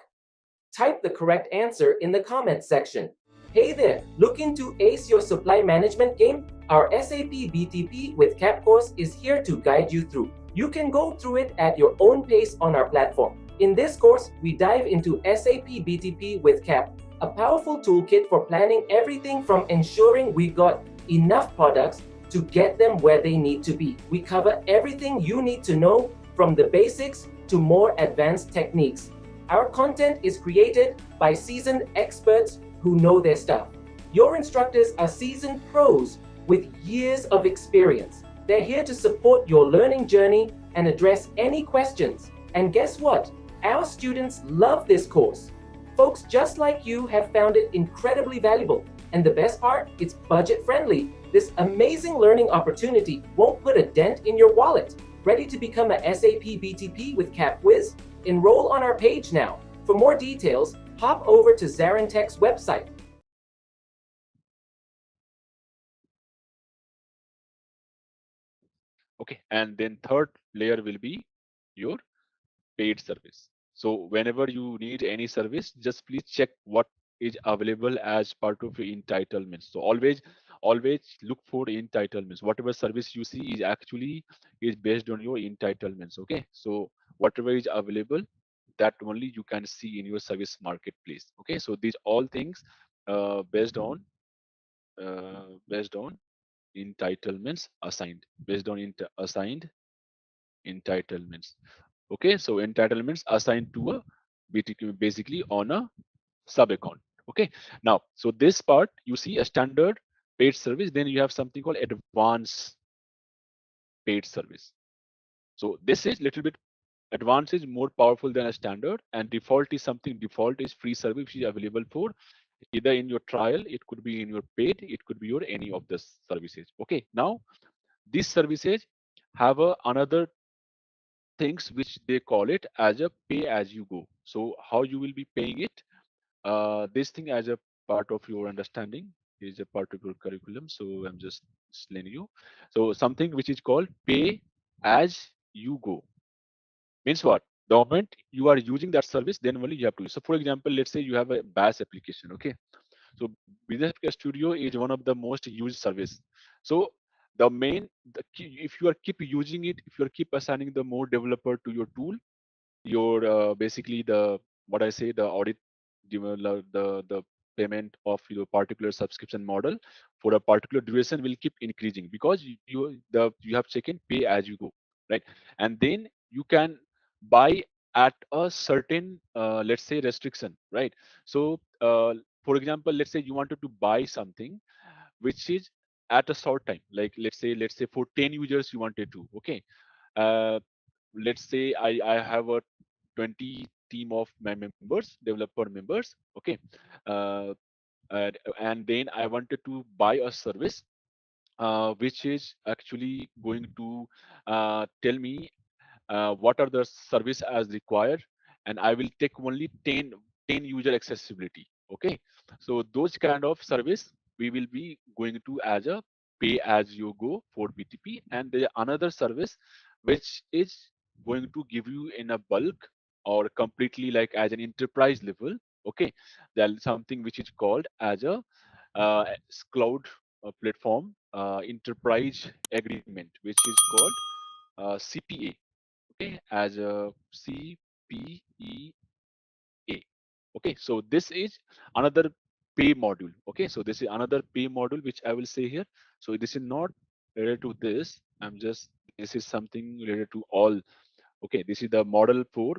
Type the correct answer in the comments section. Hey there, looking to ace your supply management game? Our SAP BTP with CAP course is here to guide you through. You can go through it at your own pace on our platform. In this course, we dive into SAP BTP with CAP, a powerful toolkit for planning everything from ensuring we got enough products to get them where they need to be. We cover everything you need to know, from the basics to more advanced techniques. Our content is created by seasoned experts who know their stuff. Your instructors are seasoned pros with years of experience. They're here to support your learning journey and address any questions. And guess what? Our students love this course. Folks just like you have found it incredibly valuable. And the best part, it's budget friendly. This amazing learning opportunity won't put a dent in your wallet. Ready to become a SAP BTP with CapWiz? Enroll on our page now. For more details, hop over to ZaranTech's website. Okay, and then third layer will be your paid service. So whenever you need any service, just please check what is available as part of your entitlements. So always look for entitlements. Whatever service you see is actually is based on your entitlements. Okay, so whatever is available, that only you can see in your service marketplace. Okay, so these all things based on entitlements assigned, based on assigned entitlements. Okay, so entitlements assigned to a BTQ basically on a sub account. Okay, now so this part you see a standard paid service, then you have something called advanced paid service. So this is little bit advanced is more powerful than a standard, and default is something, default is free service which is available for either in your trial, it could be in your paid, it could be your any of the services. Okay, now these services have a another things which they call it as a pay as you go. So how you will be paying it? This thing as a part of your understanding is a part of your curriculum. So I'm just explaining you. So something which is called pay as you go means what? The moment you are using that service, then only you have to use. So for example, let's say you have a BAS application. Okay, so Business Studio is one of the most used service. So if you are keep using it, if you are keep assigning the more developer to your tool, your basically the what I say the audit the payment of your particular subscription model for a particular duration will keep increasing because you have taken pay as you go, right? And then you can buy at a certain let's say restriction, right? So for example, let's say you wanted to buy something which is at a short time, like let's say for 10 users you wanted to, okay. uh, let's say I have a 20 team of my members, developer members, okay. uh, and then I wanted to buy a service which is actually going to tell me what are the service as required, and I will take only 10 user accessibility, okay. So those kind of service we will be going to as a pay as you go for BTP. And there another service which is going to give you in a bulk or completely like as an enterprise level, okay. There's something which is called as a cloud platform enterprise agreement, which is called CPA, okay, as a CPEA. Okay, so this is another pay module. Okay, so this is another pay module which I will say here. So this is not related to this. This is something related to all. Okay, this is the model for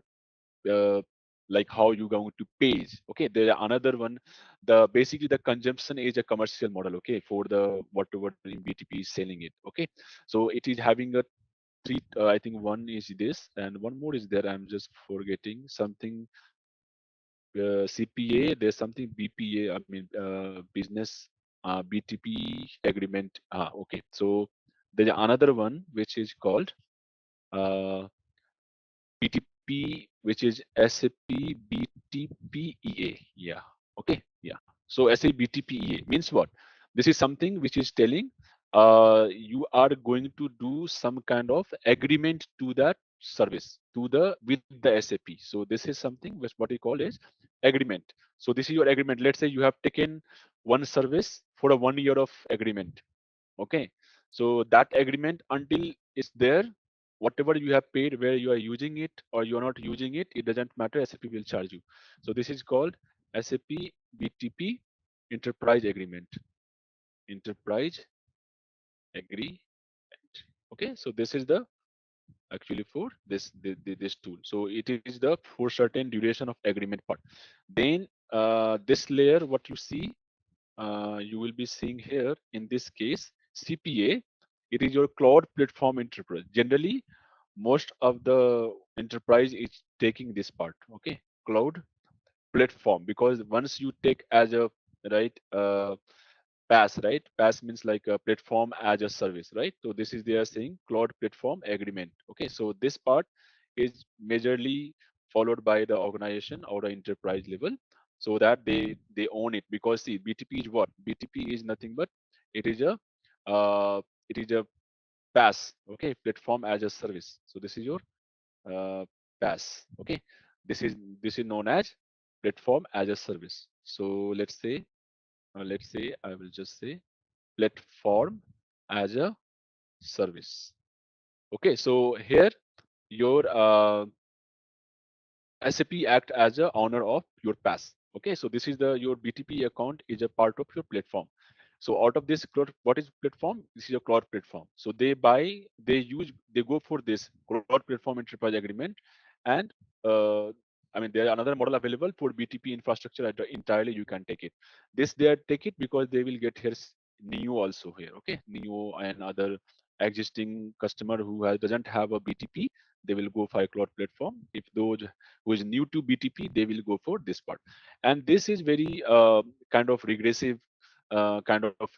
uh, like how you going to pay. Okay, there are another one. The basically the consumption is a commercial model. Okay, for the whatever in BTP is selling it. Okay, so it is having a three. I think one is this, and one more is there. I'm just forgetting something. CPA. There's something BPA. I mean, business BTP agreement. Okay. So there's another one which is called uh, BTP, which is SAP BTPEA. Yeah. Okay. Yeah. So SAP BTPEA means what? This is something which is telling you are going to do some kind of agreement to that service to the with the SAP. So this is something which what we call is agreement. So this is your agreement. Let's say you have taken one service for a 1 year of agreement. Okay, so that agreement until it's there, whatever you have paid, where you are using it or you are not using it, it doesn't matter. SAP will charge you. So this is called SAP BTP enterprise agreement. Enterprise agreement. Okay, so this is the actually for this tool. So it is the for certain duration of agreement part. Then this layer, what you see, you will be seeing here in this case CPA. It is your cloud platform enterprise. Generally, most of the enterprise is taking this part. Okay, cloud platform, because once you take as a right PaaS, right? PaaS means like a platform as a service, right? So this is they are saying cloud platform agreement. Okay, so this part is majorly followed by the organization or the enterprise level, so that they own it. Because see, BTP is what? BTP is nothing but it is a uh, it is a PaaS, okay, platform as a service. So this is your uh, PaaS. Okay, this is this is known as platform as a service. So let's say I will just say platform as a service. Okay, so here your SAP act as a owner of your PaaS. Okay, so this is the your BTP account is a part of your platform. So out of this cloud, what is platform? This is a cloud platform. So they go for this cloud platform enterprise agreement, and uh, I mean there are another model available for BTP infrastructure entirely. You can take it. This they are take it because they will get here Neo also here. Okay, Neo and other existing customer who doesn't have a BTP, they will go for a cloud platform. If those who is new to BTP, they will go for this part. And this is very kind of regressive kind of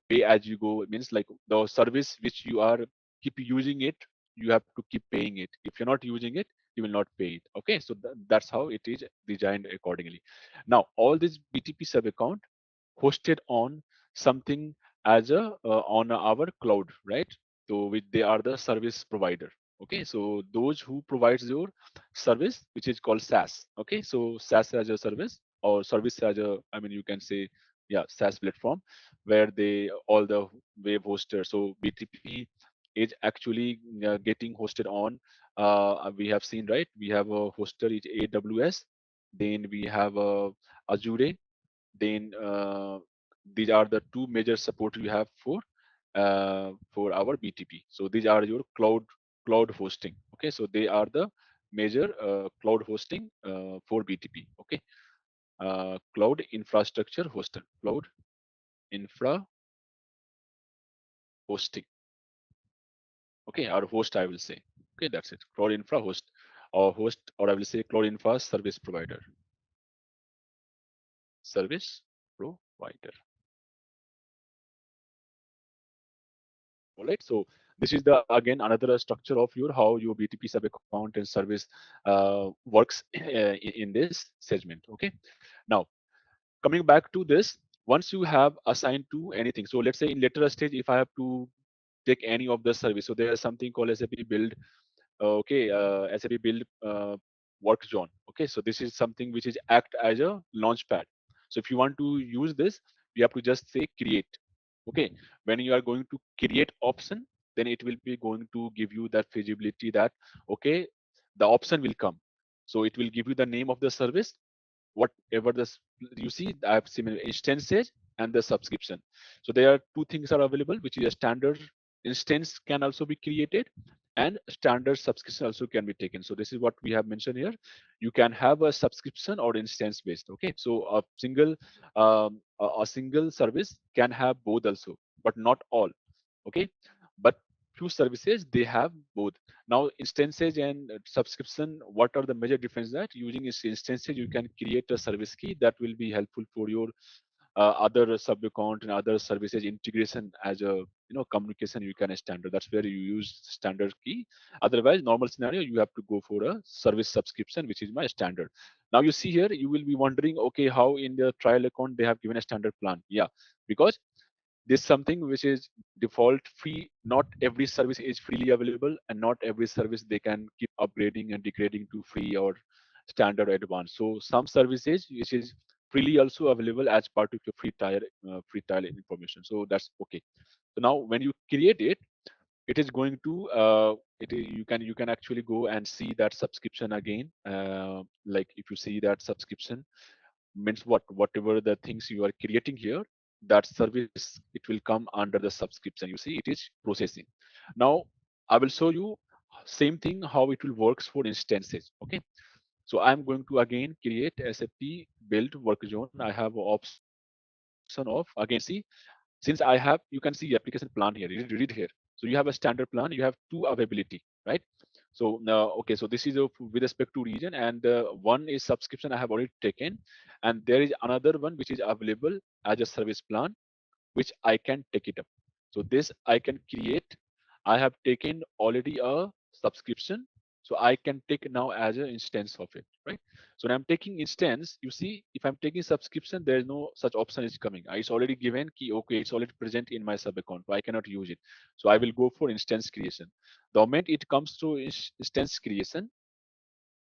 pay as you go. It means like the service which you are keep using it, you have to keep paying it. If you're not using it, you will not pay it. Okay, so that's how it is designed accordingly. Now, all this BTP sub account hosted on something as a on our cloud, right? So they are the service provider. Okay, so those who provides your service, which is called SaaS. Okay, so SaaS as a service or service as a, I mean, you can say, yeah, SaaS platform, where they all the web hosters. So BTP is actually getting hosted on. We have seen, right? We have a hoster is AWS. Then we have Azure. Then these are the two major support you have for our BTP. So these are your cloud hosting. Okay, so they are the major cloud hosting for BTP. Okay, cloud infrastructure hoster, cloud infra hosting. Okay, or host I will say. Okay, that's it. Cloud infra host, or I will say cloud infra service provider. Service provider. All right, so this is the again another structure of your how your BTP sub account and service works in this segment. Okay, now coming back to this, once you have assigned to anything, so let's say in later stage, if I have to take any of the service, so there is something called SAP build. Okay, SAP build work zone. Okay, so this is something which is act as a launch pad. So if you want to use this, you have to just say create. Okay, when you are going to create option, then it will be going to give you that feasibility that okay, the option will come. So it will give you the name of the service, whatever this you see. I have similar instances and the subscription. So there are two things are available, which is a standard instance can also be created, and standard subscription also can be taken. So this is what we have mentioned here. You can have a subscription or instance based. Okay, so a single service can have both also, but not all. Okay, but few services they have both. Now instances and subscription, what are the major difference? That using instances you can create a service key that will be helpful for your other sub account and other services integration as a communication. You can standard, that's where you use standard key. Otherwise normal scenario you have to go for a service subscription, which is my standard. Now you see here, you will be wondering, okay, how in the trial account they have given a standard plan? Yeah, because this something which is default free. Not every service is freely available, and not every service they can keep upgrading and degrading to free or standard advanced. So some services which is freely also available as part of your free trial information. So that's okay. So now when you create it, it is going to you can actually go and see that subscription again. Like if you see that subscription means whatever the things you are creating here, that service it will come under the subscription. You see it is processing. Now I will show you same thing how it will works for instances. Okay, so I'm going to again create SAP build work zone. I have an option of again see, since I have, you can see application plan here. Read here. So you have a standard plan, you have two availability, right? So now, okay, so this is with respect to region, and one is subscription I have already taken, and there is another one which is available as a service plan, which I can take it up. So this I can create. I have taken already a subscription, so I can take now as an instance of it, right? So when I'm taking instance, you see, if I'm taking subscription, there is no such option is coming. It's already given key. Okay, it's already present in my sub account, but I cannot use it. So I will go for instance creation. The moment it comes to instance creation,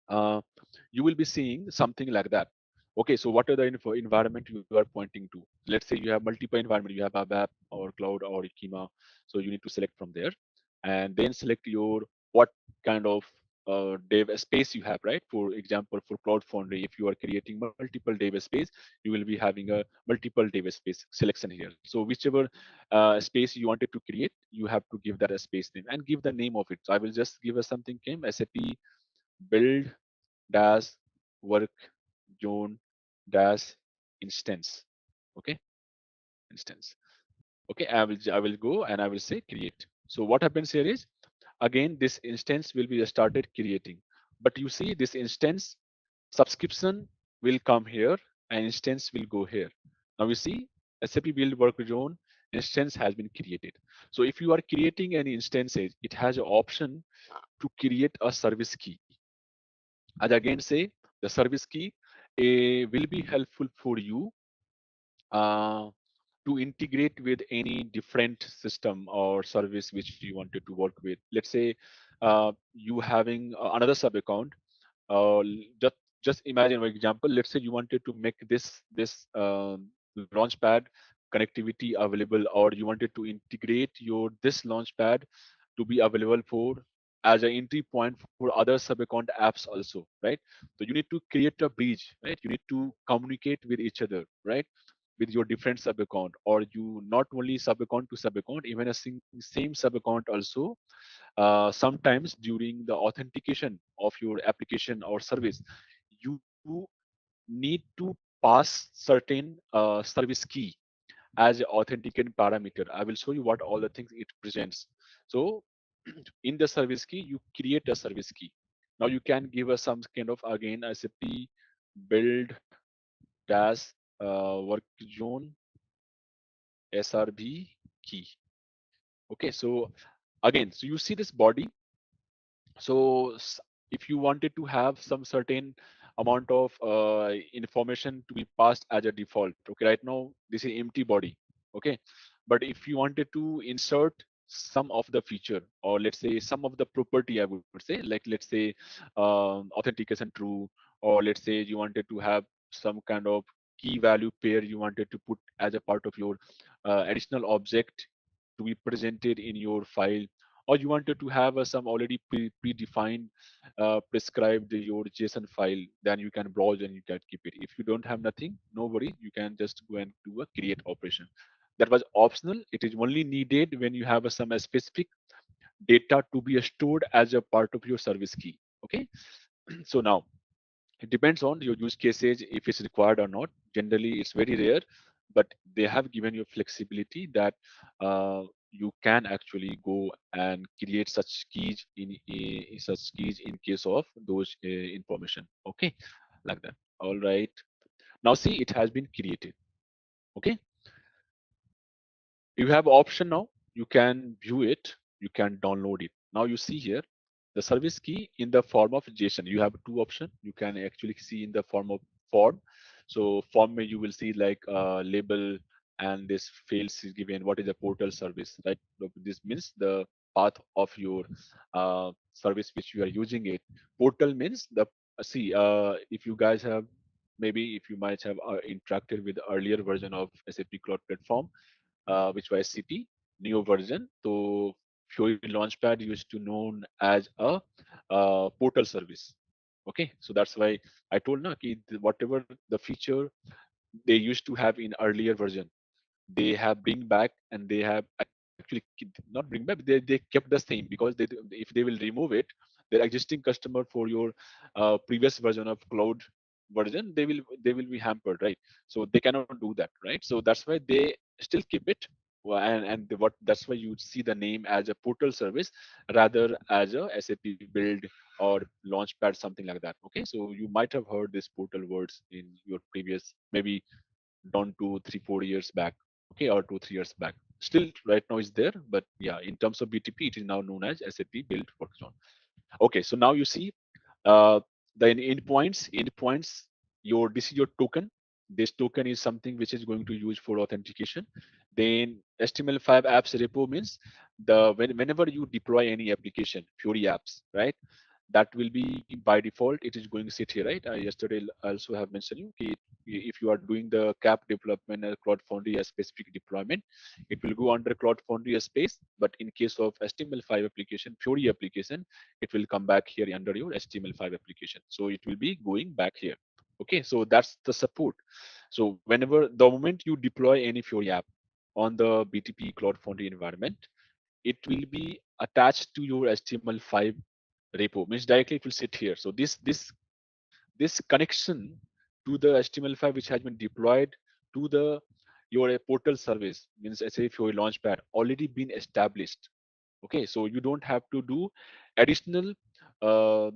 uh, you will be seeing something like that. Okay, so what are the environment you are pointing to? Let's say you have multiple environment, you have ABAP or cloud or Ikema. So you need to select from there, and then select your what kind of dev space you have, right? For example, for Cloud Foundry, if you are creating multiple dev space, you will be having a multiple dev space selection here. So whichever space you wanted to create, you have to give that a space name and give the name of it. So I will just give us something came SAP build dash work zone dash instance. Okay, instance. Okay, I will go and I will say create. So what happens here is, again this instance will be started creating, but you see this instance subscription will come here and instance will go here. Now you see SAP build work zone instance has been created. So if you are creating any instances, it has an option to create a service key. As again say, the service key will be helpful for you uh, to integrate with any different system or service which you wanted to work with. Let's say you having another sub account. Just imagine, for example, let's say you wanted to make this launchpad connectivity available, or you wanted to integrate your this launchpad to be available for as an entry point for other sub account apps also, right? So you need to create a bridge, right? You need to communicate with each other, right? With your different sub account, or you not only sub account to sub account, even a same sub account also. Sometimes during the authentication of your application or service, you need to pass certain service key as a authenticate parameter. I will show you what all the things it presents. So in the service key, you create a service key. Now you can give us some kind of, again, SAP build dash work zone SRB key. Okay, so again, so you see this body. So if you wanted to have some certain amount of information to be passed as a default, okay, right now this is empty body, okay. But if you wanted to insert some of the feature, or let's say some of the property, I would say, like let's say authentication true, or let's say you wanted to have some kind of key value pair you wanted to put as a part of your additional object to be presented in your file, or you wanted to have some already predefined prescribed your JSON file, then you can browse and you can keep it. If you don't have nothing, no worry, you can just go and do a create operation. That was optional. It is only needed when you have some specific data to be stored as a part of your service key. Okay. So now it depends on your use cases if it's required or not. Generally, it's very rare, but they have given you flexibility that you can actually go and create such keys in such keys in case of those information. Okay, like that. All right. Now see, it has been created. Okay, you have option now. You can view it. You can download it. Now you see here the service key in the form of JSON. You have two options. You can actually see in the form of form. So form you will see like label, and this fields is given what is the portal service, right? So this means the path of your service which you are using it. Portal means the see if you guys have, maybe if you might have interacted with the earlier version of SAP Cloud Platform, which was SCP new version. So Fury Launchpad used to known as a portal service. Okay, so that's why I told na ki whatever the feature they used to have in earlier version, they have bring back, and they have actually not bring back, they kept the same, because if they will remove it, their existing customer for your previous version of cloud version, they will be hampered, right? So they cannot do that, right? So that's why they still keep it. What that's why you see the name as a portal service rather as a SAP build or launchpad, something like that. Okay, so you might have heard this portal words in your previous, maybe down to 3 4 years back, okay, or 2 3 years back. Still right now is there, but yeah, in terms of BTP, it is now known as SAP build workzone. Okay, so now you see the endpoints. Your this is your token. This token is something which is going to use for authentication. Then HTML5 apps repo means whenever you deploy any application, Fury apps, right? That will be by default. It is going to sit here, right? Yesterday I also have mentioned you if you are doing the cap development and Cloud Foundry as specific deployment, it will go under Cloud Foundry as space. But in case of HTML5 application, Fury application, it will come back here under your HTML5 application. So it will be going back here. Okay, so that's the support. So whenever the moment you deploy any Fury app on the BTP Cloud Foundry environment, it will be attached to your HTML5 repo. Means directly it will sit here. So this connection to the HTML5 which has been deployed to the your portal service, means say if your launchpad already been established. Okay, so you don't have to do additional uh,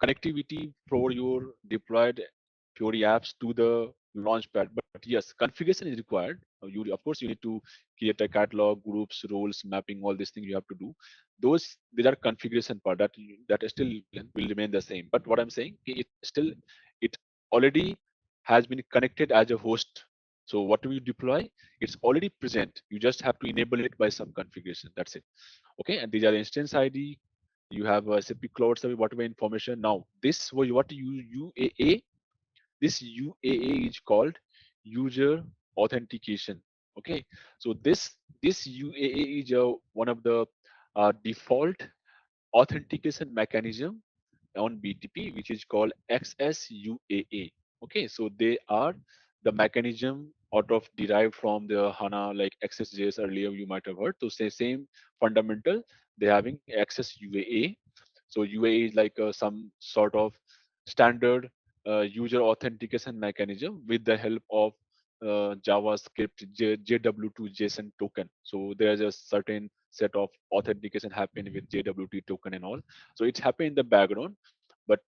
connectivity for your deployed Fury apps to the launchpad. But yes, configuration is required. You of course you need to create a catalog, groups, roles, mapping, all these things you have to do. These are configuration part that still will remain the same. But what I'm saying, it still, it already has been connected as a host. So what do you deploy? It's already present. You just have to enable it by some configuration. That's it. Okay, and these are instance ID. You have a SAP Cloud Service, whatever information. Now this was what UAA. This UAA is called user authentication. Okay, so this UAA is one of the default authentication mechanism on BTP, which is called XSUAA. Okay, so they are the mechanism out of derived from the HANA like XSJS earlier you might have heard. So say same fundamental, they're having XSUAA. So UAA is like some sort of standard user authentication mechanism with the help of JavaScript JW2 JSON token. So there's a certain set of authentication happen with JWT token and all. So it's happening in the background, but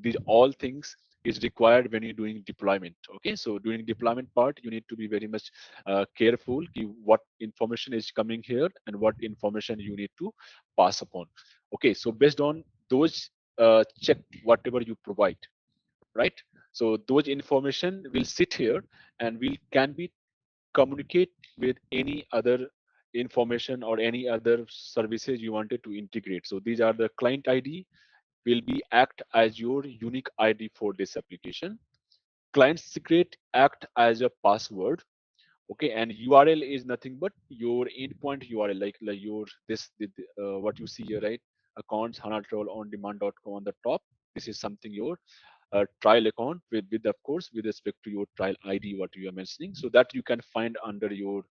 these all things is required when you're doing deployment. Okay, so during deployment part, you need to be very much careful what information is coming here and what information you need to pass upon. Okay, so based on those check whatever you provide, right? So those information will sit here and will can be communicate with any other information or any other services you wanted to integrate. So these are the client ID will be act as your unique ID for this application. Client secret act as a password. Okay, and URL is nothing but your endpoint URL, like your what you see here, right? Accounts hanatrol on demand.com on the top. This is something your trial account with of course with respect to your trial ID what you are mentioning, so that you can find under your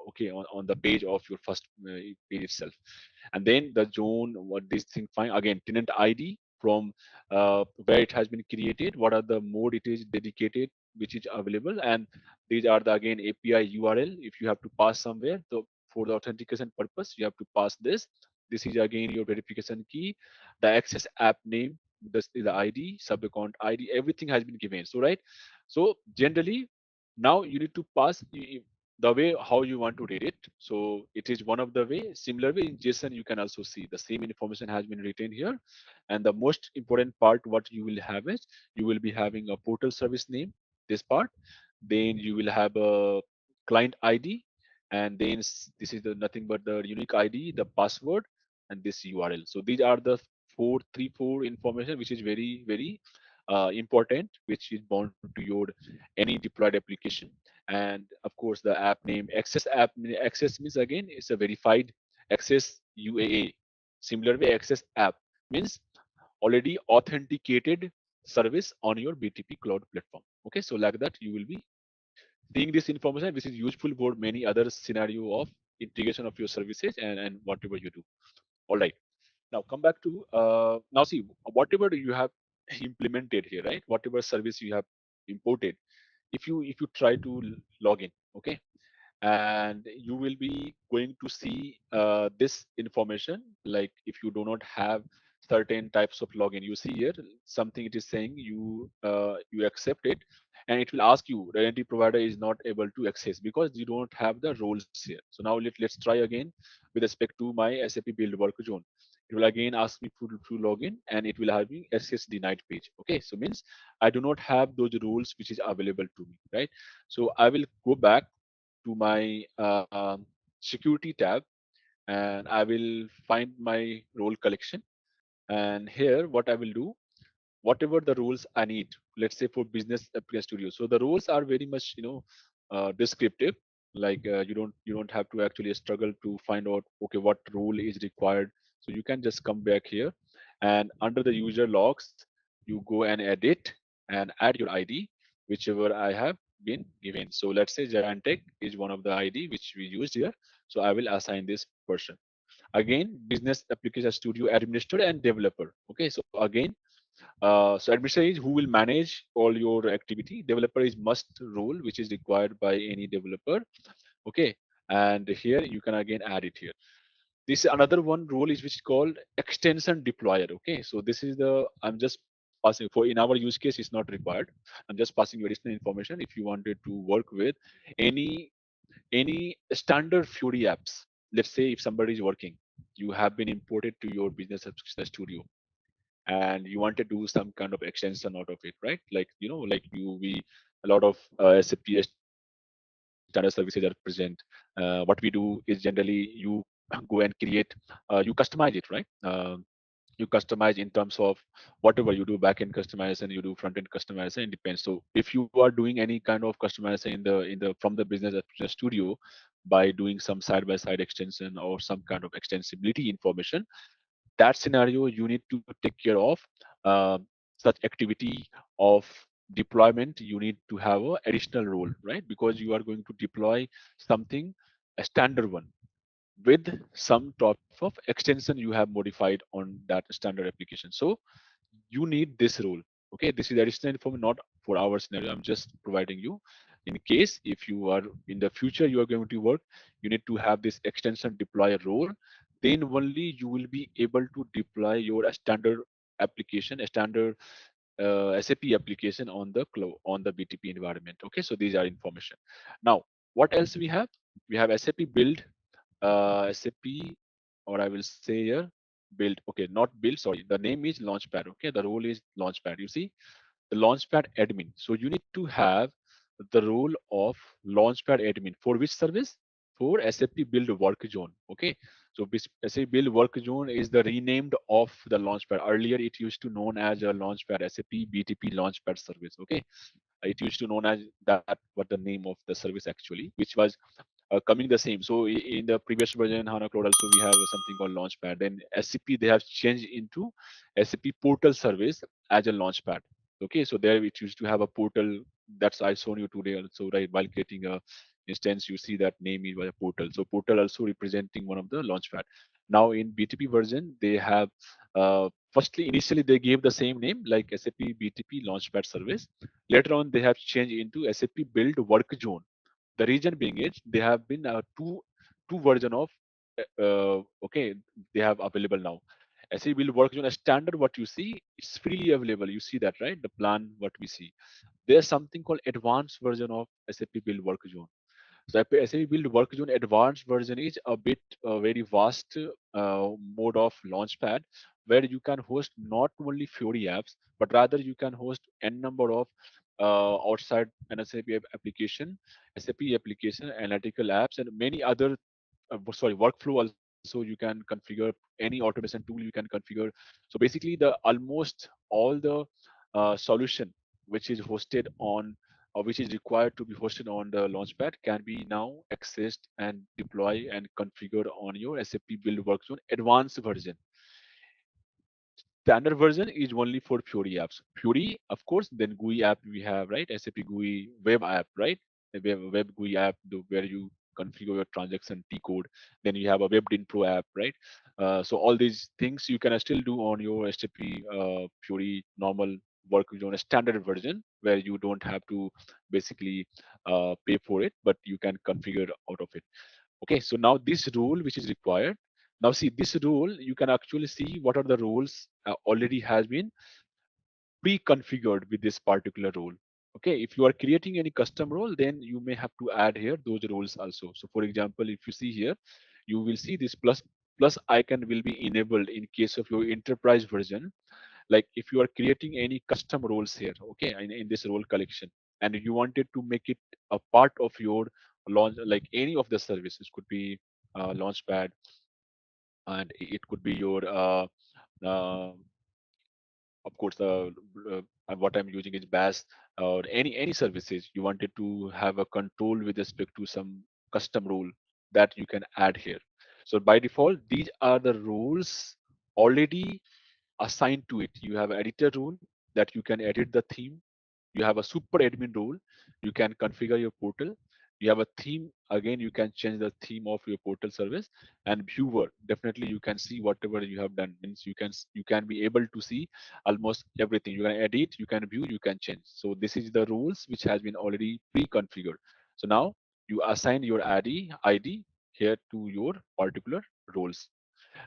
okay on the page of your first page itself. And then the zone what this thing find again tenant ID from where it has been created, what are the mode it is dedicated which is available, and these are the again API URL if you have to pass somewhere. So for the authentication purpose you have to pass this is again your verification key, the access app name, this is the ID, sub account ID, everything has been given. So right, so generally now you need to pass the way how you want to read it. So it is one of the way. Similar way in JSON, you can also see the same information has been written here. And the most important part, what you will have is you will be having a portal service name, this part. Then you will have a client ID, and then this is the nothing but the unique ID, the password, and this URL. So these are the four information, which is very important, which is bound to your any deployed application. And of course the app name, access means again it's a verified access UAA. Similar way access app means already authenticated service on your BTP cloud platform. Okay, so like that you will be seeing this information which is useful for many other scenario of integration of your services and whatever you do. All right, now come back to now see whatever you have implemented here, right? Whatever service you have imported, if you try to log in, okay, and you will be going to see this information. Like if you do not have certain types of login, you see here something it is saying you accept it, and it will ask you the identity provider is not able to access because you don't have the roles here. So now let's try again with respect to my SAP build work zone. It will again ask me to log in, and it will have me access denied page. Okay, so means I do not have those rules which is available to me, right? So I will go back to my security tab, and I will find my role collection. And here what I will do, whatever the rules I need, let's say for business application studio. So the rules are very much descriptive. Like you don't have to actually struggle to find out okay what rule is required. So you can just come back here, and under the user logs, you go and edit and add your ID, whichever I have been given. So let's say ZaranTech is one of the ID which we used here. So I will assign this person. Again, business application studio administrator and developer. Okay, so again so administrator is who will manage all your activity. Developer is must role, which is required by any developer. Okay, and here you can again add it here. This another one role is which is called extension deployer. Okay, so this is the I'm just passing for in our use case, it's not required. I'm just passing you additional information if you wanted to work with any standard Fury apps. Let's say if somebody is working, you have been imported to your business success studio, and you want to do some kind of extension out of it, right? Like like we a lot of SAP standard services are present. What we do is generally you go and create, you customize it, right? You customize in terms of whatever you do back end customization, you do front end customization, it depends. So if you are doing any kind of customization in the from the business studio by doing some side by side extension or some kind of extensibility information, that scenario you need to take care of. uh, Such activity of deployment, you need to have a additional role, right? Because you are going to deploy something, a standard one, with some type of extension you have modified on that standard application. So you need this rule. Okay, this is additional information, not for our scenario. I'm just providing you. In case if you are in the future you are going to work, you need to have this extension deploy role. Then only you will be able to deploy your standard application, a standard SAP application on the cloud, on the BTP environment. Okay, so these are information. Now, what else we have? We have SAP build, SAP, or I will say here build. Okay, not build. Sorry, the name is Launchpad. Okay, the role is Launchpad. You see, the Launchpad admin. So you need to have the role of Launchpad admin for which service? For SAP Build Work Zone. Okay, so SAP Build Work Zone is the renamed of the Launchpad. Earlier, it used to known as a Launchpad, SAP BTP Launchpad service. Okay, it used to known as that. What the name of the service actually, which was coming the same. So in the previous version, HANA Cloud also we have something called Launchpad. Then SAP they have changed into SAP Portal Service as a Launchpad. Okay, so there it used to have a portal. That's I shown you today also, right? While creating a instance, you see that name is a portal. So portal also representing one of the Launchpad. Now in BTP version, they have firstly initially they gave the same name like SAP BTP Launchpad Service. Later on, they have changed into SAP Build Work Zone. The reason being is they have been two version of okay, they have available now. SAP Build Work Zone a standard, what you see, it's freely available. You see that, right? The plan what we see. There's something called advanced version of SAP Build Work Zone. So SAP Build Work Zone advanced version is a bit very vast mode of Launchpad, where you can host not only Fiori apps, but rather you can host n number of outside an application, SAP application, analytical apps, and many other workflow also you can configure. Any automation tool you can configure. So basically the almost all the solution which is hosted on or which is required to be hosted on the launchpad can be now accessed and deploy and configured on your SAP build workzone advanced version. Standard version is only for Fury apps. Fury, of course, then GUI app we have, right? SAP GUI web app, right? The web GUI app where you configure your transaction T code. Then you have a web intro app, right? So all these things you can still do on your SAP Fury normal work on a standard version where you don't have to basically pay for it, but you can configure out of it. Okay, so now this rule which is required. Now see this rule, you can actually see what are the rules already has been pre-configured with this particular rule. Okay, if you are creating any custom role, then you may have to add here those rules also. So for example, if you see here, you will see this plus icon will be enabled in case of your enterprise version. Like if you are creating any custom roles here, okay, in this role collection, and you wanted to make it a part of your launch, like any of the services could be launchpad, and it could be your uh, of course what I'm using is bash, or any services you wanted to have a control with respect to some custom rule that you can add here. So by default these are the rules already assigned to it. You have editor rule that you can edit the theme. You have a super admin role. You can configure your portal. You have a theme. Again, you can change the theme of your portal service. And viewer, definitely you can see whatever you have done. Means you can be able to see almost everything. You can edit, you can view, you can change. So this is the rules which has been already pre-configured. So now you assign your ID here to your particular roles.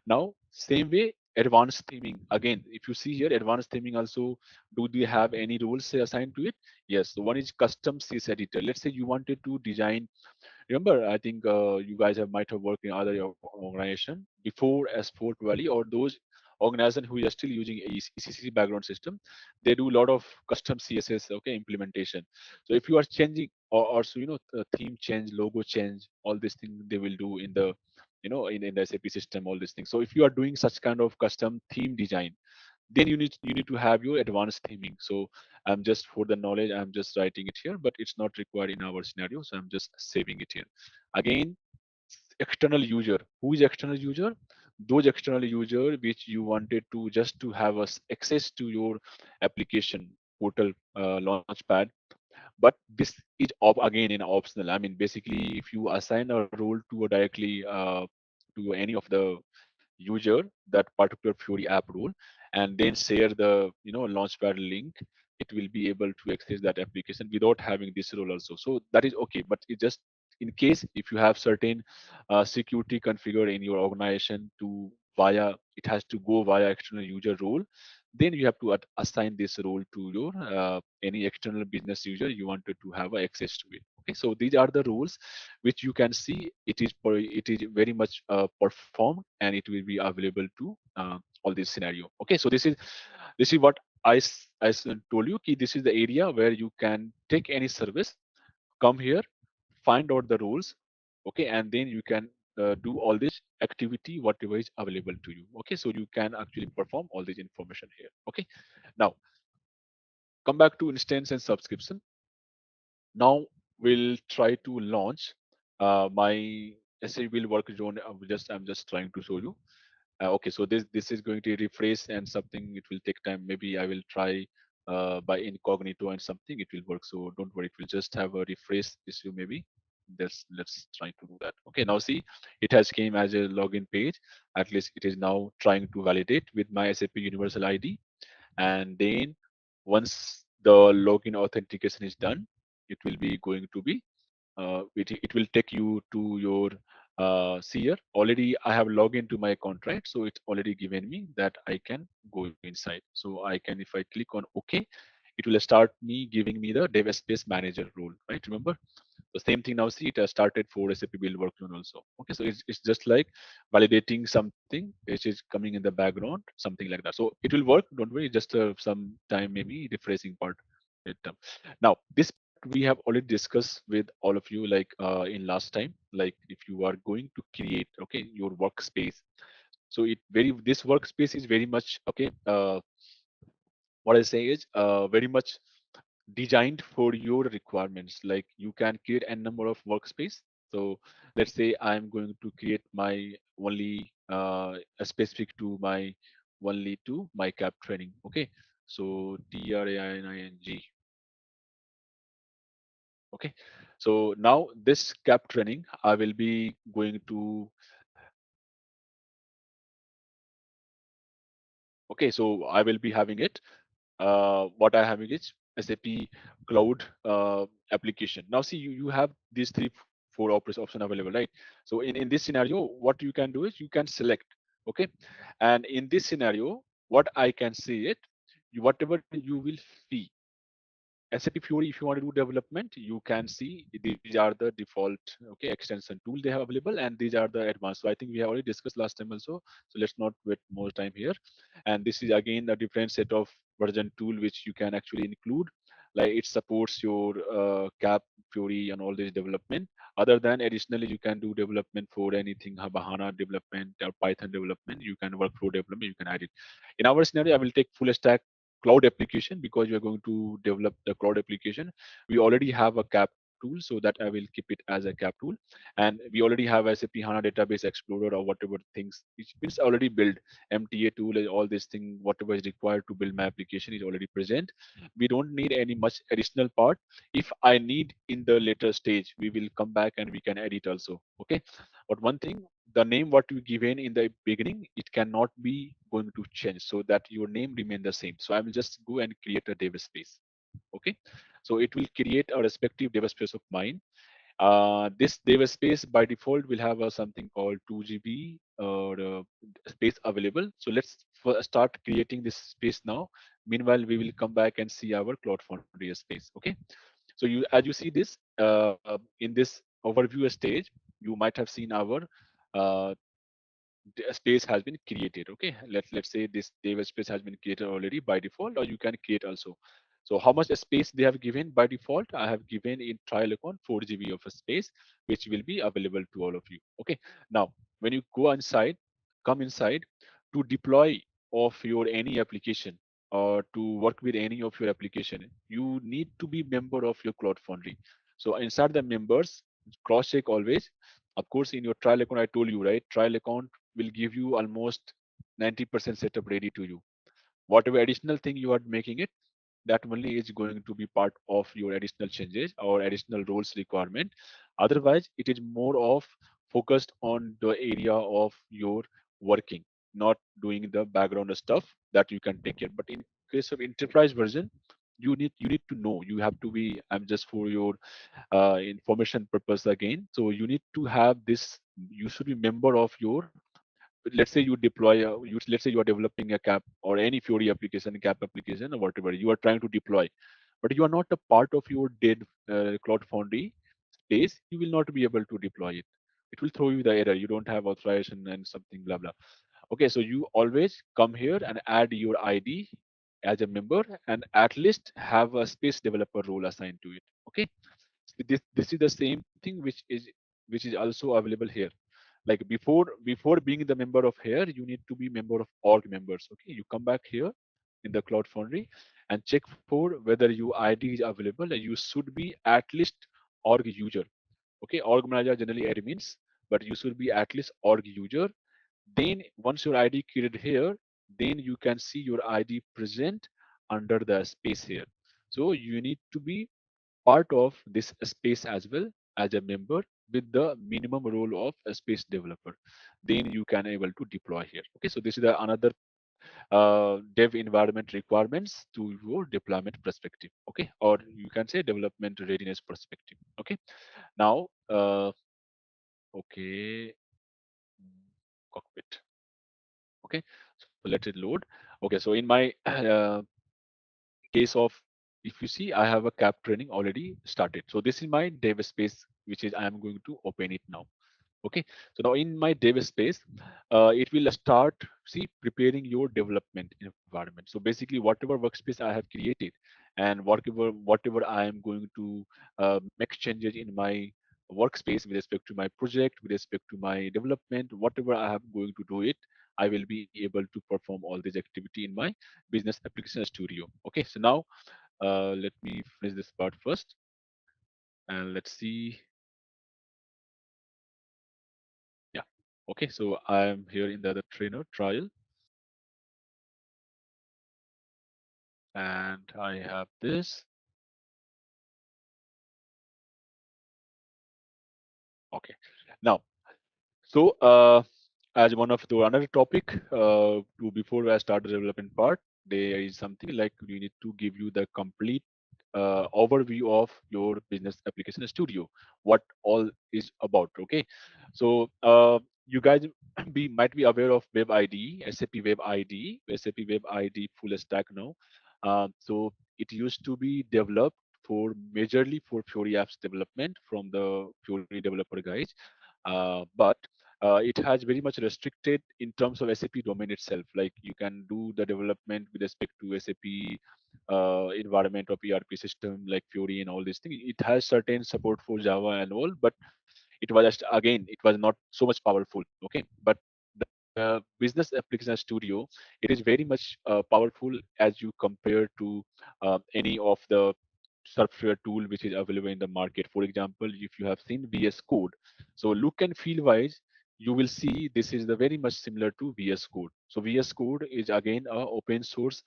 Now, same way, advanced theming. Again, if you see here, advanced theming also, do they have any rules assigned to it? Yes. So one is custom CSS editor. Let's say you wanted to design. Remember, I think you guys might have worked in other organization before as Fort Valley, or those organizations who are still using ECC background system. They do a lot of custom CSS, okay, implementation. So if you are changing, or so theme change, logo change, all these things they will do in the in the SAP system, all these things. So if you are doing such kind of custom theme design, then you need to have your advanced theming. So I'm just, for the knowledge, I'm just writing it here, but it's not required in our scenario, so I'm just saving it here. Again, external user. Who is external user? Those external user which you wanted to just to have us access to your application portal, launchpad. But this is again in optional. I mean, basically, if you assign a role to a directly to any of the user, that particular Fury app role, and then share the launchpad link, it will be able to access that application without having this role also. So that is okay, but it just in case if you have certain security configured in your organization to via, it has to go via external user role, then you have to assign this role to your any external business user you wanted to have access to it. Okay, so these are the rules which you can see. It is very much performed, and it will be available to all this scenario. Okay, so this is what I told you, ki this is the area where you can take any service, come here, find out the rules, okay, and then you can do all this activity whatever is available to you. Okay, so you can actually perform all this information here. Okay, now come back to instance and subscription. Now we'll try to launch my SAP will work zone. I'm just trying to show you. Okay, so this is going to refresh and something, it will take time. Maybe I will try by incognito and something it will work. So don't worry, it will just have a refresh issue maybe. Let's try to do that. Okay, now see, it has came as a login page. At least it is now trying to validate with my SAP Universal ID, and then once the login authentication is done, it will be going to be it will take you to your seer. Already I have logged into my contract, so it's already given me that I can go inside. So I can, if I click on OK, it will start me giving me the dev space manager role, right? Remember the same thing. Now see, it has started for SAP build workload also. Okay, so it's just like validating something which is coming in the background, something like that. So it will work, don't worry, just some time maybe refreshing part. Now this we have already discussed with all of you, like in last time, like if you are going to create, okay, your workspace. So this workspace is very much okay. What I say is very much designed for your requirements. Like you can create a number of workspace. So let's say I'm going to create my only specific to my only to my cap training. Okay, so TRAINING. Okay, so now this cap training I will be going to, okay, so I will be having it. What I having is SAP cloud application. Now see, you have these four option available, right? So in this scenario, what you can do is you can select, okay, and in this scenario, what I can say it, whatever you will see SAP Fiori, if you want to do development, you can see these are the default, okay, extension tool they have available, and these are the advanced. So I think we have already discussed last time also. So let's not wait more time here. And this is again a different set of version tool which you can actually include. Like it supports your CAP, Fiori, and all this development. Other than additionally, you can do development for anything, Bahana development or Python development. You can workflow development. You can add it. In our scenario, I will take full stack cloud application because we are going to develop the cloud application. We already have a cap tool, so that I will keep it as a cap tool. And we already have SAP HANA database explorer or whatever things. It's already built. MTA tool, all this thing, whatever is required to build my application is already present. We don't need any much additional part. If I need in the later stage, we will come back and we can edit also. Okay. But one thing, the name what you given in the beginning, it cannot be going to change so that your name remain the same. So I will just go and create a dev space. Okay, so it will create a respective dev space of mine, This dev space by default will have something called 2 GB or space available. So let's start creating this space now. Meanwhile, we will come back and see our Cloud Foundry space. Okay. So you, as you see this in this overview stage, you might have seen our uh, space has been created. Okay, let's say this dev space has been created already by default, or you can create also. So how much space they have given by default? I have given in trial account 4 GB of a space, which will be available to all of you. Okay, now when you go inside, come inside to deploy of your any application or to work with any of your application, you need to be member of your Cloud Foundry. So inside the members, cross check always. Of course, in your trial account, I told you, right? Trial account will give you almost 90% setup ready to you. Whatever additional thing you are making it, that only is going to be part of your additional changes or additional roles requirement. Otherwise, it is more of focused on the area of your working, not doing the background stuff that you can take care. But in case of enterprise version, you need to know. You have to be. I'm just for your information purpose again. So you need to have this. You should be member of your. Let's say you deploy. Let's say you are developing a cap or any Fiori application, cap application, or whatever you are trying to deploy, but you are not a part of your dead Cloud Foundry space. You will not be able to deploy it. It will throw you the error. You don't have authorization and something blah blah. Okay, so you always come here and add your ID as a member, and at least have a space developer role assigned to it. Okay, so this is the same thing which is also available here. Like before being the member of here, you need to be member of org members. Okay, you come back here in the Cloud Foundry and check for whether your ID is available. And you should be at least org user. Okay, org manager generally admins, but you should be at least org user. Then once your ID created here, then you can see your ID present under the space here. So you need to be part of this space as well as a member with the minimum role of a space developer. Then you can able to deploy here. Okay, so this is another dev environment requirements to your deployment perspective. Okay, or you can say development readiness perspective. Okay, now okay, cockpit. Okay, so let it load. Okay, so in my case of, if you see, I have a cap training already started. So this is my dev space, which is I am going to open it now. Okay, so now in my dev space, it will start preparing your development environment. So basically whatever workspace I have created and whatever I am going to make changes in my workspace with respect to my project, with respect to my development, whatever I am going to do it, I will be able to perform all this activity in my business application studio. Okay, so now let me finish this part first, and let's see. Yeah. Okay, so I'm here in the other trainer trial, and I have this. Okay. Now, so as one of the another topic to before I start the development part, there is something like we need to give you the complete overview of your business application studio, what all is about. Okay, so you guys might be aware of Web ID, SAP Web ID, SAP Web ID full stack now. So it used to be developed for majorly for Fiori apps development from the Fiori developer guys, but it has very much restricted in terms of SAP domain itself. Like you can do the development with respect to SAP environment of ERP system like Fiori and all these things. It has certain support for Java and all, but it was just again it was not so much powerful. Okay, but the business application studio, it is very much powerful as you compare to any of the software tool which is available in the market. For example, if you have seen VS Code, so look and feel wise, you will see this is the very much similar to VS Code. So VS Code is again a open source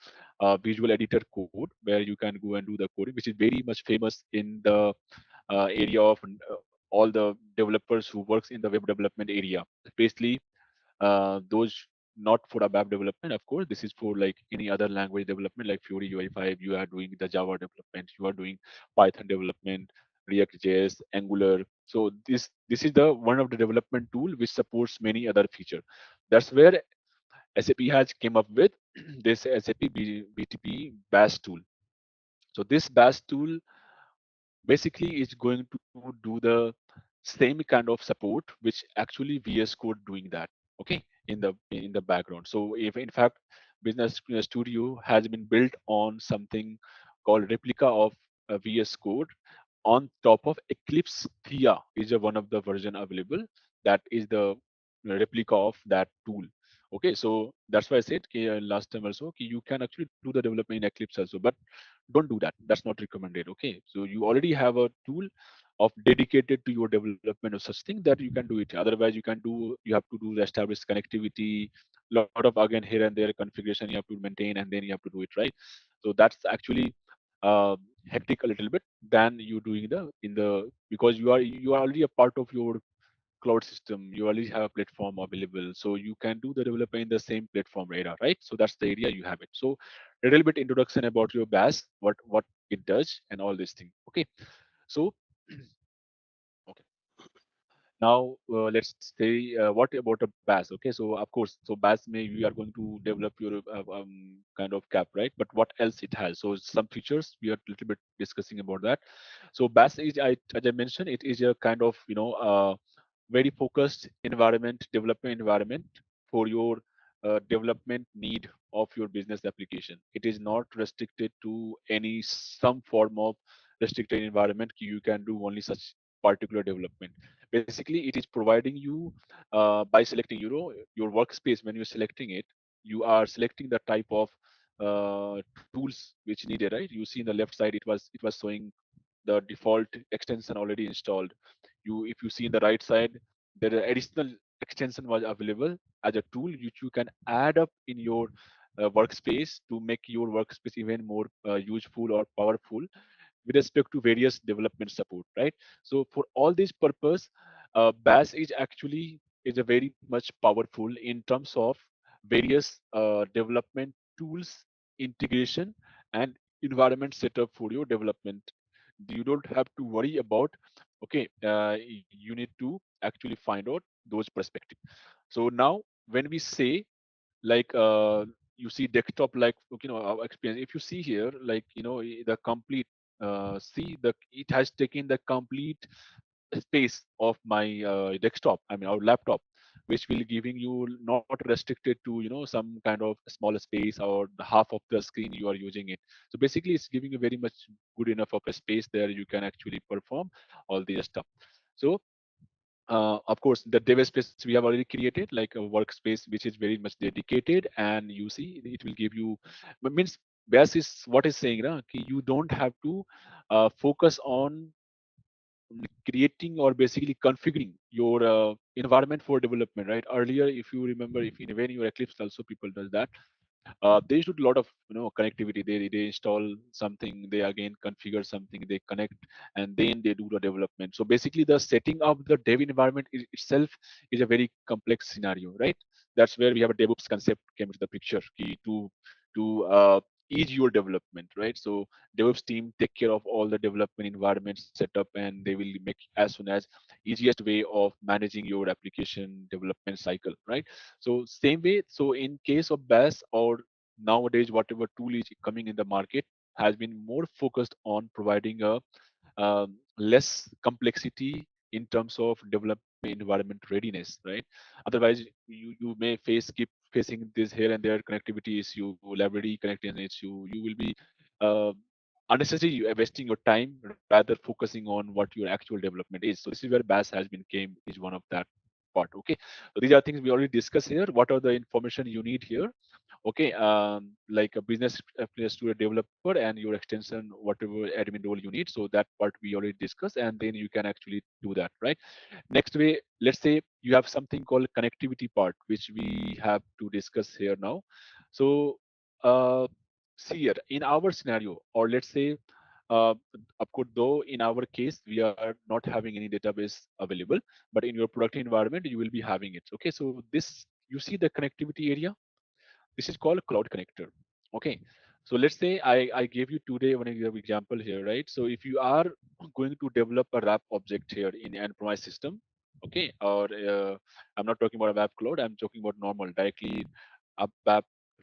visual editor code where you can go and do the coding, which is very much famous in the area of all the developers who works in the web development area, especially those not for a web development. Of course, this is for like any other language development like Fiori UI5. You are doing the Java development, you are doing Python development, React JS, Angular, So this is the one of the development tool which supports many other feature. That's where SAP has came up with this SAP BTP BAS tool. So this BAS tool basically is going to do the same kind of support which actually VS Code doing that, okay, in the background. So if in fact Business Studio has been built on something called replica of VS Code on top of Eclipse Thea is one of the version available, that is the replica of that tool. Okay, so that's why I said last time also you can actually do the development in Eclipse also, but don't do that. That's not recommended. Okay, so you already have a tool of dedicated to your development of such thing that you can do it. Otherwise, you have to do the established connectivity, lot of again here and there configuration you have to maintain, and then you have to do it right. So that's actually uh, hectic a little bit than you doing the in the, because you are already a part of your cloud system. You already have a platform available, so you can do the development in the same platform area, right? So that's the area you have it. So a little bit introduction about your BAS, what it does and all these things. Okay, so okay, now let's say what about a BAS? Okay, so of course, so BAS may we are going to develop your kind of cap, right? But what else it has? So some features we are a little bit discussing about that. So BAS is, as I mentioned, it is a kind of very focused environment, development environment for your development need of your business application. It is not restricted to any some form of restricted environment. You can do only such particular development. Basically, it is providing you by selecting, your workspace. When you're selecting it, you are selecting the type of tools which needed, right? You see in the left side, it was showing the default extension already installed. If you see in the right side, there are additional extension was available as a tool which you can add up in your workspace to make your workspace even more useful or powerful with respect to various development support, right? So for all this purpose, BAS is actually is a very much powerful in terms of various development tools, integration, and environment setup for your development. You don't have to worry about, okay, you need to actually find out those perspective. So now when we say like you see desktop, like our experience, if you see here, like the complete see the it has taken the complete space of my desktop, I mean our laptop, which will giving you not restricted to some kind of smaller space or the half of the screen you are using it. So basically it's giving you very much good enough of a space there you can actually perform all the stuff. So of course the dev space we have already created, like a workspace which is very much dedicated, and you see it will give you, but means BAS is what is saying you don't have to focus on creating or basically configuring your environment for development, right? Earlier, if you remember, if in when your Eclipse also people does that, they should a lot of connectivity. They install something, they again configure something, they connect, and then they do the development. So basically the setting up the dev environment itself is a very complex scenario, right? That's where we have a DevOps concept came into the picture to ease your development, right? So DevOps team take care of all the development environment setup, and they will make as soon as easiest way of managing your application development cycle, right? So same way, so in case of BAS or nowadays whatever tool is coming in the market has been more focused on providing a less complexity in terms of development environment readiness, right? Otherwise, you may keep facing this here and there connectivity issue, library connectivity issue. You will be uh, unnecessarily wasting your time rather focusing on what your actual development is. So this is where BAS has been came is one of that part. Okay, so these are things we already discussed here. What are the information you need here? Okay, like a business to a developer and your extension, whatever admin role you need. So that part we already discussed, and then you can actually do that, right? Next way, let's say you have something called connectivity part, which we have to discuss here now. So uh, see here in our scenario, or let's say of course, though in our case we are not having any database available, but in your production environment you will be having it. Okay, so this, you see the connectivity area, this is called cloud connector. Okay, So let's say I gave you today one example here, right? So if you are going to develop a wrap object here in enterprise system, okay, or I'm not talking about a web cloud, I'm talking about normal directly a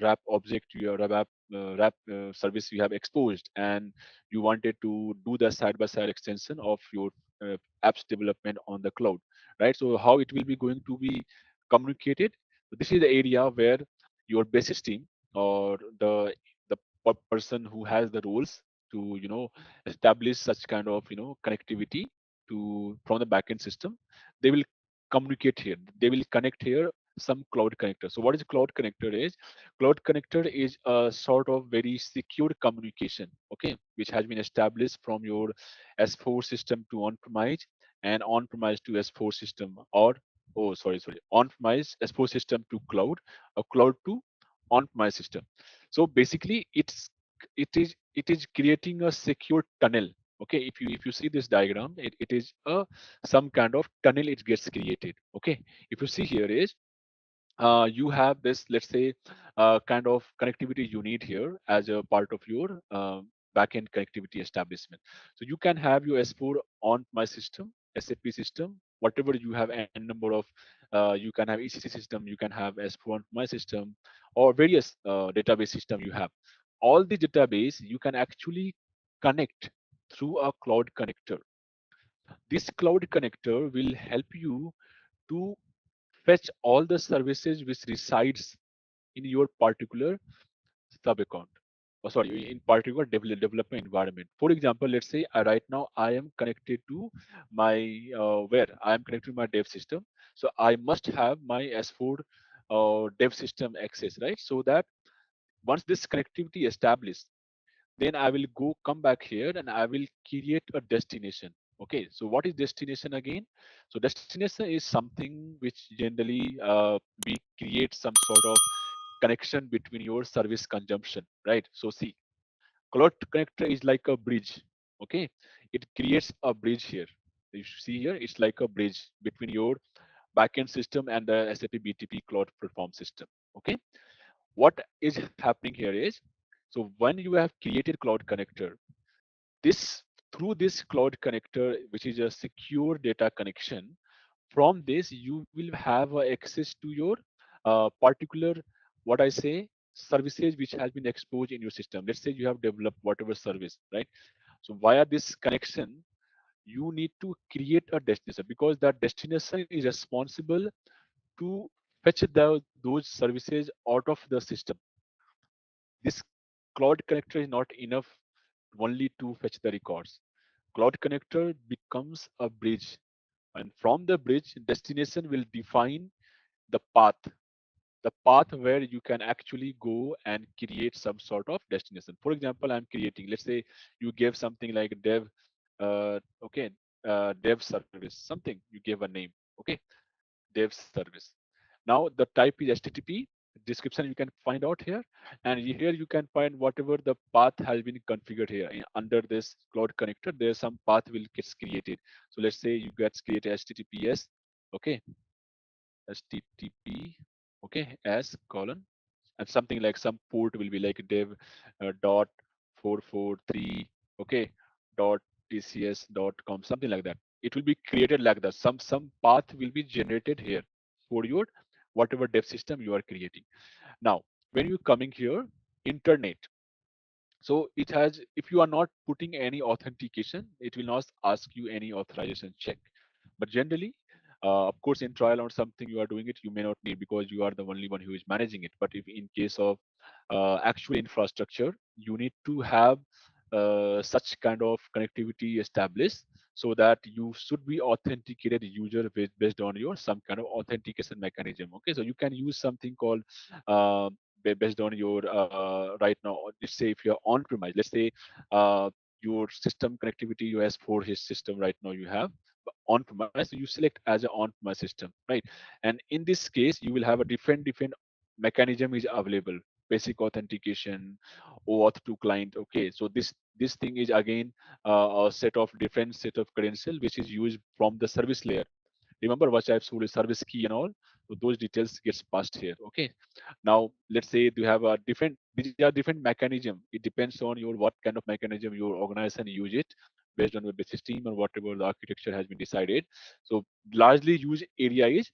wrap object, your wrap service you have exposed, and you wanted to do the side by side extension of your uh, apps development on the cloud, right? So how it will be going to be communicated? This is the area where your basis team or the person who has the roles to establish such kind of connectivity to from the backend system, they will communicate here, they will connect here some cloud connector. So what is cloud connector is? Cloud connector is a sort of very secure communication, okay, which has been established from your S4 system to on-premise, and on-premise to S4 system, or on-premise S4 system to cloud, or cloud to on-premise system. So basically it is creating a secure tunnel. Okay, if you see this diagram, it is a some kind of tunnel it gets created. Okay, if you see here is you have this, let's say, kind of connectivity you need here as a part of your backend connectivity establishment. So you can have your S4 on my system, SAP system, whatever you have n number of. You can have ECC system, you can have S4 on my system, or various database system you have. All the database you can actually connect through a cloud connector. This cloud connector will help you to fetch all the services which resides in your particular sub account, or sorry, in particular development environment. For example, let's say right now I am connected to my where I am connected to my dev system, so I must have my S4 dev system access, right? So that once this connectivity established, then I will go come back here and I will create a destination. Okay, so what is destination again? So destination is something which generally we create some sort of connection between your service consumption, right? So see, cloud connector is like a bridge. Okay, it creates a bridge here. You see here, it's like a bridge between your backend system and the SAP BTP cloud platform system. Okay, what is happening here is, so when you have created cloud connector, this through this cloud connector, which is a secure data connection, from this you will have access to your particular, what I say, services which has been exposed in your system. Let's say you have developed whatever service, right? So via this connection you need to create a destination, because that destination is responsible to fetch those services out of the system. This cloud connector is not enough only to fetch the records. Cloud connector becomes a bridge, and from the bridge, destination will define the path where you can actually go and create some sort of destination. For example, I'm creating, let's say you gave something like dev, okay, dev service, something you gave a name, okay, dev service. Now the type is HTTP. Description you can find out here, and here you can find whatever the path has been configured here. Under this cloud connector, there's some path will gets created. So let's say you get create HTTPS, okay, HTTP, okay, as colon, and something like some port will be like dev dot 443, okay, dot tcs dot com, something like that. It will be created like that. Some path will be generated here for your whatever dev system you are creating. Now, when you coming here, internet. So it has, if you are not putting any authentication, it will not ask you any authorization check. But generally, of course, in trial or something you are doing it, you may not need, because you are the only one who is managing it. But if in case of actual infrastructure, you need to have such kind of connectivity established, so that you should be authenticated user based on your some kind of authentication mechanism. Okay, so you can use something called based on your right now. Let's say if you're on premise, let's say your system connectivity you has for his system right now you have on premise, so you select as an on premise system, right? And in this case you will have a different mechanism is available: basic authentication, OAuth to client. Okay, so this thing is again a set of different set of credential which is used from the service layer Remember what I've told you, service key and all. So those details gets passed here. Okay. Now let's say you have a different. These are different mechanism. It depends on your what kind of mechanism your organization use it based on the system or whatever the architecture has been decided. So largely use area is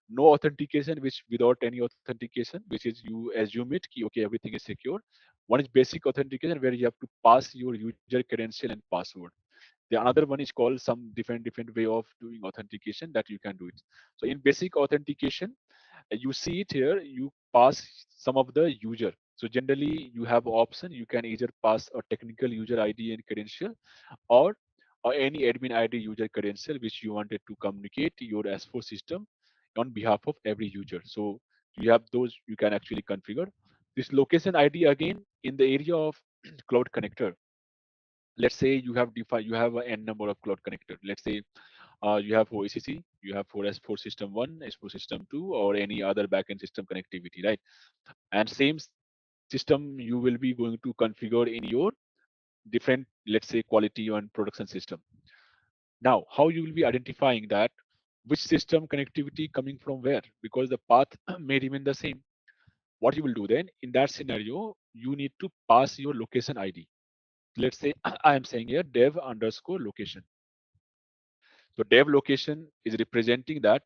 no authentication, which without any authentication, which is you assume it ki, okay, everything is secure. One is basic authentication where you have to pass your user credential and password. The another one is called some different way of doing authentication that you can do it. So in basic authentication, you see it here, you pass some of the user. So generally you have option, you can either pass a technical user ID and credential, or any admin ID user credential which you wanted to communicate your S4 system on behalf of every user. So you have those you can actually configure. This location ID again in the area of cloud connector. Let's say you have defined you have a n number of cloud connector. Let's say you have for ECC, you have for S4 system 1, S4 system 2, or any other backend system connectivity, right? And same system you will be going to configure in your different, let's say, quality and production system. Now, how you will be identifying that which system connectivity coming from where, because the path may remain the same. What you will do then in that scenario, you need to pass your location ID. Let's say I am saying here dev underscore location. So dev location is representing that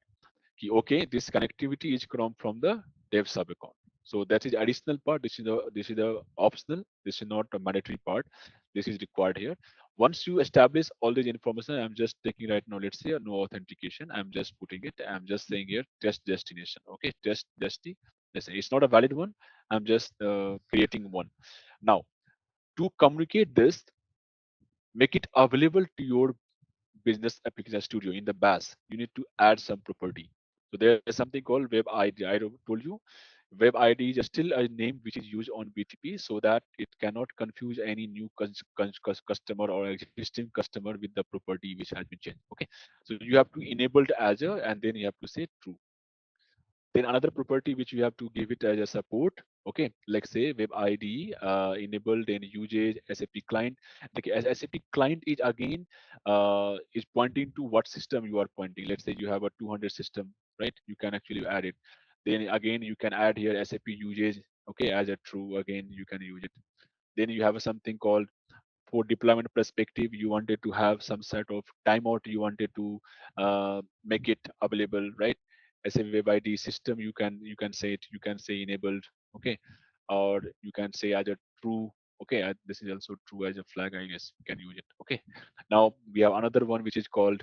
okay, this connectivity is from the dev sub account. So that is additional part. This is the optional. This is not a mandatory part. This is required here. Once you establish all this information, I'm just taking right now. Let's say no authentication. I'm just putting it. I'm just saying here test destination. Okay, test desti. Let's say it's not a valid one. I'm just creating one. Now to communicate this, make it available to your business application studio in the BAS, you need to add some property. So there is something called web ID. Told you, web ID is still a name which is used on BTP so that it cannot confuse any new customer or existing customer with the property which has been changed. Okay, so you have to enable the Azure and then you have to say true. Then another property which you have to give it as a support. Okay, like say web id enabled and usage SAP client. Okay, as SAP client is again is pointing to what system you are pointing. Let's say you have a 200 system, right? You can actually add it. Then again you can add here SAP usage, okay, as a true. Again you can use it. Then you have something called for deployment perspective, you wanted to have some sort of timeout, you wanted to make it available, right? As a web id system, you can say it, you can say enabled, okay, or you can say as a true. Okay, this is also true as a flag, I guess you can use it. Okay, now we have another one which is called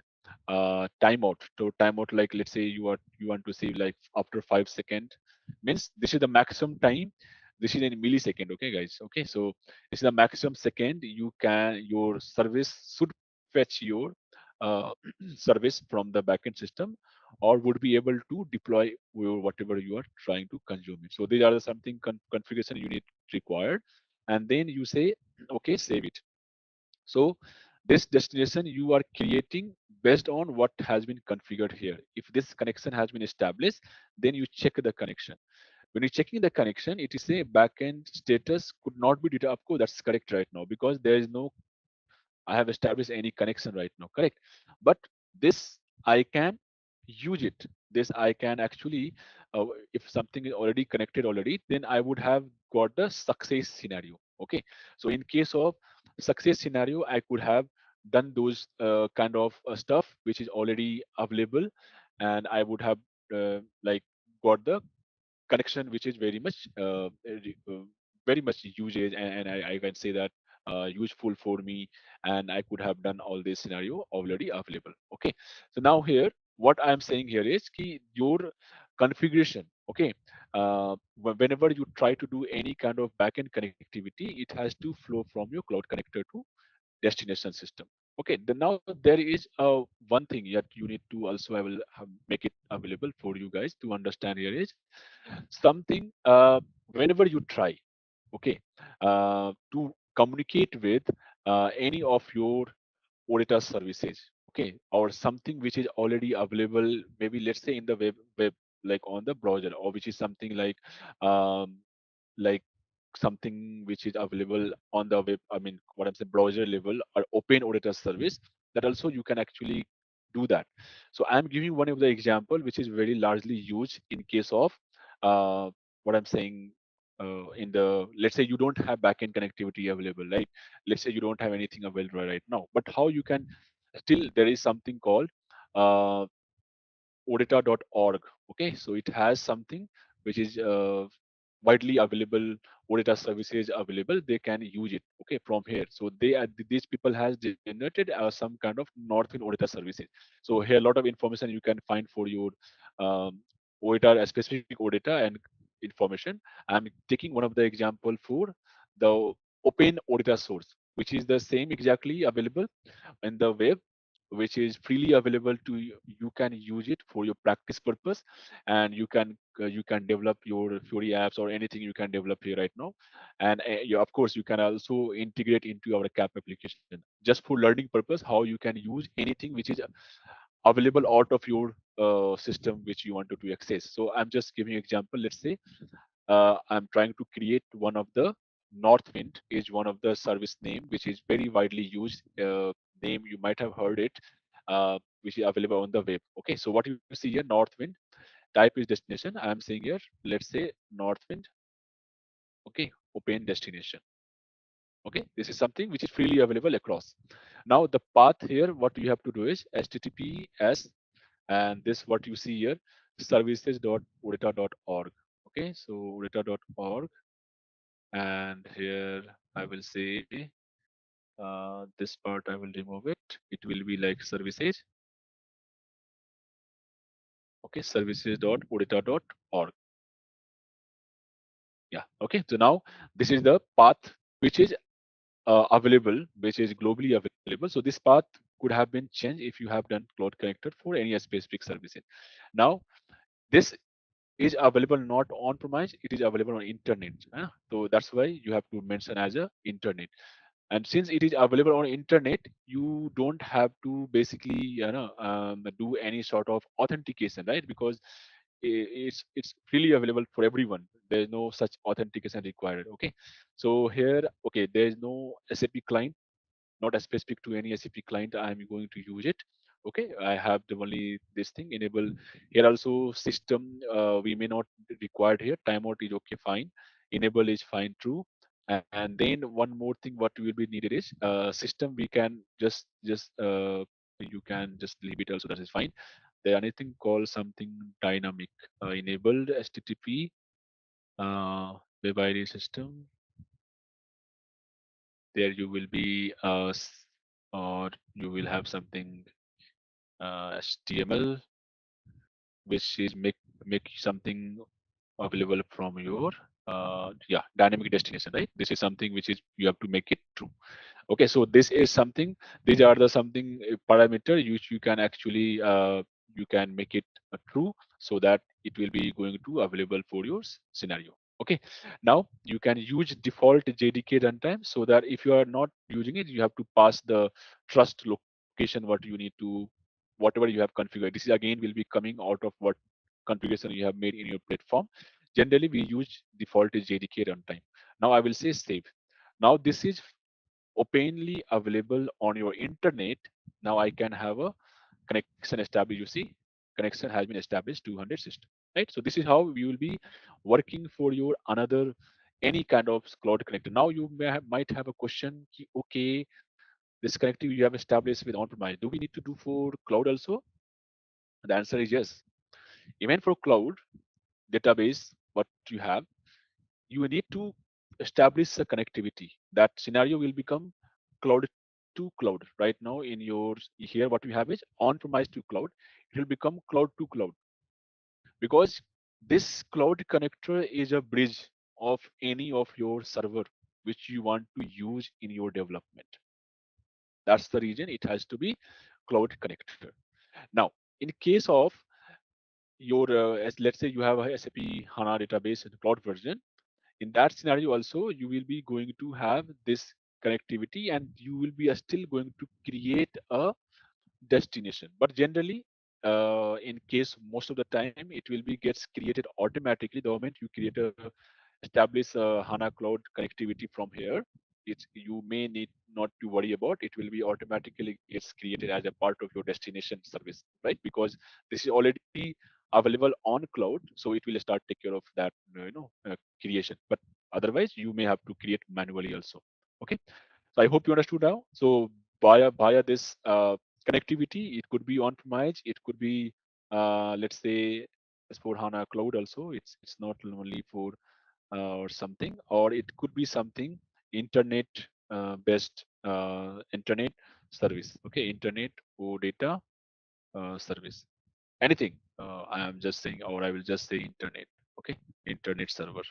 timeout. So timeout, like let's say you want to see like after 5 seconds, means this is the maximum time. This is in millisecond. Okay guys, okay, so this is the maximum second you can your service should fetch your uh, service from the backend system, or would be able to deploy your whatever you are trying to consume it. So these are the something configuration you need required, and then you say okay, save it. So this destination you are creating based on what has been configured here. If this connection has been established, then you check the connection. When you're checking the connection, it is a backend status could not be data. Of course, that's correct right now because there is no I have established any connection right now, correct? But this I can use it. This I can actually, if something is already connected already, then I would have got the success scenario. Okay, so in case of success scenario, I could have done those kind of stuff which is already available, and I would have like got the connection which is very much usage, and I can say that useful for me, and I could have done all this scenario already available. Okay, so now here what I am saying here is key your configuration. Okay, whenever you try to do any kind of backend connectivity, it has to flow from your cloud connector to destination system. Okay, then now there is one thing that you need to also I will make it available for you guys to understand here is something whenever you try, okay, to communicate with any of your auditor services, okay, or something which is already available, maybe let's say in the web like on the browser, or which is something um, like something which is available on the web, I mean what I'm saying browser level or open auditor service, that also you can actually do that. So I'm giving one of the example which is very largely used in case of uh, what I'm saying. In the, let's say you don't have backend connectivity available, right? Let's say you don't have anything available right now, but how you can still, there is something called uh, odata.org. Okay, so it has something which is widely available, odata services available, they can use it, okay, from here. So they are, these people has generated some kind of northwind odata services. So here a lot of information you can find for your um, odata, a specific odata and information. I'm taking one of the example for the open odata source, which is the same exactly available in the web, which is freely available to you. You can use it for your practice purpose, and you can develop your Fury apps or anything you can develop here right now. And you, of course, you can also integrate into our CAP application just for learning purpose. How you can use anything which is available out of your system which you wanted to access. So I'm just giving you example. Let's say I'm trying to create one of the Northwind is one of the service name which is very widely used name. You might have heard it, which is available on the web. Okay, so what you see here, Northwind, type is destination. I'm saying here, let's say Northwind. Okay, open destination. Okay, this is something which is freely available across. Now the path here, what you have to do is https, and this what you see here, services.odata.org. Okay, so odata.org, and here I will say this part I will remove it. It will be like services. Okay, services.odata.org. Yeah. Okay. So now this is the path which is available, which is globally available. So this path could have been changed if you have done Cloud Connector for any specific services. Now this is available not on premise, it is available on internet. So that's why you have to mention as a internet. And since it is available on internet, you don't have to basically do any sort of authentication, right? Because it's freely available for everyone. There's no such authentication required. Okay, so here, okay, there is no SAP client, not a specific to any SAP client. I'm going to use it. Okay, I have the only this thing enable here. Also system, we may not required here. Timeout is okay, fine. Enable is fine, true. And then one more thing what will be needed is system. We can just you can just leave it also, that is fine. There anything called something dynamic enabled HTTP web ID system. There you will be or you will have something HTML, which is make something available from your yeah, dynamic destination, right? This is something which is you have to make it true. Okay, so this is something, these are the something parameter which you can actually you can make it true, so that it will be going to available for your scenario. Okay, now you can use default JDK runtime, so that if you are not using it, you have to pass the trust location what you need to, whatever you have configured. This is again will be coming out of what configuration you have made in your platform. Generally we use default JDK runtime. Now I will say save. Now this is openly available on your internet. Now I can have a connection established. You see, connection has been established 200 system, right? So this is how we will be working for your another any kind of cloud connector. Now you might have a question, okay, this connectivity you have established with on-premise, do we need to do for cloud also? The answer is yes. Even for cloud database, what you have, you need to establish a connectivity. That scenario will become cloud to cloud. Right now in your here what we have is on-premise to cloud. It will become cloud to cloud, because this cloud connector is a bridge of any of your server which you want to use in your development. That's the reason it has to be cloud connector. Now, in case of your as let's say you have a SAP HANA database in cloud version, in that scenario also you will be going to have this connectivity, and you will be still going to create a destination. But generally in case most of the time it will be gets created automatically the moment you create a establish a HANA cloud connectivity from here. It's you may need not to worry about. It will be automatically gets created as a part of your destination service, right? Because this is already available on cloud, so it will start take care of that creation. But otherwise you may have to create manually also. Okay, so I hope you understood now. So via this connectivity, it could be on premise, it could be let's say as for HANA cloud also. It's not only for or something, or it could be something internet based internet service. Okay, internet or data service, anything. I am just saying, or I will just say internet. Okay, internet server.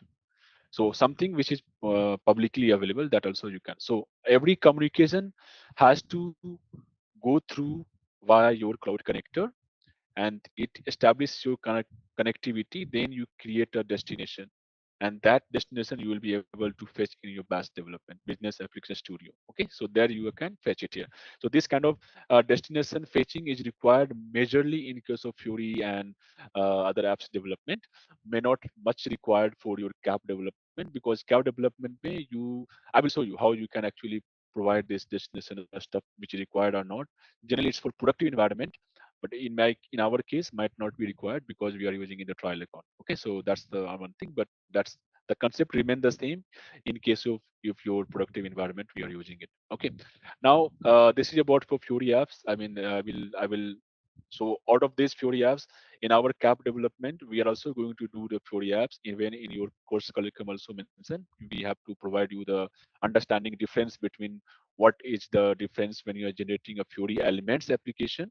So something which is publicly available, that also you can. So every communication has to go through via your cloud connector, and it establishes your connectivity. Then you create a destination, and that destination you will be able to fetch in your BAS development, Business Application Studio. Okay, so there you can fetch it here. So this kind of destination fetching is required majorly in case of Fury and other apps development. May not much required for your CAP development, because CAP development may you, I will show you how you can actually provide this destination stuff which is required or not. Generally it's for productive environment, but in our case might not be required because we are using in the trial account. Okay, so that's the one thing, but that's the concept remain the same in case of if your productive environment we are using it. Okay, now this is about for Fury apps. I mean, I will so out of these Fury apps in our CAP development, we are also going to do the Fury apps. Even in your course curriculum also mentioned, we have to provide you the understanding difference between what is the difference when you are generating a Fury elements application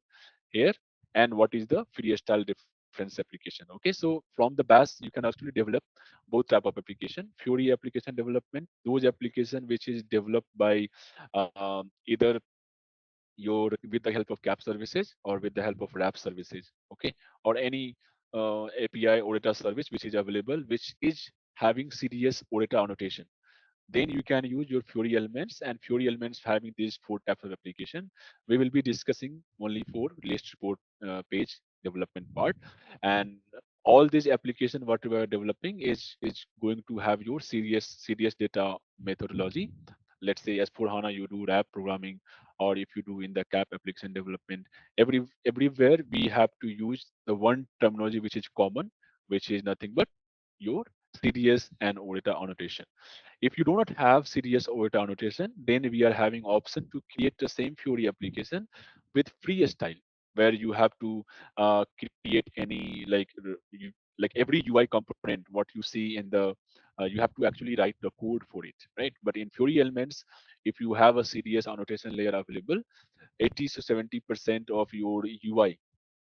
here, and what is the Fury style difference application. Okay, so from the BAS you can actually develop both type of application. Fury application development, those application which is developed by either your with the help of CAP services or with the help of RAP services. Okay, or any API or data service which is available, which is having CDS or data annotation. Then you can use your Fury elements, and Fury elements having these four types of application. We will be discussing only for list report page development part, and all these application what we are developing is going to have your serious data methodology. Let's say as for HANA you do RAP programming, or if you do in the CAP application development, everywhere we have to use the one terminology which is common, which is nothing but your CDS and OData annotation. If you do not have CDS OData annotation, then we are having option to create the same Fury application with free style, where you have to create any like every UI component what you see in the you have to actually write the code for it, right? But in Fury elements, if you have a CDS annotation layer available, 80 to 70% of your UI,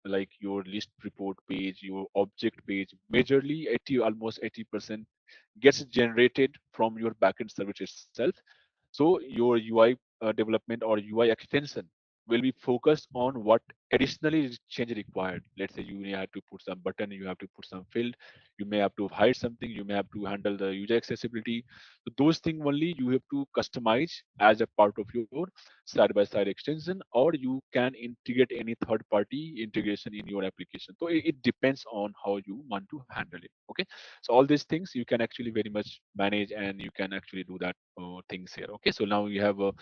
like your list report page, your object page, majorly 80, almost 80% gets generated from your backend service itself. So your UI development or UI extension will be focused on what additionally is change required. Let's say you may have to put some button, you have to put some field, you may have to hide something, you may have to handle the user accessibility. So those things only you have to customize as a part of your side-by-side extension, or you can integrate any third-party integration in your application. So it depends on how you want to handle it. Okay, so all these things you can actually very much manage, and you can actually do that things here. Okay, so now you have a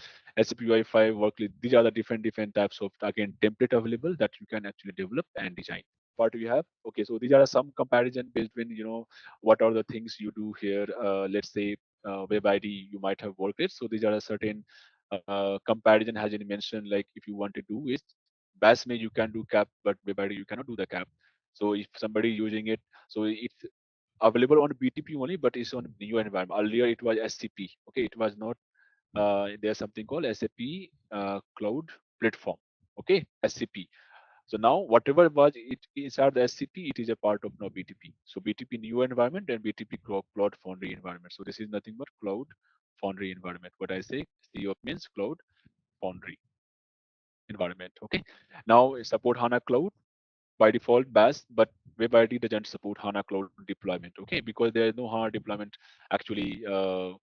SAP UI5 workload. These are the different types of again template available that you can actually develop and design. What do you have? Okay, so these are some comparison between what are the things you do here. Let's say web ID you might have worked it. So these are a certain comparison has been mentioned. Like if you want to do is BAS may you can do cap, but web ID you cannot do the cap. So if somebody using it, so it's available on BTP only, but it's on new environment. Earlier it was SCP. Okay, it was not. There's something called SAP Cloud Platform. Okay, SCP. So now whatever was it inside the SCP, it is a part of now BTP. So BTP new environment and BTP Cloud Foundry environment. So this is nothing but Cloud Foundry environment. What I say, CO means Cloud Foundry environment. Okay. Now support HANA Cloud by default BAS, but web ID doesn't support HANA Cloud deployment. Okay, because there is no HANA deployment actually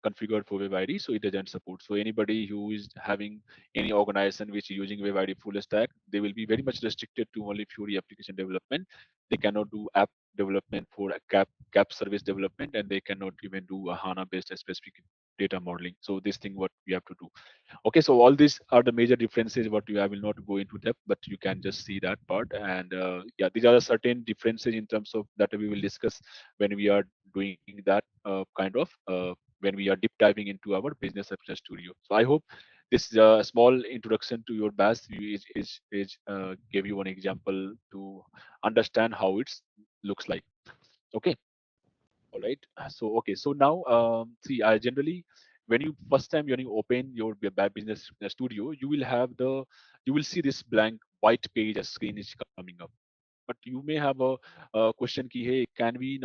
configured for web ID, so it doesn't support. So anybody who is having any organization which is using web ID full stack, they will be very much restricted to only Fury application development. They cannot do app development for a CAP CAP service development, and they cannot even do a HANA based specific data modeling. So this thing what we have to do. Okay, so all these are the major differences. What you I will not go into depth, but you can just see that part. And yeah, these are the certain differences in terms of that we will discuss when we are doing that kind of when we are deep diving into our business application studio. So I hope this small introduction to your BAS gave you one example to understand how it looks like. Okay, all right. So okay, so now see, I generally when you first time when you open your business studio, you will see this blank white page as screen is coming up. But you may have a question ki, hey, can we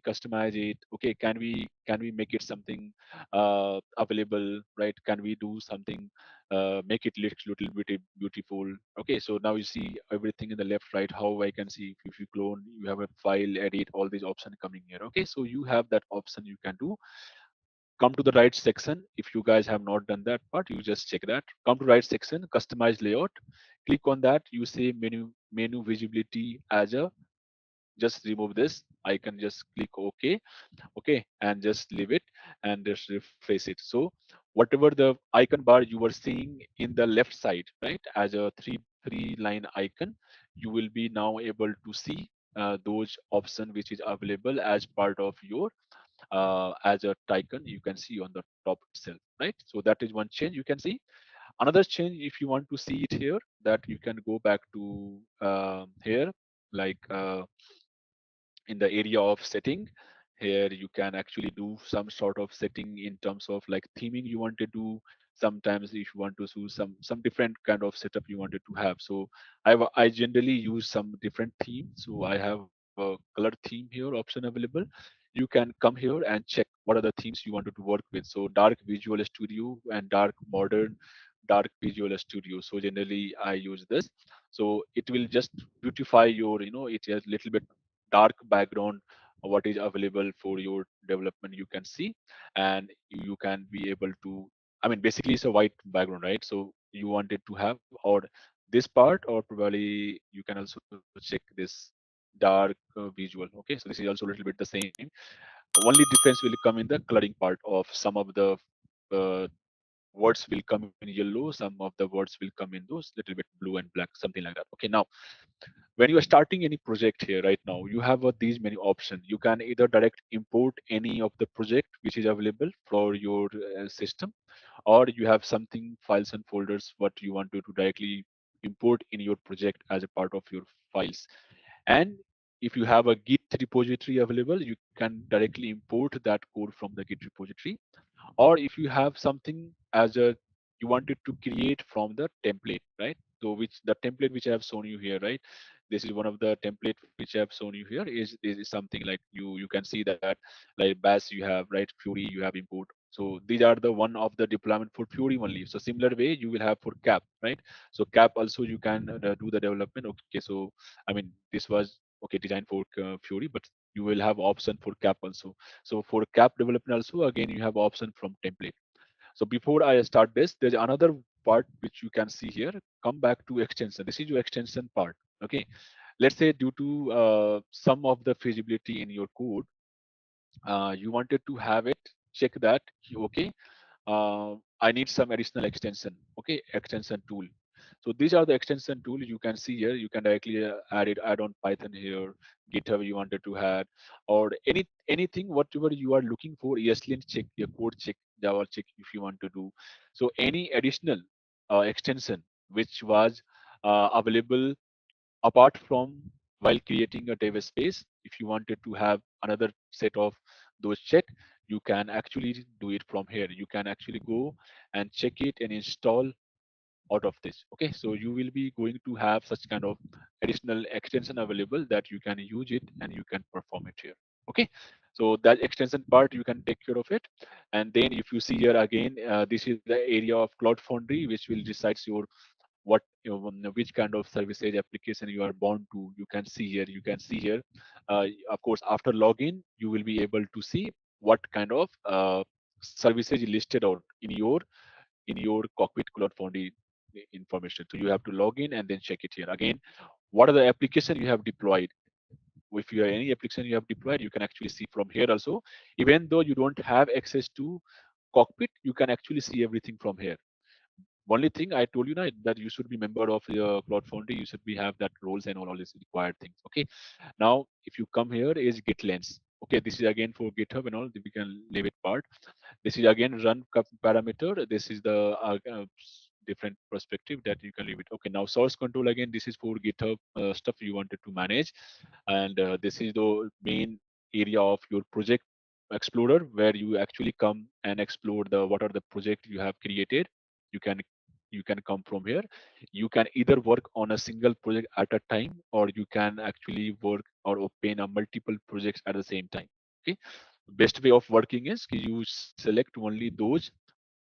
customize it? Okay, can we make it something available, right? Can we do something, make it little bit beautiful? Okay, so now you see everything in the left, right? How I can see if you clone, you have a file, edit, all these options coming here. Okay, so you have that option you can do. Come to the right section. If you guys have not done that part, you just check that. Come to right section, customize layout. Click on that. You say menu visibility as a, just remove this. I can just click OK. Okay, and just leave it and just refresh it. So whatever the icon bar you were seeing in the left side, right, as a three line icon, you will be now able to see those option which is available as part of your as a icon you can see on the top itself, right? So that is one change you can see. Another change, if you want to see it here, that you can go back to here, like in the area of setting. Here you can actually do some sort of setting in terms of like theming you want to do. Sometimes if you want to do some different kind of setup you wanted to have. So I generally use some different theme. So I have a color theme here option available. You can come here and check what are the themes you wanted to work with. So dark visual studio and dark modern, dark visual studio. So generally I use this. So it will just beautify your, it has little bit dark background, what is available for your development you can see. And you can be able to, I mean basically it's a white background, right? So you want it to have or this part, or probably you can also check this dark visual. Okay, so this is also a little bit the same. Only difference will come in the coloring part of some of the uh, words will come in yellow, some of the words will come in those little bit blue and black, something like that. Okay, now when you are starting any project here right now, you have these many options. You can either direct import any of the project which is available for your system, or you have something files and folders what you want to directly import in your project as a part of your files. And if you have a git repository available, you can directly import that code from the git repository. Or if you have something as a, you wanted to create from the template, right? So which the template which I have shown you here, right? This is one of the template which I have shown you here, is something like you can see that, like bash you have, right? Fury you have import. So these are the one of the deployment for Fury only. So similar way you will have for cap, right? So cap also you can do the development. Okay, so I mean this was okay designed for Fury, but you will have option for cap also. So for cap development also, again, you have option from template. So before I start this, there's another part which you can see here. Come back to extension. This is your extension part. Okay. Let's say due to some of the feasibility in your code, you wanted to have it, check that, okay, I need some additional extension. Okay, extension tool. So these are the extension tool you can see here. You can directly add on Python here, GitHub you wanted to add, or anything whatever you are looking for. ESLint check, your code check, Java check if you want to do. So any additional extension which was available apart from while creating a dev space, if you wanted to have another set of those check, you can actually do it from here. You can actually go and check it and install out of this. Okay, so you will be going to have such kind of additional extension available that you can use it and you can perform it here. Okay, so that extension part you can take care of it. And then if you see here again, this is the area of cloud foundry which will decides your what which kind of services application you are bound to. You can see here, of course after login you will be able to see what kind of services listed out in your cockpit cloud foundry information. So you have to log in and then check it here again. What are the application you have deployed? if you have any application you have deployed, you can actually see from here also. Even though you don't have access to cockpit, you can actually see everything from here. Only thing I told you now that you should be member of your Cloud Foundry, you should be have that roles and all these required things. Okay. Now, if you come here is Git lens. Okay, this is again for GitHub and all. We can leave it part. This is again run parameter. This is the different perspective that you can leave it. Okay, now source control again. This is for GitHub stuff you wanted to manage, and this is the main area of your project explorer where you actually come and explore the what are the project you have created. You can come from here. You can either work on a single project at a time, or you can actually work or open a multiple projects at the same time. Okay, best way of working is you select only those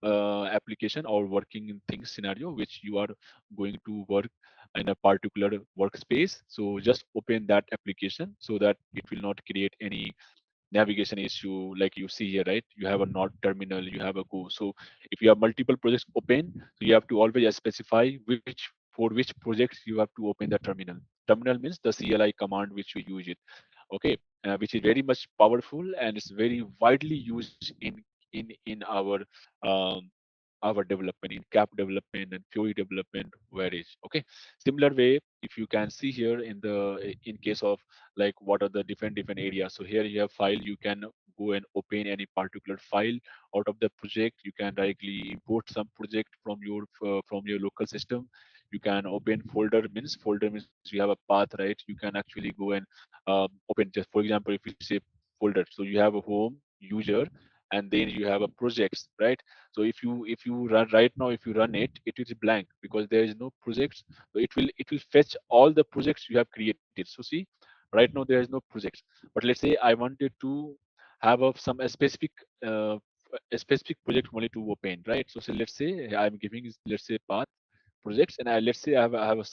application or working in things scenario which you are going to work in a particular workspace. So just open that application so that it will not create any navigation issue like you see here, right? You have a not terminal, you have a go. So if you have multiple projects open, so you have to always specify which for which projects you have to open the terminal. Terminal means the CLI command which you use it. Okay, which is very much powerful and it's very widely used in um, our development, in cap development and FOE development, where is okay. Similar way, if you can see here in case of like what are the different areas. So here you have file, you can go and open any particular file out of the project. You can directly import some project from your local system. You can open folder means you have a path, right? You can actually go and open, just for example, if you say folder, so you have a home user and then you have a projects, right? So if you run right now, if you run it, it is blank because there is no projects. So it will fetch all the projects you have created. So see, right now there is no projects. But let's say I wanted to have a specific uh, a specific project only to open, right? So let's say I'm giving let's say path projects, and let's say I have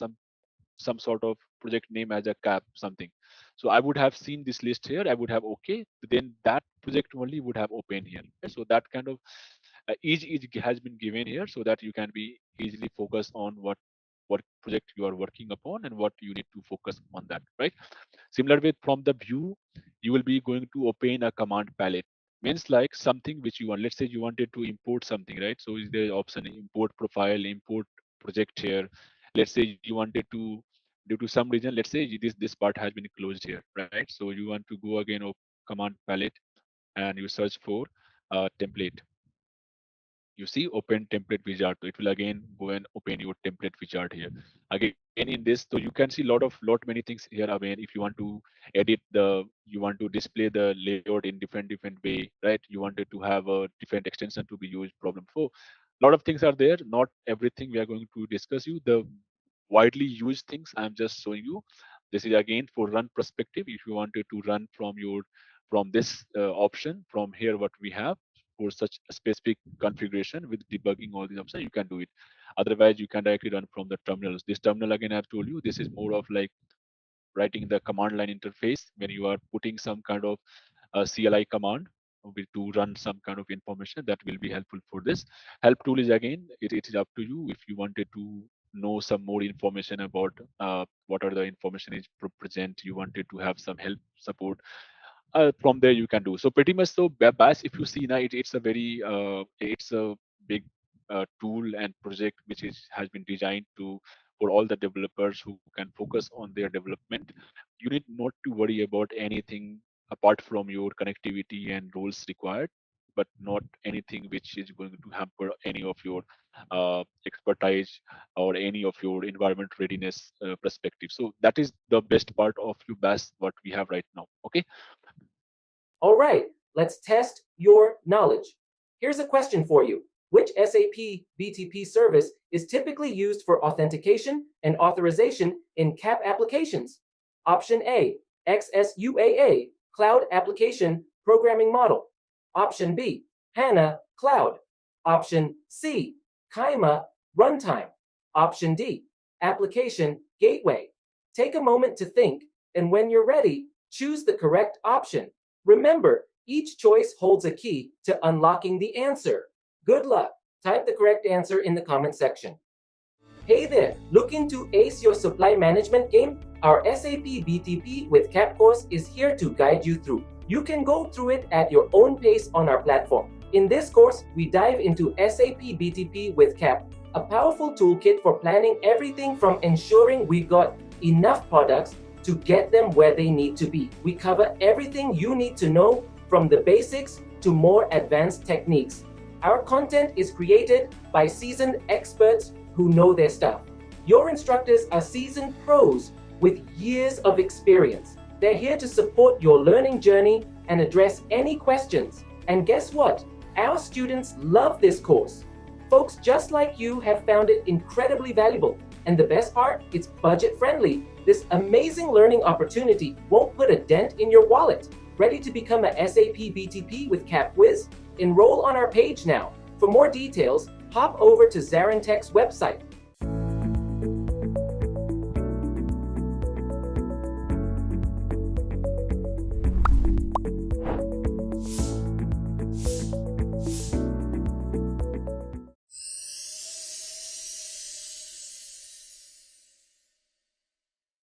some sort of project name as a cap something. So I would have seen this list here, I would have okay, then that project only would have opened here. So that kind of each has been given here so that you can be easily focused on what project you are working upon and what you need to focus on that, right? Similar with from the view, you will be going to open a command palette. Means like something which you want. Let's say you wanted to import something, right? So is there option import profile, import project here. Let's say you wanted to, due to some reason, let's say this part has been closed here, right? So you want to go again of command palette and you search for template. You see open template wizard, so it will again go and open your template wizard here again in this. So you can see lot many things here. I mean, if you want to edit you want to display the layout in different way, right? You wanted to have a different extension to be used problem. So a lot of things are there, not everything we are going to discuss you. The widely used things I'm just showing you. This is again for run perspective. If you wanted to run from this option from here, what we have for such a specific configuration with debugging all these options, you can do it. Otherwise, you can directly run from the terminals. This terminal again, I've told you, this is more of like writing the command line interface when you are putting some kind of CLI command to run some kind of information that will be helpful for this. Help tool is again, it is up to you if you wanted to know some more information about what are the information is present. You wanted to have some help support from there you can do. So pretty much so bash, if you see now, it's a very it's a big tool and project which has been designed to for all the developers who can focus on their development. You need not to worry about anything apart from your connectivity and roles required, but not anything which is going to hamper any of your expertise or any of your environment readiness perspective. So that is the best part of your bash what we have right now. Okay. All right, let's test your knowledge. Here's a question for you. Which SAP BTP service is typically used for authentication and authorization in CAP applications? Option A, XSUAA, Cloud Application Programming Model. Option B, HANA Cloud. Option C, Kaima Runtime. Option D, Application Gateway. Take a moment to think, and when you're ready, choose the correct option. Remember, each choice holds a key to unlocking the answer. Good luck. Type the correct answer in the comment section. Hey there, looking to ace your supply management game? Our SAP BTP with CAP course is here to guide you through. You can go through it at your own pace on our platform. In this course, we dive into SAP BTP with CAP, a powerful toolkit for planning everything from ensuring we got enough products to get them where they need to be. We cover everything you need to know, from the basics to more advanced techniques. Our content is created by seasoned experts who know their stuff. Your instructors are seasoned pros with years of experience. They're here to support your learning journey and address any questions. And guess what? Our students love this course. Folks just like you have found it incredibly valuable. And the best part, it's budget friendly. This amazing learning opportunity won't put a dent in your wallet. Ready to become a SAP BTP with CAP Whiz? Enroll on our page now. For more details, hop over to ZaranTech's website